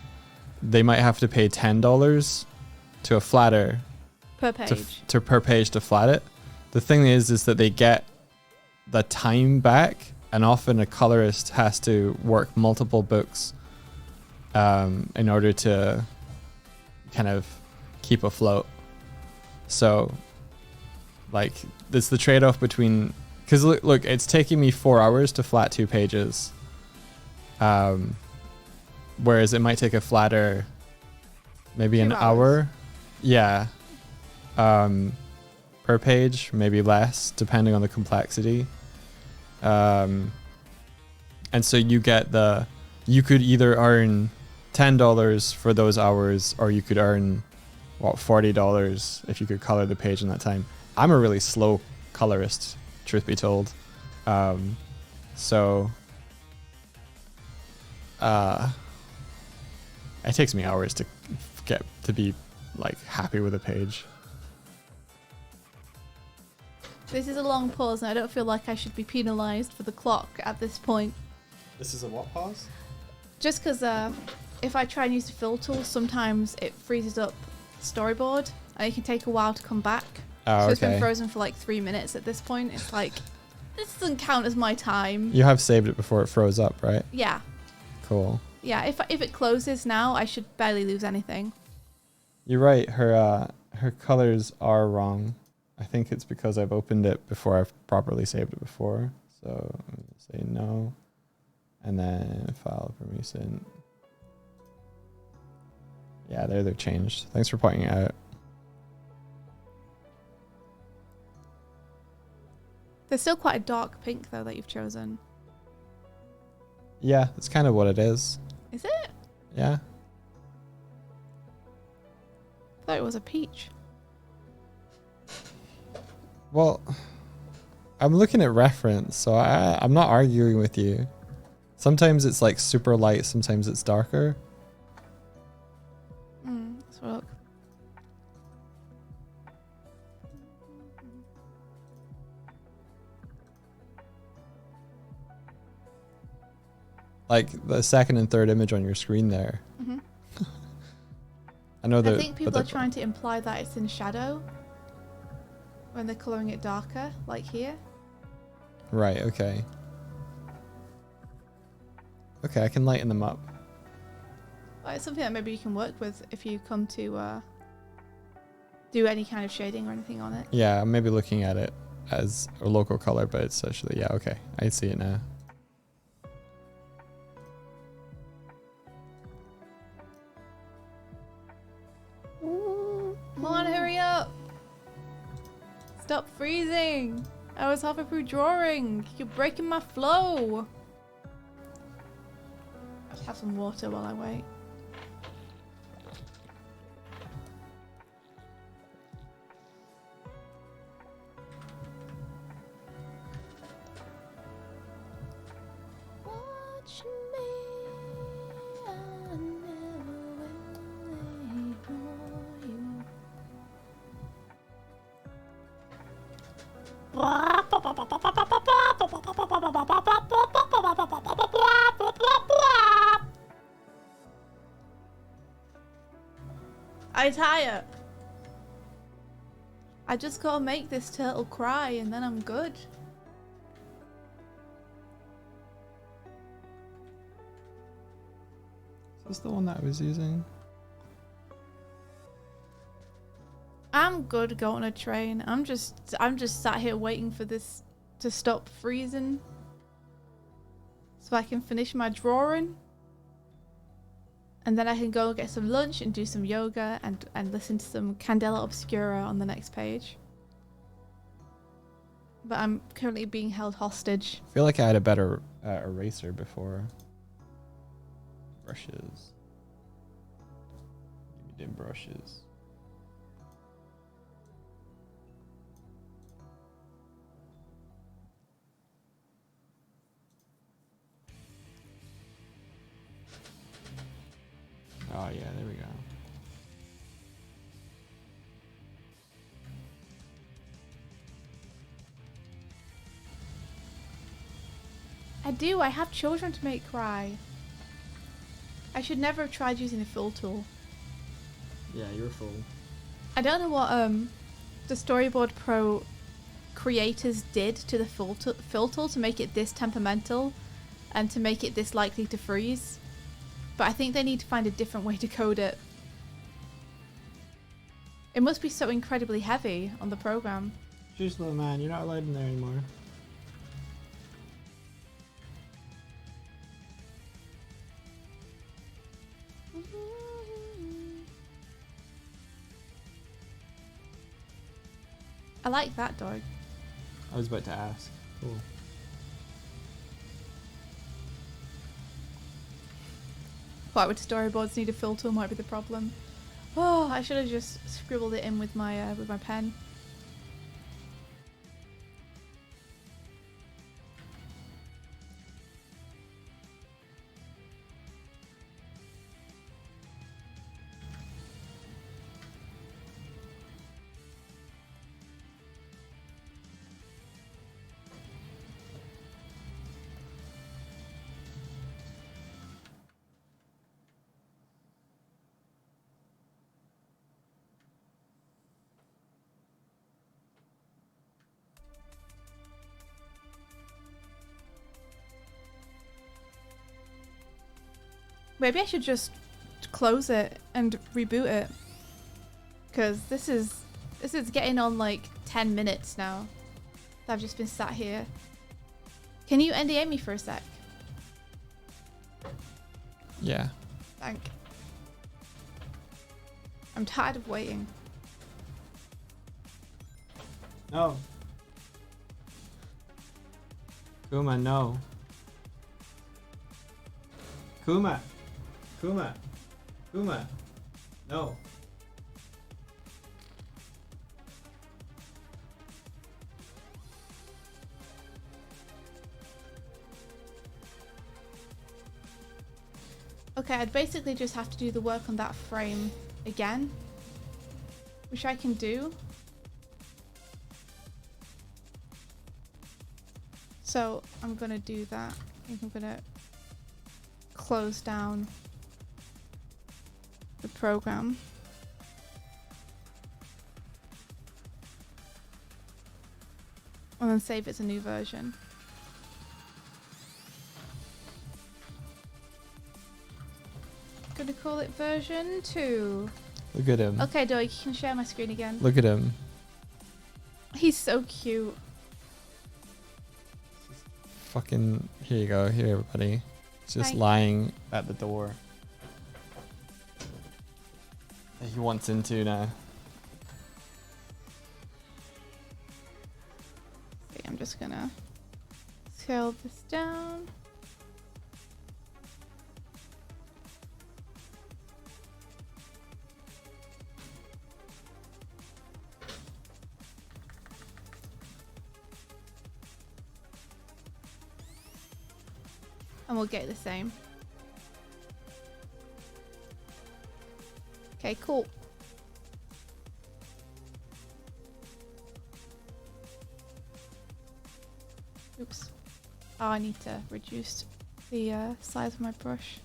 They might have to pay $10 to a flatter Per page. per page to flat it. The thing is that they get the time back, and often a colorist has to work multiple books in order to kind of keep afloat. So, like, it's the trade-off between, because look, it's taking me 4 hours to flat 2 pages. Whereas it might take a flatter maybe an hour. Yeah. Per page, maybe less, depending on the complexity. And so you could either earn $10 for those hours, or you could earn, $40 if you could color the page in that time. I'm a really slow colorist, truth be told. It takes me hours to get to be like happy with a page. This is a long pause, and I don't feel like I should be penalised for the clock at this point. This is a what pause? Just because if I try and use the fill tool, sometimes it freezes up the storyboard, and it can take a while to come back. Oh, so okay. It's been frozen for like 3 minutes at this point. It's like, this doesn't count as my time. You have saved it before it froze up, right? Yeah. Cool. Yeah, if it closes now, I should barely lose anything. You're right. Her colors are wrong. I think it's because I've opened it before I've properly saved it before. So I'm gonna say no, and then file permission. Yeah, there they're changed. Thanks for pointing it out. There's still quite a dark pink though that you've chosen. Yeah, that's kind of what it is. Is it? Yeah. I thought it was a peach. Well, I'm looking at reference, so I'm not arguing with you. Sometimes it's like super light, sometimes it's darker. Let's look. Like the second and third image on your screen there. Mm-hmm. I know that. I think people are trying to imply that it's in shadow when they're colouring it darker, like here. Right, okay. Okay, I can lighten them up. Well, it's something that maybe you can work with if you come to do any kind of shading or anything on it. Yeah, I'm maybe looking at it as a local color, but it's actually, yeah, okay. I see it now. Come on, hurry up! Stop freezing! I was halfway through drawing. You're breaking my flow. I'll have some water while I wait. Watch me, I never will ignore you. I'm tired. I just gotta make this turtle cry and then I'm good. Is this the one that I was using? I'm good going on a train. I'm just sat here waiting for this to stop freezing so I can finish my drawing. And then I can go get some lunch and do some yoga and listen to some Candela Obscura on the next page. But I'm currently being held hostage. I feel like I had a better eraser before. Brushes. Give me dim brushes. Oh yeah, there we go. I have children to make cry. I should never have tried using a fill tool. Yeah, you're full. I don't know what the Storyboard Pro creators did to the fill tool to make it this temperamental and to make it this likely to freeze. But I think they need to find a different way to code it. It must be so incredibly heavy on the program. Jeez, little man, you're not allowed in there anymore. I like that, Doig. I was about to ask. Cool. What, would storyboards need a fill tool might be the problem. Oh, I should have just scribbled it in with my pen. Maybe I should just close it and reboot it. Because this is getting on like 10 minutes now. I've just been sat here. Can you NDA me for a sec? Yeah. Thank. I'm tired of waiting. No. Kuma, no. Kuma. Kuma. Kuma. No. Okay, I'd basically just have to do the work on that frame again, which I can do. So I'm gonna do that. I think I'm gonna close down the program. And then save it as a new version. Gonna call it version 2. Look at him. Okay, Doig, you can share my screen again. Look at him. He's so cute. Fucking. Here you go. Here, everybody. He's just Hi. lying at the door. He wants into now. Okay, I'm just gonna scale this down. And we'll get the same. Okay, cool. Oops. Oh, I need to reduce the size of my brush.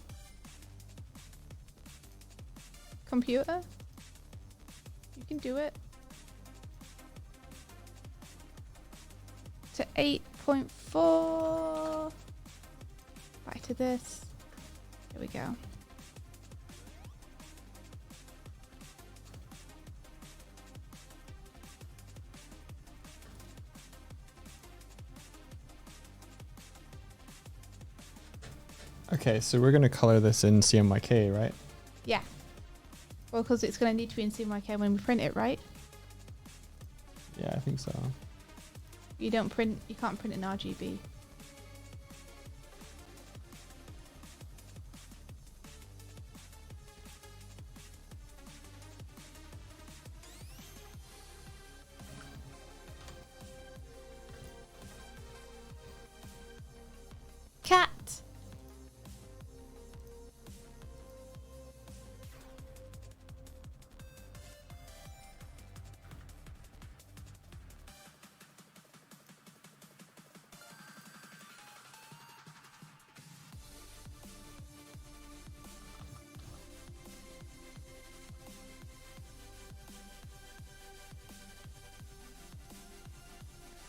Computer? You can do it. To 8.4. Back to this. Here we go. Okay, so we're gonna color this in CMYK, right? Yeah. Well, because it's going to need to be in CMYK when we print it, right? Yeah, I think so. You can't print in RGB. Cat.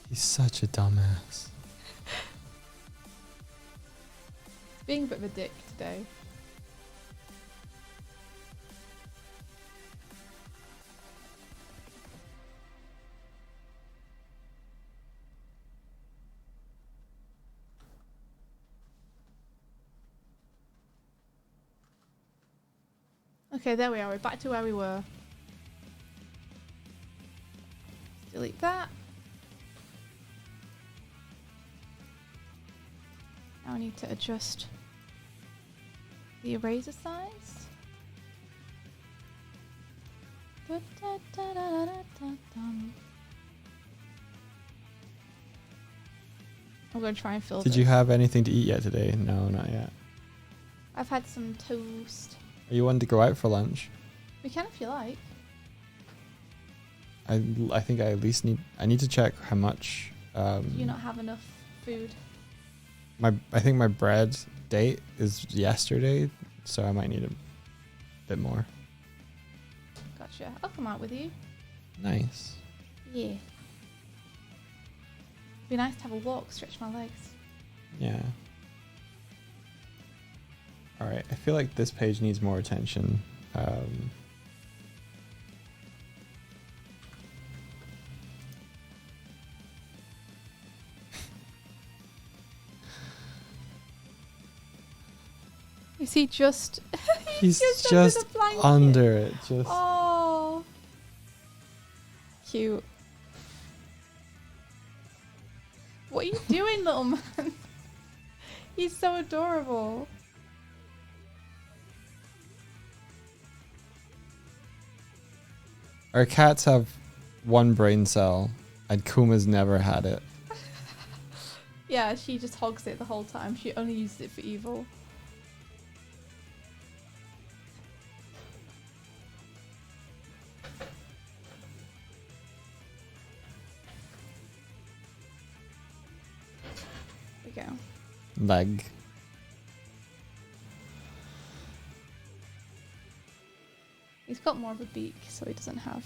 He's such a dumbass. Being a bit of a dick today. Okay, there we are. We're back to where we were. Delete that. Now I need to adjust the eraser size. I'm going to try and fill Did this. you have anything to eat yet today? No, not yet. I've had some toast. Are you wanting to go out for lunch? We can if you like. I think I at least need to check how much. Do you not have enough food? I think my bread date is yesterday, so I might need a bit more. Gotcha. I'll come out with you. Nice. Yeah. Be nice to have a walk, stretch my legs. Yeah. All right. I feel like this page needs more attention. Is he just... He's just just under the blanket. under it. Just. Oh. Cute. What are you doing, little man? He's so adorable. Our cats have one brain cell, and Kuma's never had it. Yeah, she just hogs it the whole time. She only uses it for evil. There we go. Leg. He's got more of a beak, so he doesn't have.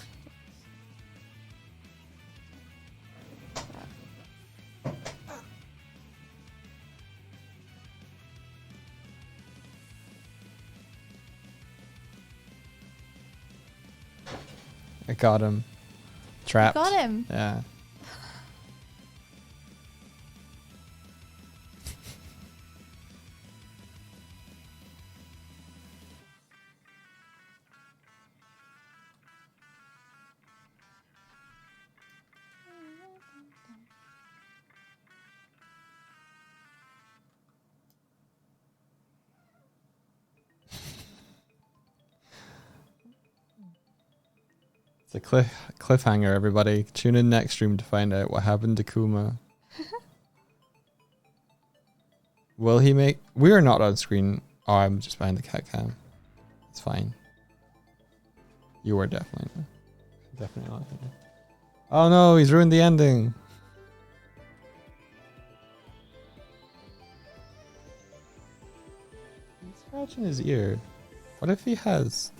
I got him. Trapped. Got him. Yeah. It's a cliffhanger, everybody. Tune in next stream to find out what happened to Kuma. Will he make... We are not on screen. Oh, I'm just behind the cat cam. It's fine. You were definitely not here. Oh no, he's ruined the ending. He's scratching his ear. What if he has...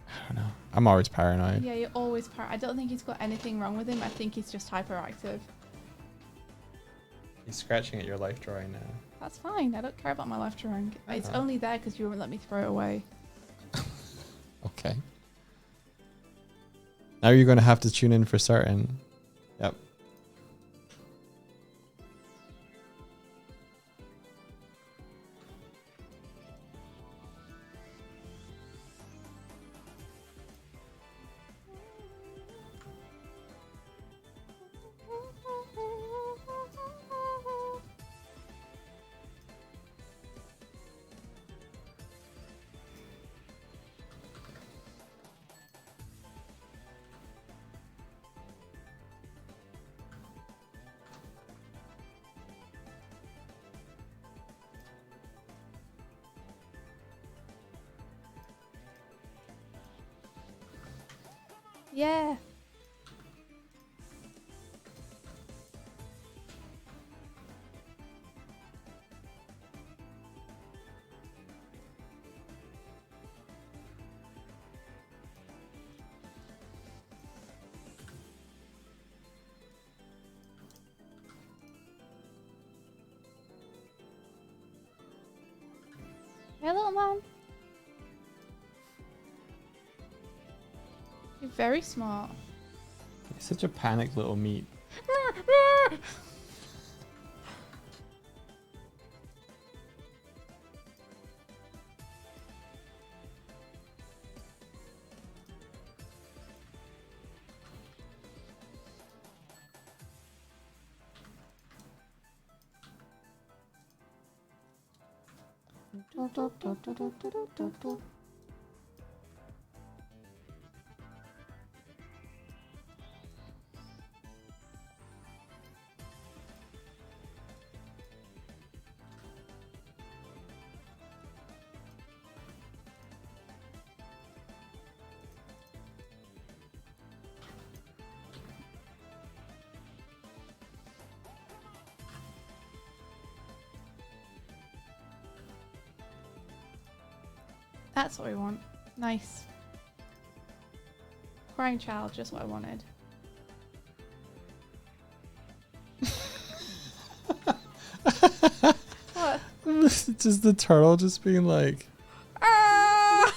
I don't know. I'm always paranoid. Yeah, you're always I don't think he's got anything wrong with him. I think he's just hyperactive. He's scratching at your life drawing now. That's fine. I don't care about my life drawing. It's only there because you won't let me throw it away. Okay. Now you're going to have to tune in for certain. Yep. Yeah. Hey, little man. You're very smart. He's such a panicked little meat. That's what we want. Nice. Crying child, just what I wanted. What? Just the turtle just being like... Ah!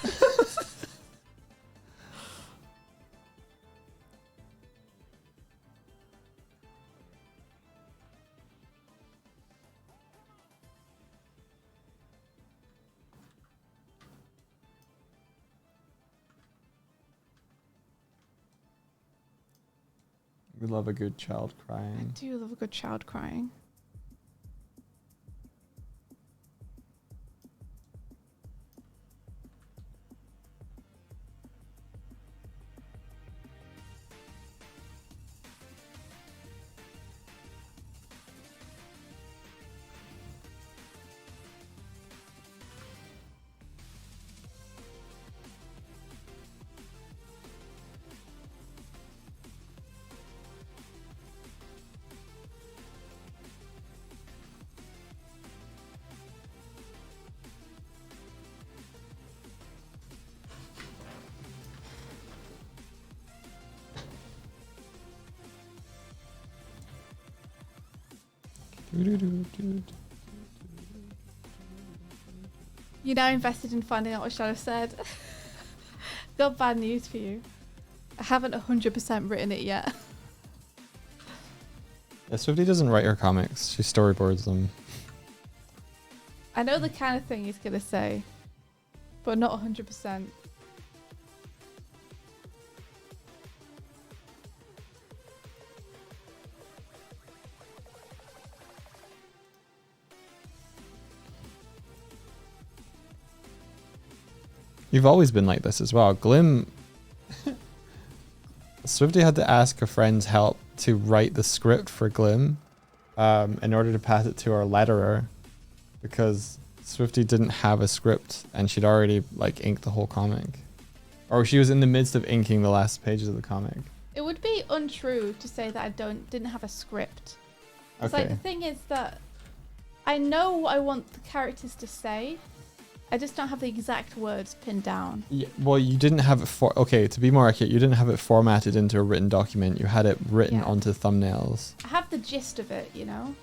We love a good child I crying. do love a good child crying. You're now invested in finding out what Shadow said. Got bad news for you. I haven't 100% written it yet. Yeah, Swifty doesn't write her comics. She storyboards them. I know the kind of thing he's going to say, but not 100%. You've always been like this as well. Glim... Swifty had to ask a friend's help to write the script for Glim in order to pass it to our letterer, because Swifty didn't have a script and she'd already like inked the whole comic. Or she was in the midst of inking the last pages of the comic. It would be untrue to say that I didn't have a script. It's Okay. like, the thing is that I know what I want the characters to say. I just don't have the exact words pinned down. Yeah, well, you didn't have it okay, to be more accurate, you didn't have it formatted into a written document. You had it written onto thumbnails. I have the gist of it, you know?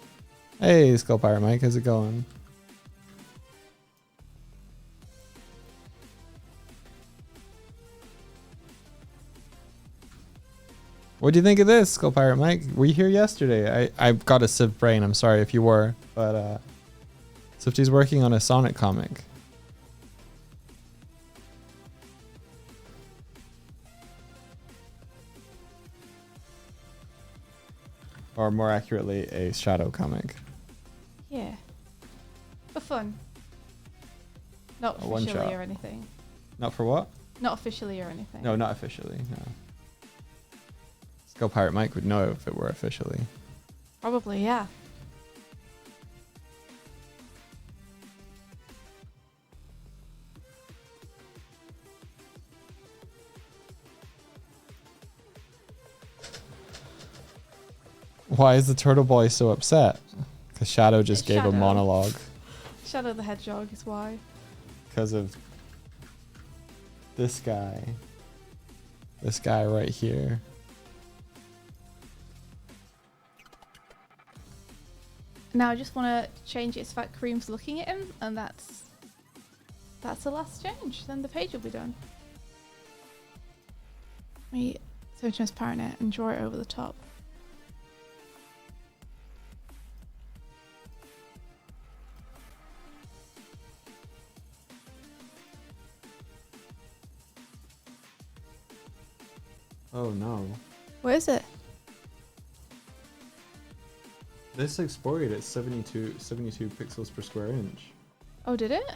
Hey, Skull Pirate Mike, how's it going? What do you think of this, Skull Pirate Mike? Were you here yesterday? I've got a sieve brain, I'm sorry if you were, but Swifty's working on a Sonic comic. Or more accurately, a Shadow comic. Yeah. For fun. Not A one officially shot. or anything. Not for what? Not officially or anything. No, not officially, no. Skull Pirate Mike would know if it were officially. Probably, yeah. Why is the Turtle Boy so upset? Because Shadow just It's gave Shadow. a monologue. Shadow the Hedgehog is why. Because of this guy. This guy right here. Now I just want to change it so that Kareem's looking at him, and that's the last change. Then the page will be done. Me so transparent it and draw it over the top. Oh no. Where is it? This exported at 72 pixels per square inch. Oh, did it?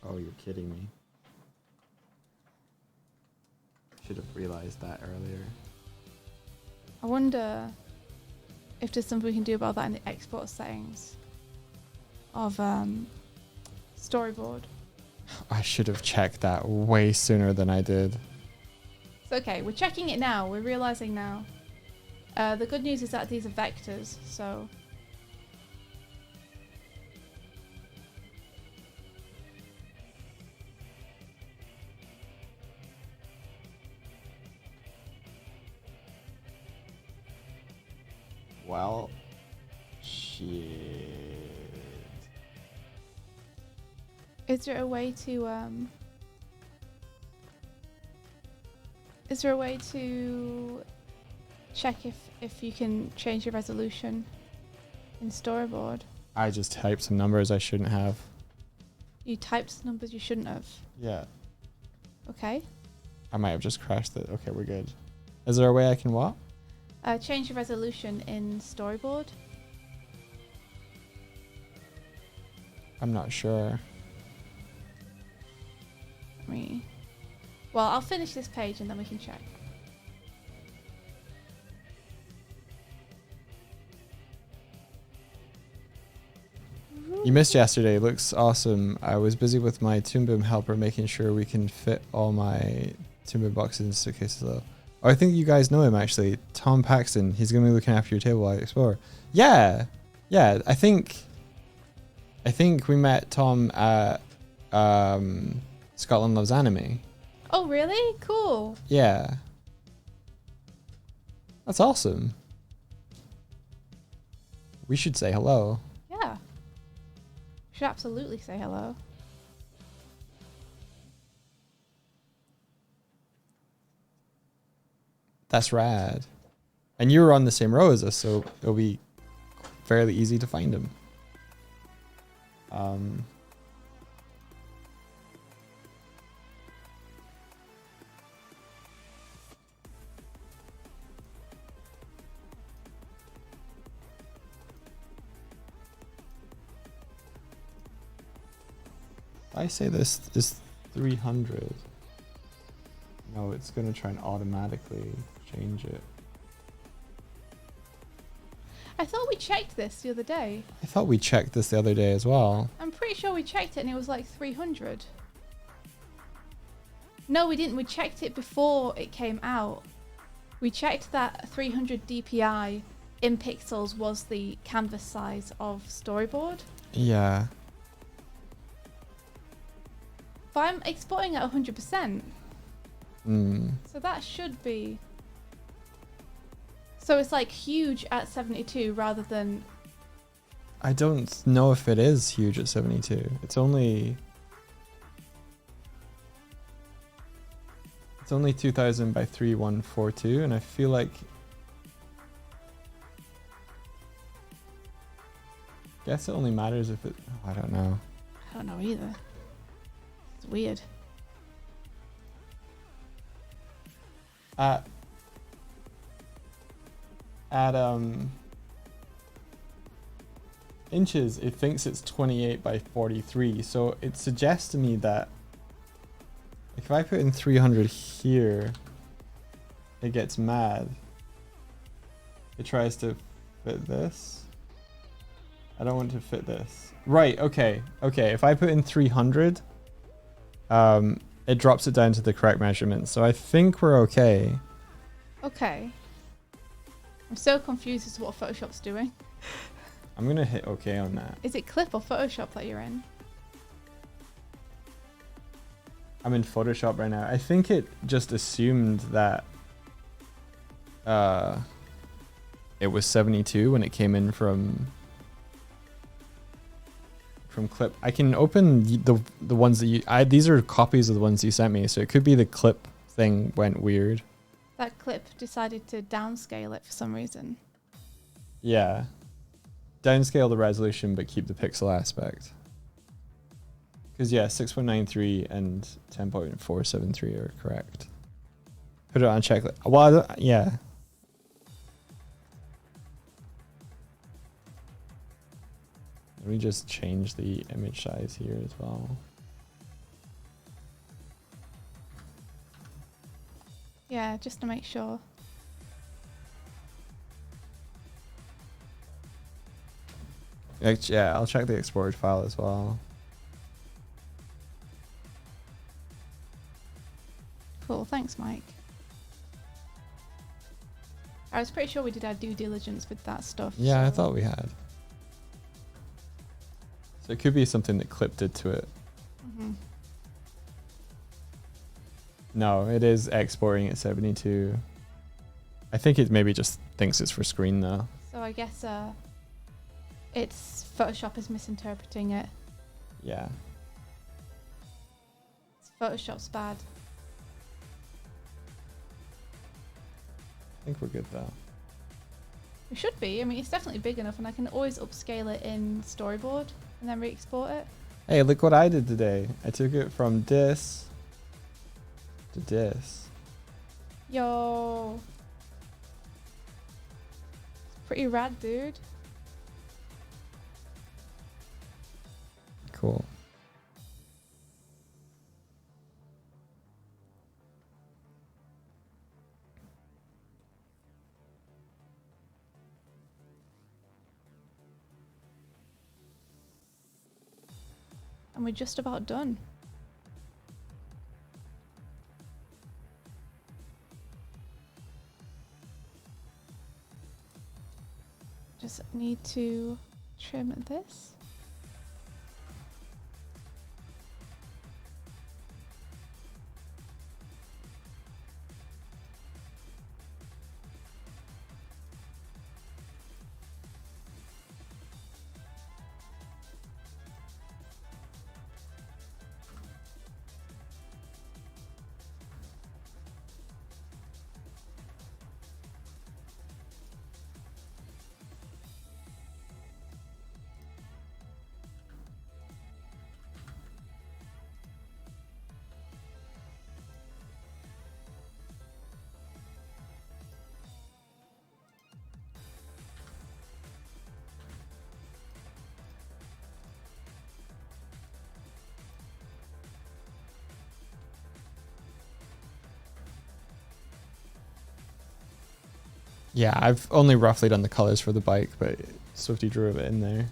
Oh, you're kidding me. Should have realized that earlier. I wonder if there's something we can do about that in the export settings of storyboard. I should have checked that way sooner than I did. It's okay, we're checking it now. We're realizing now. The good news is that these are vectors, so Well, shit. is there a way to check if you can change your resolution in storyboard? I just typed some numbers I shouldn't have. You typed numbers you shouldn't have. Yeah. Okay. I might have just crashed it. Okay, we're good. Is there a way I can what? Change the resolution in storyboard. I'm not sure. Well, I'll finish this page and then we can check. You missed yesterday. Looks awesome. I was busy with my Toon Boom helper making sure we can fit all my Toon Boom boxes in suitcases though. Oh, I think you guys know him actually. Tom Paxton. He's going to be looking after your table while I explore. Yeah. Yeah. I think we met Tom at Scotland Loves Anime. Oh, really? Cool. Yeah. That's awesome. We should say hello. Yeah. Should absolutely say hello. That's rad. And you were on the same row as us, so it'll be fairly easy to find him. I say this is 300. No, it's going to try and automatically change it. I thought we checked this the other day. I thought we checked this the other day as well. I'm pretty sure we checked it and it was like 300. No, we didn't. We checked it before it came out. We checked that 300 DPI in pixels was the canvas size of storyboard. Yeah. But I'm exporting at 100%. So that should be... So it's like huge at 72 rather than... I don't know if it is huge at 72. It's only 2000 by 3142, and I feel like... Guess it only matters if it... Oh, I don't know. I don't know either. It's weird. At inches, it thinks it's 28 by 43, so it suggests to me that if I put in 300 here, it gets mad. It tries to fit this. I don't want to fit this. Right, okay. If I put in 300, it drops it down to the correct measurement, so I think we're okay. Okay. I'm so confused as to what Photoshop's doing. I'm gonna hit okay on that. Is it Clip or Photoshop that you're in? I'm in Photoshop right now. I think it just assumed that it was 72 when it came in from Clip. I can open the ones that these are copies of the ones you sent me, so it could be the Clip thing went weird. That Clip decided to downscale it for some reason. Yeah. Downscale the resolution but keep the pixel aspect. Because yeah, 6.93 and 10.473 are correct. Put it on checklist. Well, yeah. Let me just change the image size here as well. Yeah, just to make sure. Yeah, I'll check the exported file as well. Cool, thanks, Mike. I was pretty sure we did our due diligence with that stuff. Yeah, so. I thought we had. So it could be something that Clip did to it. Mm-hmm. No, it is exporting at 72. I think it maybe just thinks it's for screen though. So I guess it's Photoshop is misinterpreting it. Yeah. Photoshop's bad. I think we're good though. It should be. I mean, it's definitely big enough, and I can always upscale it in Storyboard and then re-export it. Hey, look what I did today. I took it from this to this. Yo. pretty rad, dude. Cool. And we're just about done. Just need to trim this. Yeah, I've only roughly done the colors for the bike, but Swifty drew it in there.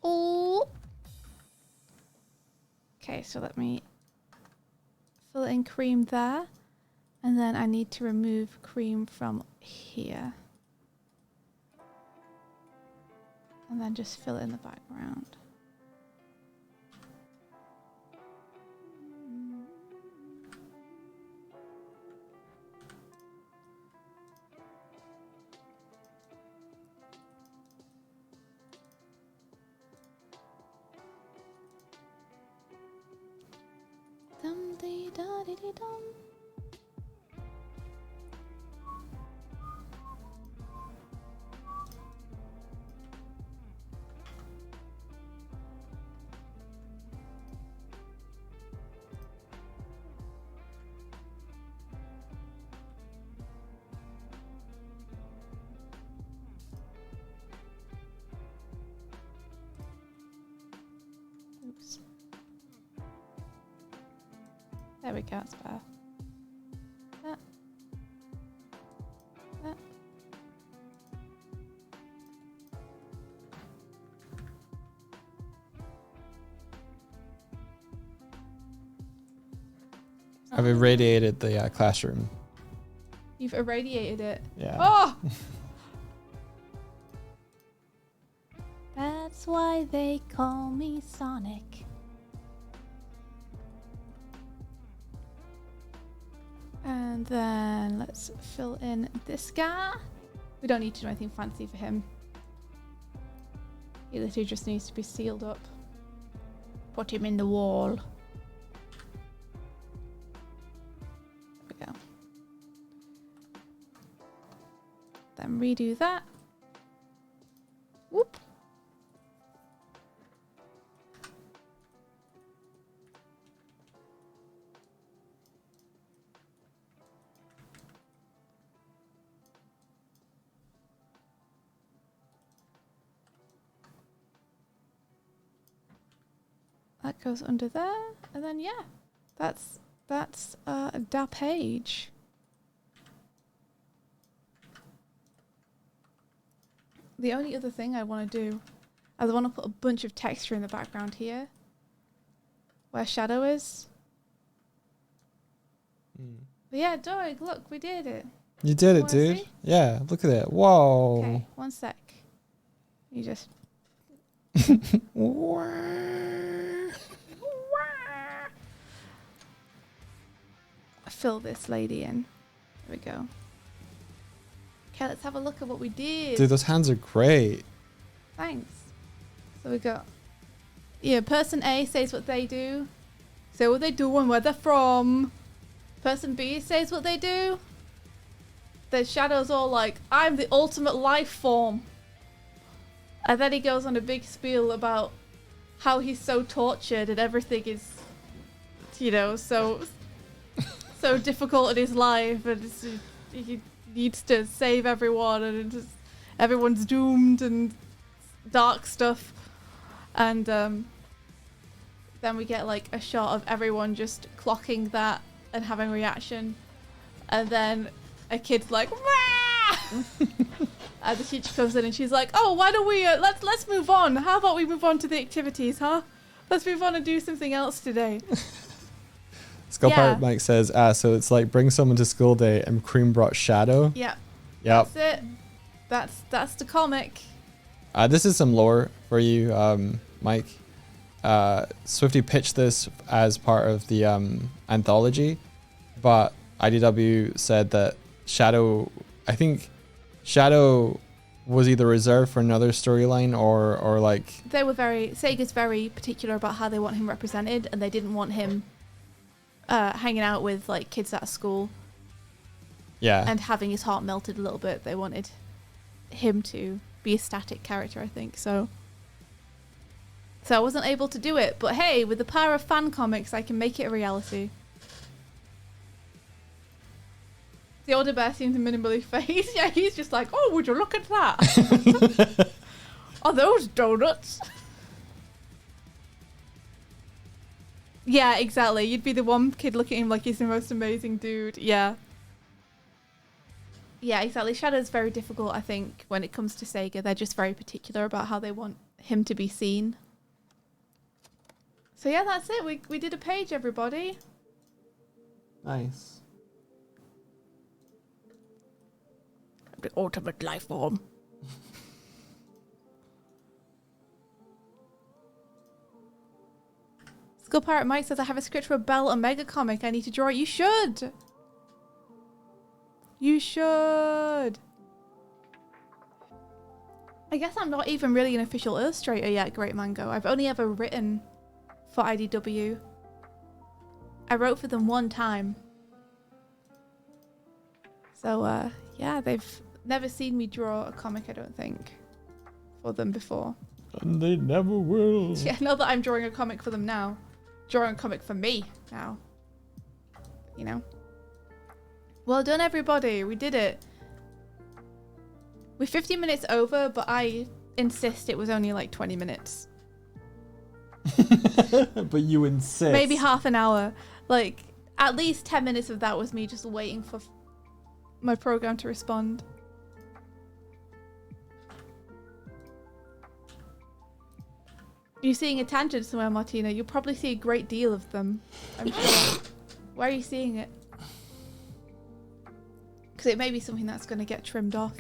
Oh. Okay, so let me fill in cream there. And then I need to remove cream from here. And then just fill it in the background. Dum dee da dee dee dum. Oops. There we go, it's better. That. That. I've irradiated the classroom. You've irradiated it. Yeah. Oh! That's why they call me Sonic. And then let's fill in this guy. We don't need to do anything fancy for him. He literally just needs to be sealed up. Put him in the wall. There we go. Then redo that. Whoop. That goes under there, and then yeah, that's that page. The only other thing I want to do, I want to put a bunch of texture in the background here, where shadow is. But yeah, Doig, look, we did it. You did it, Wanna dude. see? Yeah, look at that. Whoa. Okay, one sec. You just. fill this lady in. There we go. Okay, let's have a look at what we did. Dude, those hands are great. Thanks. So we got, yeah, person A says what they do. Say what they do and where they're from. Person B says what they do. The Shadow's all like, I'm the ultimate life form. And then he goes on a big spiel about how he's so tortured and everything is, you know, so difficult in his life, and he needs to save everyone, and everyone's doomed and dark stuff. And then we get like a shot of everyone just clocking that and having a reaction, and then a kid's like, "Wah!" And the teacher comes in and she's like, "Oh, why don't we let's move on? How about we move on to the activities, huh? Let's move on and do something else today." Skull Pirate Mike says, so it's like bring someone to school day and Cream brought Shadow. Yeah. Yep. That's it. That's the comic. This is some lore for you, Mike. Swifty pitched this as part of the anthology, but IDW said that Shadow, I think Shadow was either reserved for another storyline or like... Sega's very particular about how they want him represented, and they didn't want him hanging out with like kids at school. Yeah. And having his heart melted a little bit. They wanted him to be a static character, I think. So I wasn't able to do it, but hey, with the power of fan comics, I can make it a reality. The older bear seems minimally phased. Yeah, he's just like, oh, would you look at that? Are those donuts? Yeah, exactly. You'd be the one kid looking at him like he's the most amazing dude. Yeah. Yeah, exactly. Shadow's very difficult, I think, when it comes to Sega. They're just very particular about how they want him to be seen. So yeah, that's it. We did a page, everybody. Nice. The ultimate life form. Skull Pirate Mike says, I have a script for a Bell Omega comic. I need to draw it. You should. You should. I guess I'm not even really an official illustrator yet, Great Mango. I've only ever written for IDW. I wrote for them one time. So, yeah, they've never seen me draw a comic, I don't think, for them before. And they never will. Yeah, not that I'm drawing a comic for them now. Drawing a comic for me now. You know? Well done, everybody. We did it. We're 50 minutes over, but I insist it was only like 20 minutes. But you insist. Maybe half an hour. Like, at least 10 minutes of that was me just waiting for my program to respond. You're seeing a tangent somewhere, Martina. You'll probably see a great deal of them, I'm sure. Why are you seeing it? Because it may be something that's going to get trimmed off.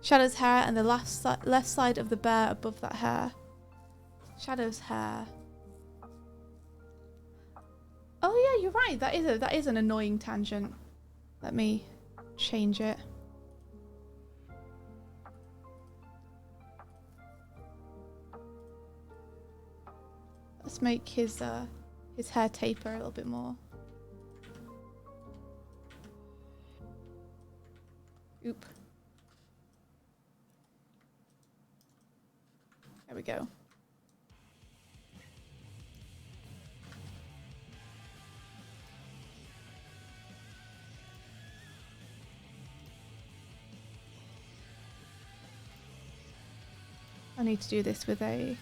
Shadow's hair and the left side of the bear above that hair. Shadow's hair. Oh yeah, you're right. That is an annoying tangent. Let me change it. Let's make his hair taper a little bit more. Oop. There we go. I need to do this with a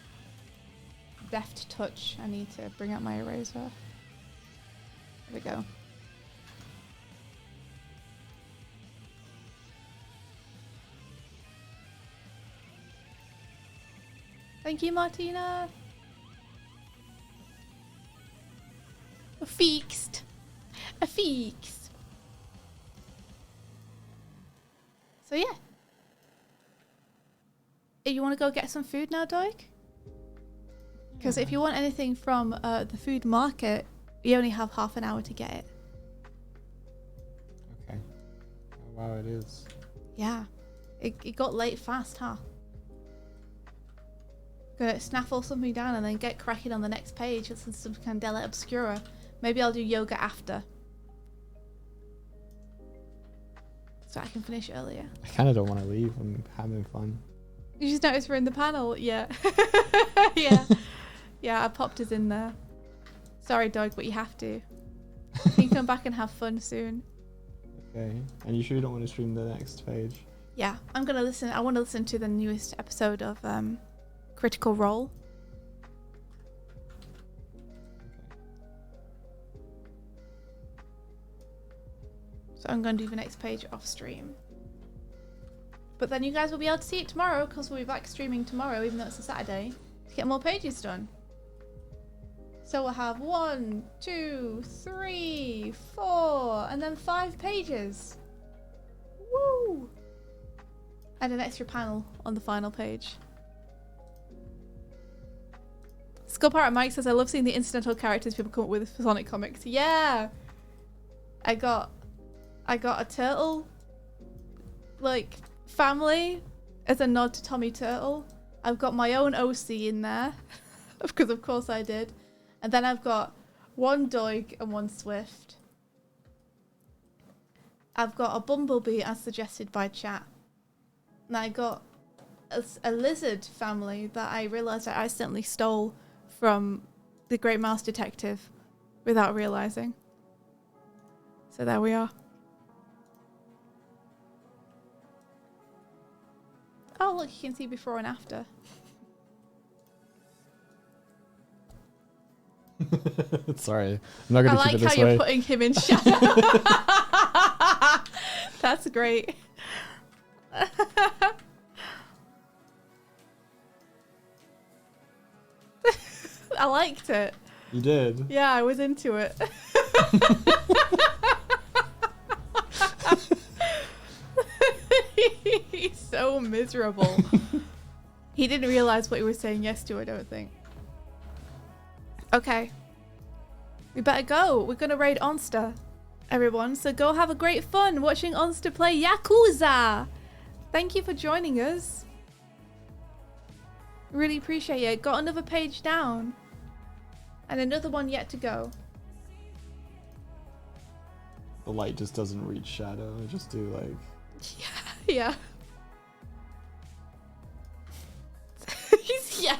deft touch. I need to bring out my eraser. There we go. Thank you, Martina. Affixed. Affixed. So yeah. You want to go get some food now, Doig? Because if you want anything from the food market, you only have half an hour to get it. wow, it is. Yeah. It got late fast, huh? Gonna snaffle something down and then get cracking on the next page. Listen to some Candela Obscura. Maybe I'll do yoga after. So I can finish earlier. I kind of don't want to leave. I'm having fun. You just noticed we're in the panel? Yeah. Yeah. Yeah, I popped us in there. Sorry, Doig, but you have to. You can come back and have fun soon. Okay. And you sure you don't want to stream the next page? Yeah, I'm gonna listen. I want to listen to the newest episode of Critical Role. So I'm going to do the next page off stream. But then you guys will be able to see it tomorrow because we'll be back streaming tomorrow, even though it's a Saturday, to get more pages done. So we'll have 1, 2, 3, 4, and then 5 pages. Woo! And an extra panel on the final page. Skull Pirate Mike says, I love seeing the incidental characters people come up with for Sonic comics. Yeah! I got a turtle, like, family as a nod to Tommy Turtle. I've got my own OC in there, because of course I did. And then I've got 1 Doig and 1 Swift. I've got a Bumblebee as suggested by chat. And I got a lizard family that I realised I accidentally stole from the Great Mouse Detective without realising. So there we are. Oh look, you can see before and after. Sorry, I'm not going to keep it this way. I like how you're putting him in shadow. That's great. I liked it. You did? Yeah, I was into it. He's so miserable. He didn't realize what he was saying yes to, I don't think. Okay. We better go. We're going to raid Onster, everyone. So go have a great fun watching Onster play Yakuza. Thank you for joining us. Really appreciate it. Got another page down. And another one yet to go. The light just doesn't reach shadow. I just do like... Yeah.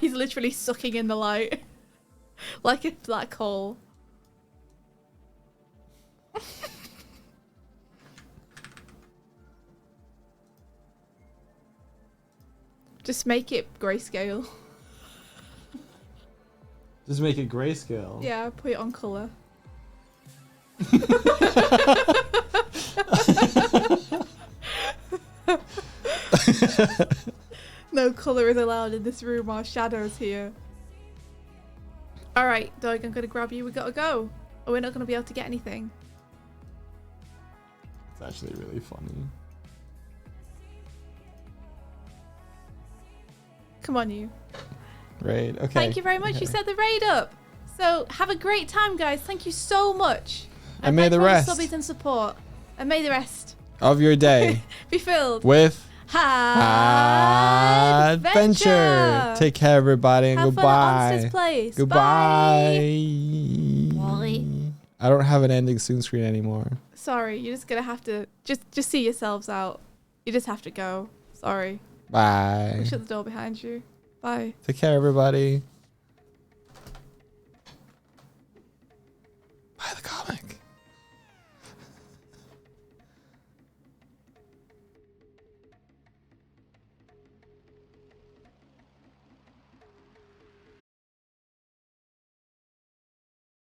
He's literally sucking in the light. Like a black hole. Just make it grayscale. Just make it grayscale? Yeah, put it on colour. No colour is allowed in this room while Shadow's here. Alright, Doig, I'm gonna grab you. We gotta go. Or we're not gonna be able to get anything. It's actually really funny. Come on, you. Raid, okay. Thank you very much. Okay. You set the raid up. So have a great time, guys. Thank you so much. And may the rest subbies and support. And may the rest of your day be filled with adventure. Take care, everybody, and Have goodbye. Fun at Onster's place. Goodbye. Bye. I don't have an ending soon screen anymore. Sorry, you're just gonna have to just see yourselves out. You just have to go. Sorry. Bye. Shut the door behind you. Bye. Take care, everybody.